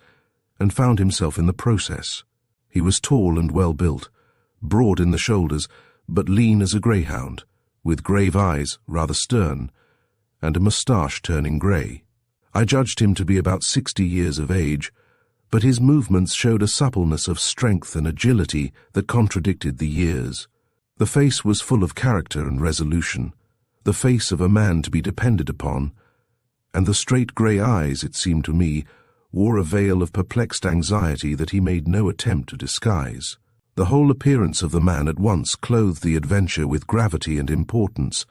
and found himself in the process. He was tall and well-built, broad in the shoulders, but lean as a greyhound, with grave eyes, rather stern, and a moustache turning grey. I judged him to be about 60 years of age, but his movements showed a suppleness of strength and agility that contradicted the years. The face was full of character and resolution, the face of a man to be depended upon, and the straight grey eyes, it seemed to me, wore a veil of perplexed anxiety that he made no attempt to disguise. The whole appearance of the man at once clothed the adventure with gravity and importance.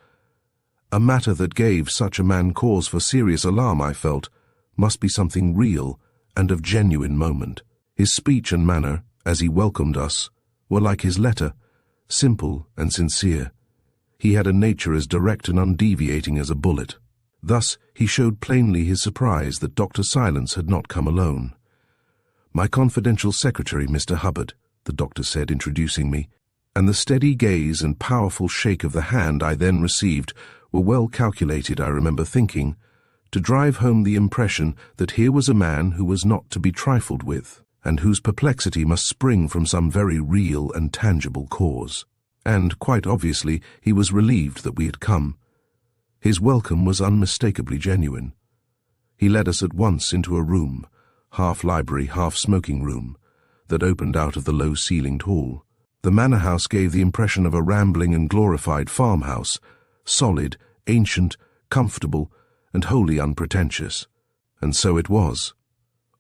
A matter that gave such a man cause for serious alarm, I felt, must be something real and of genuine moment. His speech and manner, as he welcomed us, were like his letter, simple and sincere. He had a nature as direct and undeviating as a bullet. Thus he showed plainly his surprise that Dr. Silence had not come alone. "My confidential secretary, Mr. Hubbard," the doctor said, introducing me, and the steady gaze and powerful shake of the hand I then received were well calculated, I remember thinking, to drive home the impression that here was a man who was not to be trifled with, and whose perplexity must spring from some very real and tangible cause. And, quite obviously, he was relieved that we had come. His welcome was unmistakably genuine. He led us at once into a room, half library, half smoking room, that opened out of the low-ceilinged hall. The manor house gave the impression of a rambling and glorified farmhouse, solid, ancient, comfortable, and wholly unpretentious. And so it was.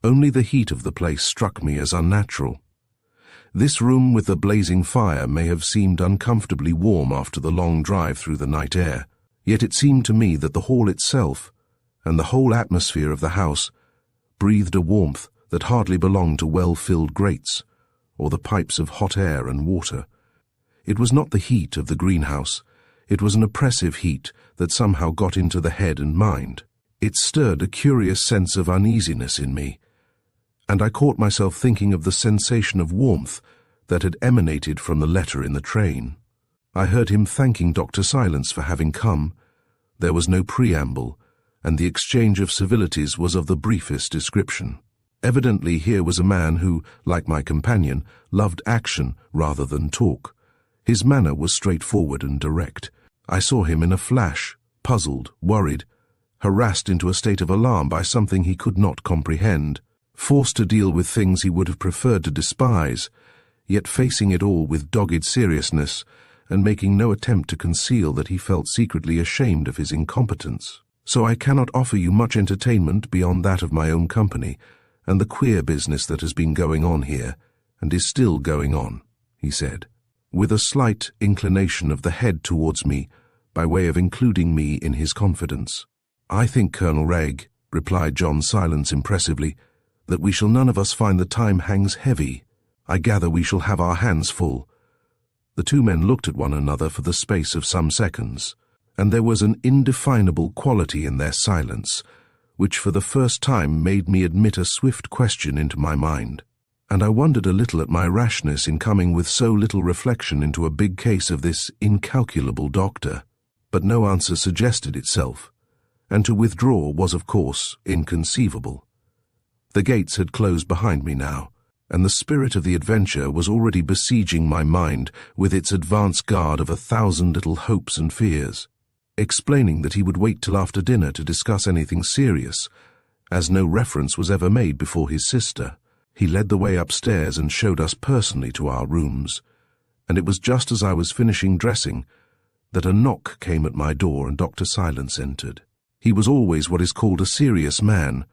Only the heat of the place struck me as unnatural. This room with the blazing fire may have seemed uncomfortably warm after the long drive through the night air, yet it seemed to me that the hall itself, and the whole atmosphere of the house, breathed a warmth that hardly belonged to well-filled grates, or the pipes of hot air and water. It was not the heat of the greenhouse. It was an oppressive heat that somehow got into the head and mind. It stirred a curious sense of uneasiness in me, and I caught myself thinking of the sensation of warmth that had emanated from the letter in the train. I heard him thanking Dr. Silence for having come. There was no preamble, and the exchange of civilities was of the briefest description. Evidently here was a man who, like my companion, loved action rather than talk. His manner was straightforward and direct. I saw him in a flash, puzzled, worried, harassed into a state of alarm by something he could not comprehend, forced to deal with things he would have preferred to despise, yet facing it all with dogged seriousness and making no attempt to conceal that he felt secretly ashamed of his incompetence. "So I cannot offer you much entertainment beyond that of my own company and the queer business that has been going on here, and is still going on," he said, with a slight inclination of the head towards me by way of including me in his confidence. "I think, Colonel Wragg," replied John Silence impressively, "that we shall none of us find the time hangs heavy. I gather we shall have our hands full." The two men looked at one another for the space of some seconds, and there was an indefinable quality in their silence, which for the first time made me admit a swift question into my mind. And I wondered a little at my rashness in coming with so little reflection into a big case of this incalculable doctor. But no answer suggested itself, and to withdraw was, of course, inconceivable. The gates had closed behind me now, and the spirit of the adventure was already besieging my mind with its advance guard of 1,000 little hopes and fears. Explaining that he would wait till after dinner to discuss anything serious, as no reference was ever made before his sister, he led the way upstairs and showed us personally to our rooms, and it was just as I was finishing dressing that a knock came at my door and Dr. Silence entered. He was always what is called a serious man,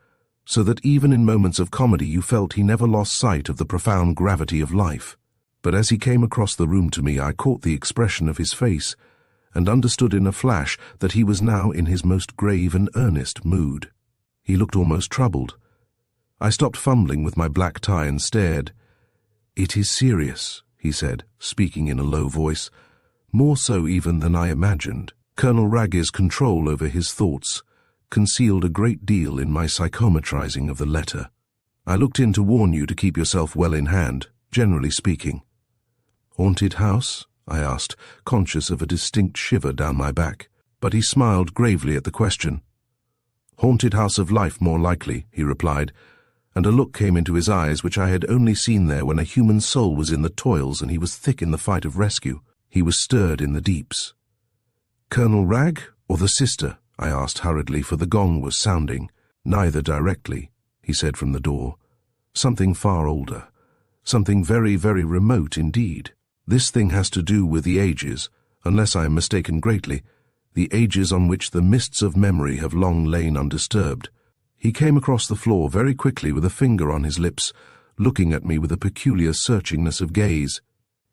so that even in moments of comedy you felt he never lost sight of the profound gravity of life. But as he came across the room to me, I caught the expression of his face and understood in a flash that he was now in his most grave and earnest mood. He looked almost troubled. I stopped fumbling with my black tie and stared. "It is serious," he said, speaking in a low voice, more so even than I imagined. Colonel Ragg's control over his thoughts concealed a great deal in my psychometrizing of the letter. "I looked in to warn you to keep yourself well in hand, generally speaking." "Haunted house?" I asked, conscious of a distinct shiver down my back. But he smiled gravely at the question. "Haunted house of life, more likely," he replied, and a look came into his eyes which I had only seen there when a human soul was in the toils and he was thick in the fight of rescue. He was stirred in the deeps. "Colonel Ragg, or the sister?" I asked hurriedly, for the gong was sounding. "Neither directly," he said from the door. "Something far older. Something very, very remote indeed. This thing has to do with the ages, unless I am mistaken greatly, the ages on which the mists of memory have long lain undisturbed." He came across the floor very quickly with a finger on his lips, looking at me with a peculiar searchingness of gaze.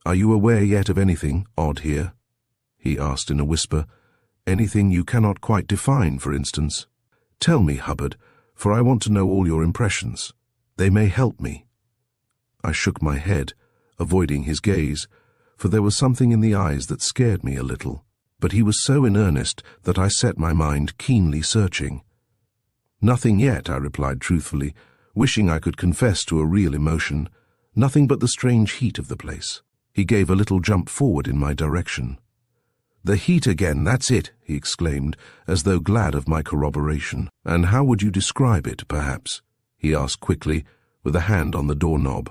"Are you aware yet of anything odd here?" he asked in a whisper. "Anything you cannot quite define, for instance? Tell me, Hubbard, for I want to know all your impressions. They may help me." I shook my head, avoiding his gaze, for there was something in the eyes that scared me a little. But he was so in earnest that I set my mind keenly searching. "Nothing yet," I replied truthfully, wishing I could confess to a real emotion. "Nothing but the strange heat of the place." He gave a little jump forward in my direction. "The heat again, that's it," he exclaimed, as though glad of my corroboration. "And how would you describe it, perhaps?" he asked quickly, with a hand on the doorknob.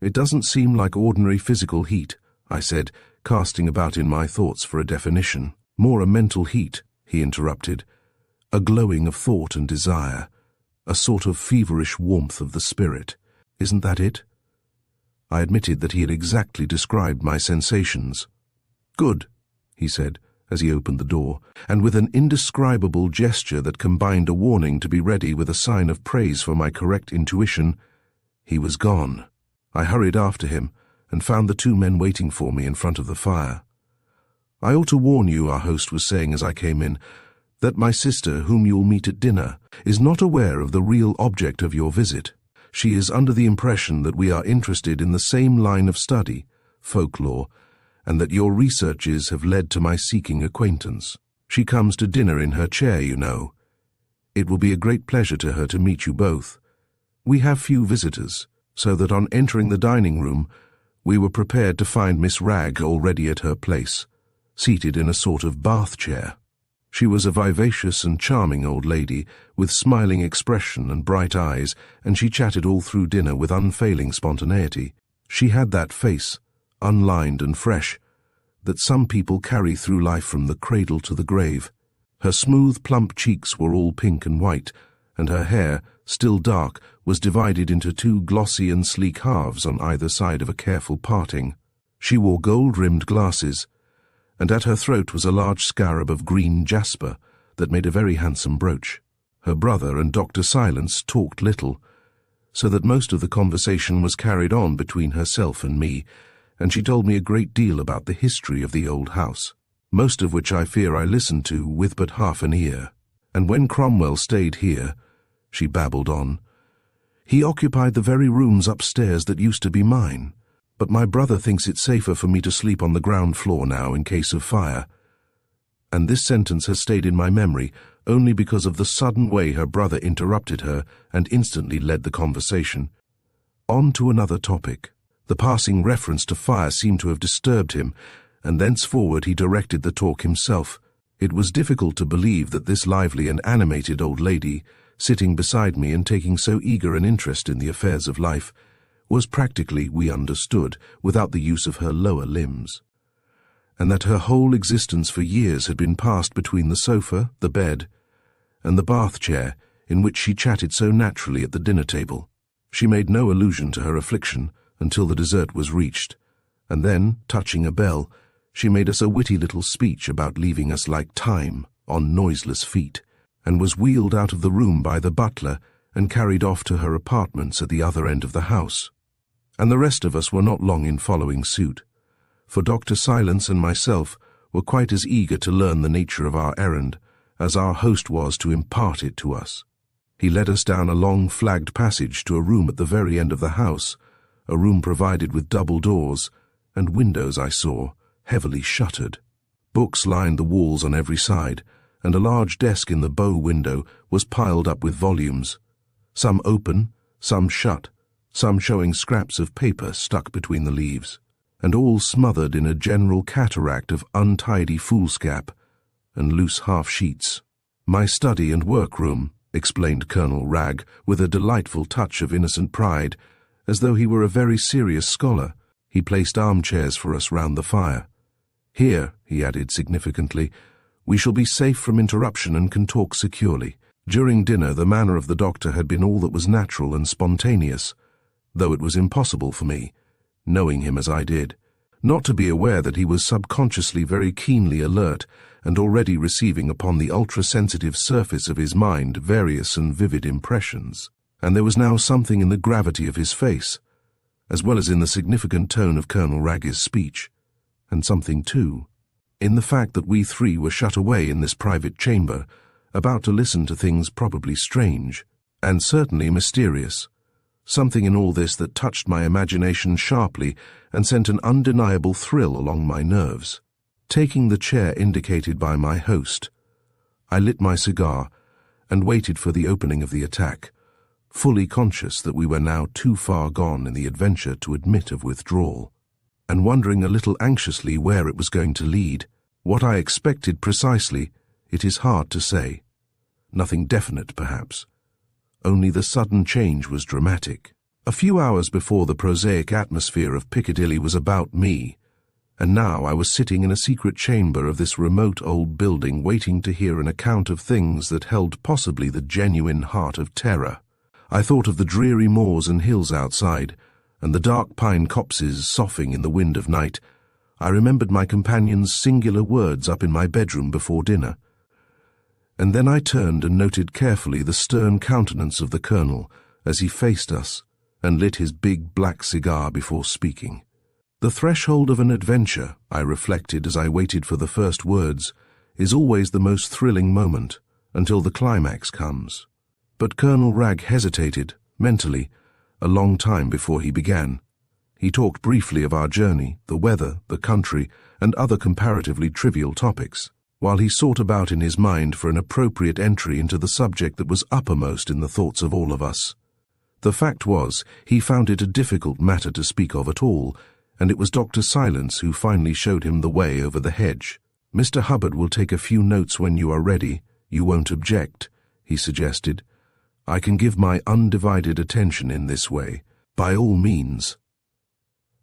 "It doesn't seem like ordinary physical heat," I said, casting about in my thoughts for a definition. "More a mental heat," he interrupted. "A glowing of thought and desire, a sort of feverish warmth of the spirit. Isn't that it?" I admitted that he had exactly described my sensations. "Good," he said, as he opened the door, and with an indescribable gesture that combined a warning to be ready with a sign of praise for my correct intuition, he was gone. I hurried after him, and found the two men waiting for me in front of the fire. "I ought to warn you," our host was saying as I came in, "that my sister, whom you'll meet at dinner, is not aware of the real object of your visit. She is under the impression that we are interested in the same line of study, folklore, and that your researches have led to my seeking acquaintance. She comes to dinner in her chair, you know. It will be a great pleasure to her to meet you both. We have few visitors, so that on entering the dining room, we were prepared to find Miss Ragg already at her place, seated in a sort of bath chair. She was a vivacious and charming old lady, with smiling expression and bright eyes, and she chatted all through dinner with unfailing spontaneity. She had that face, unlined and fresh, that some people carry through life from the cradle to the grave. Her smooth, plump cheeks were all pink and white, and her hair, still dark, was divided into two glossy and sleek halves on either side of a careful parting. She wore gold-rimmed glasses, and at her throat was a large scarab of green jasper that made a very handsome brooch. Her brother and Dr. Silence talked little, so that most of the conversation was carried on between herself and me, and she told me a great deal about the history of the old house, most of which I fear I listened to with but half an ear. "And when Cromwell stayed here," she babbled on, "he occupied the very rooms upstairs that used to be mine. But my brother thinks it safer for me to sleep on the ground floor now in case of fire." And this sentence has stayed in my memory only because of the sudden way her brother interrupted her and instantly led the conversation on to another topic. The passing reference to fire seemed to have disturbed him, and thenceforward he directed the talk himself. It was difficult to believe that this lively and animated old lady, sitting beside me and taking so eager an interest in the affairs of life, was practically, we understood, without the use of her lower limbs, and that her whole existence for years had been passed between the sofa, the bed, and the bath chair in which she chatted so naturally at the dinner table. She made no allusion to her affliction until the dessert was reached, and then, touching a bell, she made us a witty little speech about leaving us like time, on noiseless feet, and was wheeled out of the room by the butler and carried off to her apartments at the other end of the house. And the rest of us were not long in following suit, for Dr. Silence and myself were quite as eager to learn the nature of our errand as our host was to impart it to us. He led us down a long flagged passage to a room at the very end of the house, a room provided with double doors and windows, I saw, heavily shuttered. Books lined the walls on every side, and a large desk in the bow window was piled up with volumes, some open, some shut, some showing scraps of paper stuck between the leaves, and all smothered in a general cataract of untidy foolscap and loose half-sheets. "My study and workroom," explained Colonel Wragge with a delightful touch of innocent pride, as though he were a very serious scholar. He placed armchairs for us round the fire. "Here," he added significantly, "we shall be safe from interruption and can talk securely." During dinner, the manner of the doctor had been all that was natural and spontaneous, though it was impossible for me, knowing him as I did, not to be aware that he was subconsciously very keenly alert and already receiving upon the ultra-sensitive surface of his mind various and vivid impressions. And there was now something in the gravity of his face, as well as in the significant tone of Colonel Wragge's speech, and something, too, in the fact that we three were shut away in this private chamber, about to listen to things probably strange, and certainly mysterious. Something in all this that touched my imagination sharply and sent an undeniable thrill along my nerves. Taking the chair indicated by my host, I lit my cigar and waited for the opening of the attack, fully conscious that we were now too far gone in the adventure to admit of withdrawal, and wondering a little anxiously where it was going to lead. What I expected precisely, it is hard to say. Nothing definite, perhaps. Only the sudden change was dramatic. A few hours before, the prosaic atmosphere of Piccadilly was about me, and now I was sitting in a secret chamber of this remote old building waiting to hear an account of things that held possibly the genuine heart of terror. I thought of the dreary moors and hills outside, and the dark pine copses soughing in the wind of night. I remembered my companion's singular words up in my bedroom before dinner. And then I turned and noted carefully the stern countenance of the colonel as he faced us and lit his big black cigar before speaking. The threshold of an adventure, I reflected as I waited for the first words, is always the most thrilling moment, until the climax comes. But Colonel Wragge hesitated, mentally, a long time before he began. He talked briefly of our journey, the weather, the country, and other comparatively trivial topics, while he sought about in his mind for an appropriate entry into the subject that was uppermost in the thoughts of all of us. The fact was, he found it a difficult matter to speak of at all, and it was Dr. Silence who finally showed him the way over the hedge. "Mr. Hubbard will take a few notes when you are ready. You won't object," he suggested. "I can give my undivided attention in this way. By all means."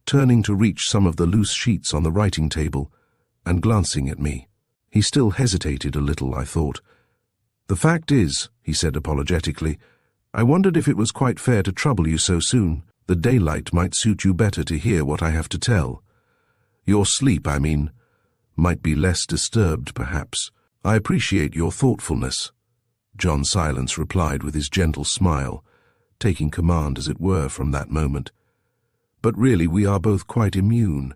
Turning to reach some of the loose sheets on the writing table, and glancing at me, he still hesitated a little, I thought. "The fact is," he said apologetically, "I wondered if it was quite fair to trouble you so soon. The daylight might suit you better to hear what I have to tell. Your sleep, I mean, might be less disturbed, perhaps. I appreciate your thoughtfulness," John Silence replied with his gentle smile, taking command, as it were, from that moment. "But really we are both quite immune.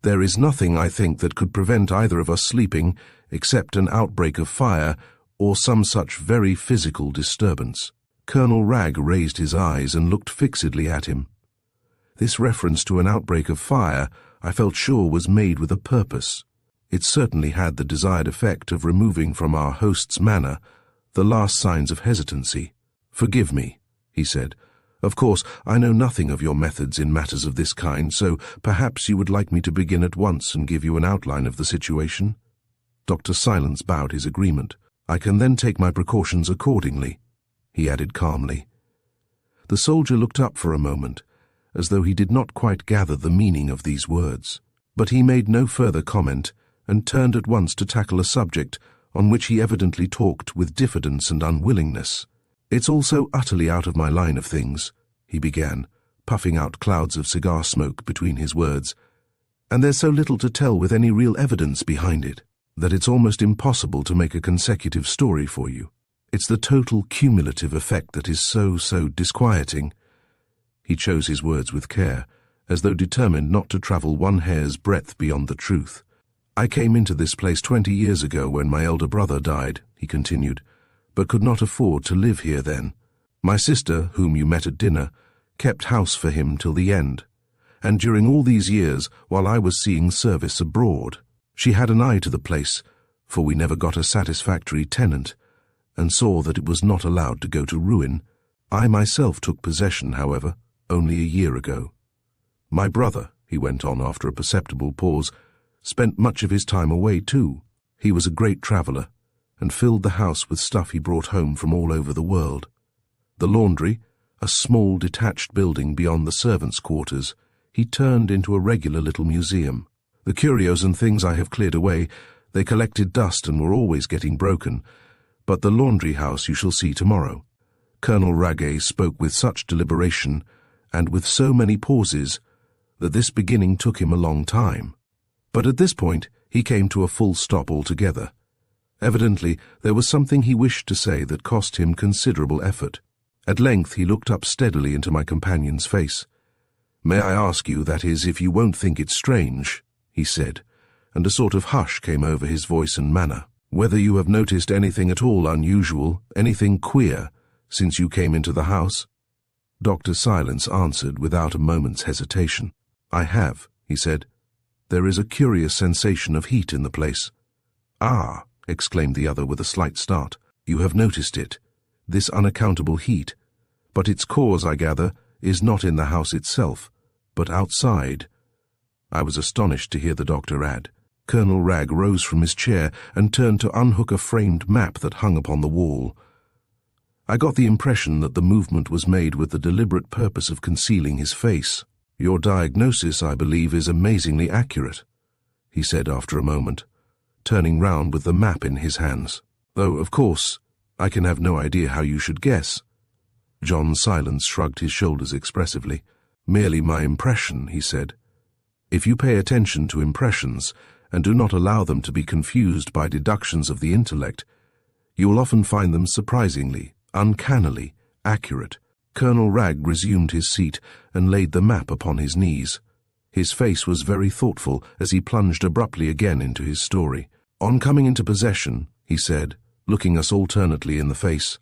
There is nothing, I think, that could prevent either of us sleeping, except an outbreak of fire or some such very physical disturbance." Colonel Wragge raised his eyes and looked fixedly at him. This reference to an outbreak of fire, I felt sure, was made with a purpose. It certainly had the desired effect of removing from our host's manner the last signs of hesitancy. "Forgive me," he said. "Of course, I know nothing of your methods in matters of this kind, so perhaps you would like me to begin at once and give you an outline of the situation?" Dr. Silence bowed his agreement. "I can then take my precautions accordingly," he added calmly. The soldier looked up for a moment, as though he did not quite gather the meaning of these words, but he made no further comment and turned at once to tackle a subject on which he evidently talked with diffidence and unwillingness. "It's all so utterly out of my line of things," he began, puffing out clouds of cigar smoke between his words, "and there's so little to tell with any real evidence behind it, that it's almost impossible to make a consecutive story for you. It's the total cumulative effect that is so disquieting." He chose his words with care, as though determined not to travel one hair's breadth beyond the truth. "I came into this place 20 years ago when my elder brother died," he continued, "but could not afford to live here then. My sister, whom you met at dinner, kept house for him till the end, and during all these years, while I was seeing service abroad, she had an eye to the place, for we never got a satisfactory tenant, and saw that it was not allowed to go to ruin. I myself took possession, however, only a year ago. My brother," he went on after a perceptible pause, "spent much of his time away too. He was a great traveller, and filled the house with stuff he brought home from all over the world. The laundry, a small detached building beyond the servants' quarters, he turned into a regular little museum. The curios and things I have cleared away, they collected dust and were always getting broken, but the laundry house you shall see tomorrow." Colonel Raguet spoke with such deliberation, and with so many pauses, that this beginning took him a long time. But at this point he came to a full stop altogether. Evidently there was something he wished to say that cost him considerable effort. At length he looked up steadily into my companion's face. "May I ask you, that is, if you won't think it strange," he said, and a sort of hush came over his voice and manner, "whether you have noticed anything at all unusual, anything queer, since you came into the house?" Dr. Silence answered without a moment's hesitation. "I have," he said. "There is a curious sensation of heat in the place." "Ah," exclaimed the other with a slight start, "you have noticed it, this unaccountable heat. But its cause, I gather, is not in the house itself, but outside." I was astonished to hear the doctor add. Colonel Ragg rose from his chair and turned to unhook a framed map that hung upon the wall. I got the impression that the movement was made with the deliberate purpose of concealing his face. "Your diagnosis, I believe, is amazingly accurate," he said after a moment, turning round with the map in his hands. "Though, of course, I can have no idea how you should guess." John Silence shrugged his shoulders expressively. "Merely my impression," he said. "If you pay attention to impressions, and do not allow them to be confused by deductions of the intellect, you will often find them surprisingly, uncannily, accurate." Colonel Ragg resumed his seat and laid the map upon his knees. His face was very thoughtful as he plunged abruptly again into his story. "On coming into possession," he said, looking us alternately in the face,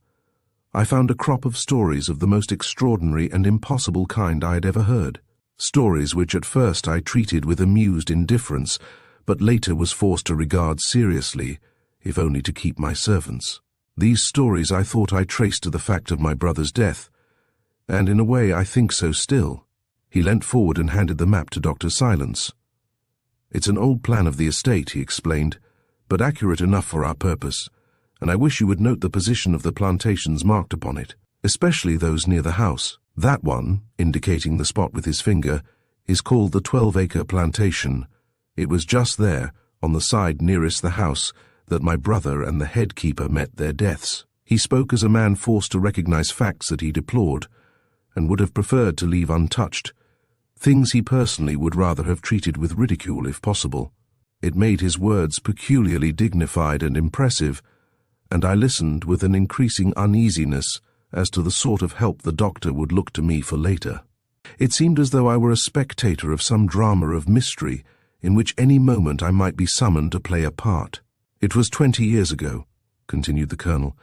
"I found a crop of stories of the most extraordinary and impossible kind I had ever heard. Stories which at first I treated with amused indifference, but later was forced to regard seriously, if only to keep my servants. These stories I thought I traced to the fact of my brother's death, and in a way I think so still." He leant forward and handed the map to Dr. Silence. "It's an old plan of the estate," he explained, "but accurate enough for our purpose, and I wish you would note the position of the plantations marked upon it, especially those near the house. That one," indicating the spot with his finger, "is called the 12-acre plantation. It was just there, on the side nearest the house, that my brother and the head keeper met their deaths." He spoke as a man forced to recognize facts that he deplored, and would have preferred to leave untouched, things he personally would rather have treated with ridicule if possible. It made his words peculiarly dignified and impressive, and I listened with an increasing uneasiness as to the sort of help the doctor would look to me for later. It seemed as though I were a spectator of some drama of mystery in which any moment I might be summoned to play a part. "It was 20 years ago," continued the colonel,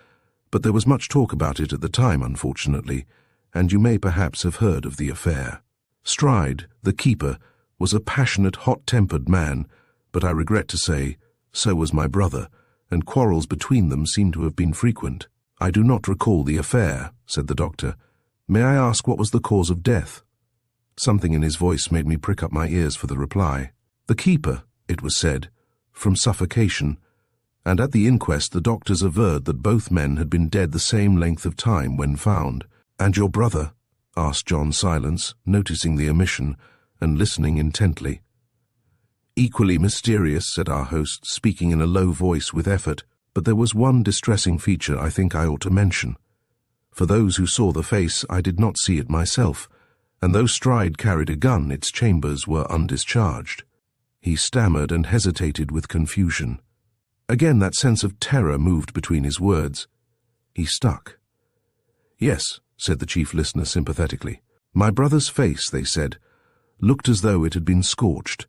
"but there was much talk about it at the time, unfortunately, and you may perhaps have heard of the affair. Stride, the keeper, was a passionate, hot-tempered man, but I regret to say, so was my brother, and quarrels between them seem to have been frequent." "I do not recall the affair," said the doctor. "May I ask what was the cause of death?" Something in his voice made me prick up my ears for the reply. "The keeper," it was said, "from suffocation, and at the inquest the doctors averred that both men had been dead the same length of time when found." "And your brother?" asked John Silence, noticing the omission, and listening intently. "Equally mysterious," said our host, speaking in a low voice with effort, "but there was one distressing feature I think I ought to mention. For those who saw the face, I did not see it myself, and though Stride carried a gun, its chambers were undischarged." He stammered and hesitated with confusion. Again that sense of terror moved between his words. He stuck. "Yes," said the chief listener sympathetically. "My brother's face," they said, looked as though it had been scorched.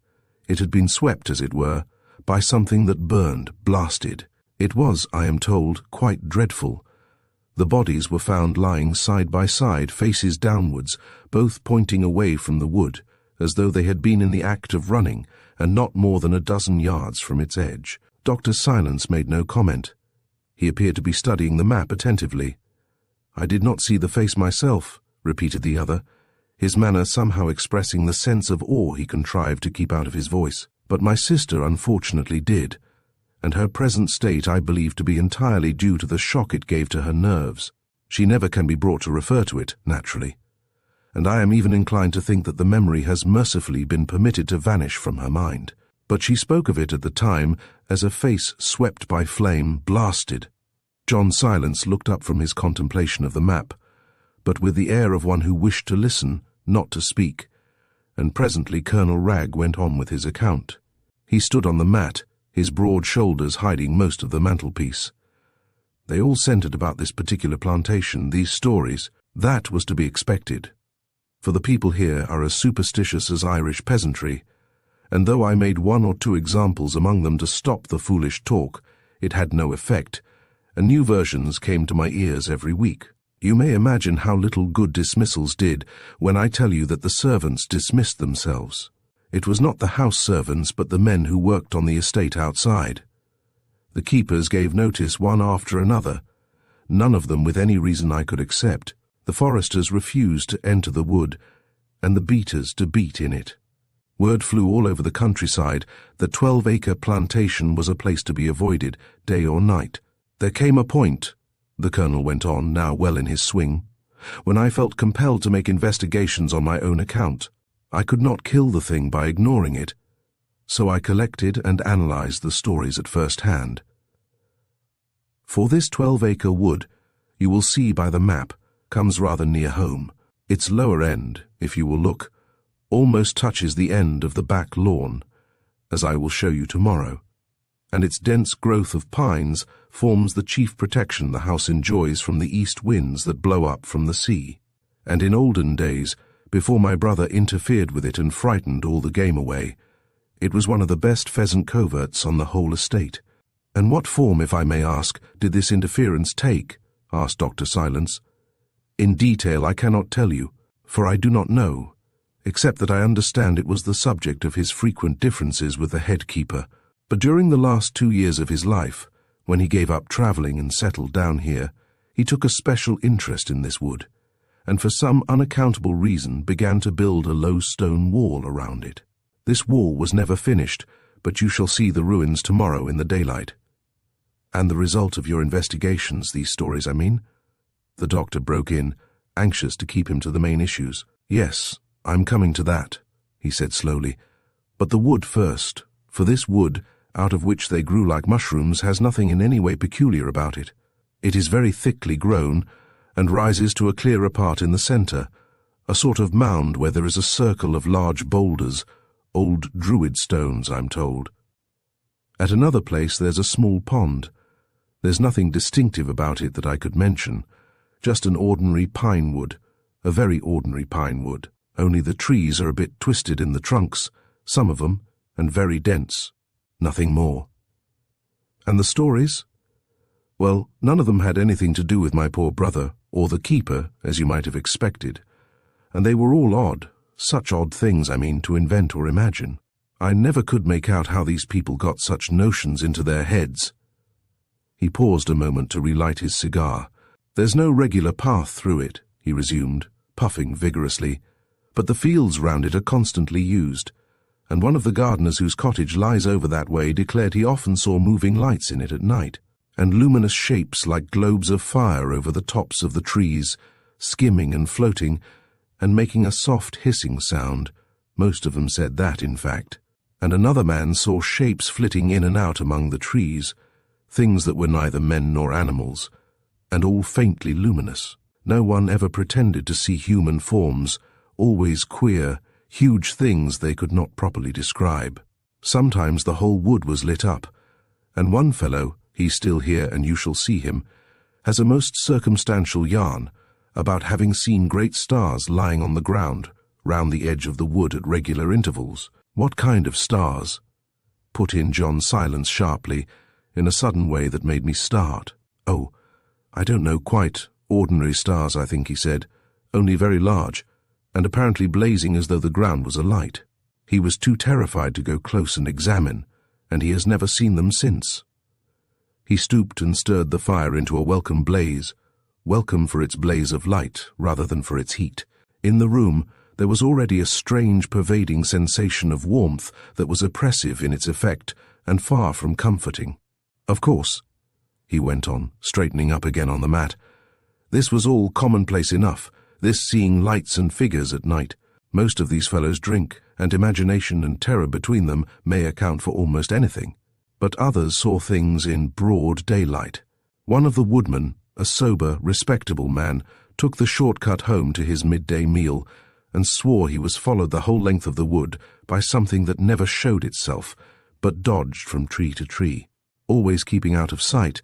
It had been swept, as it were, by something that burned, blasted. It was, I am told, quite dreadful. The bodies were found lying side by side, faces downwards, both pointing away from the wood, as though they had been in the act of running, and not more than a dozen yards from its edge. Dr. Silence made no comment. He appeared to be studying the map attentively. "I did not see the face myself," repeated the other, his manner somehow expressing the sense of awe he contrived to keep out of his voice. "But my sister unfortunately did, and her present state I believe to be entirely due to the shock it gave to her nerves. She never can be brought to refer to it, naturally, and I am even inclined to think that the memory has mercifully been permitted to vanish from her mind. But she spoke of it at the time as a face swept by flame, blasted." John Silence looked up from his contemplation of the map, but with the air of one who wished to listen, not to speak, and presently Colonel Wragge went on with his account. He stood on the mat, his broad shoulders hiding most of the mantelpiece. They all centered about this particular plantation, these stories. That was to be expected, for the people here are as superstitious as Irish peasantry, and though I made one or two examples among them to stop the foolish talk, it had no effect, and new versions came to my ears every week. You may imagine how little good dismissals did when I tell you that the servants dismissed themselves. It was not the house servants but the men who worked on the estate outside. The keepers gave notice one after another, none of them with any reason I could accept. The foresters refused to enter the wood, and the beaters to beat in it. Word flew all over the countryside that 12-acre plantation was a place to be avoided, day or night. There came a point, the colonel went on, now well in his swing, when I felt compelled to make investigations on my own account. I could not kill the thing by ignoring it, so I collected and analyzed the stories at first hand. For this 12-acre wood, you will see by the map, comes rather near home. Its lower end, if you will look, almost touches the end of the back lawn, as I will show you tomorrow, and its dense growth of pines forms the chief protection the house enjoys from the east winds that blow up from the sea. And in olden days, before my brother interfered with it and frightened all the game away, it was one of the best pheasant coverts on the whole estate. "And what form, if I may ask, did this interference take?" asked Dr. Silence. "In detail I cannot tell you, for I do not know, except that I understand it was the subject of his frequent differences with the head keeper. But during the last 2 years of his life, when he gave up travelling and settled down here, he took a special interest in this wood, and for some unaccountable reason began to build a low stone wall around it. This wall was never finished, but you shall see the ruins tomorrow in the daylight." "And the result of your investigations, these stories, I mean?" The doctor broke in, anxious to keep him to the main issues. "Yes, I'm coming to that," he said slowly. "But the wood first, for this wood, out of which they grew like mushrooms, has nothing in any way peculiar about it. It is very thickly grown, and rises to a clearer part in the centre, a sort of mound where there is a circle of large boulders, old druid stones, I'm told. At another place there's a small pond. There's nothing distinctive about it that I could mention, just an ordinary pine wood, a very ordinary pine wood, only the trees are a bit twisted in the trunks, some of them, and very dense. Nothing more." "And the stories?" "Well, none of them had anything to do with my poor brother, or the keeper, as you might have expected. And they were all odd, such odd things, I mean, to invent or imagine. I never could make out how these people got such notions into their heads." He paused a moment to relight his cigar. "There's no regular path through it," he resumed, puffing vigorously, "but the fields round it are constantly used, and one of the gardeners whose cottage lies over that way declared he often saw moving lights in it at night, and luminous shapes like globes of fire over the tops of the trees, skimming and floating, and making a soft hissing sound. Most of them said that, in fact. And another man saw shapes flitting in and out among the trees, things that were neither men nor animals, and all faintly luminous. No one ever pretended to see human forms, always queer, huge things they could not properly describe. Sometimes the whole wood was lit up, and one fellow, he's still here and you shall see him, has a most circumstantial yarn about having seen great stars lying on the ground round the edge of the wood at regular intervals. What kind of stars? Put in John Silence sharply, in a sudden way that made me start. Oh, I don't know quite. Ordinary stars, I think he said, only very large, and apparently blazing as though the ground was alight. He was too terrified to go close and examine, and he has never seen them since. He stooped and stirred the fire into a welcome blaze, welcome for its blaze of light rather than for its heat. In the room there was already a strange pervading sensation of warmth that was oppressive in its effect and far from comforting. Of course, he went on, straightening up again on the mat, this was all commonplace enough, this seeing lights and figures at night. Most of these fellows drink, and imagination and terror between them may account for almost anything. But others saw things in broad daylight. One of the woodmen, a sober, respectable man, took the shortcut home to his midday meal and swore he was followed the whole length of the wood by something that never showed itself, but dodged from tree to tree, always keeping out of sight,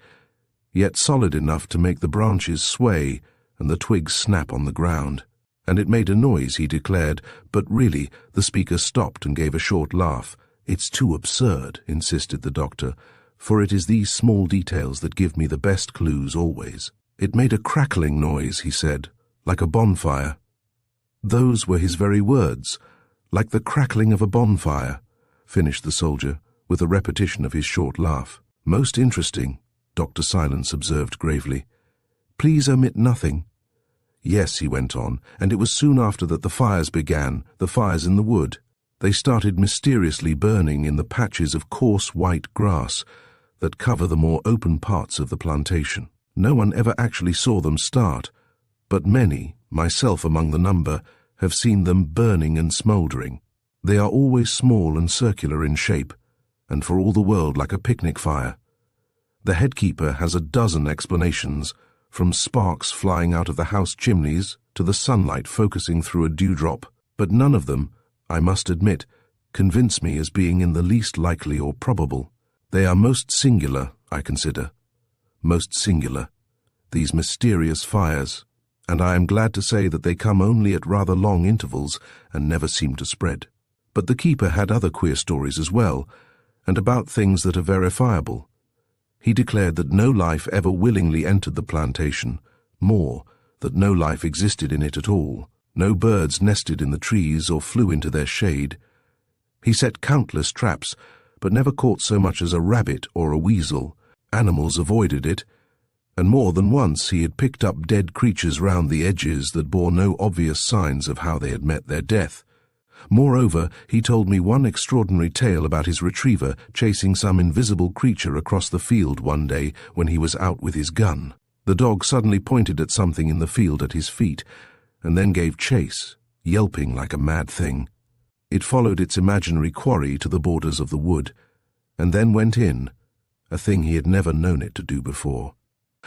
yet solid enough to make the branches sway and the twigs snap on the ground. And it made a noise, he declared, but really the speaker stopped and gave a short laugh. It's too absurd, insisted the doctor, for it is these small details that give me the best clues always. It made a crackling noise, he said, like a bonfire. Those were his very words, like the crackling of a bonfire, finished the soldier, with a repetition of his short laugh. Most interesting, Dr. Silence observed gravely. Please omit nothing. Yes, he went on, and it was soon after that the fires began, the fires in the wood. They started mysteriously burning in the patches of coarse white grass that cover the more open parts of the plantation. No one ever actually saw them start, but many, myself among the number, have seen them burning and smouldering. They are always small and circular in shape, and for all the world like a picnic fire. The headkeeper has a dozen explanations, from sparks flying out of the house chimneys to the sunlight focusing through a dewdrop, but none of them, I must admit, convince me as being in the least likely or probable. They are most singular, I consider. Most singular, these mysterious fires, and I am glad to say that they come only at rather long intervals and never seem to spread. But the keeper had other queer stories as well, and about things that are verifiable. He declared that no life ever willingly entered the plantation, more, that no life existed in it at all. No birds nested in the trees or flew into their shade. He set countless traps, but never caught so much as a rabbit or a weasel. Animals avoided it, and more than once he had picked up dead creatures round the edges that bore no obvious signs of how they had met their death. Moreover, he told me one extraordinary tale about his retriever chasing some invisible creature across the field one day when he was out with his gun. The dog suddenly pointed at something in the field at his feet, and then gave chase, yelping like a mad thing. It followed its imaginary quarry to the borders of the wood, and then went in, a thing he had never known it to do before.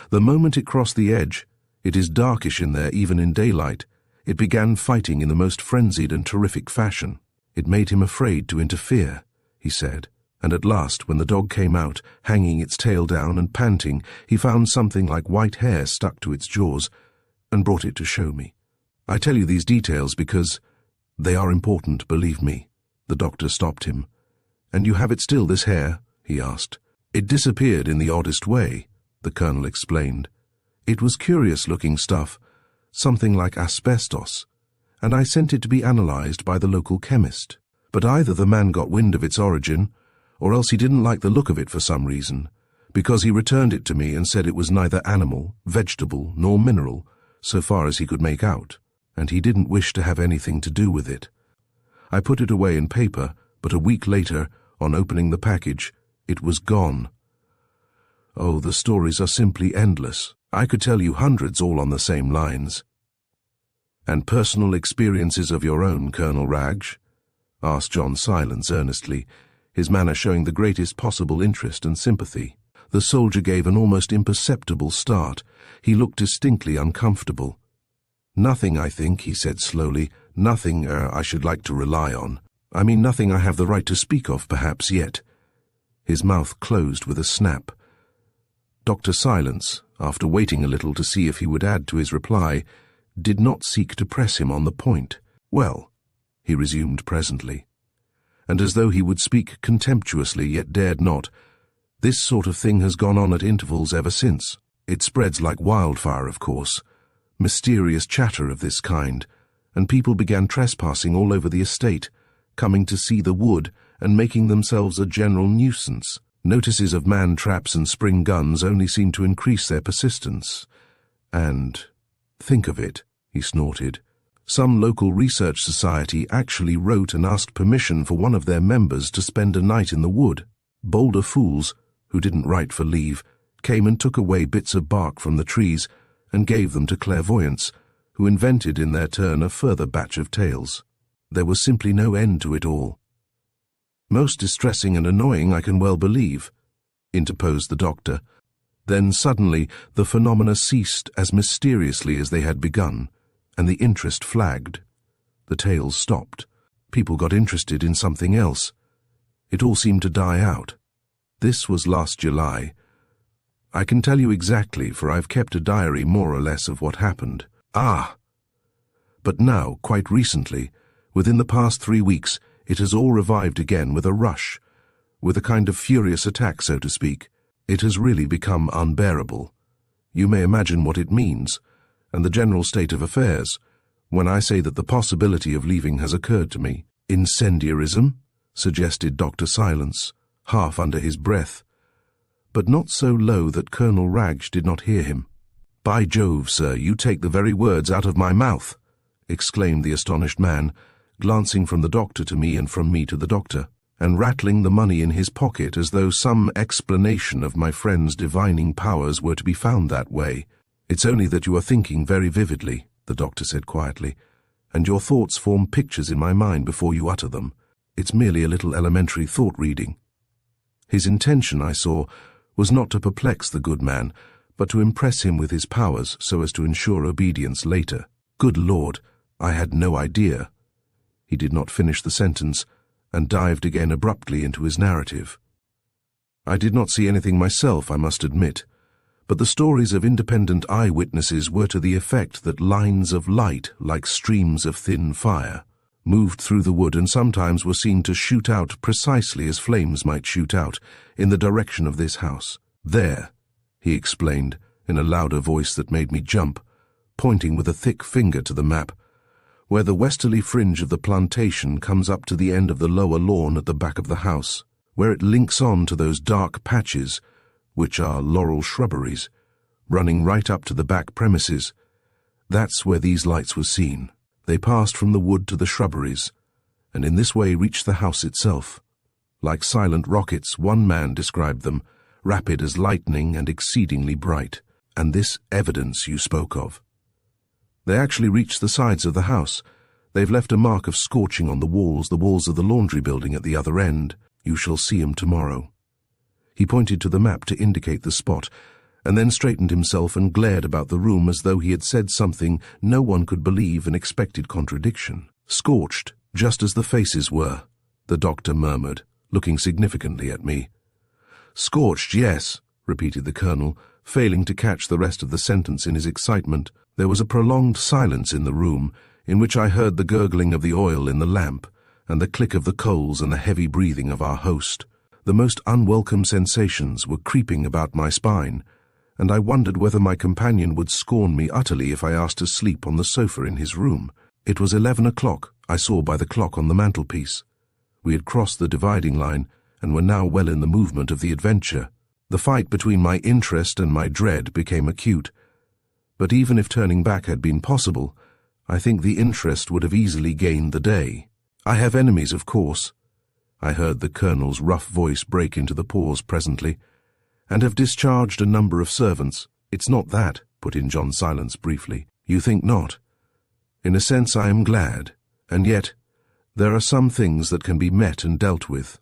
The moment it crossed the edge, it is darkish in there even in daylight, it began fighting in the most frenzied and terrific fashion. It made him afraid to interfere, he said, and at last, when the dog came out, hanging its tail down and panting, he found something like white hair stuck to its jaws, and brought it to show me. I tell you these details because they are important, believe me. The doctor stopped him. And you have it still, this hair? He asked. It disappeared in the oddest way, the colonel explained. It was curious-looking stuff, something like asbestos, and I sent it to be analyzed by the local chemist. But either the man got wind of its origin, or else he didn't like the look of it for some reason, because he returned it to me and said it was neither animal, vegetable, nor mineral, so far as he could make out, and he didn't wish to have anything to do with it. I put it away in paper, but a week later, on opening the package, it was gone. Oh, the stories are simply endless. I could tell you hundreds all on the same lines. And personal experiences of your own, Colonel Ragge? Asked John Silence earnestly, his manner showing the greatest possible interest and sympathy. The soldier gave an almost imperceptible start. He looked distinctly uncomfortable. Nothing, I think, he said slowly, nothing I should like to rely on. I mean nothing I have the right to speak of, perhaps, yet. His mouth closed with a snap. Dr. Silence, after waiting a little to see if he would add to his reply, did not seek to press him on the point. "Well," he resumed presently, and as though he would speak contemptuously yet dared not, "this sort of thing has gone on at intervals ever since. It spreads like wildfire, of course, mysterious chatter of this kind, and people began trespassing all over the estate, coming to see the wood and making themselves a general nuisance. Notices of man-traps and spring guns only seemed to increase their persistence. And, think of it," he snorted, "some local research society actually wrote and asked permission for one of their members to spend a night in the wood. Bolder fools, who didn't write for leave, came and took away bits of bark from the trees and gave them to clairvoyants, who invented in their turn a further batch of tales. There was simply no end to it all." "Most distressing and annoying, I can well believe," interposed the doctor. Then suddenly the phenomena ceased as mysteriously as they had begun, and the interest flagged. The tales stopped. People got interested in something else. It all seemed to die out. This was last July. I can tell you exactly, for I've kept a diary more or less of what happened. Ah! But now, quite recently, within the past 3 weeks, it has all revived again with a rush, with a kind of furious attack, so to speak. It has really become unbearable. You may imagine what it means, and the general state of affairs, when I say that the possibility of leaving has occurred to me. "Incendiarism?" suggested Dr. Silence, half under his breath, but not so low that Colonel Ragge did not hear him. "By Jove, sir, you take the very words out of my mouth," exclaimed the astonished man, glancing from the doctor to me and from me to the doctor, and rattling the money in his pocket as though some explanation of my friend's divining powers were to be found that way. "It's only that you are thinking very vividly," the doctor said quietly, "and your thoughts form pictures in my mind before you utter them. It's merely a little elementary thought-reading." His intention, I saw, was not to perplex the good man, but to impress him with his powers so as to ensure obedience later. Good Lord, I had no idea. He did not finish the sentence, and dived again abruptly into his narrative. "I did not see anything myself, I must admit, but the stories of independent eyewitnesses were to the effect that lines of light, like streams of thin fire, moved through the wood and sometimes were seen to shoot out precisely as flames might shoot out, in the direction of this house. There," he explained, in a louder voice that made me jump, pointing with a thick finger to the map, "where the westerly fringe of the plantation comes up to the end of the lower lawn at the back of the house, where it links on to those dark patches, which are laurel shrubberies, running right up to the back premises. That's where these lights were seen. They passed from the wood to the shrubberies, and in this way reached the house itself. Like silent rockets, one man described them, rapid as lightning and exceedingly bright. And this evidence you spoke of. They actually reached the sides of the house. They've left a mark of scorching on the walls of the laundry building at the other end. You shall see 'em tomorrow." He pointed to the map to indicate the spot, and then straightened himself and glared about the room as though he had said something no one could believe an expected contradiction. "Scorched, just as the faces were," the doctor murmured, looking significantly at me. "Scorched, yes," repeated the colonel, failing to catch the rest of the sentence in his excitement. There was a prolonged silence in the room, in which I heard the gurgling of the oil in the lamp, and the click of the coals and the heavy breathing of our host. The most unwelcome sensations were creeping about my spine, and I wondered whether my companion would scorn me utterly if I asked to sleep on the sofa in his room. It was 11 o'clock, I saw by the clock on the mantelpiece. We had crossed the dividing line, and were now well in the movement of the adventure. The fight between my interest and my dread became acute, but even if turning back had been possible, I think the interest would have easily gained the day. "I have enemies, of course," I heard the colonel's rough voice break into the pause presently, "and have discharged a number of servants." "It's not that," put in John Silence briefly. "You think not? In a sense I am glad, and yet there are some things that can be met and dealt with."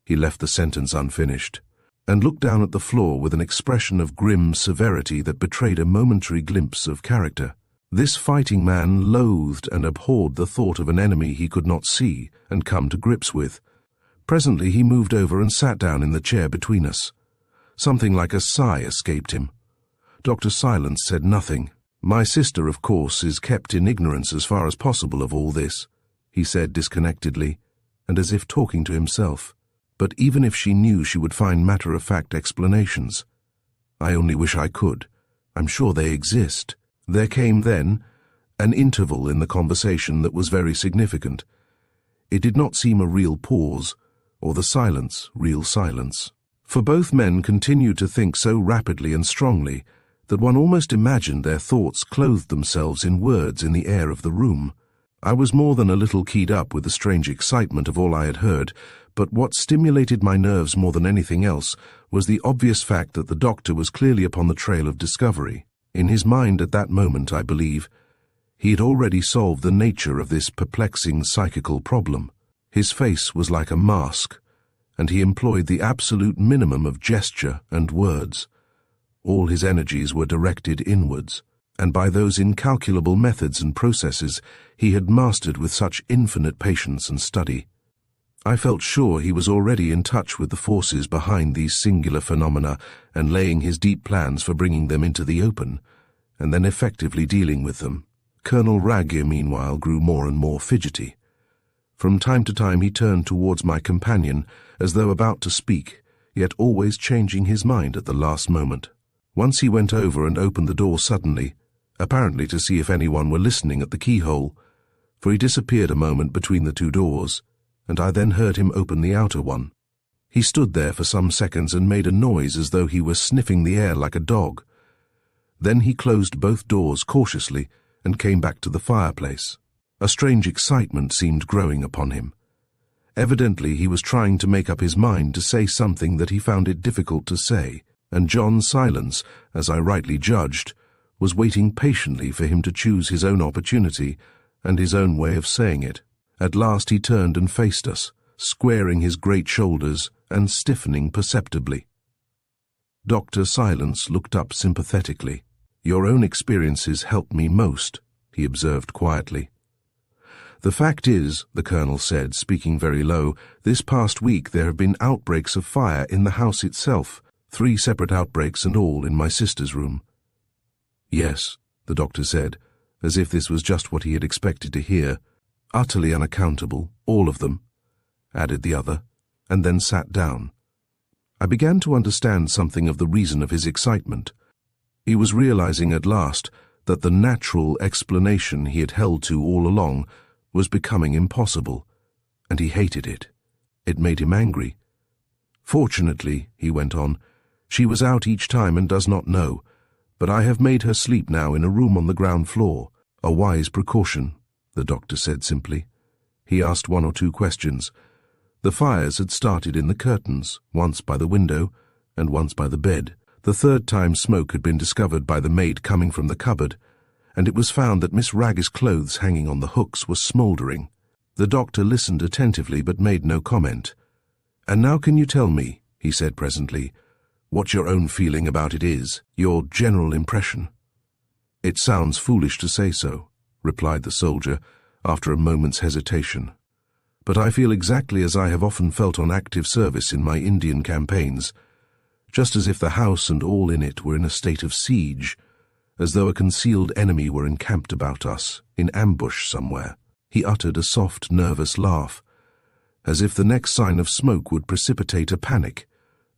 He left the sentence unfinished, and looked down at the floor with an expression of grim severity that betrayed a momentary glimpse of character. This fighting man loathed and abhorred the thought of an enemy he could not see and come to grips with. Presently he moved over and sat down in the chair between us. Something like a sigh escaped him. Dr. Silence said nothing. "My sister, of course, is kept in ignorance as far as possible of all this," he said disconnectedly, and as if talking to himself. "But even if she knew, she would find matter-of-fact explanations. I only wish I could. I'm sure they exist." There came then an interval in the conversation that was very significant. It did not seem a real pause, or the silence real silence. For both men continued to think so rapidly and strongly that one almost imagined their thoughts clothed themselves in words in the air of the room. I was more than a little keyed up with the strange excitement of all I had heard, but what stimulated my nerves more than anything else was the obvious fact that the doctor was clearly upon the trail of discovery. In his mind at that moment, I believe, he had already solved the nature of this perplexing psychical problem. His face was like a mask, and he employed the absolute minimum of gesture and words. All his energies were directed inwards, and by those incalculable methods and processes he had mastered with such infinite patience and study. I felt sure he was already in touch with the forces behind these singular phenomena and laying his deep plans for bringing them into the open, and then effectively dealing with them. Colonel Ragier, meanwhile, grew more and more fidgety. From time to time he turned towards my companion, as though about to speak, yet always changing his mind at the last moment. Once he went over and opened the door suddenly, apparently to see if anyone were listening at the keyhole, for he disappeared a moment between the two doors, and I then heard him open the outer one. He stood there for some seconds and made a noise as though he were sniffing the air like a dog. Then he closed both doors cautiously and came back to the fireplace. A strange excitement seemed growing upon him. Evidently he was trying to make up his mind to say something that he found it difficult to say, and John Silence, as I rightly judged, was waiting patiently for him to choose his own opportunity and his own way of saying it. At last he turned and faced us, squaring his great shoulders and stiffening perceptibly. Dr. Silence looked up sympathetically. "Your own experiences help me most," he observed quietly. "The fact is," the colonel said, speaking very low, "this past week there have been outbreaks of fire in the house itself, 3 separate outbreaks and all in my sister's room." "Yes," the doctor said, as if this was just what he had expected to hear. "Utterly unaccountable, all of them," added the other, and then sat down. I began to understand something of the reason of his excitement. He was realizing at last that the natural explanation he had held to all along was becoming impossible, and he hated it. It made him angry. "Fortunately," he went on, "she was out each time and does not know, but I have made her sleep now in a room on the ground floor. A wise precaution," the doctor said simply. He asked 1 or 2 questions. The fires had started in the curtains, once by the window and once by the bed. The 3rd time smoke had been discovered by the maid coming from the cupboard, and it was found that Miss Ragg's clothes hanging on the hooks were smouldering. The doctor listened attentively but made no comment. "And now can you tell me," he said presently, "what your own feeling about it is, your general impression?" "It sounds foolish to say so," replied the soldier, after a moment's hesitation. "But I feel exactly as I have often felt on active service in my Indian campaigns, just as if the house and all in it were in a state of siege, as though a concealed enemy were encamped about us, in ambush somewhere." He uttered a soft, nervous laugh, as if the next sign of smoke would precipitate a panic,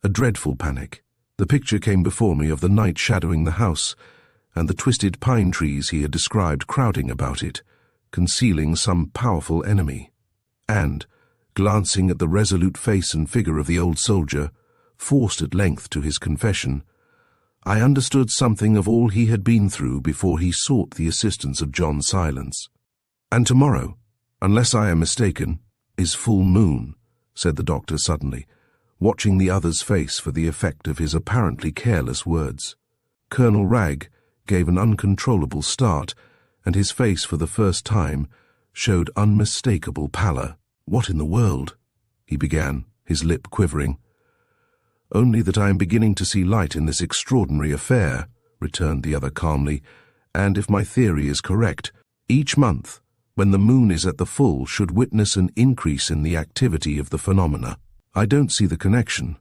a dreadful panic. The picture came before me of the night shadowing the house, and the twisted pine trees he had described crowding about it, concealing some powerful enemy. And, glancing at the resolute face and figure of the old soldier, forced at length to his confession, I understood something of all he had been through before he sought the assistance of John Silence. "And tomorrow, unless I am mistaken, is full moon," said the doctor suddenly, watching the other's face for the effect of his apparently careless words. Colonel Ragg gave an uncontrollable start, and his face for the first time showed unmistakable pallor. "What in the world?" he began, his lip quivering. "Only that I am beginning to see light in this extraordinary affair," returned the other calmly, "and if my theory is correct, each month, when the moon is at the full, should witness an increase in the activity of the phenomena. I don't see the connection,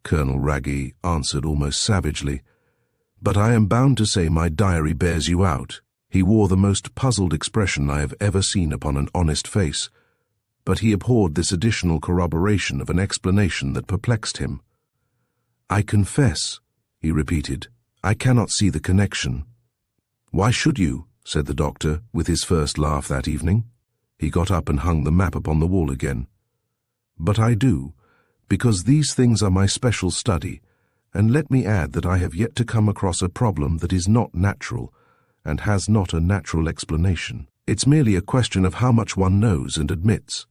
Colonel Raggy answered almost savagely. "But I am bound to say my diary bears you out." He wore the most puzzled expression I have ever seen upon an honest face, but he abhorred this additional corroboration of an explanation that perplexed him. "I confess," he repeated, "I cannot see the connection." "Why should you?" said the doctor, with his first laugh that evening. He got up and hung the map upon the wall again. "But I do, because these things are my special study, and let me add that I have yet to come across a problem that is not natural, and has not a natural explanation. It's merely a question of how much one knows and admits."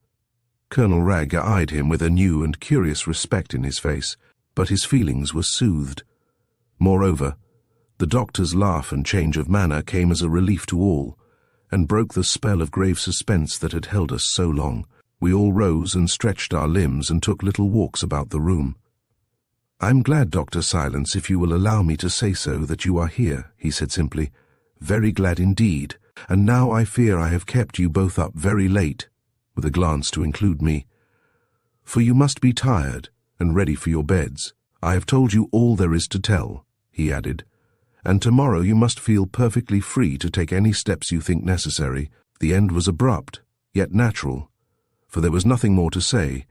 Colonel Ragg eyed him with a new and curious respect in his face, but his feelings were soothed. Moreover, the doctor's laugh and change of manner came as a relief to all, and broke the spell of grave suspense that had held us so long. We all rose and stretched our limbs and took little walks about the room. "I'm glad, Dr. Silence, if you will allow me to say so, that you are here," he said simply. "Very glad indeed, and now I fear I have kept you both up very late," with a glance to include me. "For you must be tired and ready for your beds. I have told you all there is to tell," he added, "and tomorrow you must feel perfectly free to take any steps you think necessary." The end was abrupt, yet natural, for there was nothing more to say,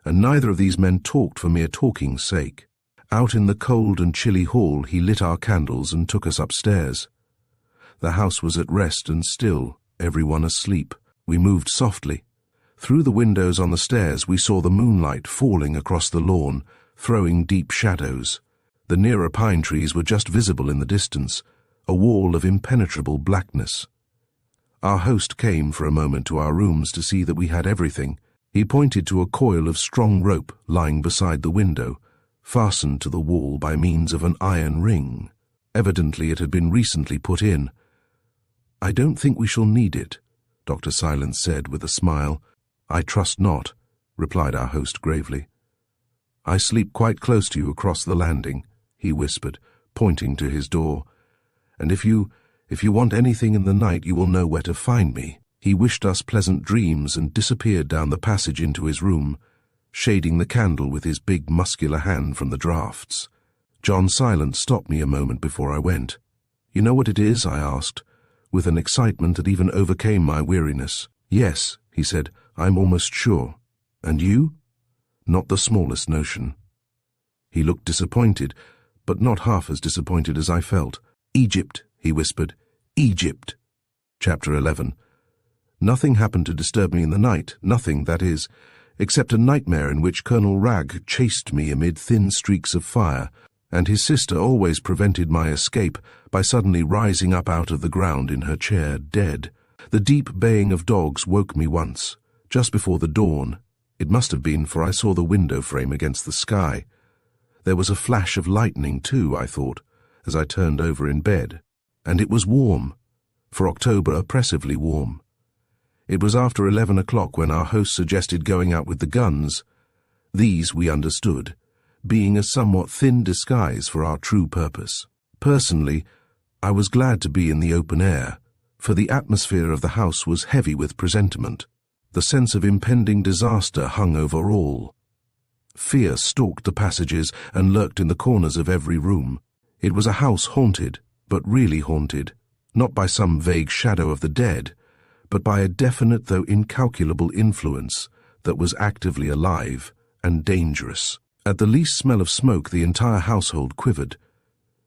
and neither of these men talked for mere talking's sake. Out in the cold and chilly hall he lit our candles and took us upstairs. The house was at rest and still, everyone asleep. We moved softly. Through the windows on the stairs we saw the moonlight falling across the lawn, throwing deep shadows. The nearer pine trees were just visible in the distance, a wall of impenetrable blackness. Our host came for a moment to our rooms to see that we had everything. He pointed to a coil of strong rope lying beside the window, fastened to the wall by means of an iron ring. Evidently it had been recently put in. "I don't think we shall need it," Dr. Silence said with a smile. "I trust not," replied our host gravely. "I sleep quite close to you across the landing," he whispered, pointing to his door. "And if you want anything in the night, you will know where to find me." He wished us pleasant dreams and disappeared down the passage into his room, shading the candle with his big muscular hand from the draughts. John Silence stopped me a moment before I went. "You know what it is?" I asked, with an excitement that even overcame my weariness. "Yes," he said, "I'm almost sure." "And you?" "Not the smallest notion." He looked disappointed, but not half as disappointed as I felt. "Egypt," he whispered. "Egypt." Chapter 11. Nothing happened to disturb me in the night, nothing, that is, except a nightmare in which Colonel Ragg chased me amid thin streaks of fire, and his sister always prevented my escape by suddenly rising up out of the ground in her chair, dead. The deep baying of dogs woke me once, just before the dawn. It must have been, for I saw the window frame against the sky. There was a flash of lightning, too, I thought, as I turned over in bed. And it was warm, for October oppressively warm. It was after 11 o'clock when our host suggested going out with the guns. These, we understood, being a somewhat thin disguise for our true purpose. Personally, I was glad to be in the open air, for the atmosphere of the house was heavy with presentiment. The sense of impending disaster hung over all. Fear stalked the passages and lurked in the corners of every room. It was a house haunted, but really haunted, not by some vague shadow of the dead, but by a definite though incalculable influence that was actively alive and dangerous. At the least smell of smoke, the entire household quivered.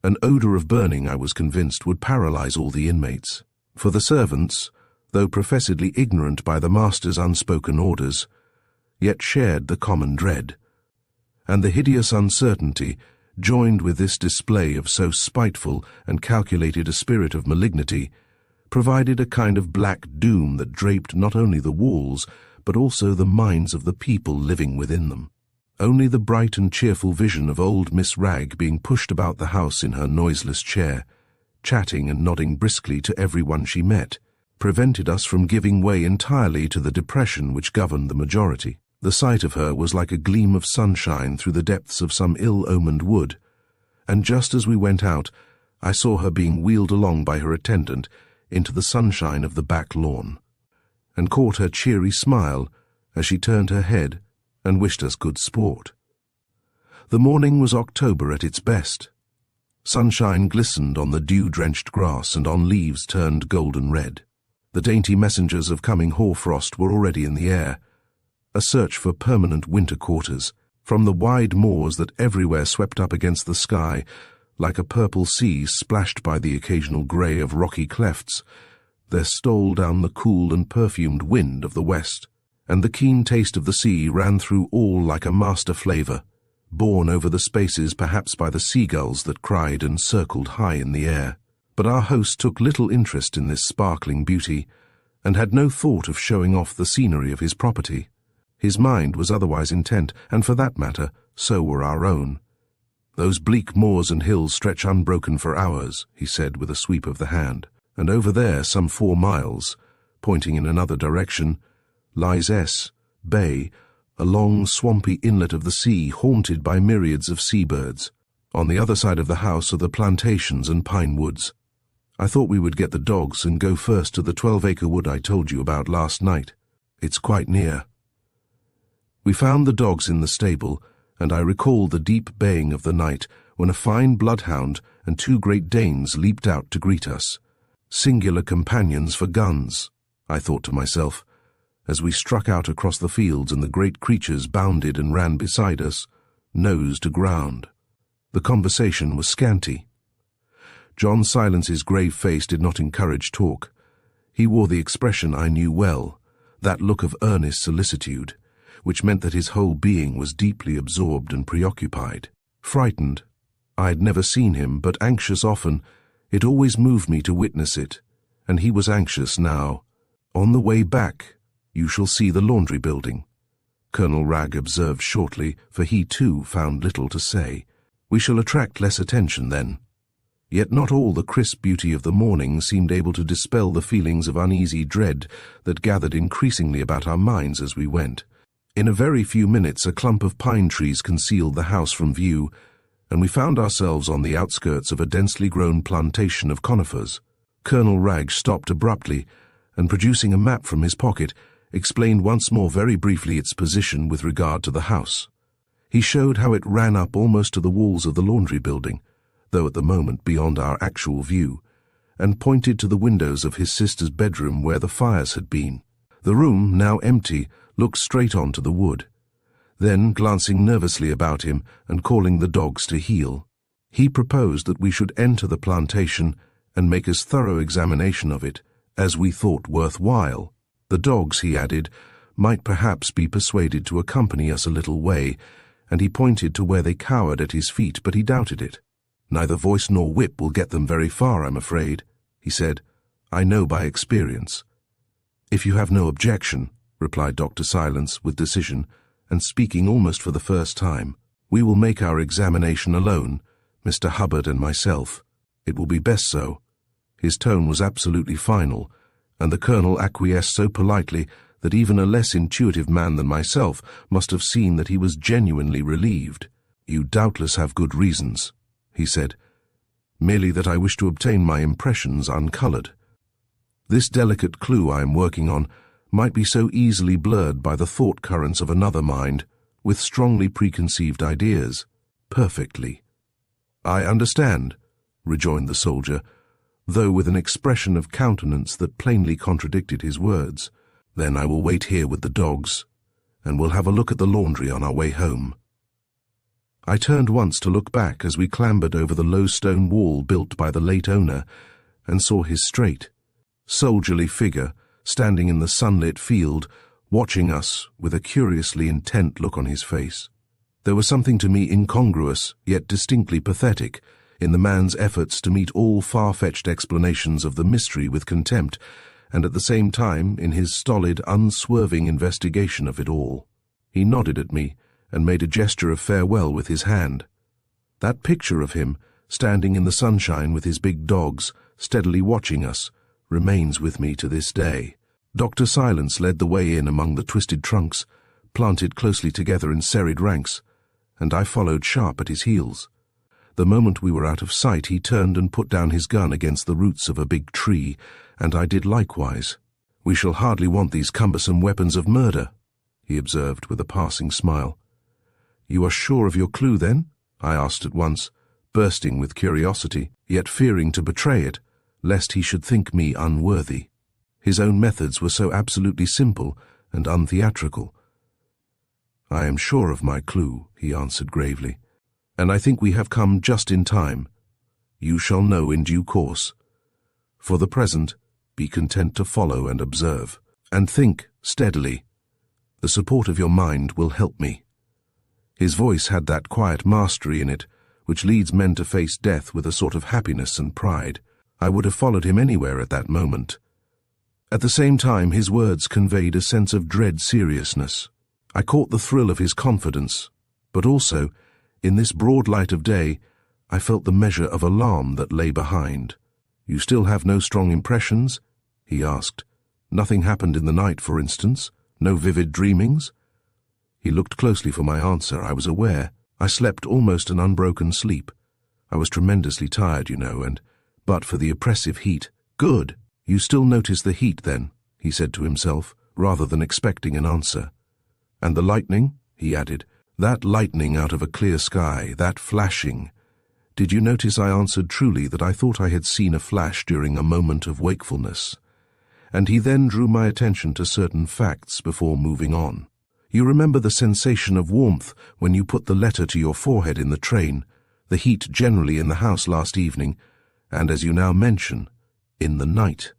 An odor of burning, I was convinced, would paralyze all the inmates. For the servants, though professedly ignorant by the master's unspoken orders, yet shared the common dread. And the hideous uncertainty, joined with this display of so spiteful and calculated a spirit of malignity, provided a kind of black doom that draped not only the walls, but also the minds of the people living within them. Only the bright and cheerful vision of old Miss Ragg being pushed about the house in her noiseless chair, chatting and nodding briskly to everyone she met, prevented us from giving way entirely to the depression which governed the majority. The sight of her was like a gleam of sunshine through the depths of some ill-omened wood, and just as we went out, I saw her being wheeled along by her attendant into the sunshine of the back lawn, and caught her cheery smile as she turned her head and wished us good sport. The morning was October at its best. Sunshine glistened on the dew-drenched grass and on leaves turned golden red. The dainty messengers of coming hoarfrost were already in the air, a search for permanent winter quarters. From the wide moors that everywhere swept up against the sky, like a purple sea splashed by the occasional grey of rocky clefts, there stole down the cool and perfumed wind of the west, and the keen taste of the sea ran through all like a master flavour, borne over the spaces perhaps by the seagulls that cried and circled high in the air. But our host took little interest in this sparkling beauty, and had no thought of showing off the scenery of his property. His mind was otherwise intent, and for that matter, so were our own. "Those bleak moors and hills stretch unbroken for hours," he said with a sweep of the hand, "and over there, some 4 miles, pointing in another direction, lies Bay, a long swampy inlet of the sea haunted by myriads of seabirds. On the other side of the house are the plantations and pine woods. I thought we would get the dogs and go first to the 12-acre wood I told you about last night. It's quite near." We found the dogs in the stable, and I recall the deep baying of the night when a fine bloodhound and 2 Great Danes leaped out to greet us. Singular companions for guns, I thought to myself, as we struck out across the fields and the great creatures bounded and ran beside us, nose to ground. The conversation was scanty. John Silence's grave face did not encourage talk. He wore the expression I knew well, that look of earnest solicitude, which meant that his whole being was deeply absorbed and preoccupied. Frightened, I had never seen him, but anxious often. It always moved me to witness it, and he was anxious now. "On the way back, you shall see the laundry building," Colonel Wragge observed shortly, for he too found little to say. "We shall attract less attention then." Yet not all the crisp beauty of the morning seemed able to dispel the feelings of uneasy dread that gathered increasingly about our minds as we went. In a very few minutes a clump of pine trees concealed the house from view, and we found ourselves on the outskirts of a densely grown plantation of conifers. Colonel Wragge stopped abruptly, and producing a map from his pocket, explained once more very briefly its position with regard to the house. He showed how it ran up almost to the walls of the laundry building, though at the moment beyond our actual view, and pointed to the windows of his sister's bedroom where the fires had been. The room, now empty, looked straight on to the wood. Then, glancing nervously about him and calling the dogs to heel, he proposed that we should enter the plantation and make as thorough examination of it as we thought worthwhile. The dogs, he added, might perhaps be persuaded to accompany us a little way, and he pointed to where they cowered at his feet, but he doubted it. "Neither voice nor whip will get them very far, I'm afraid," he said. "I know by experience." "If you have no objection," replied Dr. Silence with decision, and speaking almost for the first time, "we will make our examination alone, Mr. Hubbard and myself. It will be best so." His tone was absolutely final, and the colonel acquiesced so politely that even a less intuitive man than myself must have seen that he was genuinely relieved. "You doubtless have good reasons," he said, "merely that I wish to obtain my impressions uncoloured. This delicate clue I am working on might be so easily blurred by the thought currents of another mind, with strongly preconceived ideas. Perfectly." "I understand," rejoined the soldier, though with an expression of countenance that plainly contradicted his words. "Then I will wait here with the dogs, and we'll have a look at the laundry on our way home." I turned once to look back as we clambered over the low stone wall built by the late owner, and saw his straight, soldierly figure standing in the sunlit field, watching us with a curiously intent look on his face. There was something to me incongruous, yet distinctly pathetic, in the man's efforts to meet all far-fetched explanations of the mystery with contempt, and at the same time in his stolid, unswerving investigation of it all. He nodded at me, and made a gesture of farewell with his hand. That picture of him, standing in the sunshine with his big dogs, steadily watching us, remains with me to this day. Dr. Silence led the way in among the twisted trunks, planted closely together in serried ranks, and I followed sharp at his heels. The moment we were out of sight, he turned and put down his gun against the roots of a big tree, and I did likewise. "We shall hardly want these cumbersome weapons of murder," he observed with a passing smile. "You are sure of your clue, then?" I asked at once, bursting with curiosity, yet fearing to betray it, lest he should think me unworthy. His own methods were so absolutely simple and untheatrical. "I am sure of my clue," he answered gravely, "and I think we have come just in time. You shall know in due course. For the present, be content to follow and observe, and think steadily. The support of your mind will help me." His voice had that quiet mastery in it which leads men to face death with a sort of happiness and pride. I would have followed him anywhere at that moment. At the same time, his words conveyed a sense of dread seriousness. I caught the thrill of his confidence, but also, in this broad light of day, I felt the measure of alarm that lay behind. "You still have no strong impressions?" he asked. "Nothing happened in the night, for instance? No vivid dreamings?" He looked closely for my answer. I was aware. I slept almost an unbroken sleep. I was tremendously tired, and, but for the oppressive heat. "Good! You still notice the heat, then?" he said to himself, rather than expecting an answer. "And the lightning?" he added. "That lightning out of a clear sky, that flashing. Did you notice I answered truly that I thought I had seen a flash during a moment of wakefulness?" And he then drew my attention to certain facts before moving on. "You remember the sensation of warmth when you put the letter to your forehead in the train, the heat generally in the house last evening, and, as you now mention, in the night.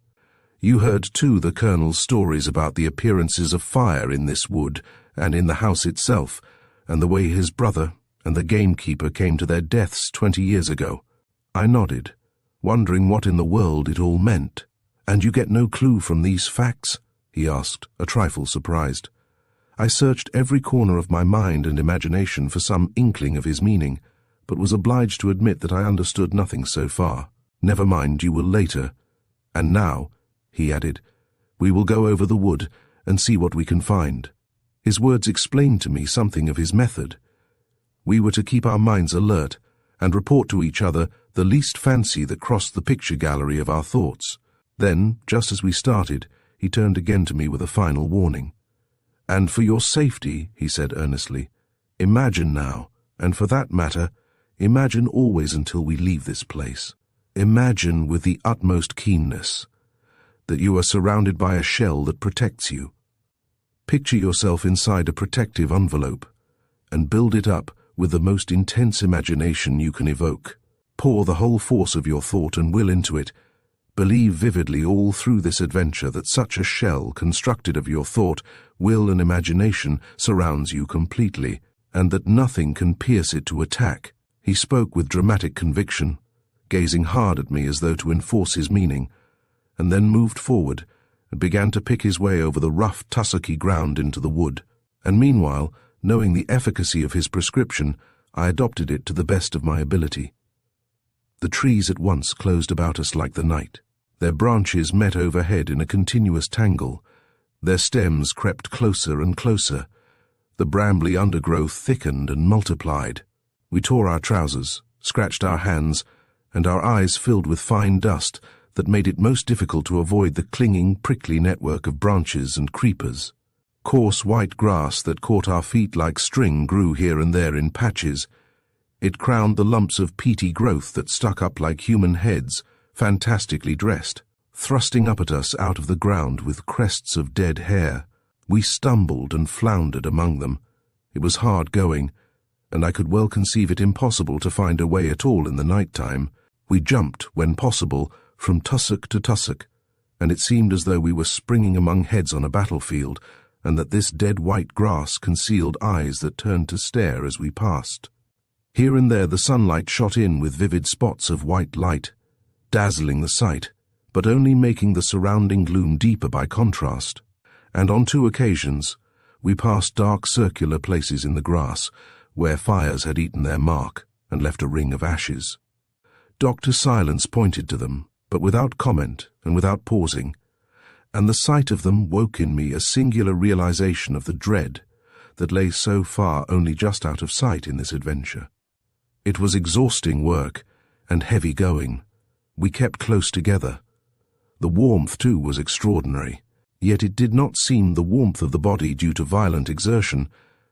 You heard, too, the Colonel's stories about the appearances of fire in this wood and in the house itself, and the way his brother and the gamekeeper came to their deaths 20 years ago." I nodded, wondering what in the world it all meant. "And you get no clue from these facts?" he asked, a trifle surprised. I searched every corner of my mind and imagination for some inkling of his meaning, but was obliged to admit that I understood nothing so far. "Never mind, you will later. And now," he added, "we will go over the wood and see what we can find." His words explained to me something of his method. We were to keep our minds alert and report to each other the least fancy that crossed the picture gallery of our thoughts. Then, just as we started, he turned again to me with a final warning. "And for your safety," he said earnestly, "imagine now, and for that matter, imagine always until we leave this place. Imagine with the utmost keenness that you are surrounded by a shell that protects you. Picture yourself inside a protective envelope, and build it up with the most intense imagination you can evoke. Pour the whole force of your thought and will into it. Believe vividly all through this adventure that such a shell, constructed of your thought, will, and imagination, surrounds you completely, and that nothing can pierce it to attack." He spoke with dramatic conviction, gazing hard at me as though to enforce his meaning, and then moved forward and began to pick his way over the rough, tussocky ground into the wood. And meanwhile, knowing the efficacy of his prescription, I adopted it to the best of my ability. The trees at once closed about us like the night. Their branches met overhead in a continuous tangle. Their stems crept closer and closer. The brambly undergrowth thickened and multiplied. We tore our trousers, scratched our hands, and our eyes filled with fine dust that made it most difficult to avoid the clinging, prickly network of branches and creepers. Coarse white grass that caught our feet like string grew here and there in patches. It crowned the lumps of peaty growth that stuck up like human heads, fantastically dressed, thrusting up at us out of the ground with crests of dead hair. We stumbled and floundered among them. It was hard going, and I could well conceive it impossible to find a way at all in the night time. We jumped, when possible, from tussock to tussock, and it seemed as though we were springing among heads on a battlefield, and that this dead white grass concealed eyes that turned to stare as we passed. Here and there the sunlight shot in with vivid spots of white light, dazzling the sight, but only making the surrounding gloom deeper by contrast. And on 2 occasions we passed dark circular places in the grass, where fires had eaten their mark and left a ring of ashes. Dr. Silence pointed to them, but without comment and without pausing, and the sight of them woke in me a singular realization of the dread that lay so far only just out of sight in this adventure. It was exhausting work and heavy going. We kept close together. The warmth, too, was extraordinary, yet it did not seem the warmth of the body due to violent exertion,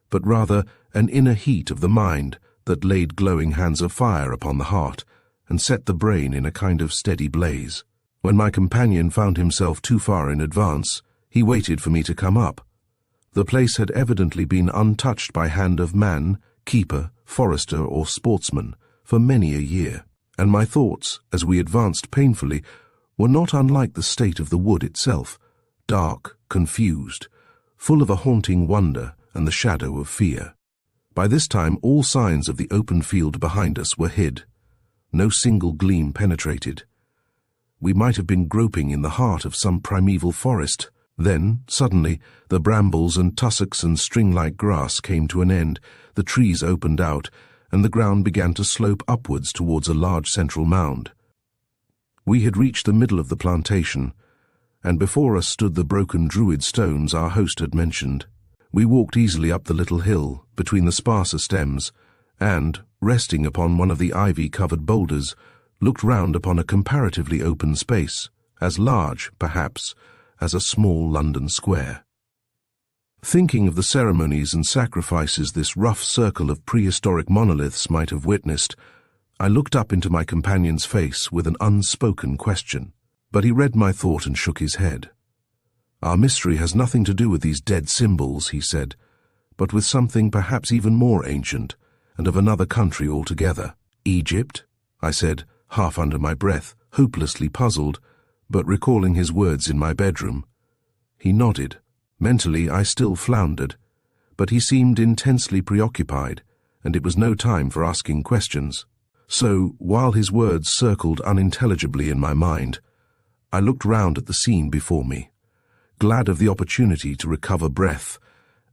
but rather an inner heat of the mind that laid glowing hands of fire upon the heart and set the brain in a kind of steady blaze. When my companion found himself too far in advance, he waited for me to come up. The place had evidently been untouched by hand of man, keeper, forester, or sportsman for many a year, and my thoughts, as we advanced painfully, were not unlike the state of the wood itself, dark, confused, full of a haunting wonder and the shadow of fear. By this time all signs of the open field behind us were hid. No single gleam penetrated. We might have been groping in the heart of some primeval forest. Then, suddenly, the brambles and tussocks and string-like grass came to an end, the trees opened out, and the ground began to slope upwards towards a large central mound. We had reached the middle of the plantation, and before us stood the broken druid stones our host had mentioned. We walked easily up the little hill, between the sparser stems, and, resting upon one of the ivy-covered boulders, looked round upon a comparatively open space, as large, perhaps, as a small London square. Thinking of the ceremonies and sacrifices this rough circle of prehistoric monoliths might have witnessed, I looked up into my companion's face with an unspoken question, but he read my thought and shook his head. "Our mystery has nothing to do with these dead symbols," he said, "but with something perhaps even more ancient, and of another country altogether." "Egypt?" I said, half under my breath, hopelessly puzzled, but recalling his words in my bedroom. He nodded. Mentally, I still floundered, but he seemed intensely preoccupied, and it was no time for asking questions. So, while his words circled unintelligibly in my mind, I looked round at the scene before me, glad of the opportunity to recover breath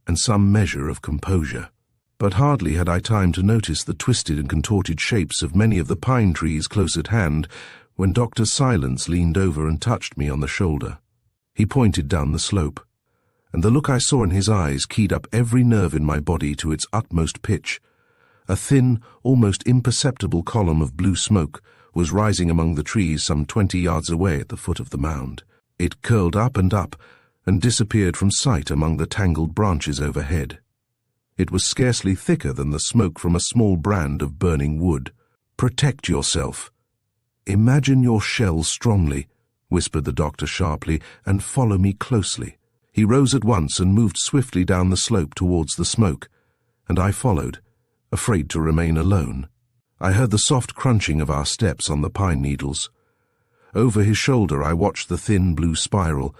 and some measure of composure. But hardly had I time to notice the twisted and contorted shapes of many of the pine trees close at hand when Dr. Silence leaned over and touched me on the shoulder. He pointed down the slope, and the look I saw in his eyes keyed up every nerve in my body to its utmost pitch. A thin, almost imperceptible column of blue smoke was rising among the trees some 20 yards away at the foot of the mound. It curled up and disappeared from sight among the tangled branches overhead. It was scarcely thicker than the smoke from a small brand of burning wood. "Protect yourself. Imagine your shell strongly," whispered the doctor sharply, "and follow me closely." He rose at once and moved swiftly down the slope towards the smoke, and I followed, afraid to remain alone. I heard the soft crunching of our steps on the pine needles. Over his shoulder I watched the thin blue spiral,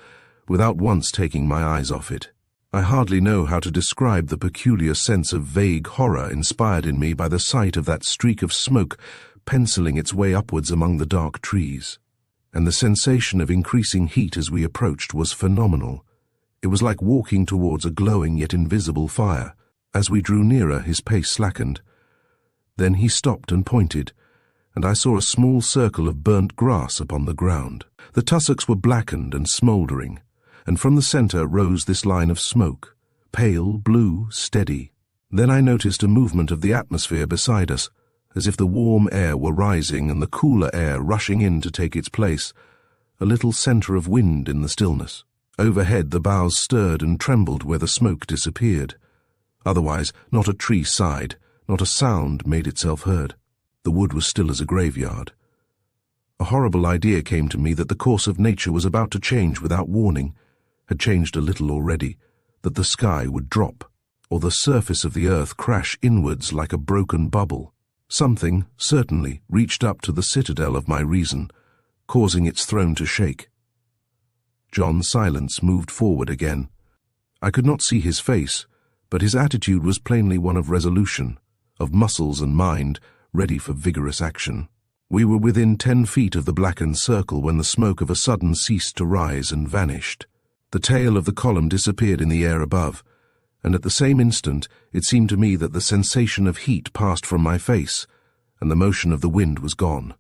without once taking my eyes off it. I hardly know how to describe the peculiar sense of vague horror inspired in me by the sight of that streak of smoke penciling its way upwards among the dark trees. And the sensation of increasing heat as we approached was phenomenal. It was like walking towards a glowing yet invisible fire. As we drew nearer, his pace slackened. Then he stopped and pointed, and I saw a small circle of burnt grass upon the ground. The tussocks were blackened and smouldering, and from the center rose this line of smoke, pale, blue, steady. Then I noticed a movement of the atmosphere beside us, as if the warm air were rising and the cooler air rushing in to take its place, a little center of wind in the stillness. Overhead the boughs stirred and trembled where the smoke disappeared. Otherwise, not a tree sighed, not a sound made itself heard. The wood was still as a graveyard. A horrible idea came to me that the course of nature was about to change without warning, had changed a little already, that the sky would drop, or the surface of the earth crash inwards like a broken bubble. Something, certainly, reached up to the citadel of my reason, causing its throne to shake. John Silence moved forward again. I could not see his face, but his attitude was plainly one of resolution, of muscles and mind ready for vigorous action. We were within 10 feet of the blackened circle when the smoke of a sudden ceased to rise and vanished. The tail of the column disappeared in the air above, and at the same instant it seemed to me that the sensation of heat passed from my face, and the motion of the wind was gone.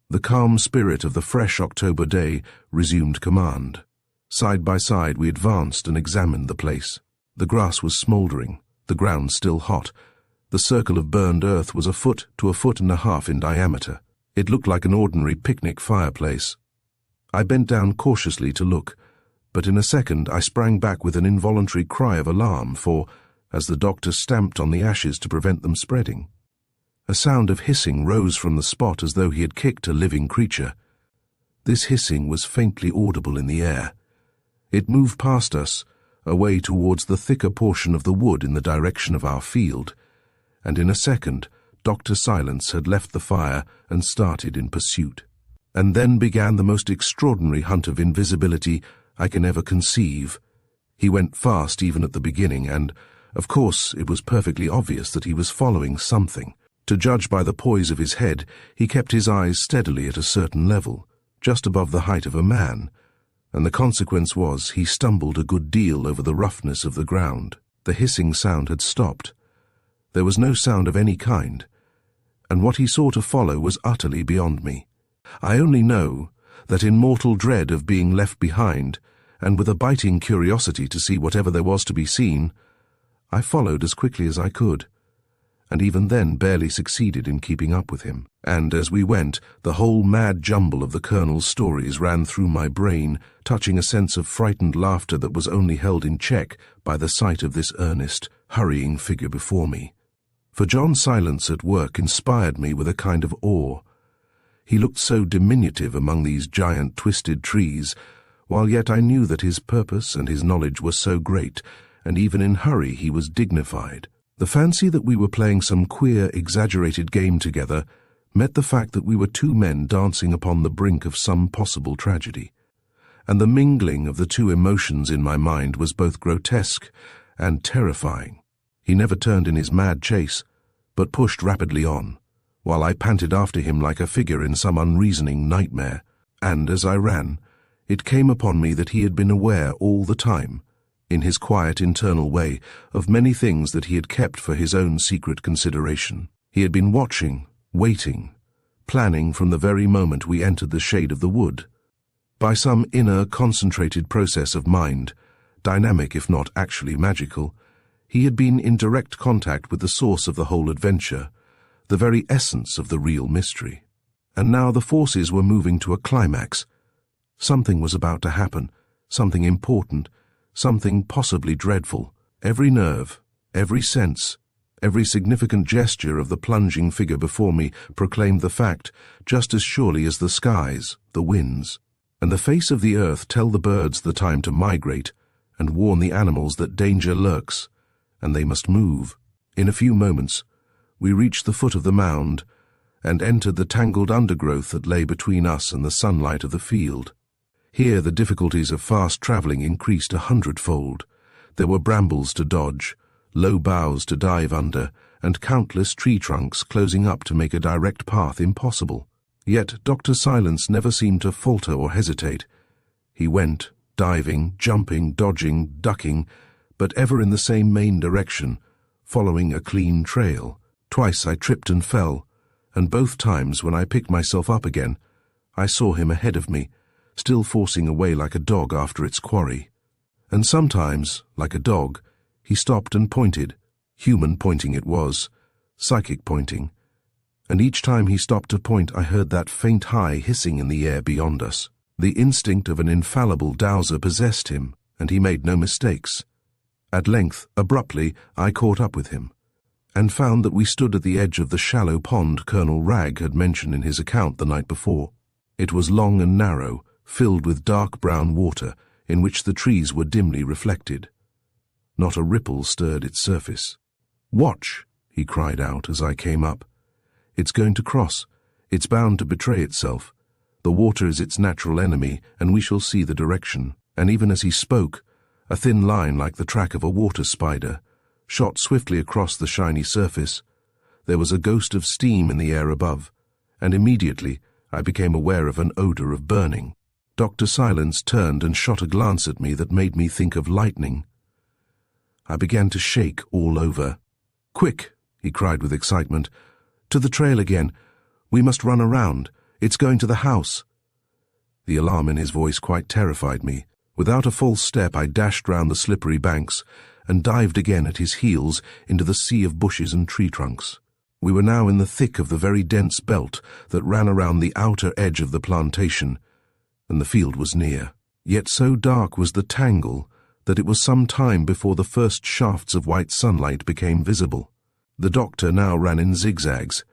The calm spirit of the fresh October day resumed command. Side by side we advanced and examined the place. The grass was smouldering, the ground still hot. The circle of burned earth was 1 foot to 1.5 feet in diameter. It looked like an ordinary picnic fireplace. I bent down cautiously to look, but in a second I sprang back with an involuntary cry of alarm, for, as the doctor stamped on the ashes to prevent them spreading. A sound of hissing rose from the spot as though he had kicked a living creature. This hissing was faintly audible in the air. It moved past us, away towards the thicker portion of the wood in the direction of our field, and in a second Dr. Silence had left the fire and started in pursuit. And then began the most extraordinary hunt of invisibility I can ever conceive. He went fast even at the beginning, and, of course, it was perfectly obvious that he was following something. To judge by the poise of his head, he kept his eyes steadily at a certain level, just above the height of a man, and the consequence was he stumbled a good deal over the roughness of the ground. The hissing sound had stopped. There was no sound of any kind, and what he saw to follow was utterly beyond me. I only know that in mortal dread of being left behind, and with a biting curiosity to see whatever there was to be seen, I followed as quickly as I could, and even then barely succeeded in keeping up with him. And as we went, the whole mad jumble of the Colonel's stories ran through my brain, touching a sense of frightened laughter that was only held in check by the sight of this earnest, hurrying figure before me. For John Silence at work inspired me with a kind of awe. He looked so diminutive among these giant twisted trees, while yet I knew that his purpose and his knowledge were so great, and even in hurry he was dignified. The fancy that we were playing some queer, exaggerated game together met the fact that we were two men dancing upon the brink of some possible tragedy, and the mingling of the two emotions in my mind was both grotesque and terrifying. He never turned in his mad chase, but pushed rapidly on, while I panted after him like a figure in some unreasoning nightmare, and as I ran, it came upon me that he had been aware all the time, in his quiet internal way, of many things that he had kept for his own secret consideration. He had been watching, waiting, planning from the very moment we entered the shade of the wood. By some inner, concentrated process of mind, dynamic if not actually magical, he had been in direct contact with the source of the whole adventure, the very essence of the real mystery. And now the forces were moving to a climax. Something was about to happen, something important, something possibly dreadful. Every nerve, every sense, every significant gesture of the plunging figure before me proclaimed the fact, just as surely as the skies, the winds, and the face of the earth tell the birds the time to migrate, and warn the animals that danger lurks, and they must move. In a few moments, we reached the foot of the mound, and entered the tangled undergrowth that lay between us and the sunlight of the field. Here the difficulties of fast travelling increased 100-fold. There were brambles to dodge, low boughs to dive under, and countless tree trunks closing up to make a direct path impossible. Yet Dr. Silence never seemed to falter or hesitate. He went, diving, jumping, dodging, ducking, but ever in the same main direction, following a clean trail. Twice I tripped and fell, and both times when I picked myself up again, I saw him ahead of me, still forcing away like a dog after its quarry. And sometimes, like a dog, he stopped and pointed. Human pointing it was, psychic pointing. And each time he stopped to point, I heard that faint high hissing in the air beyond us. The instinct of an infallible dowser possessed him, and he made no mistakes. At length, abruptly, I caught up with him, and found that we stood at the edge of the shallow pond Colonel Wragg had mentioned in his account the night before. It was long and narrow, filled with dark brown water, in which the trees were dimly reflected. Not a ripple stirred its surface. "Watch!" he cried out as I came up. "It's going to cross. It's bound to betray itself. The water is its natural enemy, and we shall see the direction." And even as he spoke, a thin line like the track of a water spider shot swiftly across the shiny surface. There was a ghost of steam in the air above, and immediately I became aware of an odor of burning. Dr. Silence turned and shot a glance at me that made me think of lightning. I began to shake all over. "Quick!" he cried with excitement. "To the trail again. We must run around. It's going to the house." The alarm in his voice quite terrified me. Without a false step, I dashed round the slippery banks and dived again at his heels into the sea of bushes and tree trunks. We were now in the thick of the very dense belt that ran around the outer edge of the plantation, and the field was near. Yet so dark was the tangle that it was some time before the first shafts of white sunlight became visible. The doctor now ran in zigzags.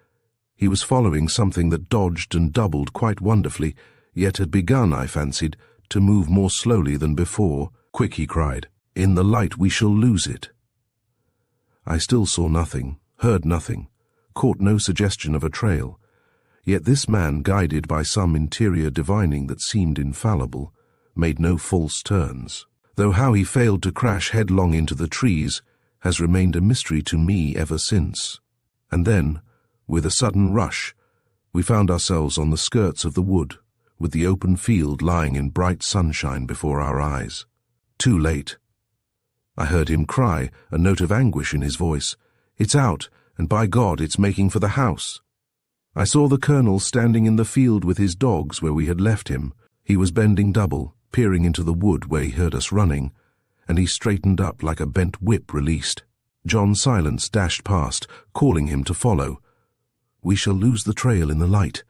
He was following something that dodged and doubled quite wonderfully, yet had begun, I fancied, to move more slowly than before. "Quick," he cried. "In the light we shall lose it." I still saw nothing, heard nothing, caught no suggestion of a trail. Yet this man, guided by some interior divining that seemed infallible, made no false turns, though how he failed to crash headlong into the trees has remained a mystery to me ever since. And then, with a sudden rush, we found ourselves on the skirts of the wood, with the open field lying in bright sunshine before our eyes. Too late. I heard him cry, a note of anguish in his voice. "It's out, and by God, it's making for the house." I saw the colonel standing in the field with his dogs where we had left him. He was bending double, peering into the wood where he heard us running, and he straightened up like a bent whip released. John Silence dashed past, calling him to follow. "We shall lose the trail in the light,"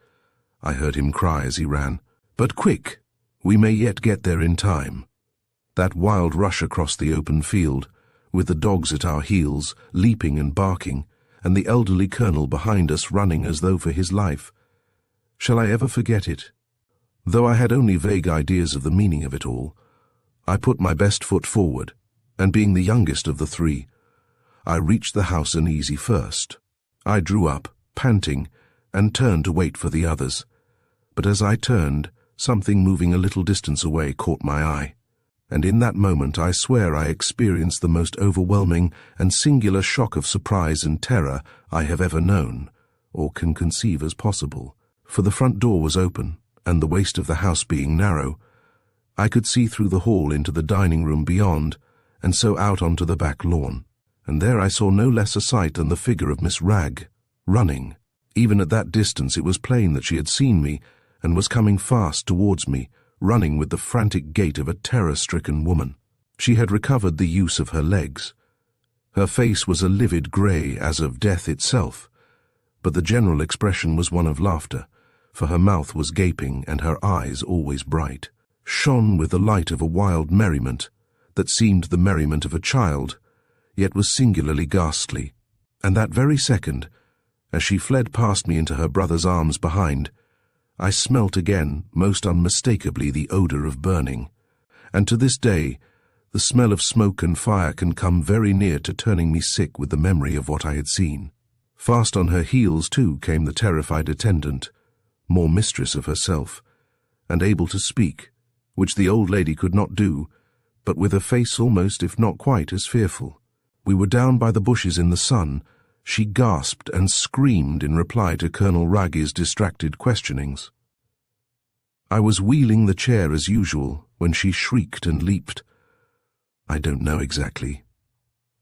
I heard him cry as he ran. "But quick! We may yet get there in time." That wild rush across the open field, with the dogs at our heels, leaping and barking, and the elderly colonel behind us running as though for his life. Shall I ever forget it? Though I had only vague ideas of the meaning of it all, I put my best foot forward, and being the youngest of the three, I reached the house uneasy first. I drew up, panting, and turned to wait for the others. But as I turned, something moving a little distance away caught my eye, and in that moment I swear I experienced the most overwhelming and singular shock of surprise and terror I have ever known, or can conceive as possible. For the front door was open, and the waist of the house being narrow, I could see through the hall into the dining room beyond, and so out onto the back lawn. And there I saw no less a sight than the figure of Miss Wragg, running. Even at that distance it was plain that she had seen me, and was coming fast towards me, running with the frantic gait of a terror-stricken woman. She had recovered the use of her legs. Her face was a livid grey as of death itself, but the general expression was one of laughter, for her mouth was gaping and her eyes, always bright, shone with the light of a wild merriment that seemed the merriment of a child, yet was singularly ghastly. And that very second, as she fled past me into her brother's arms behind, I smelt again, most unmistakably, the odour of burning, and to this day the smell of smoke and fire can come very near to turning me sick with the memory of what I had seen. Fast on her heels, too, came the terrified attendant, more mistress of herself, and able to speak, which the old lady could not do, but with a face almost, if not quite, as fearful. We were down by the bushes in the sun. She gasped and screamed in reply to Colonel Wragg's distracted questionings. I was wheeling the chair as usual when she shrieked and leaped. I don't know exactly.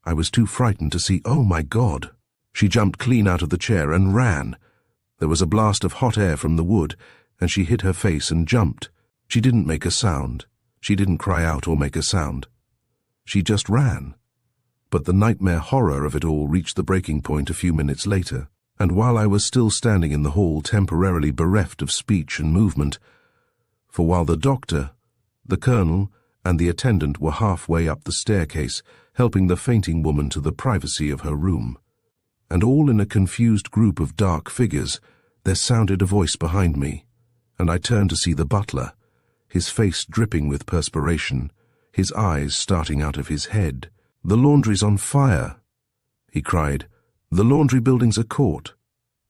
I was too frightened to see. Oh, my God! She jumped clean out of the chair and ran. There was a blast of hot air from the wood, and she hid her face and jumped. She didn't make a sound. She didn't cry out or make a sound. She just ran. But the nightmare horror of it all reached the breaking point a few minutes later, and while I was still standing in the hall temporarily bereft of speech and movement, for while the doctor, the colonel, and the attendant were halfway up the staircase, helping the fainting woman to the privacy of her room, and all in a confused group of dark figures, there sounded a voice behind me, and I turned to see the butler, his face dripping with perspiration, his eyes starting out of his head. "The laundry's on fire," he cried. "The laundry building's a court."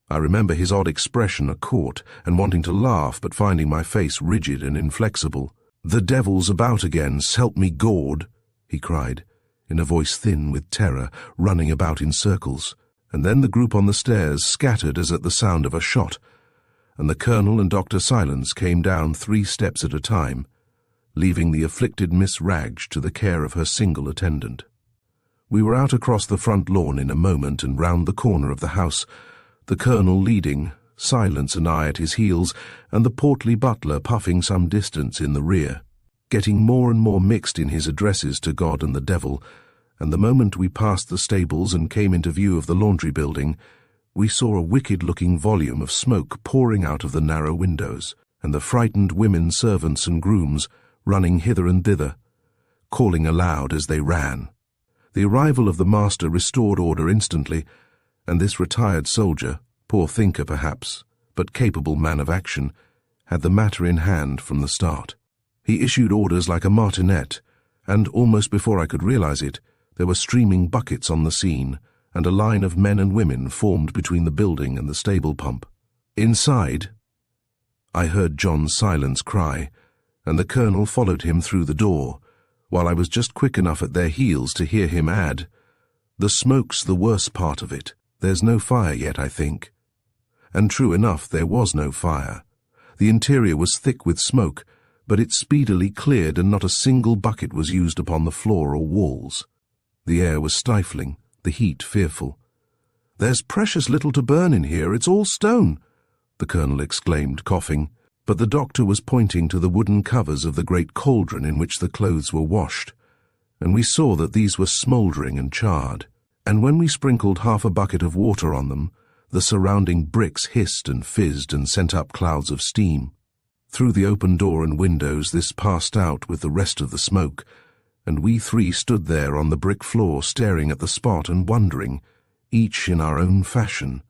I remember his odd expression, a court, and wanting to laugh but finding my face rigid and inflexible. "The devil's about again, s'help me Gord," he cried, in a voice thin with terror, running about in circles. And then the group on the stairs scattered as at the sound of a shot, and the colonel and Dr. Silence came down 3 steps at a time, leaving the afflicted Miss Wragg to the care of her single attendant. We were out across the front lawn in a moment and round the corner of the house, the colonel leading, Silence and I at his heels, and the portly butler puffing some distance in the rear, getting more and more mixed in his addresses to God and the devil, and the moment we passed the stables and came into view of the laundry building, we saw a wicked-looking volume of smoke pouring out of the narrow windows, and the frightened women servants and grooms running hither and thither, calling aloud as they ran. The arrival of the master restored order instantly, and this retired soldier, poor thinker perhaps, but capable man of action, had the matter in hand from the start. He issued orders like a martinet, and almost before I could realize it, there were streaming buckets on the scene, and a line of men and women formed between the building and the stable pump. Inside, I heard John Silence cry, and the colonel followed him through the door, while I was just quick enough at their heels to hear him add, "The smoke's the worst part of it. There's no fire yet, I think." And true enough, there was no fire. The interior was thick with smoke, but it speedily cleared and not a single bucket was used upon the floor or walls. The air was stifling, the heat fearful. "There's precious little to burn in here, it's all stone," the colonel exclaimed, coughing, but the doctor was pointing to the wooden covers of the great cauldron in which the clothes were washed, and we saw that these were smouldering and charred, and when we sprinkled half a bucket of water on them, the surrounding bricks hissed and fizzed and sent up clouds of steam. Through the open door and windows this passed out with the rest of the smoke, and we three stood there on the brick floor staring at the spot and wondering, each in our own fashion,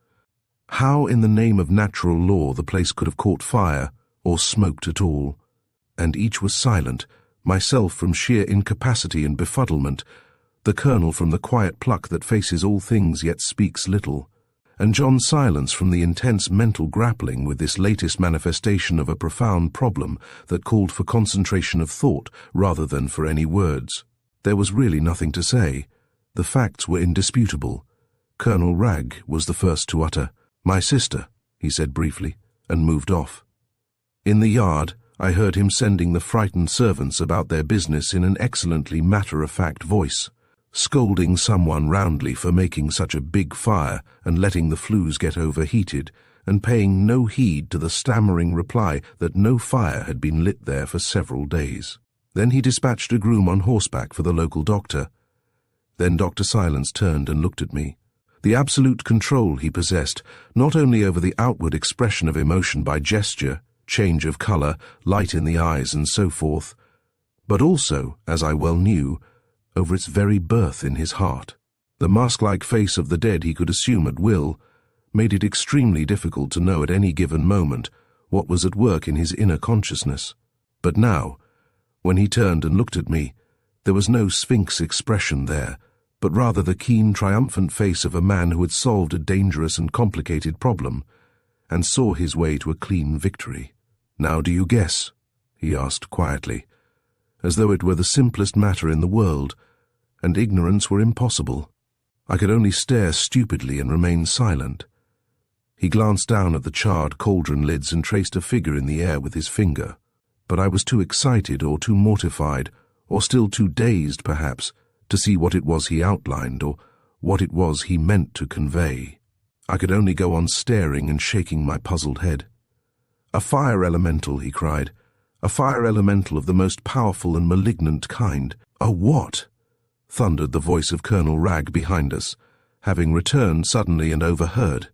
how in the name of natural law the place could have caught fire or smoked at all. And each was silent, myself from sheer incapacity and befuddlement, the colonel from the quiet pluck that faces all things yet speaks little, and John Silence from the intense mental grappling with this latest manifestation of a profound problem that called for concentration of thought rather than for any words. There was really nothing to say. The facts were indisputable. Colonel Wragge was the first to utter, "My sister," he said briefly, and moved off. In the yard, I heard him sending the frightened servants about their business in an excellently matter-of-fact voice, scolding someone roundly for making such a big fire and letting the flues get overheated, and paying no heed to the stammering reply that no fire had been lit there for several days. Then he dispatched a groom on horseback for the local doctor. Then Dr. Silence turned and looked at me. The absolute control he possessed, not only over the outward expression of emotion by gesture, change of colour, light in the eyes, and so forth, but also, as I well knew, over its very birth in his heart. The mask-like face of the dead he could assume at will made it extremely difficult to know at any given moment what was at work in his inner consciousness. But now, when he turned and looked at me, there was no sphinx expression there, but rather the keen, triumphant face of a man who had solved a dangerous and complicated problem, and saw his way to a clean victory. "Now do you guess?" he asked quietly, as though it were the simplest matter in the world, and ignorance were impossible. I could only stare stupidly and remain silent. He glanced down at the charred cauldron lids and traced a figure in the air with his finger, but I was too excited or too mortified, or still too dazed, perhaps, to see what it was he outlined or what it was he meant to convey. I could only go on staring and shaking my puzzled head. "A fire elemental," he cried. "A fire elemental of the most powerful and malignant kind." "A what?" thundered the voice of Colonel Wragge behind us, having returned suddenly and overheard.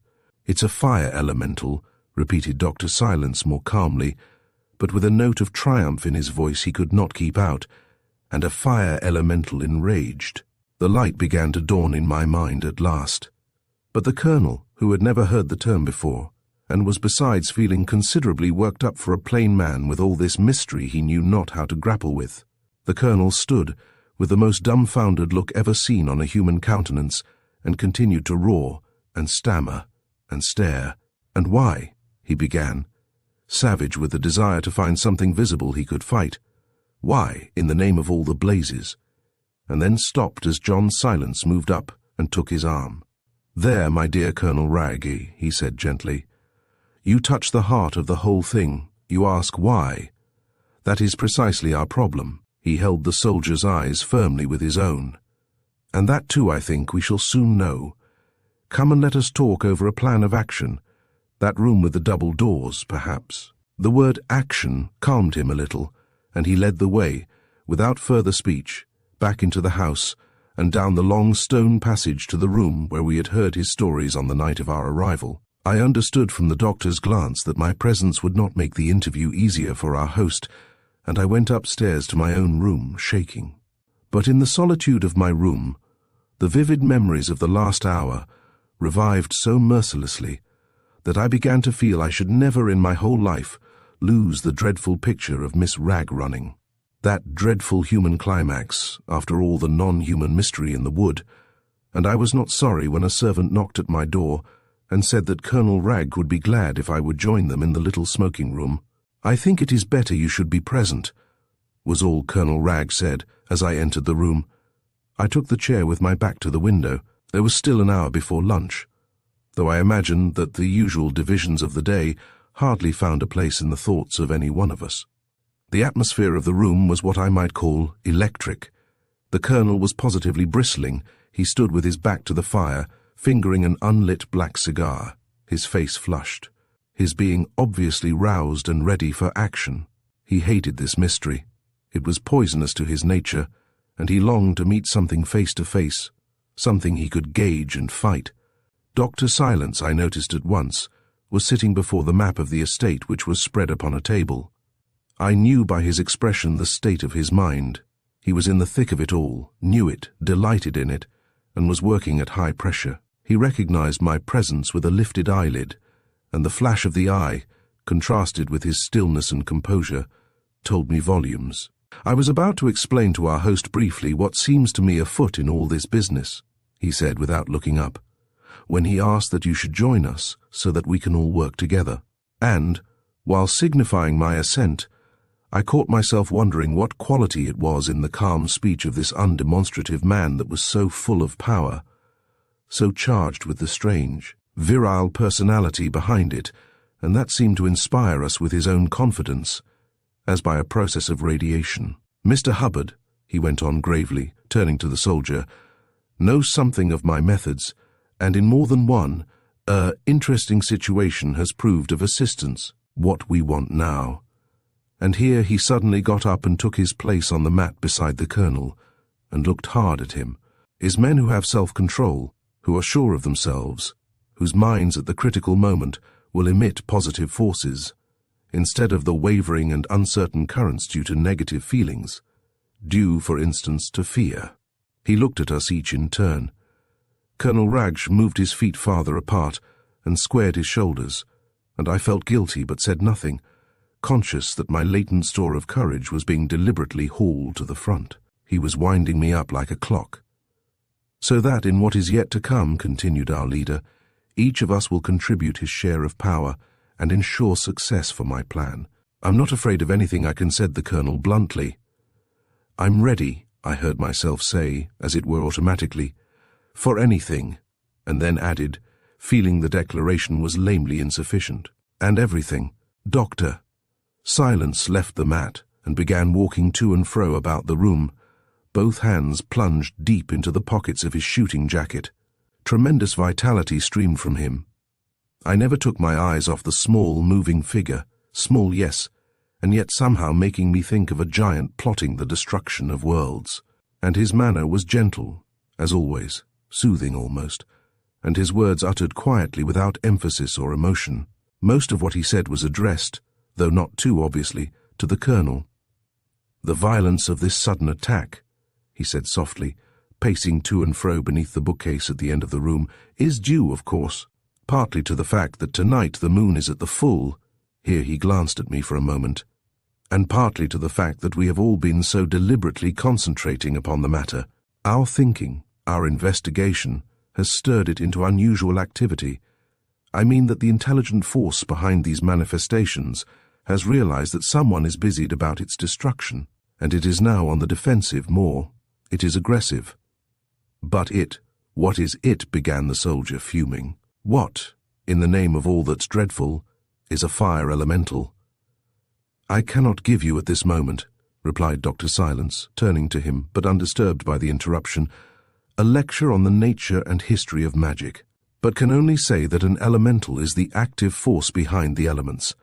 "It's a fire elemental," repeated Dr. Silence more calmly, but with a note of triumph in his voice he could not keep out, and a fire elemental enraged. The light began to dawn in my mind at last. But the colonel, who had never heard the term before, and was besides feeling considerably worked up for a plain man with all this mystery he knew not how to grapple with, the colonel stood, with the most dumbfounded look ever seen on a human countenance, and continued to roar, and stammer, and stare. "And why?" he began, savage with the desire to find something visible he could fight. "Why, in the name of all the blazes?" and then stopped as John Silence moved up and took his arm. "There, my dear Colonel Wragge," he said gently. "You touch the heart of the whole thing. You ask why. That is precisely our problem." He held the soldier's eyes firmly with his own. "And that too, I think, we shall soon know. Come and let us talk over a plan of action. That room with the double doors, perhaps." The word action calmed him a little, and he led the way, without further speech, back into the house and down the long stone passage to the room where we had heard his stories on the night of our arrival. I understood from the doctor's glance that my presence would not make the interview easier for our host, and I went upstairs to my own room, shaking. But in the solitude of my room, the vivid memories of the last hour revived so mercilessly that I began to feel I should never in my whole life lose the dreadful picture of Miss Rag running. That dreadful human climax, after all the non-human mystery in the wood, and I was not sorry when a servant knocked at my door and said that Colonel Rag would be glad if I would join them in the little smoking room. "I think it is better you should be present," was all Colonel Rag said as I entered the room. I took the chair with my back to the window. There was still an hour before lunch, though I imagined that the usual divisions of the day hardly found a place in the thoughts of any one of us. The atmosphere of the room was what I might call electric. The Colonel was positively bristling. He stood with his back to the fire, fingering an unlit black cigar, his face flushed, his being obviously roused and ready for action. He hated this mystery. It was poisonous to his nature, and he longed to meet something face to face, something he could gauge and fight. Dr. Silence, I noticed at once, was sitting before the map of the estate which was spread upon a table. I knew by his expression the state of his mind. He was in the thick of it all, knew it, delighted in it, and was working at high pressure. He recognized my presence with a lifted eyelid, and the flash of the eye, contrasted with his stillness and composure, told me volumes. "I was about to explain to our host briefly what seems to me afoot in all this business," he said without looking up, "when he asked that you should join us so that we can all work together. And, while signifying my assent, I caught myself wondering what quality it was in the calm speech of this undemonstrative man that was so full of power, so charged with the strange, virile personality behind it, and that seemed to inspire us with his own confidence, as by a process of radiation. Mr. Hubbard," he went on gravely, turning to the soldier, "knows something of my methods, and in more than one, interesting situation has proved of assistance. What we want now." And here he suddenly got up and took his place on the mat beside the Colonel, and looked hard at him. "Is men who have self-control, who are sure of themselves, whose minds at the critical moment will emit positive forces, instead of the wavering and uncertain currents due to negative feelings, due, for instance, to fear." He looked at us each in turn. Colonel Ragg moved his feet farther apart and squared his shoulders, and I felt guilty but said nothing, conscious that my latent store of courage was being deliberately hauled to the front. He was winding me up like a clock. "So that in what is yet to come," continued our leader, "each of us will contribute his share of power and ensure success for my plan. I'm not afraid of anything," I can, said the Colonel bluntly. "I'm ready," I heard myself say, as it were automatically, "for anything," and then added, feeling the declaration was lamely insufficient, "and everything. Doctor." Silence left the mat and began walking to and fro about the room, both hands plunged deep into the pockets of his shooting jacket. Tremendous vitality streamed from him. I never took my eyes off the small, moving figure, small, yes, and yet somehow making me think of a giant plotting the destruction of worlds. And his manner was gentle, as always, soothing almost, and his words uttered quietly without emphasis or emotion. Most of what he said was addressed, though not too obviously, to the Colonel. "The violence of this sudden attack," he said softly, pacing to and fro beneath the bookcase at the end of the room, "is due, of course, partly to the fact that tonight the moon is at the full," here he glanced at me for a moment, "and partly to the fact that we have all been so deliberately concentrating upon the matter. Our thinking, our investigation, has stirred it into unusual activity. I mean that the intelligent force behind these manifestations has realized that someone is busied about its destruction, and it is now on the defensive more. It is aggressive." "But what is it?" began the soldier, fuming. "What, in the name of all that's dreadful, is a fire elemental?" "I cannot give you at this moment," replied Dr. Silence, turning to him, but undisturbed by the interruption, "a lecture on the nature and history of magic, but can only say that an elemental is the active force behind the elements,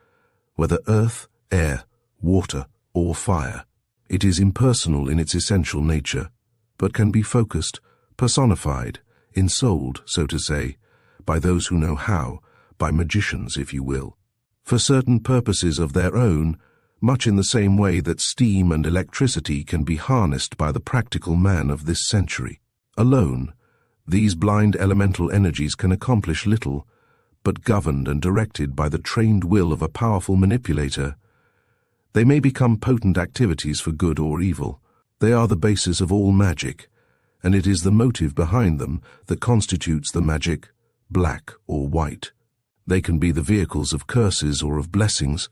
whether earth, air, water, or fire. It is impersonal in its essential nature, but can be focused, personified, ensouled, so to say, by those who know how, by magicians, if you will, for certain purposes of their own, much in the same way that steam and electricity can be harnessed by the practical man of this century. Alone, these blind elemental energies can accomplish little, but governed and directed by the trained will of a powerful manipulator, they may become potent activities for good or evil. They are the basis of all magic, and it is the motive behind them that constitutes the magic, black or white. They can be the vehicles of curses or of blessings,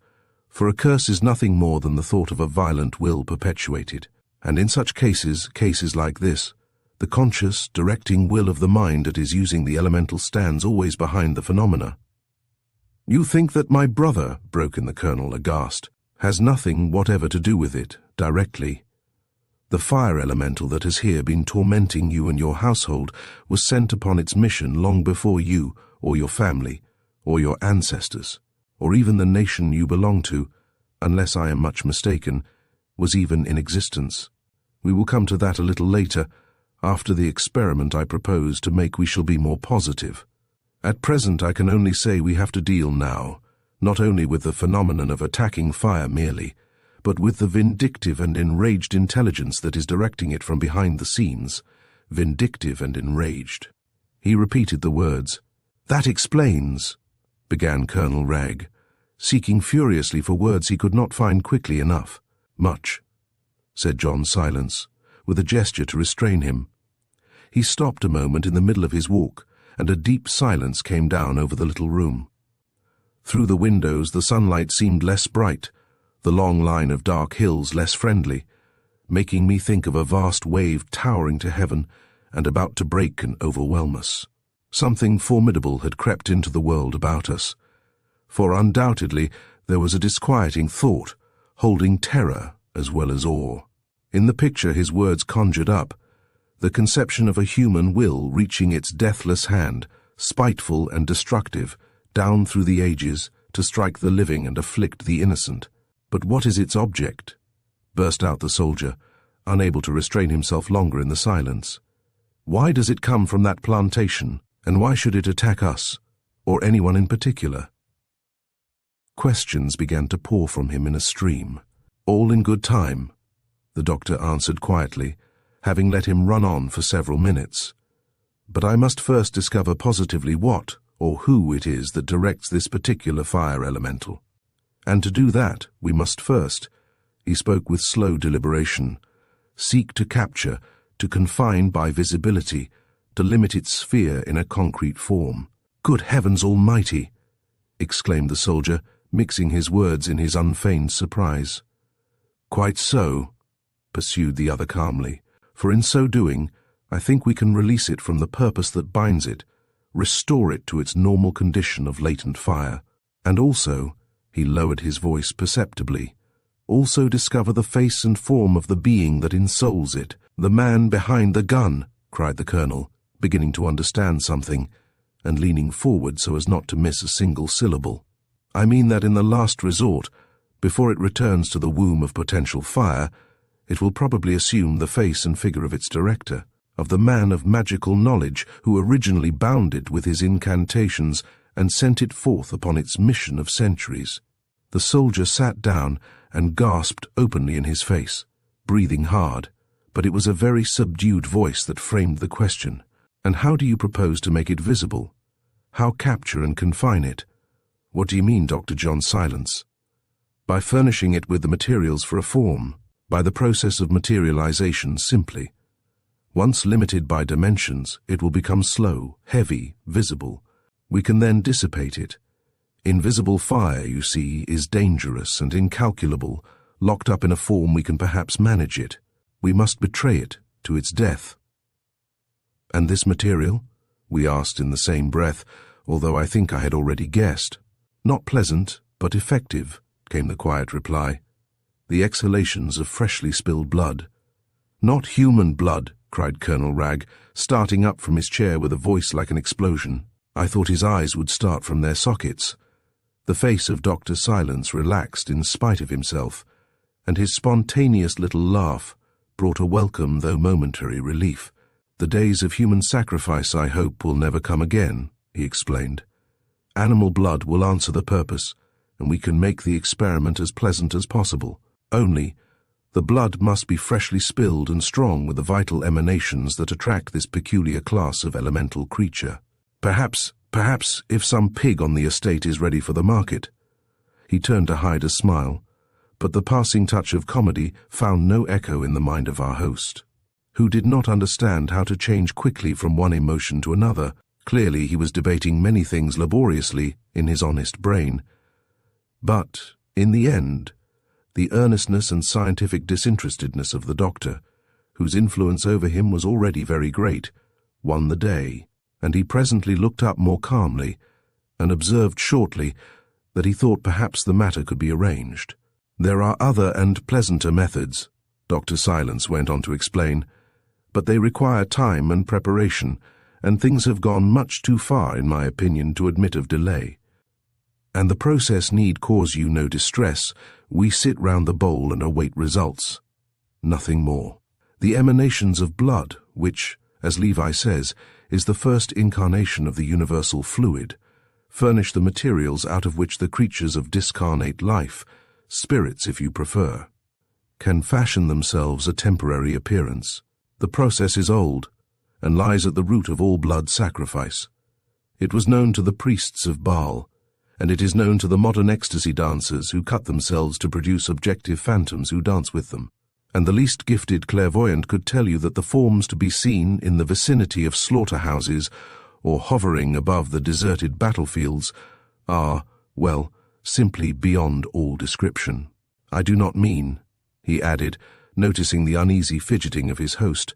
for a curse is nothing more than the thought of a violent will perpetuated. And in such cases like this, the conscious, directing will of the mind that is using the elemental stands always behind the phenomena. "You think that my brother," broke in the colonel, aghast, "has nothing whatever to do with it, directly. The fire elemental that has here been tormenting you and your household was sent upon its mission long before you, or your family, or your ancestors, or even the nation you belong to, unless I am much mistaken, was even in existence. We will come to that a little later. After the experiment I propose to make we shall be more positive. At present I can only say we have to deal now, not only with the phenomenon of attacking fire merely, but with the vindictive and enraged intelligence that is directing it from behind the scenes, vindictive and enraged." He repeated the words. "That explains," began Colonel Wragge, seeking furiously for words he could not find quickly enough. "Much," said John Silence, with a gesture to restrain him. He stopped a moment in the middle of his walk, and a deep silence came down over the little room. Through the windows the sunlight seemed less bright, the long line of dark hills less friendly, making me think of a vast wave towering to heaven and about to break and overwhelm us. Something formidable had crept into the world about us, for undoubtedly there was a disquieting thought, holding terror as well as awe. In the picture his words conjured up, the conception of a human will reaching its deathless hand, spiteful and destructive, down through the ages to strike the living and afflict the innocent. "But what is its object?" burst out the soldier, unable to restrain himself longer in the silence. "Why does it come from that plantation, and why should it attack us, or anyone in particular?" Questions began to pour from him in a stream. "All in good time," the doctor answered quietly, having let him run on for several minutes. "But I must first discover positively what or who it is that directs this particular fire elemental. And to do that, we must first," he spoke with slow deliberation, "seek to capture, to confine by visibility, to limit its sphere in a concrete form." "Good heavens almighty!" exclaimed the soldier, mixing his words in his unfeigned surprise. "Quite so," pursued the other calmly, "for in so doing, I think we can release it from the purpose that binds it, restore it to its normal condition of latent fire, and also," he lowered his voice perceptibly, "also discover the face and form of the being that ensouls it." "The man behind the gun," cried the colonel, beginning to understand something, and leaning forward so as not to miss a single syllable. "I mean that in the last resort, before it returns to the womb of potential fire, it will probably assume the face and figure of its director, of the man of magical knowledge who originally bound it with his incantations and sent it forth upon its mission of centuries." The soldier sat down and gasped openly in his face, breathing hard, but it was a very subdued voice that framed the question. "And how do you propose to make it visible? How capture and confine it?" "What do you mean, Dr. John Silence?" "By furnishing it with the materials for a form, by the process of materialization simply. Once limited by dimensions, it will become slow, heavy, visible. We can then dissipate it. Invisible fire, you see, is dangerous and incalculable, locked up in a form we can perhaps manage it. We must betray it to its death." "And this material?" we asked in the same breath, although I think I had already guessed. "Not pleasant, but effective," came the quiet reply. "The exhalations of freshly spilled blood." "Not human blood," cried Colonel Wragge, starting up from his chair with a voice like an explosion. I thought his eyes would start from their sockets. The face of Dr. Silence relaxed in spite of himself, and his spontaneous little laugh brought a welcome though momentary relief. "The days of human sacrifice, I hope, will never come again," he explained. "Animal blood will answer the purpose, and we can make the experiment as pleasant as possible. Only, the blood must be freshly spilled and strong with the vital emanations that attract this peculiar class of elemental creature. Perhaps, if some pig on the estate is ready for the market." He turned to hide a smile, but the passing touch of comedy found no echo in the mind of our host, who did not understand how to change quickly from one emotion to another. Clearly he was debating many things laboriously in his honest brain. But, in the end, the earnestness and scientific disinterestedness of the doctor, whose influence over him was already very great, won the day, and he presently looked up more calmly and observed shortly that he thought perhaps the matter could be arranged. "There are other and pleasanter methods," Dr. Silence went on to explain, "but they require time and preparation, and things have gone much too far, in my opinion, to admit of delay. And the process need cause you no distress. We sit round the bowl and await results. Nothing more. The emanations of blood, which, as Levi says, is the first incarnation of the universal fluid, furnish the materials out of which the creatures of discarnate life, spirits if you prefer, can fashion themselves a temporary appearance. The process is old, and lies at the root of all blood sacrifice. It was known to the priests of Baal, and it is known to the modern ecstasy dancers who cut themselves to produce objective phantoms who dance with them. And the least gifted clairvoyant could tell you that the forms to be seen in the vicinity of slaughterhouses or hovering above the deserted battlefields are, well, simply beyond all description. I do not mean," he added, noticing the uneasy fidgeting of his host,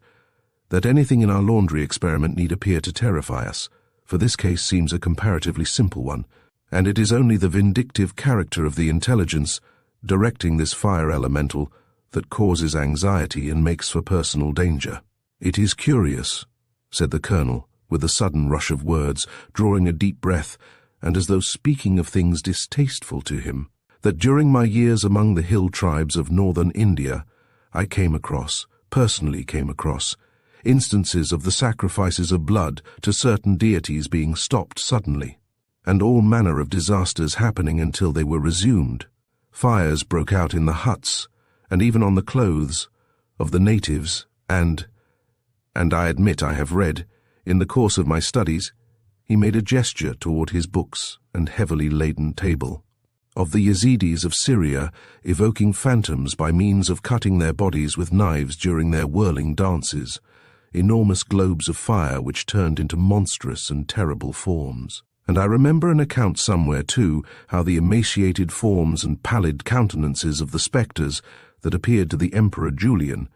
"that anything in our laundry experiment need appear to terrify us, for this case seems a comparatively simple one, and it is only the vindictive character of the intelligence directing this fire elemental that causes anxiety and makes for personal danger." "It is curious," said the colonel, with a sudden rush of words, drawing a deep breath, and as though speaking of things distasteful to him, "that during my years among the hill tribes of northern India, I personally came across, instances of the sacrifices of blood to certain deities being stopped suddenly, and all manner of disasters happening until they were resumed. Fires broke out in the huts, and even on the clothes, of the natives, and I admit I have read, in the course of my studies," he made a gesture toward his books and heavily laden table, "of the Yazidis of Syria evoking phantoms by means of cutting their bodies with knives during their whirling dances, enormous globes of fire which turned into monstrous and terrible forms. And I remember an account somewhere, too, how the emaciated forms and pallid countenances of the spectres that appeared to the Emperor Julian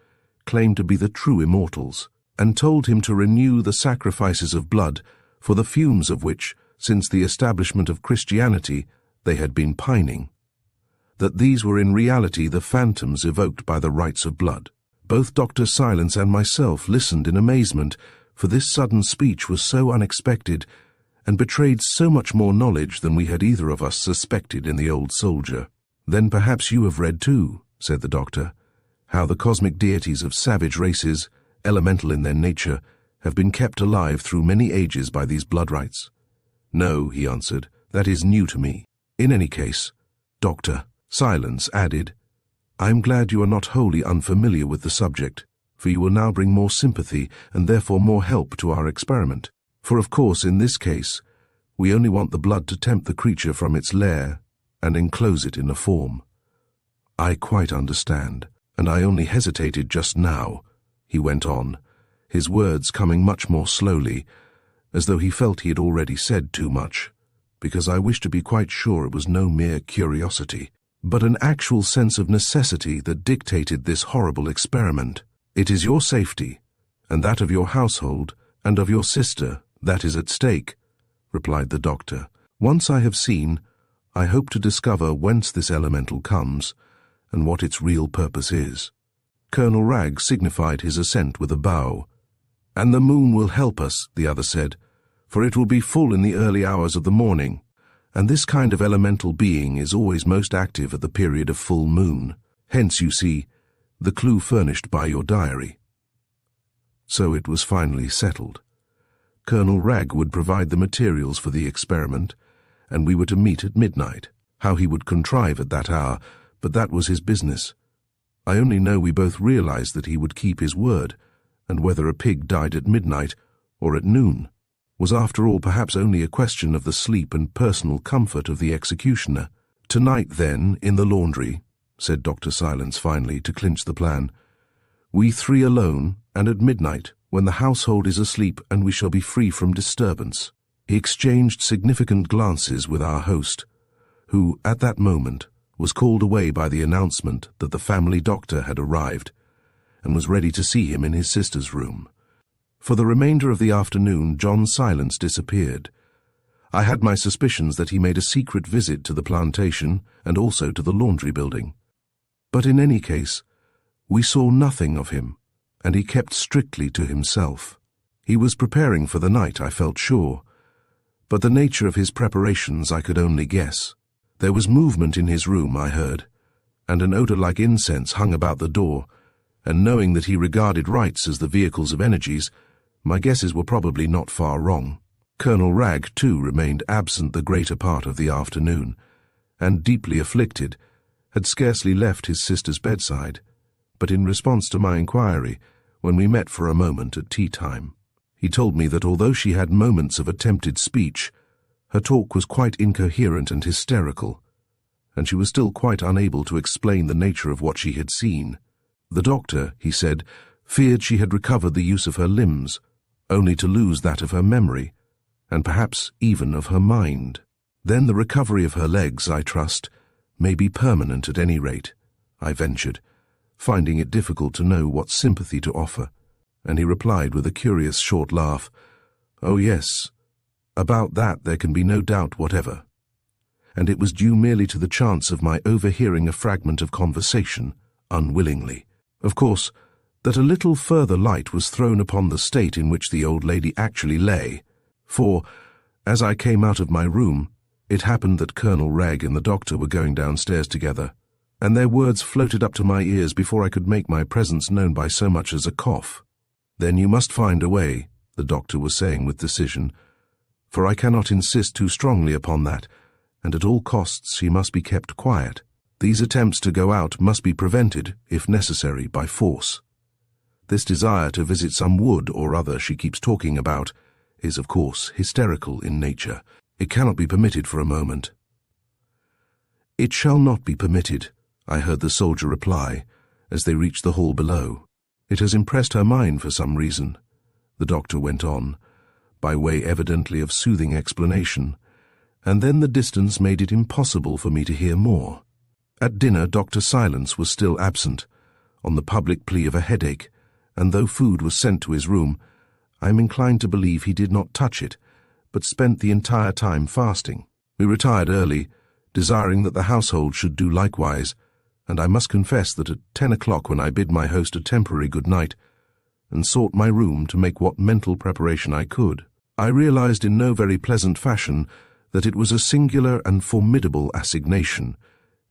claimed to be the true immortals, and told him to renew the sacrifices of blood, for the fumes of which, since the establishment of Christianity, they had been pining. That these were in reality the phantoms evoked by the rites of blood." Both Dr. Silence and myself listened in amazement, for this sudden speech was so unexpected, and betrayed so much more knowledge than we had either of us suspected in the old soldier. "Then perhaps you have read too," said the doctor, "how the cosmic deities of savage races, elemental in their nature, have been kept alive through many ages by these blood rites." "No," he answered, "that is new to me." "In any case," Dr. Silence added, "I am glad you are not wholly unfamiliar with the subject, for you will now bring more sympathy and therefore more help to our experiment. For of course, in this case, we only want the blood to tempt the creature from its lair and enclose it in a form." "I quite understand, and I only hesitated just now," he went on, his words coming much more slowly, as though he felt he had already said too much, "because I wished to be quite sure it was no mere curiosity, but an actual sense of necessity that dictated this horrible experiment. It is your safety, and that of your household, and of your sister, that is at stake," replied the doctor. "Once I have seen, I hope to discover whence this elemental comes, and what its real purpose is." Colonel Wragge signified his assent with a bow. "And the moon will help us," the other said, "for it will be full in the early hours of the morning, and this kind of elemental being is always most active at the period of full moon. Hence, you see, the clue furnished by your diary." So it was finally settled. Colonel Wragge would provide the materials for the experiment, and we were to meet at midnight. How he would contrive at that hour, but that was his business. I only know we both realized that he would keep his word, and whether a pig died at midnight or at noon was after all perhaps only a question of the sleep and personal comfort of the executioner. "Tonight, then, in the laundry," said Dr. Silence finally, to clinch the plan. "We three alone, and at midnight, when the household is asleep and we shall be free from disturbance." He exchanged significant glances with our host, who, at that moment, was called away by the announcement that the family doctor had arrived and was ready to see him in his sister's room. For the remainder of the afternoon, John Silence disappeared. I had my suspicions that he made a secret visit to the plantation and also to the laundry building. But in any case, we saw nothing of him, and he kept strictly to himself. He was preparing for the night, I felt sure, but the nature of his preparations I could only guess. There was movement in his room, I heard, and an odor like incense hung about the door, and knowing that he regarded rites as the vehicles of energies, my guesses were probably not far wrong. Colonel Wragg, too, remained absent the greater part of the afternoon, and, deeply afflicted, had scarcely left his sister's bedside, but in response to my inquiry, when we met for a moment at tea-time, he told me that although she had moments of attempted speech, her talk was quite incoherent and hysterical, and she was still quite unable to explain the nature of what she had seen. The doctor, he said, feared she had recovered the use of her limbs, only to lose that of her memory, and perhaps even of her mind. "Then the recovery of her legs, I trust, may be permanent at any rate," I ventured, finding it difficult to know what sympathy to offer, and he replied with a curious short laugh, "Oh yes, about that there can be no doubt whatever," and it was due merely to the chance of my overhearing a fragment of conversation, unwillingly. Of course, that a little further light was thrown upon the state in which the old lady actually lay, for, as I came out of my room, it happened that Colonel Wragg and the doctor were going downstairs together, and their words floated up to my ears before I could make my presence known by so much as a cough. "Then you must find a way," the doctor was saying with decision, "for I cannot insist too strongly upon that, and at all costs she must be kept quiet. These attempts to go out must be prevented, if necessary, by force. This desire to visit some wood or other she keeps talking about is, of course, hysterical in nature. It cannot be permitted for a moment." "It shall not be permitted," I heard the soldier reply, as they reached the hall below. "It has impressed her mind for some reason," the doctor went on, by way evidently of soothing explanation, and then the distance made it impossible for me to hear more. At dinner, Dr. Silence was still absent, on the public plea of a headache, and though food was sent to his room, I am inclined to believe he did not touch it, but spent the entire time fasting. We retired early, desiring that the household should do likewise, and I must confess that at 10 o'clock, when I bid my host a temporary good night, and sought my room to make what mental preparation I could, I realized in no very pleasant fashion that it was a singular and formidable assignation,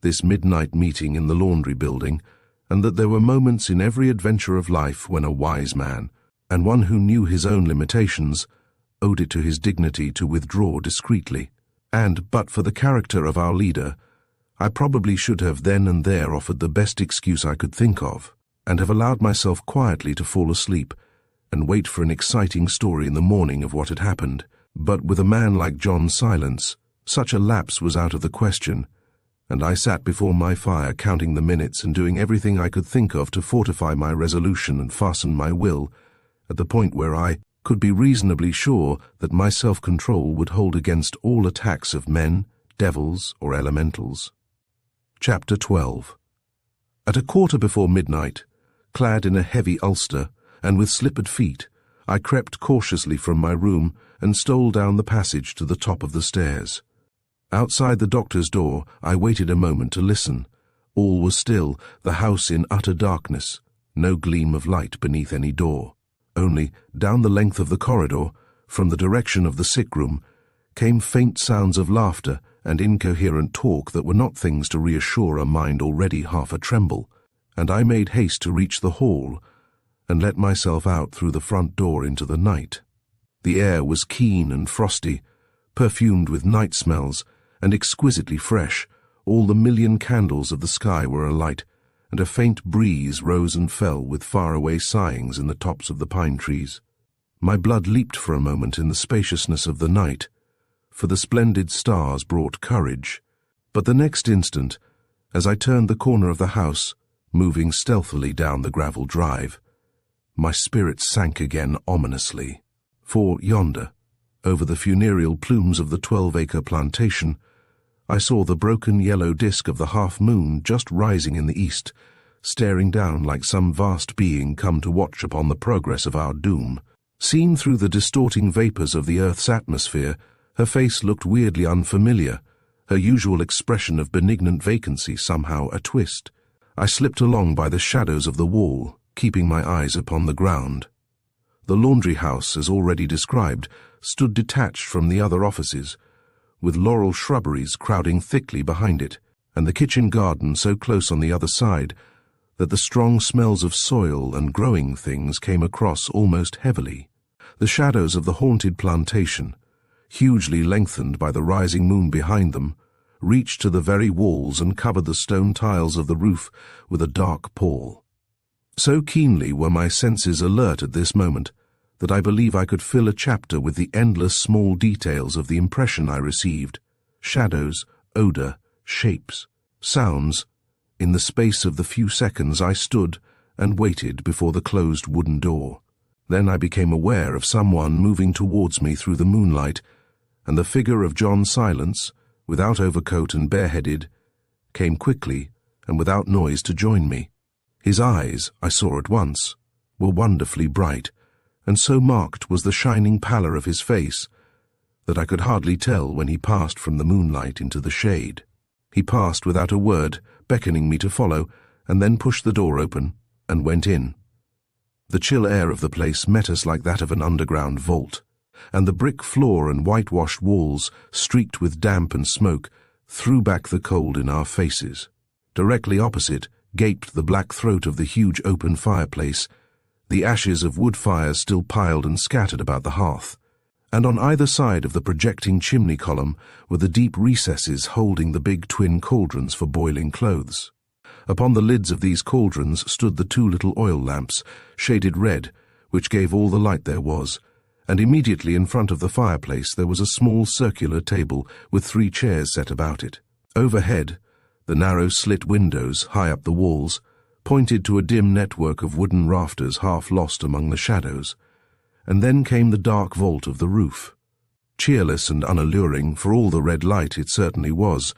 this midnight meeting in the laundry building, and that there were moments in every adventure of life when a wise man, and one who knew his own limitations, owed it to his dignity to withdraw discreetly. And, but for the character of our leader, I probably should have then and there offered the best excuse I could think of, and have allowed myself quietly to fall asleep and wait for an exciting story in the morning of what had happened. But with a man like John Silence, such a lapse was out of the question, and I sat before my fire counting the minutes and doing everything I could think of to fortify my resolution and fasten my will at the point where I could be reasonably sure that my self-control would hold against all attacks of men, devils, or elementals. Chapter 12. At 1:15 midnight, clad in a heavy ulster and with slippered feet, I crept cautiously from my room and stole down the passage to the top of the stairs. Outside the doctor's door, I waited a moment to listen. All was still, the house in utter darkness, no gleam of light beneath any door. Only, down the length of the corridor, from the direction of the sick room, came faint sounds of laughter and incoherent talk that were not things to reassure a mind already half a-tremble, and I made haste to reach the hall and let myself out through the front door into the night. The air was keen and frosty, perfumed with night smells, and exquisitely fresh. All the million candles of the sky were alight, and a faint breeze rose and fell with faraway sighings in the tops of the pine trees. My blood leaped for a moment in the spaciousness of the night, for the splendid stars brought courage. But the next instant, as I turned the corner of the house, moving stealthily down the gravel drive, my spirit sank again ominously. For yonder, over the funereal plumes of the 12-acre plantation, I saw the broken yellow disk of the half-moon just rising in the east, staring down like some vast being come to watch upon the progress of our doom. Seen through the distorting vapors of the Earth's atmosphere, her face looked weirdly unfamiliar, her usual expression of benignant vacancy somehow a twist. I slipped along by the shadows of the wall, keeping my eyes upon the ground. The laundry house, as already described, stood detached from the other offices, with laurel shrubberies crowding thickly behind it, and the kitchen garden so close on the other side that the strong smells of soil and growing things came across almost heavily. The shadows of the haunted plantation, hugely lengthened by the rising moon behind them, reached to the very walls and covered the stone tiles of the roof with a dark pall. So keenly were my senses alert at this moment that I believe I could fill a chapter with the endless small details of the impression I received: shadows, odor, shapes, sounds. In the space of the few seconds I stood and waited before the closed wooden door. Then I became aware of someone moving towards me through the moonlight, and the figure of John Silence, without overcoat and bareheaded, came quickly and without noise to join me. His eyes, I saw at once, were wonderfully bright, and so marked was the shining pallor of his face that I could hardly tell when he passed from the moonlight into the shade. He passed without a word, beckoning me to follow, and then pushed the door open and went in. The chill air of the place met us like that of an underground vault, and the brick floor and whitewashed walls, streaked with damp and smoke, threw back the cold in our faces. Directly opposite gaped the black throat of the huge open fireplace, the ashes of wood fires still piled and scattered about the hearth, and on either side of the projecting chimney column were the deep recesses holding the big twin cauldrons for boiling clothes. Upon the lids of these cauldrons stood the two little oil lamps, shaded red, which gave all the light there was, and immediately in front of the fireplace there was a small circular table with 3 chairs set about it. Overhead, the narrow slit windows, high up the walls, pointed to a dim network of wooden rafters half lost among the shadows, and then came the dark vault of the roof. Cheerless and unalluring, for all the red light it certainly was,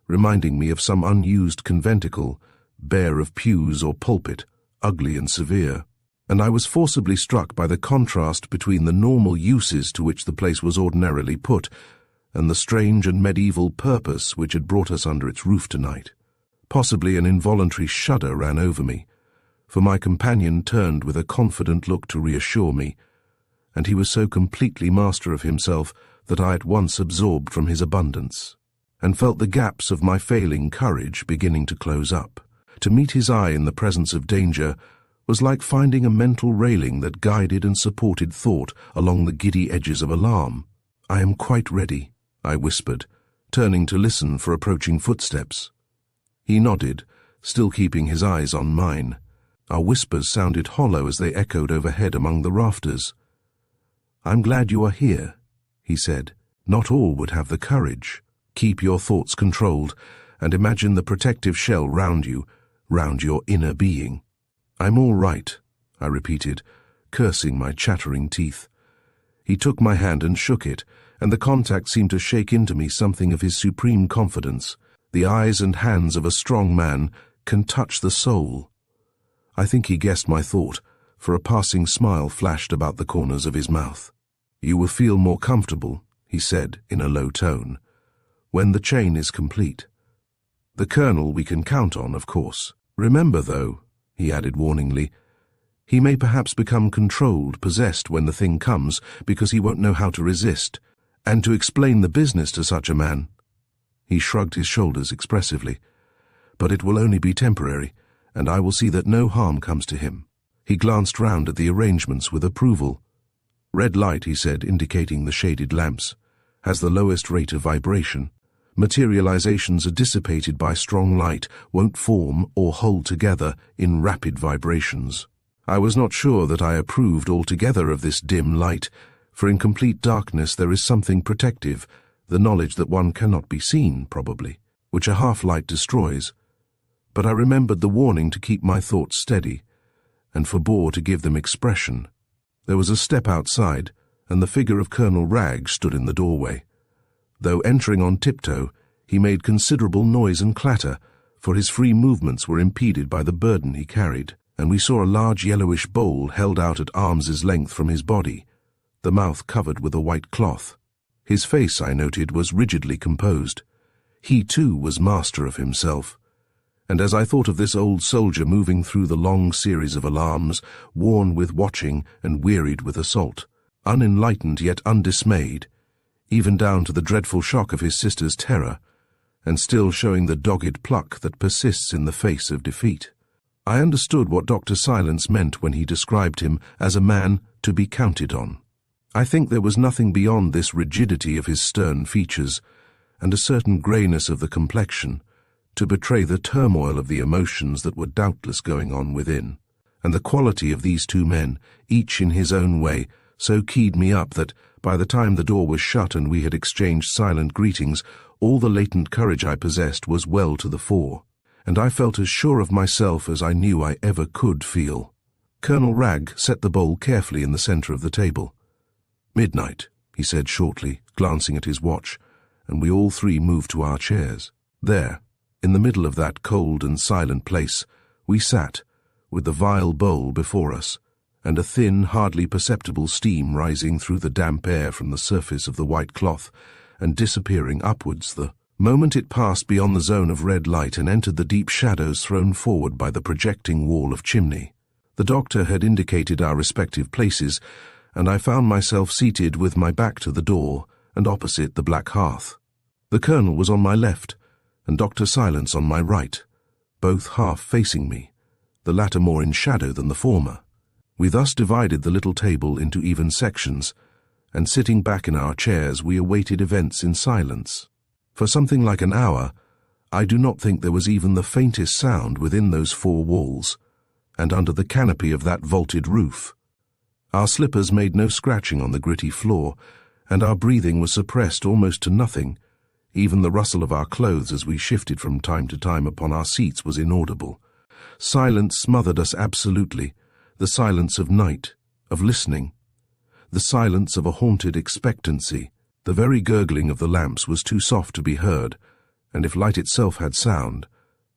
reminding me of some unused conventicle, bare of pews or pulpit, ugly and severe, and I was forcibly struck by the contrast between the normal uses to which the place was ordinarily put and the strange and medieval purpose which had brought us under its roof tonight. Possibly an involuntary shudder ran over me, for my companion turned with a confident look to reassure me, and he was so completely master of himself that I at once absorbed from his abundance, and felt the gaps of my failing courage beginning to close up. To meet his eye in the presence of danger was like finding a mental railing that guided and supported thought along the giddy edges of alarm. "I am quite ready," I whispered, turning to listen for approaching footsteps. He nodded, still keeping his eyes on mine. Our whispers sounded hollow as they echoed overhead among the rafters. "I'm glad you are here," he said. "Not all would have the courage. Keep your thoughts controlled, and imagine the protective shell round you, round your inner being." "I'm all right," I repeated, cursing my chattering teeth. He took my hand and shook it, and the contact seemed to shake into me something of his supreme confidence. The eyes and hands of a strong man can touch the soul. I think he guessed my thought, for a passing smile flashed about the corners of his mouth. "You will feel more comfortable," he said in a low tone, "when the chain is complete. The Colonel we can count on, of course. Remember, though," he added warningly, "he may perhaps become controlled, possessed when the thing comes, because he won't know how to resist, and to explain the business to such a man." He shrugged his shoulders expressively. "But it will only be temporary, and I will see that no harm comes to him." He glanced round at the arrangements with approval. "Red light," he said, indicating the shaded lamps, "has the lowest rate of vibration. Materializations are dissipated by strong light, won't form or hold together in rapid vibrations. I was not sure that I approved altogether of this dim light, for in complete darkness there is something protective, the knowledge that one cannot be seen, probably, which a half-light destroys. But I remembered the warning to keep my thoughts steady, and forbore to give them expression. There was a step outside, and the figure of Colonel Wragge stood in the doorway. Though entering on tiptoe, he made considerable noise and clatter, for his free movements were impeded by the burden he carried, and we saw a large yellowish bowl held out at arm's length from his body, the mouth covered with a white cloth. His face, I noted, was rigidly composed. He, too, was master of himself. And as I thought of this old soldier moving through the long series of alarms, worn with watching and wearied with assault, unenlightened yet undismayed, even down to the dreadful shock of his sister's terror, and still showing the dogged pluck that persists in the face of defeat, I understood what Dr. Silence meant when he described him as a man to be counted on. I think there was nothing beyond this rigidity of his stern features, and a certain greyness of the complexion, to betray the turmoil of the emotions that were doubtless going on within. And the quality of these two men, each in his own way, so keyed me up that, by the time the door was shut and we had exchanged silent greetings, all the latent courage I possessed was well to the fore, and I felt as sure of myself as I knew I ever could feel. Colonel Wragge set the bowl carefully in the center of the table. "Midnight," he said shortly, glancing at his watch, and we all three moved to our chairs. There, in the middle of that cold and silent place, we sat, with the vile bowl before us, and a thin, hardly perceptible steam rising through the damp air from the surface of the white cloth, and disappearing upwards the moment it passed beyond the zone of red light and entered the deep shadows thrown forward by the projecting wall of chimney. The doctor had indicated our respective places, and I found myself seated with my back to the door and opposite the black hearth. The colonel was on my left, and Dr. Silence on my right, both half facing me, the latter more in shadow than the former. We thus divided the little table into even sections, and sitting back in our chairs we awaited events in silence. For something like an hour, I do not think there was even the faintest sound within those four walls, and under the canopy of that vaulted roof. Our slippers made no scratching on the gritty floor, and our breathing was suppressed almost to nothing. Even the rustle of our clothes as we shifted from time to time upon our seats was inaudible. Silence smothered us absolutely, the silence of night, of listening, the silence of a haunted expectancy. The very gurgling of the lamps was too soft to be heard, and if light itself had sound,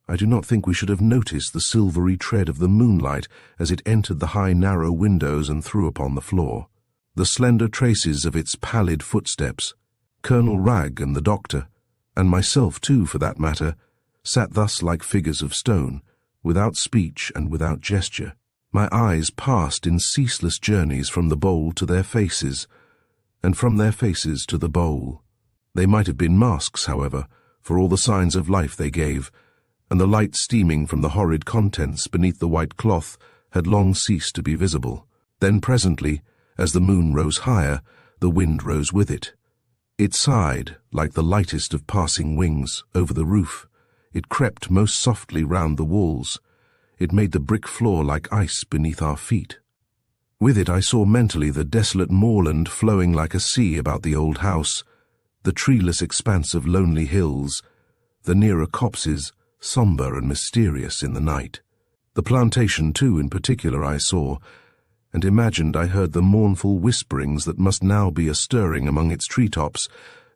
I do not think we should have noticed the silvery tread of the moonlight as it entered the high narrow windows and threw upon the floor. The slender traces of its pallid footsteps, Colonel Wragge and the doctor, and myself too for that matter, sat thus like figures of stone, without speech and without gesture. My eyes passed in ceaseless journeys from the bowl to their faces, and from their faces to the bowl. They might have been masks, however, for all the signs of life they gave, and the light steaming from the horrid contents beneath the white cloth had long ceased to be visible. Then presently, as the moon rose higher, the wind rose with it. It sighed, like the lightest of passing wings, over the roof. It crept most softly round the walls. It made the brick floor like ice beneath our feet. With it I saw mentally the desolate moorland flowing like a sea about the old house, the treeless expanse of lonely hills, the nearer copses, sombre and mysterious in the night. The plantation, too, in particular I saw, and imagined I heard the mournful whisperings that must now be a-stirring among its treetops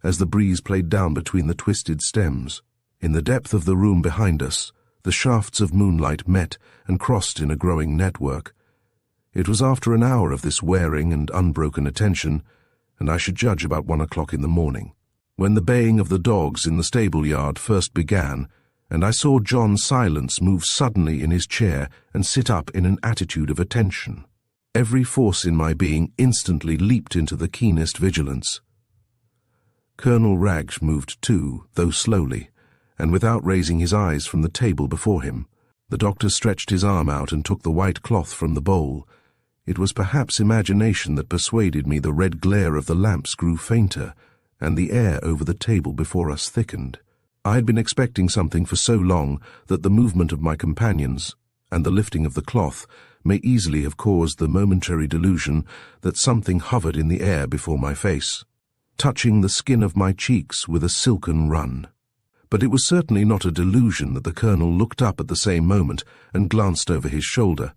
as the breeze played down between the twisted stems. In the depth of the room behind us, the shafts of moonlight met and crossed in a growing network. It was after an hour of this wearing and unbroken attention, and I should judge about 1 o'clock in the morning, when the baying of the dogs in the stable-yard first began, and I saw John Silence move suddenly in his chair and sit up in an attitude of attention. Every force in my being instantly leaped into the keenest vigilance. Colonel Wragge moved too, though slowly, and without raising his eyes from the table before him. The doctor stretched his arm out and took the white cloth from the bowl. It was perhaps imagination that persuaded me the red glare of the lamps grew fainter, and the air over the table before us thickened. I had been expecting something for so long that the movement of my companions and the lifting of the cloth may easily have caused the momentary delusion that something hovered in the air before my face, touching the skin of my cheeks with a silken run. But it was certainly not a delusion that the colonel looked up at the same moment and glanced over his shoulder,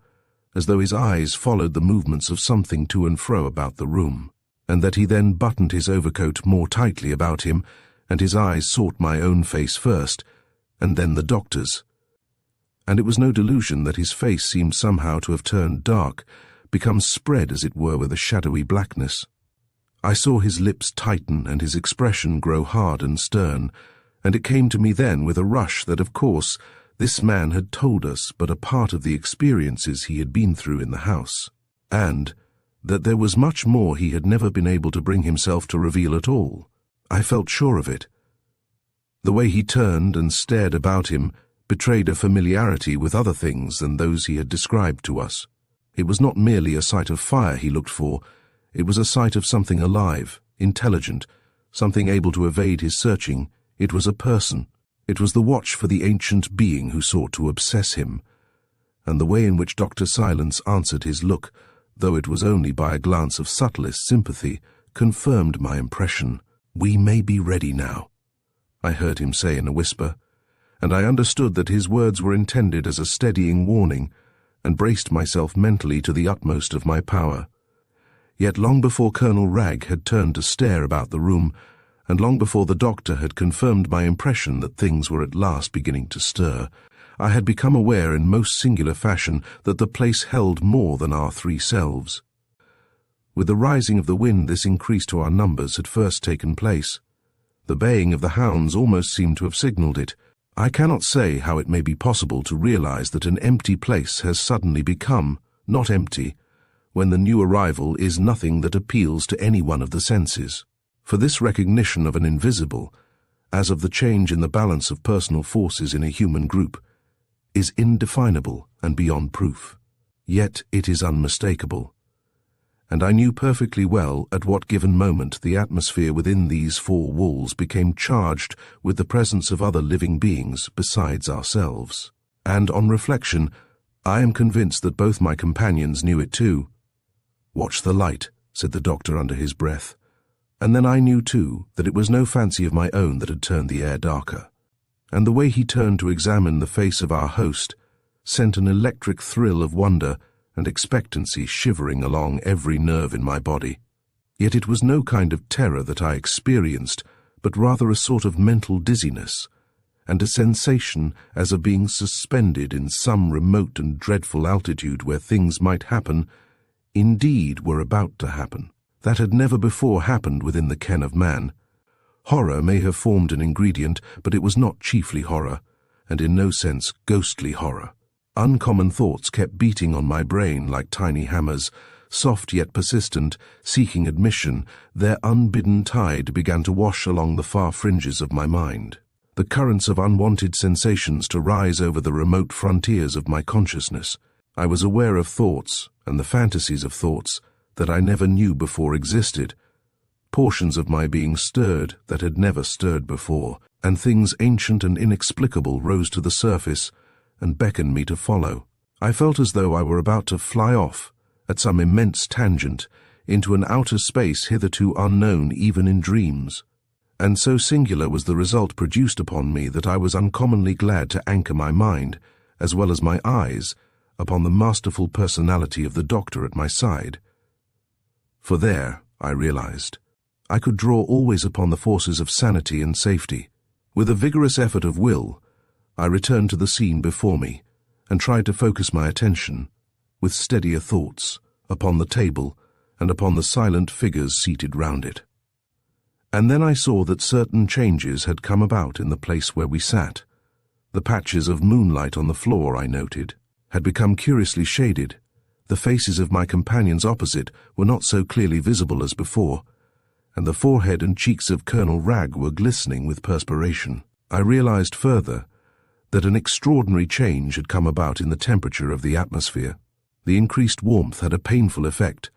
as though his eyes followed the movements of something to and fro about the room, and that he then buttoned his overcoat more tightly about him, and his eyes sought my own face first, and then the doctor's. And it was no delusion that his face seemed somehow to have turned dark, become spread as it were with a shadowy blackness. I saw his lips tighten and his expression grow hard and stern, and it came to me then with a rush that, of course, this man had told us but a part of the experiences he had been through in the house, and that there was much more he had never been able to bring himself to reveal at all. I felt sure of it. The way he turned and stared about him betrayed a familiarity with other things than those he had described to us. It was not merely a sight of fire he looked for, it was a sight of something alive, intelligent, something able to evade his searching. It was a person. It was the watch for the ancient being who sought to obsess him. And the way in which Dr. Silence answered his look, though it was only by a glance of subtlest sympathy, confirmed my impression. "We may be ready now," I heard him say in a whisper, and I understood that his words were intended as a steadying warning, and braced myself mentally to the utmost of my power. Yet long before Colonel Wragge had turned to stare about the room, and long before the doctor had confirmed my impression that things were at last beginning to stir, I had become aware in most singular fashion that the place held more than our three selves. With the rising of the wind, this increase to our numbers had first taken place. The baying of the hounds almost seemed to have signalled it. I cannot say how it may be possible to realize that an empty place has suddenly become not empty, when the new arrival is nothing that appeals to any one of the senses. For this recognition of an invisible, as of the change in the balance of personal forces in a human group, is indefinable and beyond proof. Yet it is unmistakable. And I knew perfectly well at what given moment the atmosphere within these four walls became charged with the presence of other living beings besides ourselves. And on reflection, I am convinced that both my companions knew it too. "Watch the light," said the doctor under his breath. And then I knew too that it was no fancy of my own that had turned the air darker. And the way he turned to examine the face of our host sent an electric thrill of wonder and expectancy shivering along every nerve in my body. Yet it was no kind of terror that I experienced, but rather a sort of mental dizziness, and a sensation as of being suspended in some remote and dreadful altitude where things might happen, indeed were about to happen, that had never before happened within the ken of man. Horror may have formed an ingredient, but it was not chiefly horror, and in no sense ghostly horror. Uncommon thoughts kept beating on my brain like tiny hammers, soft yet persistent, seeking admission. Their unbidden tide began to wash along the far fringes of my mind, the currents of unwanted sensations to rise over the remote frontiers of my consciousness. I was aware of thoughts, and the fantasies of thoughts, that I never knew before existed, portions of my being stirred that had never stirred before, and things ancient and inexplicable rose to the surface and beckoned me to follow. I felt as though I were about to fly off, at some immense tangent, into an outer space hitherto unknown even in dreams. And so singular was the result produced upon me that I was uncommonly glad to anchor my mind, as well as my eyes, upon the masterful personality of the doctor at my side. For there, I realized, I could draw always upon the forces of sanity and safety. With a vigorous effort of will, I returned to the scene before me, and tried to focus my attention, with steadier thoughts, upon the table and upon the silent figures seated round it. And then I saw that certain changes had come about in the place where we sat. The patches of moonlight on the floor, I noted, had become curiously shaded. The faces of my companions opposite were not so clearly visible as before, and the forehead and cheeks of Colonel Wragge were glistening with perspiration. I realized further that an extraordinary change had come about in the temperature of the atmosphere. The increased warmth had a painful effect,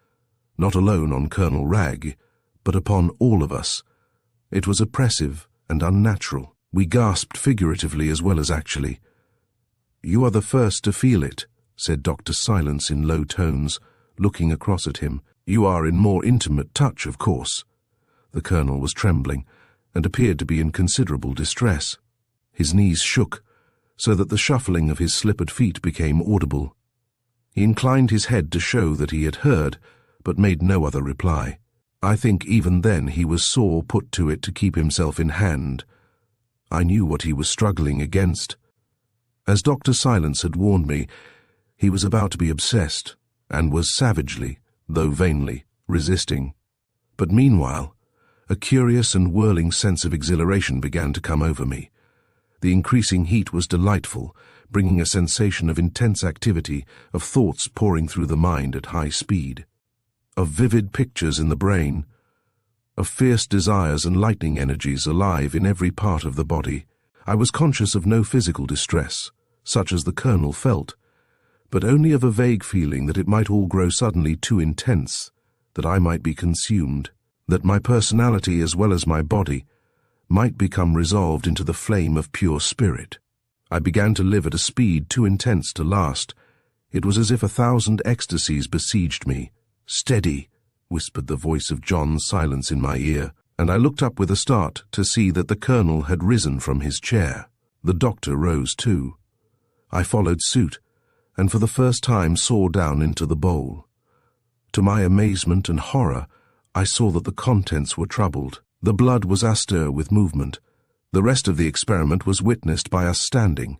not alone on Colonel Wragge, but upon all of us, It was oppressive and unnatural. We gasped figuratively as well as actually. "You are the first to feel it," said Dr. Silence in low tones, looking across at him. "You are in more intimate touch, of course." The colonel was trembling and appeared to be in considerable distress. His knees shook, so that the shuffling of his slippered feet became audible. He inclined his head to show that he had heard, but made no other reply. I think even then he was sore put to it to keep himself in hand. I knew what he was struggling against. As Dr. Silence had warned me, he was about to be obsessed, and was savagely, though vainly, resisting. But meanwhile, a curious and whirling sense of exhilaration began to come over me. The increasing heat was delightful, bringing a sensation of intense activity, of thoughts pouring through the mind at high speed, of vivid pictures in the brain, of fierce desires and lightning energies alive in every part of the body. I was conscious of no physical distress, such as the colonel felt, but only of a vague feeling that it might all grow suddenly too intense, that I might be consumed, that my personality as well as my body might become resolved into the flame of pure spirit. I began to live at a speed too intense to last. It was as if 1,000 ecstasies besieged me. "Steady," whispered the voice of John Silence in my ear, and I looked up with a start to see that the colonel had risen from his chair. The doctor rose too. I followed suit, and for the first time saw down into the bowl. To my amazement and horror, I saw that the contents were troubled. The blood was astir with movement. The rest of the experiment was witnessed by us standing.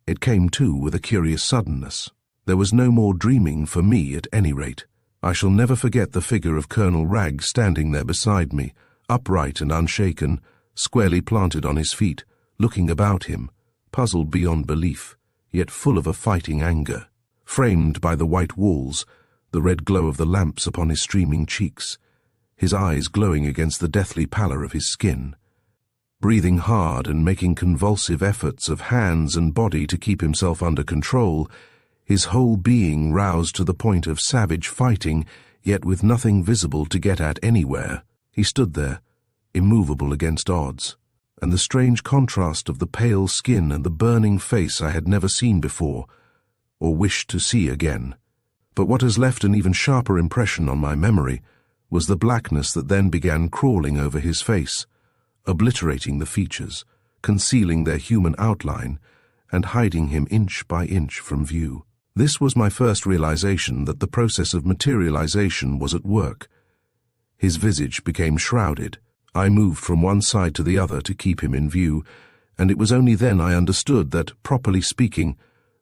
It came too with a curious suddenness. There was no more dreaming for me at any rate. I shall never forget the figure of Colonel Wragge standing there beside me, upright and unshaken, squarely planted on his feet, looking about him, puzzled beyond belief, yet full of a fighting anger. Framed by the white walls, the red glow of the lamps upon his streaming cheeks, his eyes glowing against the deathly pallor of his skin. Breathing hard and making convulsive efforts of hands and body to keep himself under control, his whole being roused to the point of savage fighting, yet with nothing visible to get at anywhere. He stood there, immovable against odds, and the strange contrast of the pale skin and the burning face I had never seen before, or wished to see again. But what has left an even sharper impression on my memory was the blackness that then began crawling over his face, obliterating the features, concealing their human outline, and hiding him inch by inch from view. This was my first realization that the process of materialization was at work. His visage became shrouded. I moved from one side to the other to keep him in view, and it was only then I understood that, properly speaking,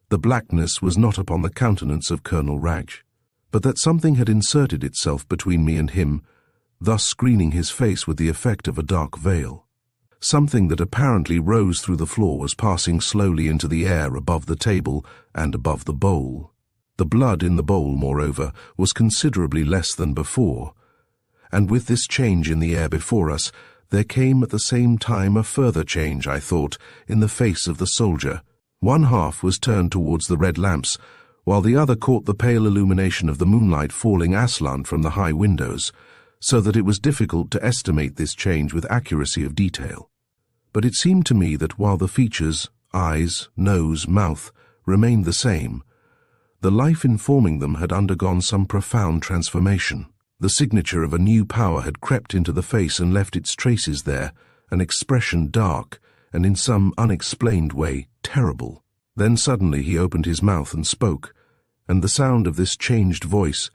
the blackness was not upon the countenance of Colonel Wragge, but that something had inserted itself between me and him, thus screening his face with the effect of a dark veil. Something that apparently rose through the floor was passing slowly into the air above the table and above the bowl. The blood in the bowl, moreover, was considerably less than before, and with this change in the air before us, there came at the same time a further change, I thought, in the face of the soldier. One half was turned towards the red lamps, while the other caught the pale illumination of the moonlight falling aslant from the high windows, so that it was difficult to estimate this change with accuracy of detail. But it seemed to me that while the features, eyes, nose, mouth, remained the same, the life informing them had undergone some profound transformation. The signature of a new power had crept into the face and left its traces there, an expression dark, and in some unexplained way terrible. Then suddenly he opened his mouth and spoke, and the sound of this changed voice,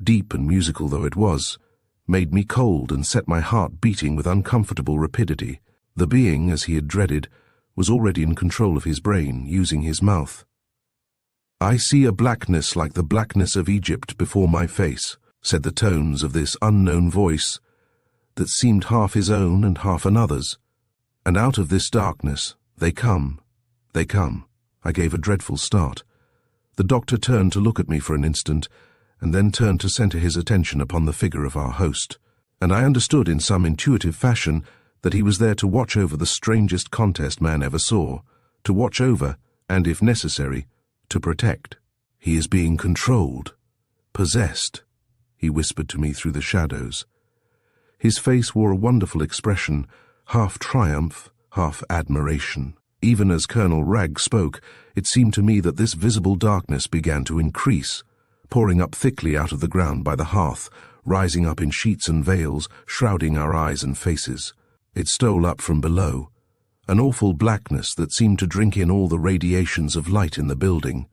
deep and musical though it was, made me cold and set my heart beating with uncomfortable rapidity. The being, as he had dreaded, was already in control of his brain, using his mouth. "I see a blackness like the blackness of Egypt before my face," said the tones of this unknown voice, that seemed half his own and half another's. "And out of this darkness they come, they come." I gave a dreadful start. The doctor turned to look at me for an instant, and then turned to center his attention upon the figure of our host, and I understood in some intuitive fashion that he was there to watch over the strangest contest man ever saw, to watch over, and, if necessary, to protect. "He is being controlled, possessed," he whispered to me through the shadows. His face wore a wonderful expression, half triumph, half admiration. Even as Colonel Ragg spoke, it seemed to me that this visible darkness began to increase, pouring up thickly out of the ground by the hearth, rising up in sheets and veils, shrouding our eyes and faces. It stole up from below, an awful blackness that seemed to drink in all the radiations of light in the building,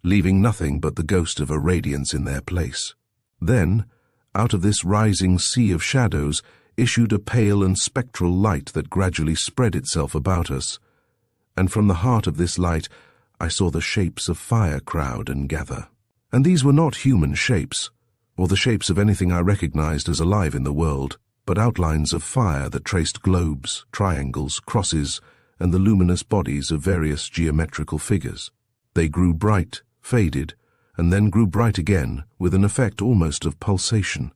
leaving nothing but the ghost of a radiance in their place. Then, out of this rising sea of shadows, issued a pale and spectral light that gradually spread itself about us, and from the heart of this light I saw the shapes of fire crowd and gather. And these were not human shapes, or the shapes of anything I recognized as alive in the world, but outlines of fire that traced globes, triangles, crosses, and the luminous bodies of various geometrical figures. They grew bright, faded, and then grew bright again, with an effect almost of pulsation.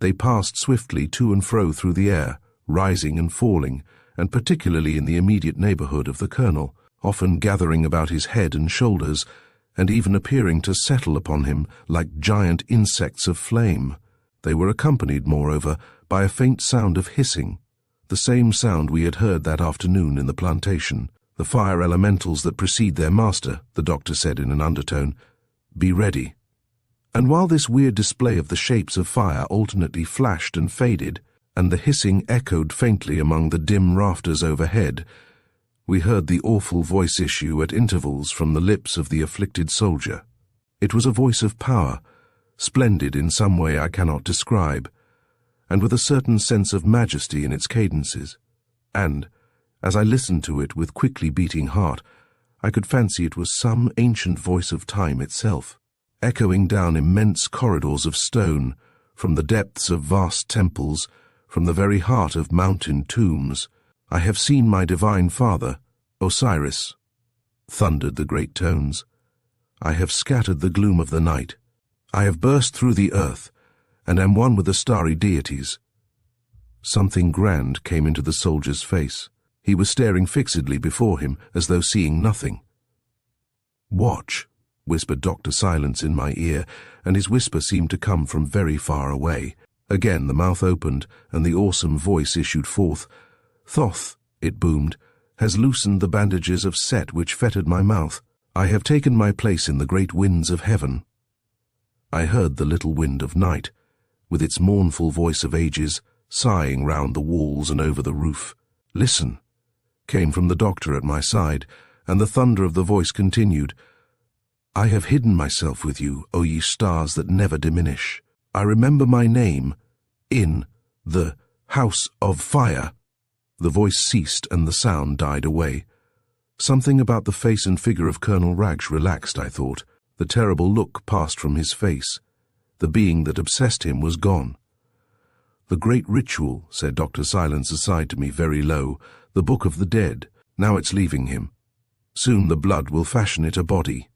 They passed swiftly to and fro through the air, rising and falling, and particularly in the immediate neighborhood of the colonel, often gathering about his head and shoulders, and even appearing to settle upon him like giant insects of flame. They were accompanied, moreover, by a faint sound of hissing, the same sound we had heard that afternoon in the plantation. The fire elementals that precede their master, the doctor said in an undertone, be ready. And while this weird display of the shapes of fire alternately flashed and faded, and the hissing echoed faintly among the dim rafters overhead, we heard the awful voice issue at intervals from the lips of the afflicted soldier. It was a voice of power, splendid in some way I cannot describe, and with a certain sense of majesty in its cadences. And, as I listened to it with quickly beating heart, I could fancy it was some ancient voice of time itself, echoing down immense corridors of stone, from the depths of vast temples, from the very heart of mountain tombs. I have seen my divine father, Osiris, thundered the great tones. I have scattered the gloom of the night. I have burst through the earth, and am one with the starry deities. Something grand came into the soldier's face. He was staring fixedly before him, as though seeing nothing. Watch, whispered Dr. Silence in my ear, and his whisper seemed to come from very far away. Again the mouth opened, and the awesome voice issued forth. Thoth, it boomed, has loosened the bandages of Set which fettered my mouth. I have taken my place in the great winds of heaven. I heard the little wind of night, with its mournful voice of ages, sighing round the walls and over the roof. Listen, came from the doctor at my side, and the thunder of the voice continued. I have hidden myself with you, O ye stars that never diminish. I remember my name in the House of Fire. The voice ceased and the sound died away. Something about the face and figure of Colonel Ragg relaxed, I thought. The terrible look passed from his face. The being that obsessed him was gone. The great ritual, said Dr. Silence aside to me very low, the Book of the Dead. Now it's leaving him. Soon the blood will fashion it a body.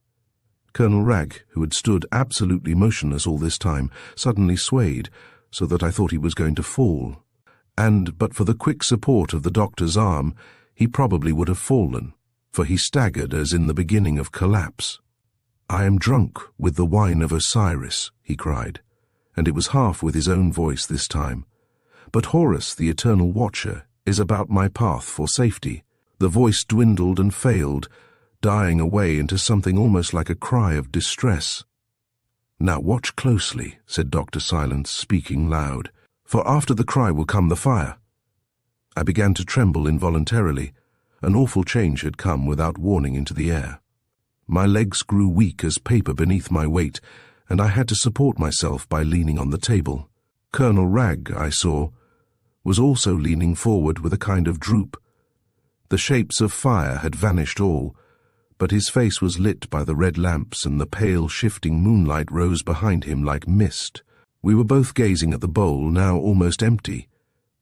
Colonel Ragg, who had stood absolutely motionless all this time, suddenly swayed, so that I thought he was going to fall. And, but for the quick support of the doctor's arm, he probably would have fallen, for he staggered as in the beginning of collapse. I am drunk with the wine of Osiris, he cried, and it was half with his own voice this time. But Horus, the eternal watcher, is about my path for safety. The voice dwindled and failed, dying away into something almost like a cry of distress. Now watch closely, said Dr. Silence, speaking loud, for after the cry will come the fire. I began to tremble involuntarily. An awful change had come without warning into the air. My legs grew weak as paper beneath my weight, and I had to support myself by leaning on the table. Colonel Ragg, I saw, was also leaning forward with a kind of droop. The shapes of fire had vanished all, but his face was lit by the red lamps, and the pale, shifting moonlight rose behind him like mist. We were both gazing at the bowl, now almost empty.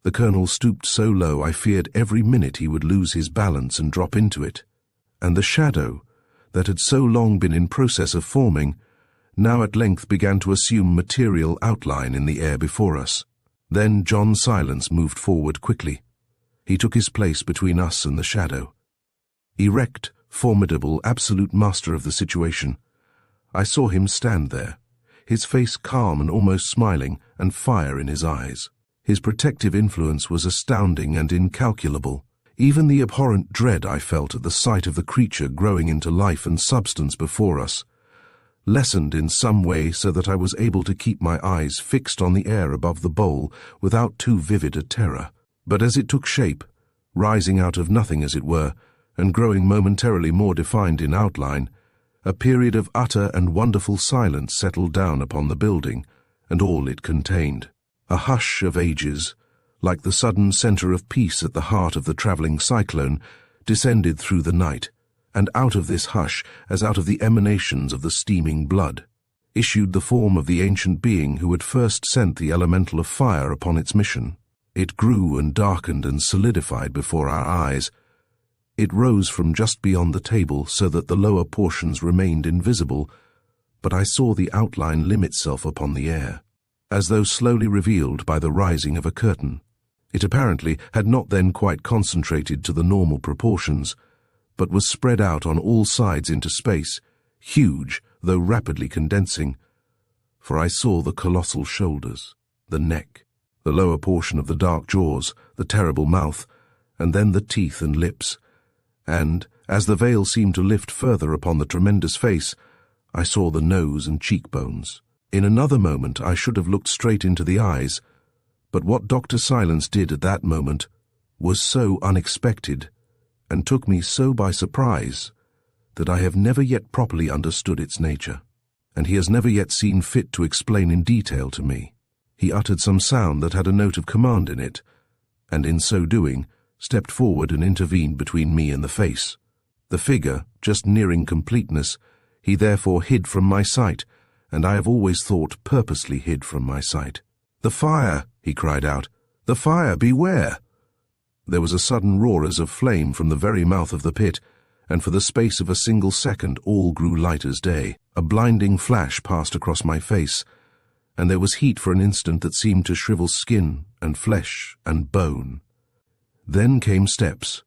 The colonel stooped so low I feared every minute he would lose his balance and drop into it. And the shadow, that had so long been in process of forming, now at length began to assume material outline in the air before us. Then John Silence moved forward quickly. He took his place between us and the shadow. Erect, formidable, absolute master of the situation, I saw him stand there, his face calm and almost smiling, and fire in his eyes. His protective influence was astounding and incalculable. Even the abhorrent dread I felt at the sight of the creature growing into life and substance before us lessened in some way so that I was able to keep my eyes fixed on the air above the bowl without too vivid a terror. But as it took shape, rising out of nothing as it were, and growing momentarily more defined in outline, a period of utter and wonderful silence settled down upon the building and all it contained. A hush of ages, like the sudden center of peace at the heart of the traveling cyclone, descended through the night, and out of this hush, as out of the emanations of the steaming blood, issued the form of the ancient being who had first sent the elemental of fire upon its mission. It grew and darkened and solidified before our eyes. It rose from just beyond the table so that the lower portions remained invisible, but I saw the outline limn itself upon the air, as though slowly revealed by the rising of a curtain. It apparently had not then quite concentrated to the normal proportions, but was spread out on all sides into space, huge, though rapidly condensing, for I saw the colossal shoulders, the neck, the lower portion of the dark jaws, the terrible mouth, and then the teeth and lips, and, as the veil seemed to lift further upon the tremendous face, I saw the nose and cheekbones. In another moment I should have looked straight into the eyes, but what Dr. Silence did at that moment was so unexpected, and took me so by surprise, that I have never yet properly understood its nature, and he has never yet seen fit to explain in detail to me. He uttered some sound that had a note of command in it, and in so doing, stepped forward and intervened between me and the face. The figure, just nearing completeness, he therefore hid from my sight, and I have always thought purposely hid from my sight. "The fire!" he cried out. "The fire! Beware!" There was a sudden roar as of flame from the very mouth of the pit, and for the space of a single second all grew light as day. A blinding flash passed across my face, and there was heat for an instant that seemed to shrivel skin and flesh and bone. Then came steps,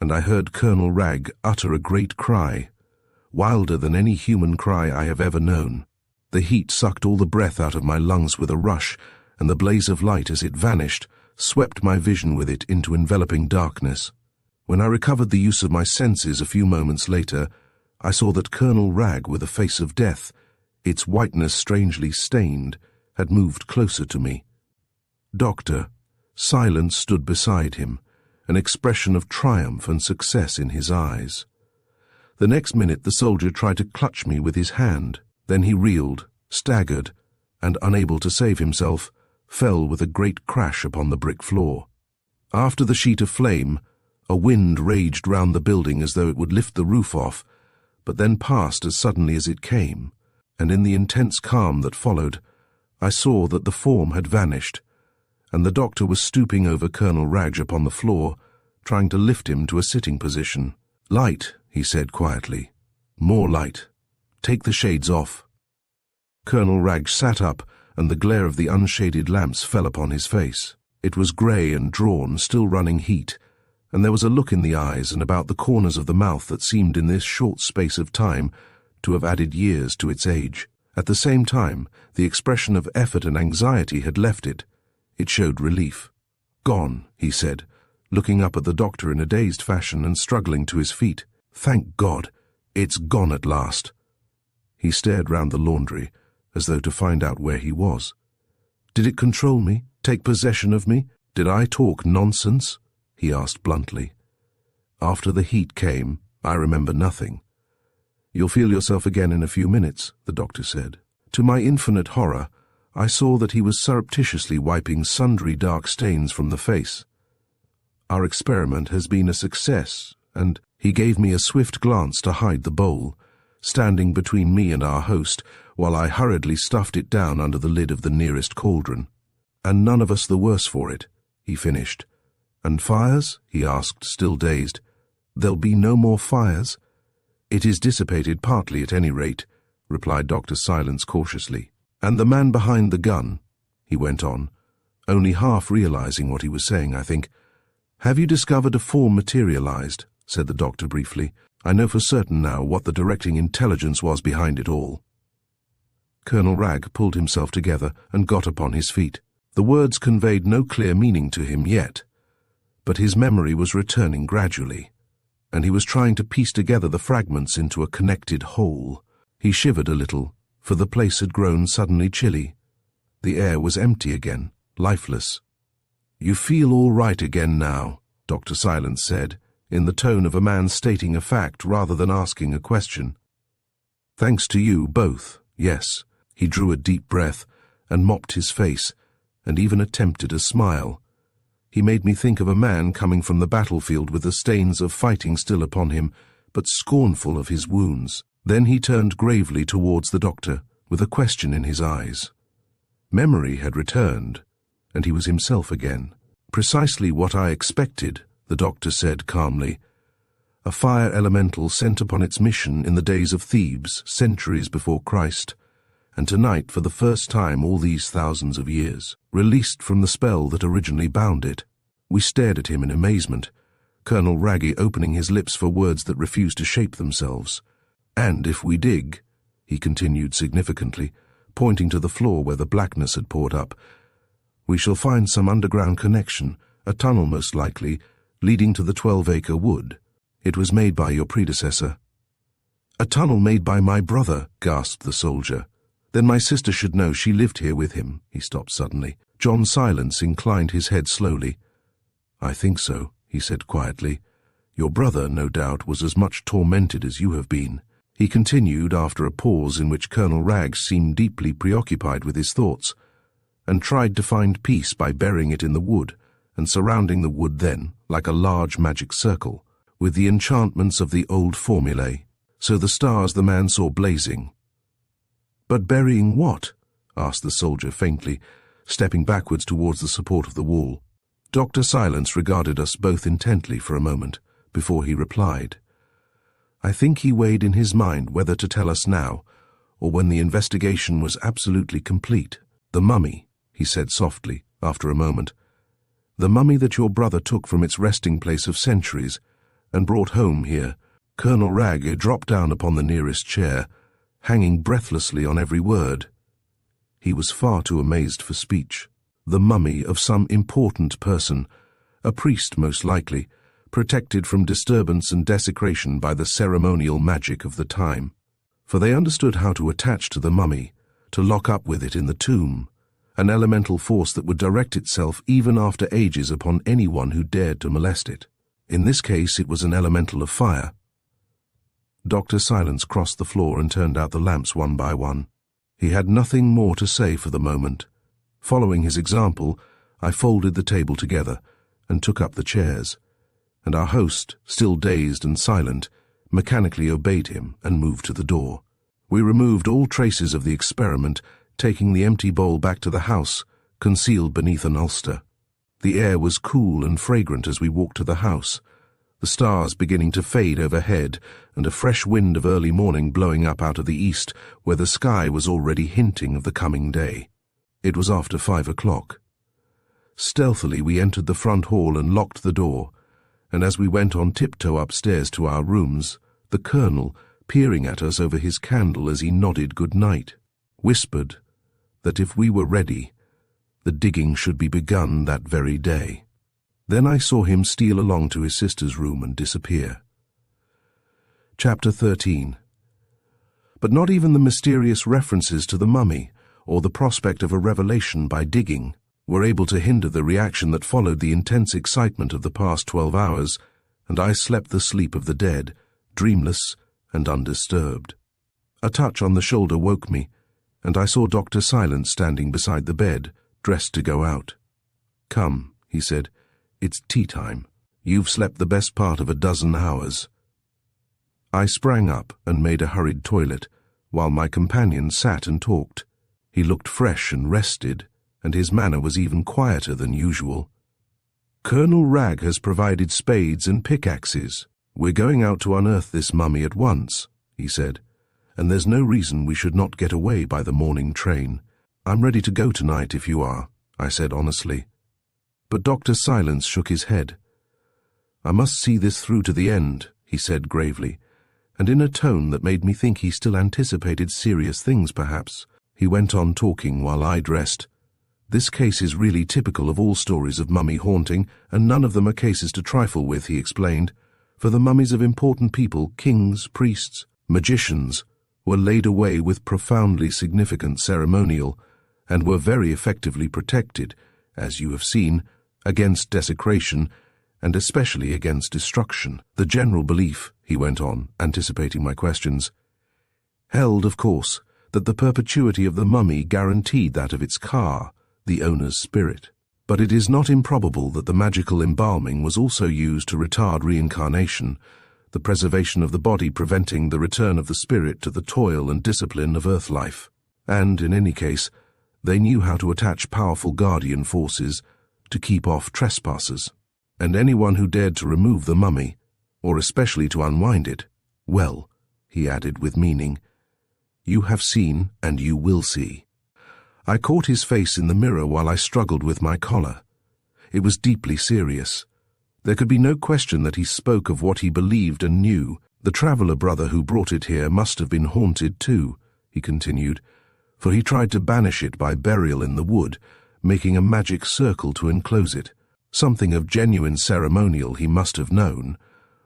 and I heard Colonel Ragg utter a great cry, wilder than any human cry I have ever known. The heat sucked all the breath out of my lungs with a rush, and the blaze of light as it vanished swept my vision with it into enveloping darkness. When I recovered the use of my senses a few moments later, I saw that Colonel Ragg, with a face of death, its whiteness strangely stained, had moved closer to me. Dr. Silence stood beside him, an expression of triumph and success in his eyes. The next minute the soldier tried to clutch me with his hand. Then he reeled, staggered, and, unable to save himself, fell with a great crash upon the brick floor. After the sheet of flame, a wind raged round the building as though it would lift the roof off, but then passed as suddenly as it came, and in the intense calm that followed, I saw that the form had vanished, and the doctor was stooping over Colonel Ragg upon the floor, trying to lift him to a sitting position. "Light," he said quietly. "More light. Take the shades off." Colonel Ragg sat up, and the glare of the unshaded lamps fell upon his face. It was grey and drawn, still running heat, and there was a look in the eyes and about the corners of the mouth that seemed in this short space of time to have added years to its age. At the same time, the expression of effort and anxiety had left it. It showed relief. "Gone," he said, looking up at the doctor in a dazed fashion and struggling to his feet. "Thank God, it's gone at last." He stared round the laundry, as though to find out where he was. Did it control me, take possession of me? Did I talk nonsense? He asked bluntly. After the heat came, I remember nothing. "You'll feel yourself again in a few minutes," the doctor said. To my infinite horror, I saw that he was surreptitiously wiping sundry dark stains from the face. "Our experiment has been a success, and—" He gave me a swift glance to hide the bowl, standing between me and our host, while I hurriedly stuffed it down under the lid of the nearest cauldron. "And none of us the worse for it," he finished. "And fires?" he asked, still dazed. "There'll be no more fires?" "It is dissipated partly, at any rate," replied Dr. Silence cautiously. "And the man behind the gun," he went on, only half realizing what he was saying, I think. "Have you discovered a form materialized?" said the doctor briefly. "I know for certain now what the directing intelligence was behind it all." Colonel Ragg pulled himself together and got upon his feet. The words conveyed no clear meaning to him yet, but his memory was returning gradually, and he was trying to piece together the fragments into a connected whole. He shivered a little, for the place had grown suddenly chilly. The air was empty again, lifeless. "You feel all right again now," Dr. Silence said, in the tone of a man stating a fact rather than asking a question. "Thanks to you both, yes." He drew a deep breath and mopped his face, and even attempted a smile. He made me think of a man coming from the battlefield with the stains of fighting still upon him, but scornful of his wounds. Then he turned gravely towards the doctor, with a question in his eyes. Memory had returned, and he was himself again. "Precisely what I expected," the doctor said calmly. "A fire elemental sent upon its mission in the days of Thebes, centuries before Christ, and tonight, for the first time all these thousands of years, released from the spell that originally bound it." We stared at him in amazement, Colonel Raggy opening his lips for words that refused to shape themselves. "And if we dig," he continued significantly, pointing to the floor where the blackness had poured up, "we shall find some underground connection, a tunnel most likely, leading to the 12-acre wood. It was made by your predecessor." "A tunnel made by my brother," gasped the soldier. "Then my sister should know she lived here with him." He stopped suddenly. John Silence inclined his head slowly. "I think so," he said quietly. "Your brother, no doubt, was as much tormented as you have been." He continued after a pause in which Colonel Ragg seemed deeply preoccupied with his thoughts, and tried to find peace by burying it in the wood, and surrounding the wood then, like a large magic circle, with the enchantments of the old formulae, so the stars the man saw blazing. "But burying what?" asked the soldier faintly, stepping backwards towards the support of the wall. Dr. Silence regarded us both intently for a moment, before he replied. "I think he weighed in his mind whether to tell us now, or when the investigation was absolutely complete. The mummy," he said softly, after a moment, "the mummy that your brother took from its resting place of centuries, and brought home here." Colonel Ragg dropped down upon the nearest chair, hanging breathlessly on every word. He was far too amazed for speech. The mummy of some important person, a priest most likely, protected from disturbance and desecration by the ceremonial magic of the time. For they understood how to attach to the mummy, to lock up with it in the tomb, an elemental force that would direct itself even after ages upon anyone who dared to molest it. In this case it was an elemental of fire. Dr. Silence crossed the floor and turned out the lamps one by one. He had nothing more to say for the moment. Following his example, I folded the table together and took up the chairs, and our host, still dazed and silent, mechanically obeyed him and moved to the door. We removed all traces of the experiment, taking the empty bowl back to the house, concealed beneath an ulster. The air was cool and fragrant as we walked to the house, the stars beginning to fade overhead, and a fresh wind of early morning blowing up out of the east, where the sky was already hinting of the coming day. It was after 5 o'clock. Stealthily we entered the front hall and locked the door, and as we went on tiptoe upstairs to our rooms, the Colonel, peering at us over his candle as he nodded good night, whispered that if we were ready, the digging should be begun that very day. Then I saw him steal along to his sister's room and disappear. Chapter 13. But not even the mysterious references to the mummy, or the prospect of a revelation by digging, were able to hinder the reaction that followed the intense excitement of the past 12 hours, and I slept the sleep of the dead, dreamless and undisturbed. A touch on the shoulder woke me, and I saw Dr. Silence standing beside the bed, dressed to go out. "Come," he said, "it's tea time. You've slept the best part of a dozen hours." I sprang up and made a hurried toilet, while my companion sat and talked. He looked fresh and rested, and his manner was even quieter than usual. "Colonel Ragg has provided spades and pickaxes. We're going out to unearth this mummy at once," he said, "and there's no reason we should not get away by the morning train. I'm ready to go tonight if you are," I said honestly. But Dr. Silence shook his head. "I must see this through to the end," he said gravely, and in a tone that made me think he still anticipated serious things perhaps. He went on talking while I dressed. This case is really typical of all stories of mummy haunting, and none of them are cases to trifle with, he explained, for the mummies of important people, kings, priests, magicians, were laid away with profoundly significant ceremonial, and were very effectively protected, as you have seen, against desecration, and especially against destruction. The general belief, he went on, anticipating my questions, held, of course, that the perpetuity of the mummy guaranteed that of its car, the owner's spirit. But it is not improbable that the magical embalming was also used to retard reincarnation, the preservation of the body preventing the return of the spirit to the toil and discipline of earth life. And, in any case, they knew how to attach powerful guardian forces to keep off trespassers. And anyone who dared to remove the mummy, or especially to unwind it, well, he added with meaning, you have seen and you will see. I caught his face in the mirror while I struggled with my collar. It was deeply serious. There could be no question that he spoke of what he believed and knew. The traveller brother who brought it here must have been haunted too, he continued, for he tried to banish it by burial in the wood, making a magic circle to enclose it. Something of genuine ceremonial he must have known,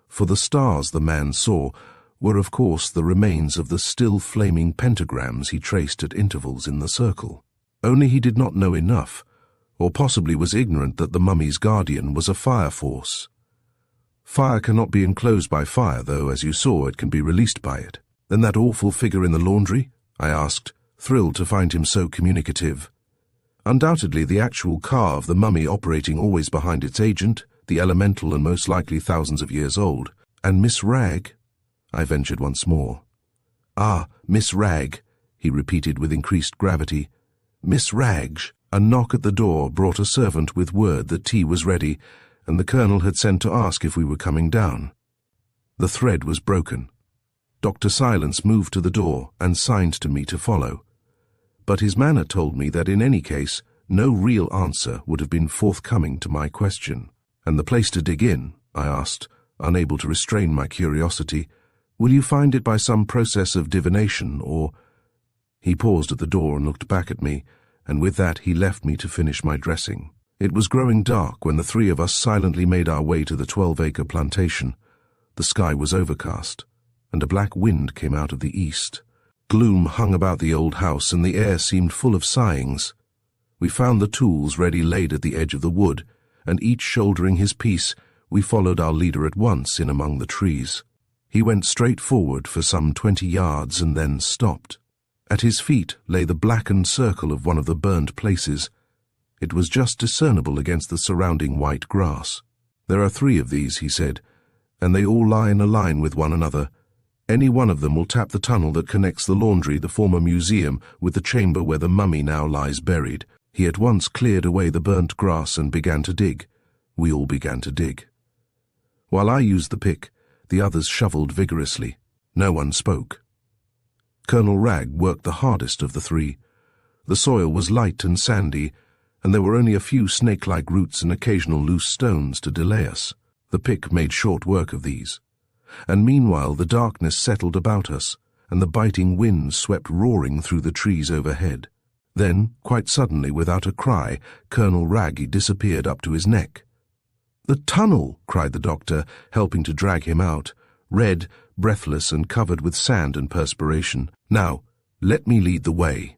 for the stars the man saw were of course the remains of the still flaming pentagrams he traced at intervals in the circle. Only he did not know enough, or possibly was ignorant that the mummy's guardian was a fire force. Fire cannot be enclosed by fire, though, as you saw, it can be released by it. Then that awful figure in the laundry? I asked, thrilled to find him so communicative. Undoubtedly the actual car of the mummy operating always behind its agent, the elemental and most likely thousands of years old. And Miss Rag? I ventured once more. Ah, Miss Rag, he repeated with increased gravity. Miss Ragge. A knock at the door brought a servant with word that tea was ready, and the colonel had sent to ask if we were coming down. The thread was broken. Dr. Silence moved to the door and signed to me to follow. But his manner told me that in any case, no real answer would have been forthcoming to my question. And the place to dig in? I asked, unable to restrain my curiosity. Will you find it by some process of divination, or— He paused at the door and looked back at me, and with that he left me to finish my dressing. It was growing dark when the three of us silently made our way to the 12-acre plantation. The sky was overcast, and a black wind came out of the east. Gloom hung about the old house, and the air seemed full of sighings. We found the tools ready laid at the edge of the wood, and each shouldering his piece, we followed our leader at once in among the trees. He went straight forward for some 20 yards and then stopped. At his feet lay the blackened circle of one of the burned places. It was just discernible against the surrounding white grass. There are 3 of these, he said, and they all lie in a line with one another. Any one of them will tap the tunnel that connects the laundry, the former museum, with the chamber where the mummy now lies buried. He at once cleared away the burnt grass and began to dig. We all began to dig. While I used the pick, the others shoveled vigorously. No one spoke. Colonel Rag worked the hardest of the 3. The soil was light and sandy, and there were only a few snake-like roots and occasional loose stones to delay us. The pick made short work of these. And meanwhile the darkness settled about us, and the biting wind swept roaring through the trees overhead. Then, quite suddenly, without a cry, Colonel Rag disappeared up to his neck. "The tunnel!" cried the doctor, helping to drag him out, red, breathless, and covered with sand and perspiration. "Now, let me lead the way."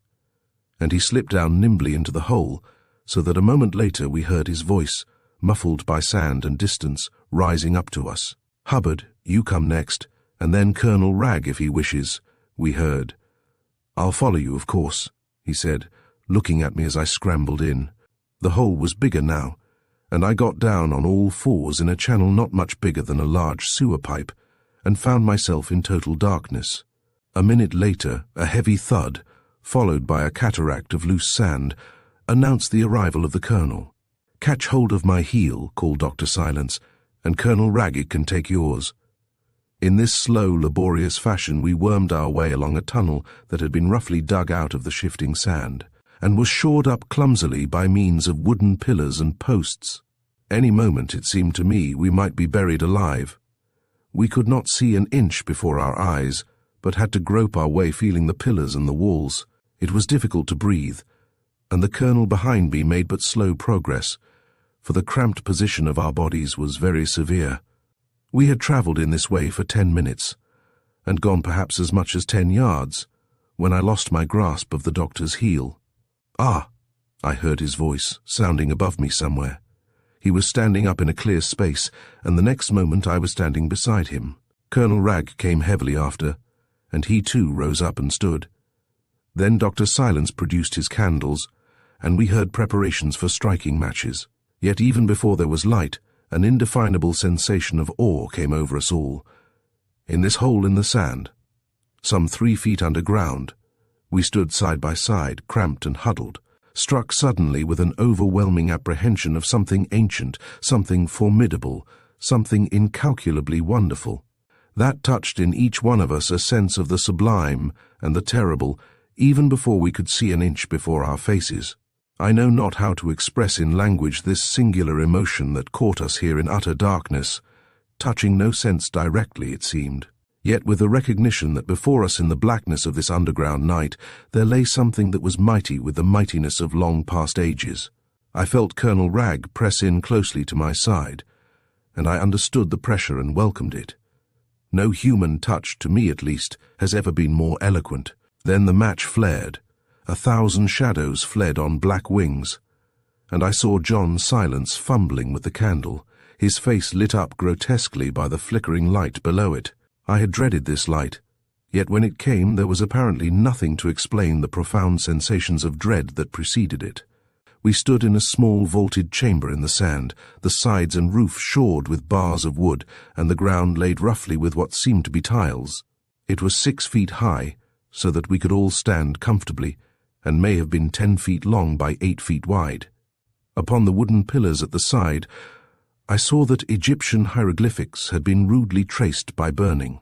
And he slipped down nimbly into the hole, so that a moment later we heard his voice, muffled by sand and distance, rising up to us. "Hubbard, you come next, and then Colonel Rag if he wishes," we heard. "I'll follow you, of course," he said, looking at me as I scrambled in. The hole was bigger now, and I got down on all fours in a channel not much bigger than a large sewer pipe, and found myself in total darkness. A minute later, a heavy thud, followed by a cataract of loose sand, announced the arrival of the colonel. "Catch hold of my heel," called Dr. Silence, "and Colonel Rag can take yours." In this slow, laborious fashion we wormed our way along a tunnel that had been roughly dug out of the shifting sand, and was shored up clumsily by means of wooden pillars and posts. Any moment, it seemed to me, we might be buried alive. We could not see an inch before our eyes, but had to grope our way feeling the pillars and the walls. It was difficult to breathe, and the colonel behind me made but slow progress, for the cramped position of our bodies was very severe. We had travelled in this way for 10 minutes, and gone perhaps as much as 10 yards, when I lost my grasp of the doctor's heel. "Ah!" I heard his voice, sounding above me somewhere. He was standing up in a clear space, and the next moment I was standing beside him. Colonel Wragge came heavily after, and he too rose up and stood. Then Dr. Silence produced his candles, and we heard preparations for striking matches. Yet even before there was light, an indefinable sensation of awe came over us all. In this hole in the sand, some 3 feet underground, we stood side by side, cramped and huddled, struck suddenly with an overwhelming apprehension of something ancient, something formidable, something incalculably wonderful. That touched in each one of us a sense of the sublime and the terrible, even before we could see an inch before our faces. I know not how to express in language this singular emotion that caught us here in utter darkness, touching no sense directly, it seemed, yet with the recognition that before us in the blackness of this underground night there lay something that was mighty with the mightiness of long-past ages. I felt Colonel Wragge press in closely to my side, and I understood the pressure and welcomed it. No human touch, to me at least, has ever been more eloquent. Then the match flared. 1,000 shadows fled on black wings, and I saw John Silence fumbling with the candle, his face lit up grotesquely by the flickering light below it. I had dreaded this light, yet when it came there was apparently nothing to explain the profound sensations of dread that preceded it. We stood in a small vaulted chamber in the sand, the sides and roof shored with bars of wood, and the ground laid roughly with what seemed to be tiles. It was 6 feet high, so that we could all stand comfortably, and may have been 10 feet long by 8 feet wide. Upon the wooden pillars at the side, I saw that Egyptian hieroglyphics had been rudely traced by burning.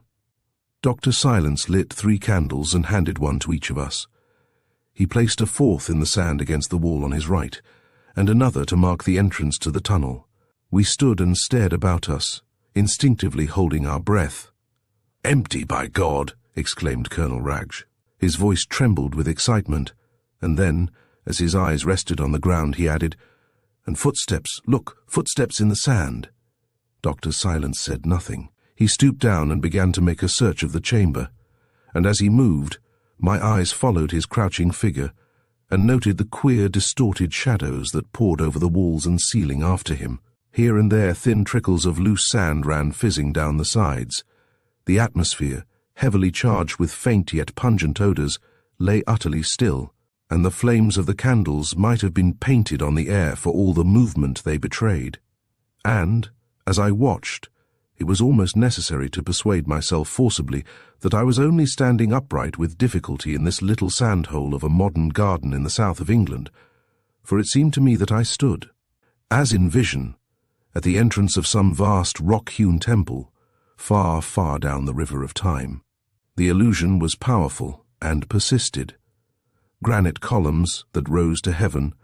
Dr. Silence lit 3 candles and handed one to each of us. He placed a 4th in the sand against the wall on his right, and another to mark the entrance to the tunnel. We stood and stared about us, instinctively holding our breath. "Empty, by God!" exclaimed Colonel Wragge. His voice trembled with excitement, and then, as his eyes rested on the ground, he added, "And footsteps, look, footsteps in the sand." Dr. Silence said nothing. He stooped down and began to make a search of the chamber, and as he moved, my eyes followed his crouching figure and noted the queer, distorted shadows that poured over the walls and ceiling after him. Here and there thin trickles of loose sand ran fizzing down the sides. The atmosphere, heavily charged with faint yet pungent odors, lay utterly still, and the flames of the candles might have been painted on the air for all the movement they betrayed. And, as I watched, it was almost necessary to persuade myself forcibly that I was only standing upright with difficulty in this little sand-hole of a modern garden in the south of England, for it seemed to me that I stood, as in vision, at the entrance of some vast rock-hewn temple, far, far down the river of time. The illusion was powerful and persisted. Granite columns that rose to heaven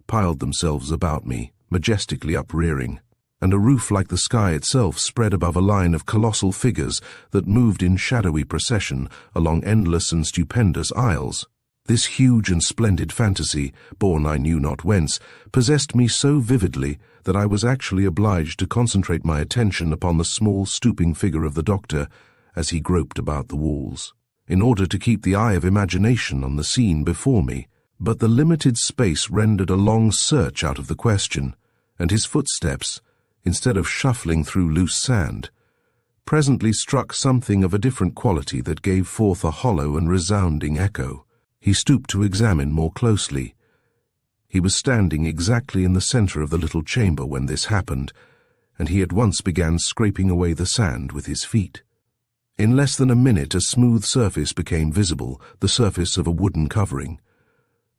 piled themselves about me, majestically uprearing, and a roof like the sky itself spread above a line of colossal figures that moved in shadowy procession along endless and stupendous aisles. This huge and splendid fantasy, born I knew not whence, possessed me so vividly that I was actually obliged to concentrate my attention upon the small stooping figure of the doctor as he groped about the walls, in order to keep the eye of imagination on the scene before me. But the limited space rendered a long search out of the question, and his footsteps, instead of shuffling through loose sand, presently struck something of a different quality that gave forth a hollow and resounding echo. He stooped to examine more closely. He was standing exactly in the center of the little chamber when this happened, and he at once began scraping away the sand with his feet. In less than a minute a smooth surface became visible, the surface of a wooden covering.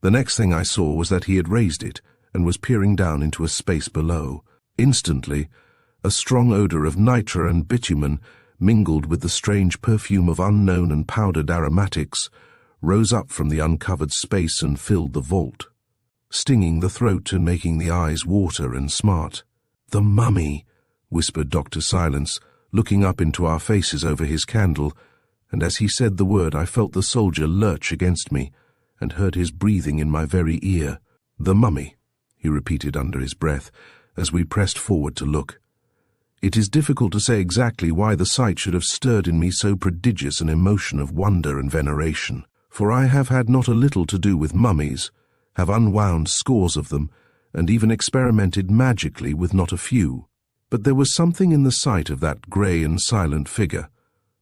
The next thing I saw was that he had raised it and was peering down into a space below. Instantly, a strong odor of nitre and bitumen, mingled with the strange perfume of unknown and powdered aromatics, rose up from the uncovered space and filled the vault, stinging the throat and making the eyes water and smart. "The mummy," whispered Dr. Silence, looking up into our faces over his candle, and as he said the word I felt the soldier lurch against me, and heard his breathing in my very ear. "The mummy," he repeated under his breath as we pressed forward to look. It is difficult to say exactly why the sight should have stirred in me so prodigious an emotion of wonder and veneration, for I have had not a little to do with mummies, have unwound scores of them, and even experimented magically with not a few. But there was something in the sight of that grey and silent figure,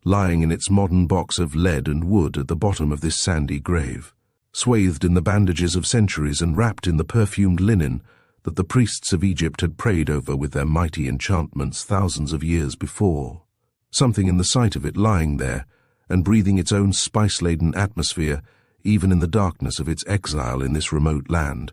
lying in its modern box of lead and wood at the bottom of this sandy grave, swathed in the bandages of centuries and wrapped in the perfumed linen that the priests of Egypt had prayed over with their mighty enchantments thousands of years before. Something in the sight of it lying there, and breathing its own spice-laden atmosphere, even in the darkness of its exile in this remote land.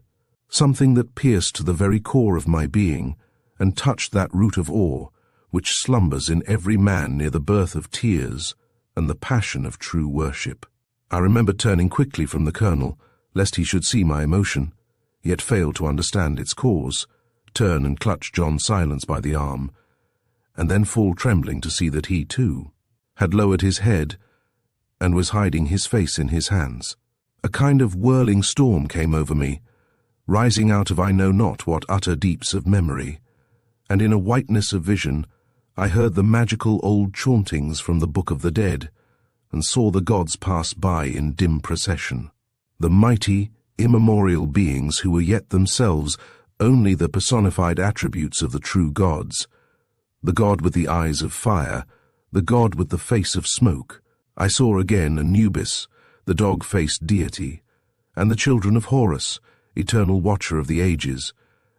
Something that pierced to the very core of my being, and touched that root of awe, which slumbers in every man near the birth of tears and the passion of true worship. I remember turning quickly from the colonel, lest he should see my emotion, yet failed to understand its cause, turn and clutch John Silence by the arm, and then fall trembling to see that he, too, had lowered his head and was hiding his face in his hands. A kind of whirling storm came over me, rising out of I know not what utter deeps of memory, and in a whiteness of vision I heard the magical old chauntings from the Book of the Dead, and saw the gods pass by in dim procession, the mighty, immemorial beings who were yet themselves only the personified attributes of the true gods, the god with the eyes of fire, the god with the face of smoke. I saw again Anubis, the dog-faced deity, and the children of Horus, eternal watcher of the ages,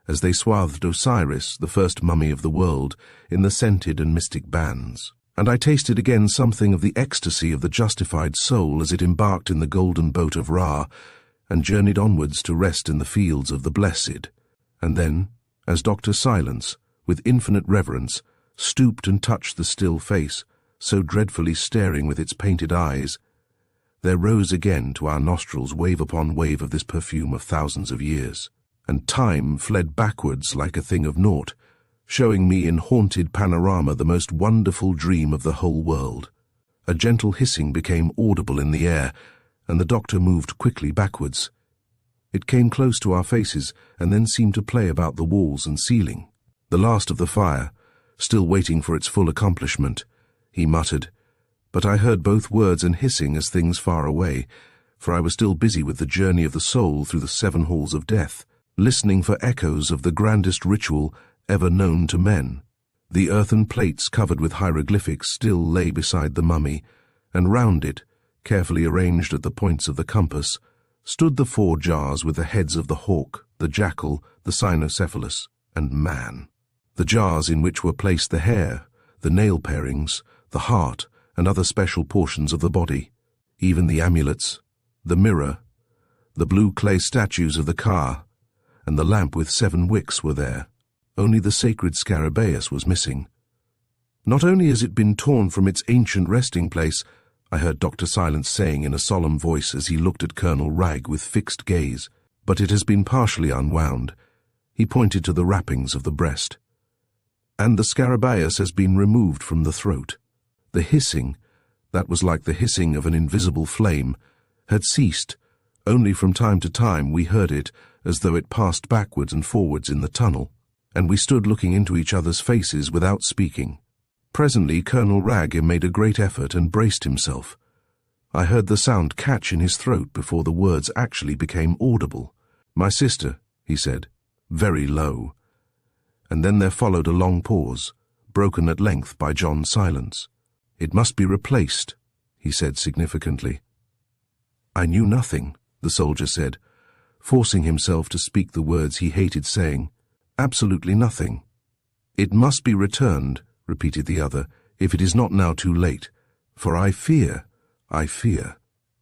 as they swathed Osiris, the first mummy of the world, in the scented and mystic bands. And I tasted again something of the ecstasy of the justified soul as it embarked in the golden boat of Ra, and journeyed onwards to rest in the fields of the blessed. And then, as Dr. Silence, with infinite reverence, stooped and touched the still face, so dreadfully staring with its painted eyes, there rose again to our nostrils wave upon wave of this perfume of thousands of years, and time fled backwards like a thing of naught, showing me in haunted panorama the most wonderful dream of the whole world. A gentle hissing became audible in the air, and the doctor moved quickly backwards. It came close to our faces, and then seemed to play about the walls and ceiling. The last of the fire, still waiting for its full accomplishment, he muttered, but I heard both words and hissing as things far away, for I was still busy with the journey of the soul through the 7 halls of death, listening for echoes of the grandest ritual ever known to men. The earthen plates covered with hieroglyphics still lay beside the mummy, and round it, carefully arranged at the points of the compass, stood the 4 jars with the heads of the hawk, the jackal, the cynocephalus, and man. The jars in which were placed the hair, the nail parings, the heart, and other special portions of the body, even the amulets, the mirror, the blue clay statues of the car, and the lamp with 7 wicks were there. Only the sacred scarabaeus was missing. Not only has it been torn from its ancient resting place, I heard Dr. Silence saying in a solemn voice as he looked at Colonel Wragge with fixed gaze, but it has been partially unwound. He pointed to the wrappings of the breast. And the scarabaeus has been removed from the throat. The hissing, that was like the hissing of an invisible flame, had ceased. Only from time to time we heard it as though it passed backwards and forwards in the tunnel, and we stood looking into each other's faces without speaking. Presently Colonel Wragge made a great effort and braced himself. I heard the sound catch in his throat before the words actually became audible. "My sister," he said, very low. And then there followed a long pause, broken at length by John Silence. "It must be replaced," he said significantly. "I knew nothing," the soldier said, forcing himself to speak the words he hated saying. "Absolutely nothing." "It must be returned," repeated the other, "if it is not now too late. For I fear.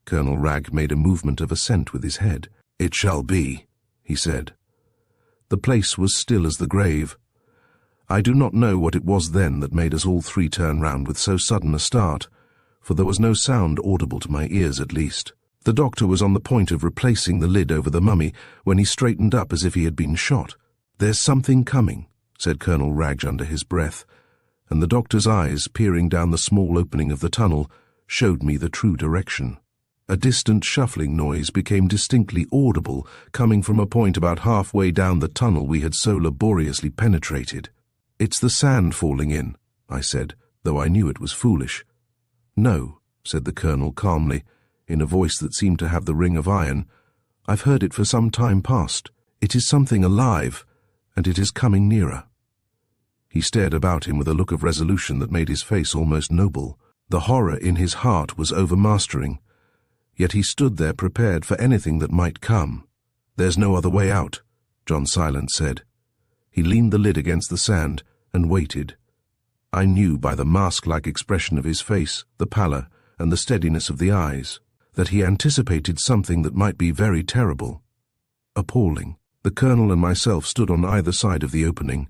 Colonel Wragge made a movement of assent with his head. "It shall be," he said. The place was still as the grave. I do not know what it was then that made us all 3 turn round with so sudden a start, for there was no sound audible to my ears at least. The doctor was on the point of replacing the lid over the mummy when he straightened up as if he had been shot. "There's something coming," said Colonel Wragge under his breath, and the doctor's eyes, peering down the small opening of the tunnel, showed me the true direction. A distant shuffling noise became distinctly audible, coming from a point about halfway down the tunnel we had so laboriously penetrated. "It's the sand falling in," I said, though I knew it was foolish. "No," said the colonel calmly, in a voice that seemed to have the ring of iron. "I've heard it for some time past. It is something alive, and it is coming nearer." He stared about him with a look of resolution that made his face almost noble. The horror in his heart was overmastering. Yet he stood there prepared for anything that might come. "There's no other way out," John Silence said. He leaned the lid against the sand and waited. I knew by the mask-like expression of his face, the pallor, and the steadiness of the eyes, that he anticipated something that might be very terrible. Appalling. The colonel and myself stood on either side of the opening.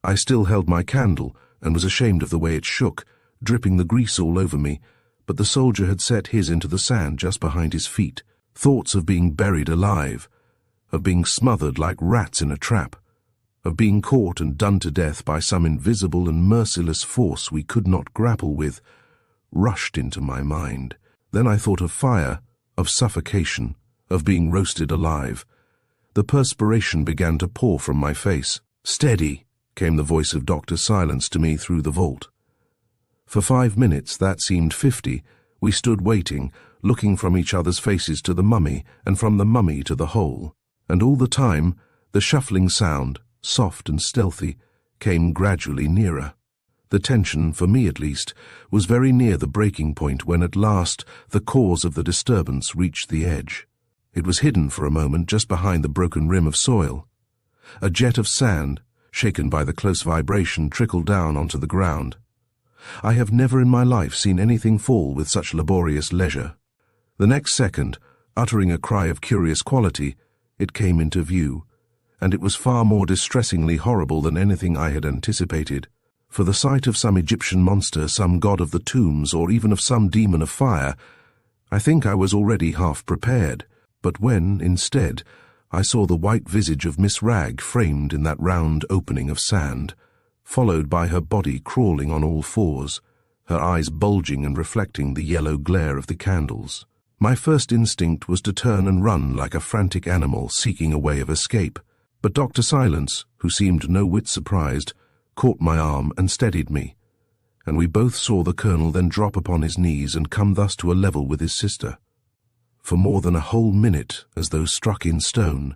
I still held my candle and was ashamed of the way it shook, dripping the grease all over me, but the soldier had set his into the sand just behind his feet. Thoughts of being buried alive, of being smothered like rats in a trap, of being caught and done to death by some invisible and merciless force we could not grapple with, rushed into my mind. Then I thought of fire, of suffocation, of being roasted alive. The perspiration began to pour from my face. "Steady," came the voice of Dr. Silence to me through the vault. For 5 minutes, that seemed 50, we stood waiting, looking from each other's faces to the mummy, and from the mummy to the hole. And all the time, the shuffling sound, soft and stealthy, came gradually nearer. The tension, for me at least, was very near the breaking point when at last the cause of the disturbance reached the edge. It was hidden for a moment just behind the broken rim of soil. A jet of sand, shaken by the close vibration, trickled down onto the ground. I have never in my life seen anything fall with such laborious leisure. The next second, uttering a cry of curious quality, it came into view, and it was far more distressingly horrible than anything I had anticipated. For the sight of some Egyptian monster, some god of the tombs, or even of some demon of fire, I think I was already half prepared. But when, instead, I saw the white visage of Miss Ragg framed in that round opening of sand, followed by her body crawling on all fours, her eyes bulging and reflecting the yellow glare of the candles, my first instinct was to turn and run like a frantic animal seeking a way of escape. But Dr. Silence, who seemed no whit surprised, caught my arm and steadied me, and we both saw the colonel then drop upon his knees and come thus to a level with his sister. For more than a whole minute, as though struck in stone,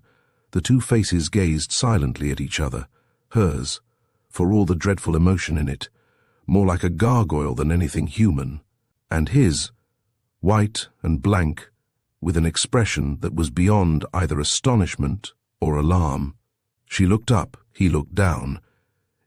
the two faces gazed silently at each other, hers, for all the dreadful emotion in it, more like a gargoyle than anything human, and his, white and blank, with an expression that was beyond either astonishment or alarm. She looked up, he looked down.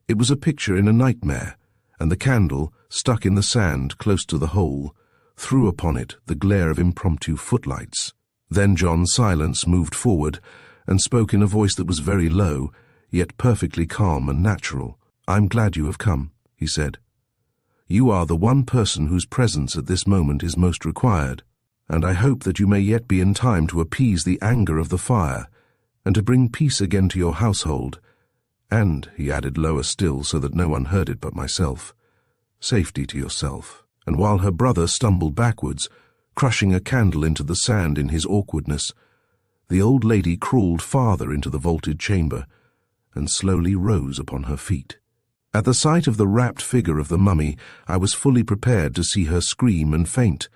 It was a picture in a nightmare, and the candle, stuck in the sand close to the hole, threw upon it the glare of impromptu footlights. Then John Silence moved forward and spoke in a voice that was very low, yet perfectly calm and natural. "I'm glad you have come," he said. "You are the one person whose presence at this moment is most required, and I hope that you may yet be in time to appease the anger of the fire, and to bring peace again to your household, and," he added lower still so that no one heard it but myself, "safety to yourself." And while her brother stumbled backwards, crushing a candle into the sand in his awkwardness, the old lady crawled farther into the vaulted chamber, and slowly rose upon her feet. At the sight of the wrapped figure of the mummy, I was fully prepared to see her scream and faint,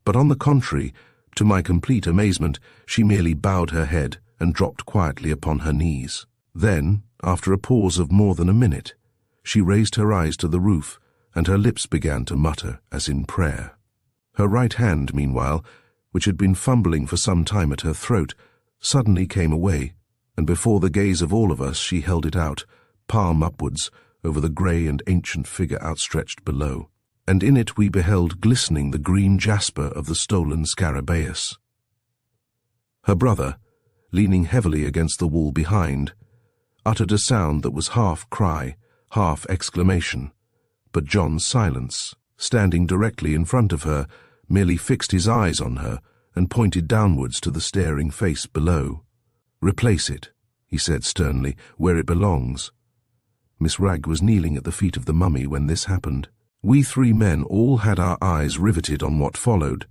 but on the contrary, to my complete amazement, she merely bowed her head and dropped quietly upon her knees. Then, after a pause of more than a minute, she raised her eyes to the roof, and her lips began to mutter as in prayer. Her right hand, meanwhile, which had been fumbling for some time at her throat, suddenly came away, and before the gaze of all of us she held it out, palm upwards, over the grey and ancient figure outstretched below, and in it we beheld glistening the green jasper of the stolen scarabaeus. Her brother, leaning heavily against the wall behind, uttered a sound that was half cry, half exclamation, but John Silence, standing directly in front of her, merely fixed his eyes on her and pointed downwards to the staring face below. "Replace it," he said sternly, "where it belongs." Miss Ragg was kneeling at the feet of the mummy when this happened. We three men all had our eyes riveted on what followed.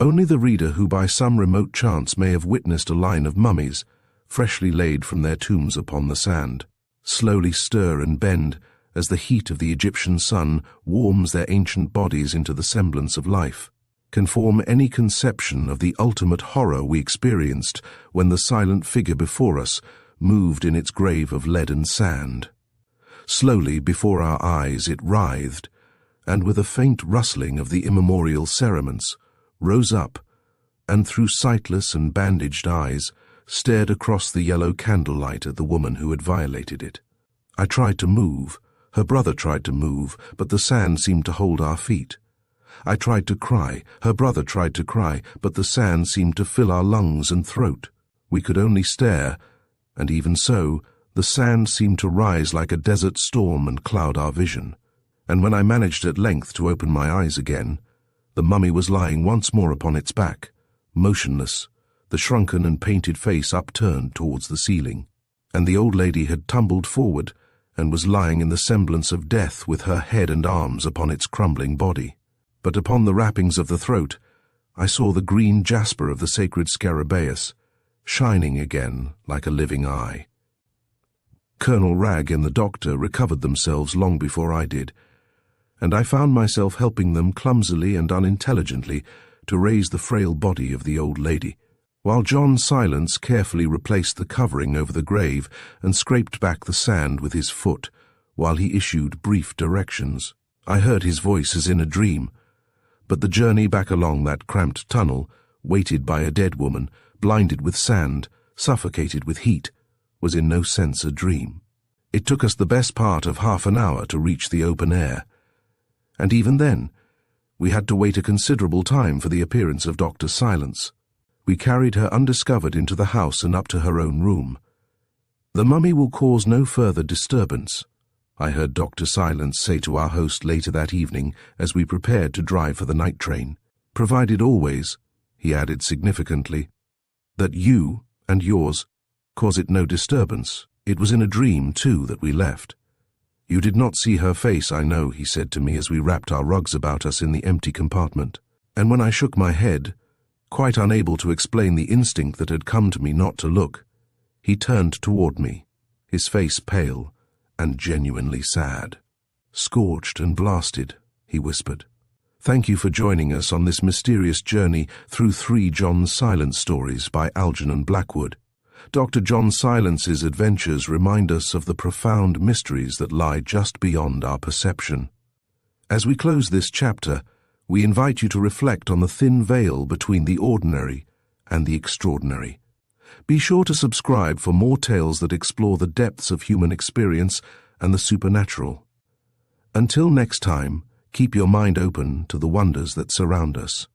Only the reader who by some remote chance may have witnessed a line of mummies, freshly laid from their tombs upon the sand, slowly stir and bend as the heat of the Egyptian sun warms their ancient bodies into the semblance of life, can form any conception of the ultimate horror we experienced when the silent figure before us moved in its grave of lead and sand. Slowly before our eyes it writhed, and with a faint rustling of the immemorial cerements, rose up, and through sightless and bandaged eyes stared across the yellow candlelight at the woman who had violated it. I tried to move, her brother tried to move, but the sand seemed to hold our feet. I tried to cry, her brother tried to cry, but the sand seemed to fill our lungs and throat. We could only stare, and even so, the sand seemed to rise like a desert storm and cloud our vision. And when I managed at length to open my eyes again, the mummy was lying once more upon its back, motionless, the shrunken and painted face upturned towards the ceiling, and the old lady had tumbled forward and was lying in the semblance of death with her head and arms upon its crumbling body. But upon the wrappings of the throat, I saw the green jasper of the sacred scarabaeus, shining again like a living eye. Colonel Wragg and the doctor recovered themselves long before I did, and I found myself helping them clumsily and unintelligently to raise the frail body of the old lady, while John Silence carefully replaced the covering over the grave and scraped back the sand with his foot, while he issued brief directions. I heard his voice as in a dream, but the journey back along that cramped tunnel, weighted by a dead woman, blinded with sand, suffocated with heat, was in no sense a dream. It took us the best part of half an hour to reach the open air, and even then, we had to wait a considerable time for the appearance of Dr. Silence. We carried her undiscovered into the house and up to her own room. "The mummy will cause no further disturbance," I heard Dr. Silence say to our host later that evening as we prepared to drive for the night train, "provided always," he added significantly, "that you and yours cause it no disturbance. It was in a dream, too, that we left." "You did not see her face, I know," he said to me as we wrapped our rugs about us in the empty compartment. And when I shook my head, quite unable to explain the instinct that had come to me not to look, he turned toward me, his face pale and genuinely sad. "Scorched and blasted," he whispered. "Thank you for joining us on this mysterious journey through 3 John Silence stories by Algernon Blackwood. Dr. John Silence's adventures remind us of the profound mysteries that lie just beyond our perception. As we close this chapter, we invite you to reflect on the thin veil between the ordinary and the extraordinary. Be sure to subscribe for more tales that explore the depths of human experience and the supernatural. Until next time, keep your mind open to the wonders that surround us.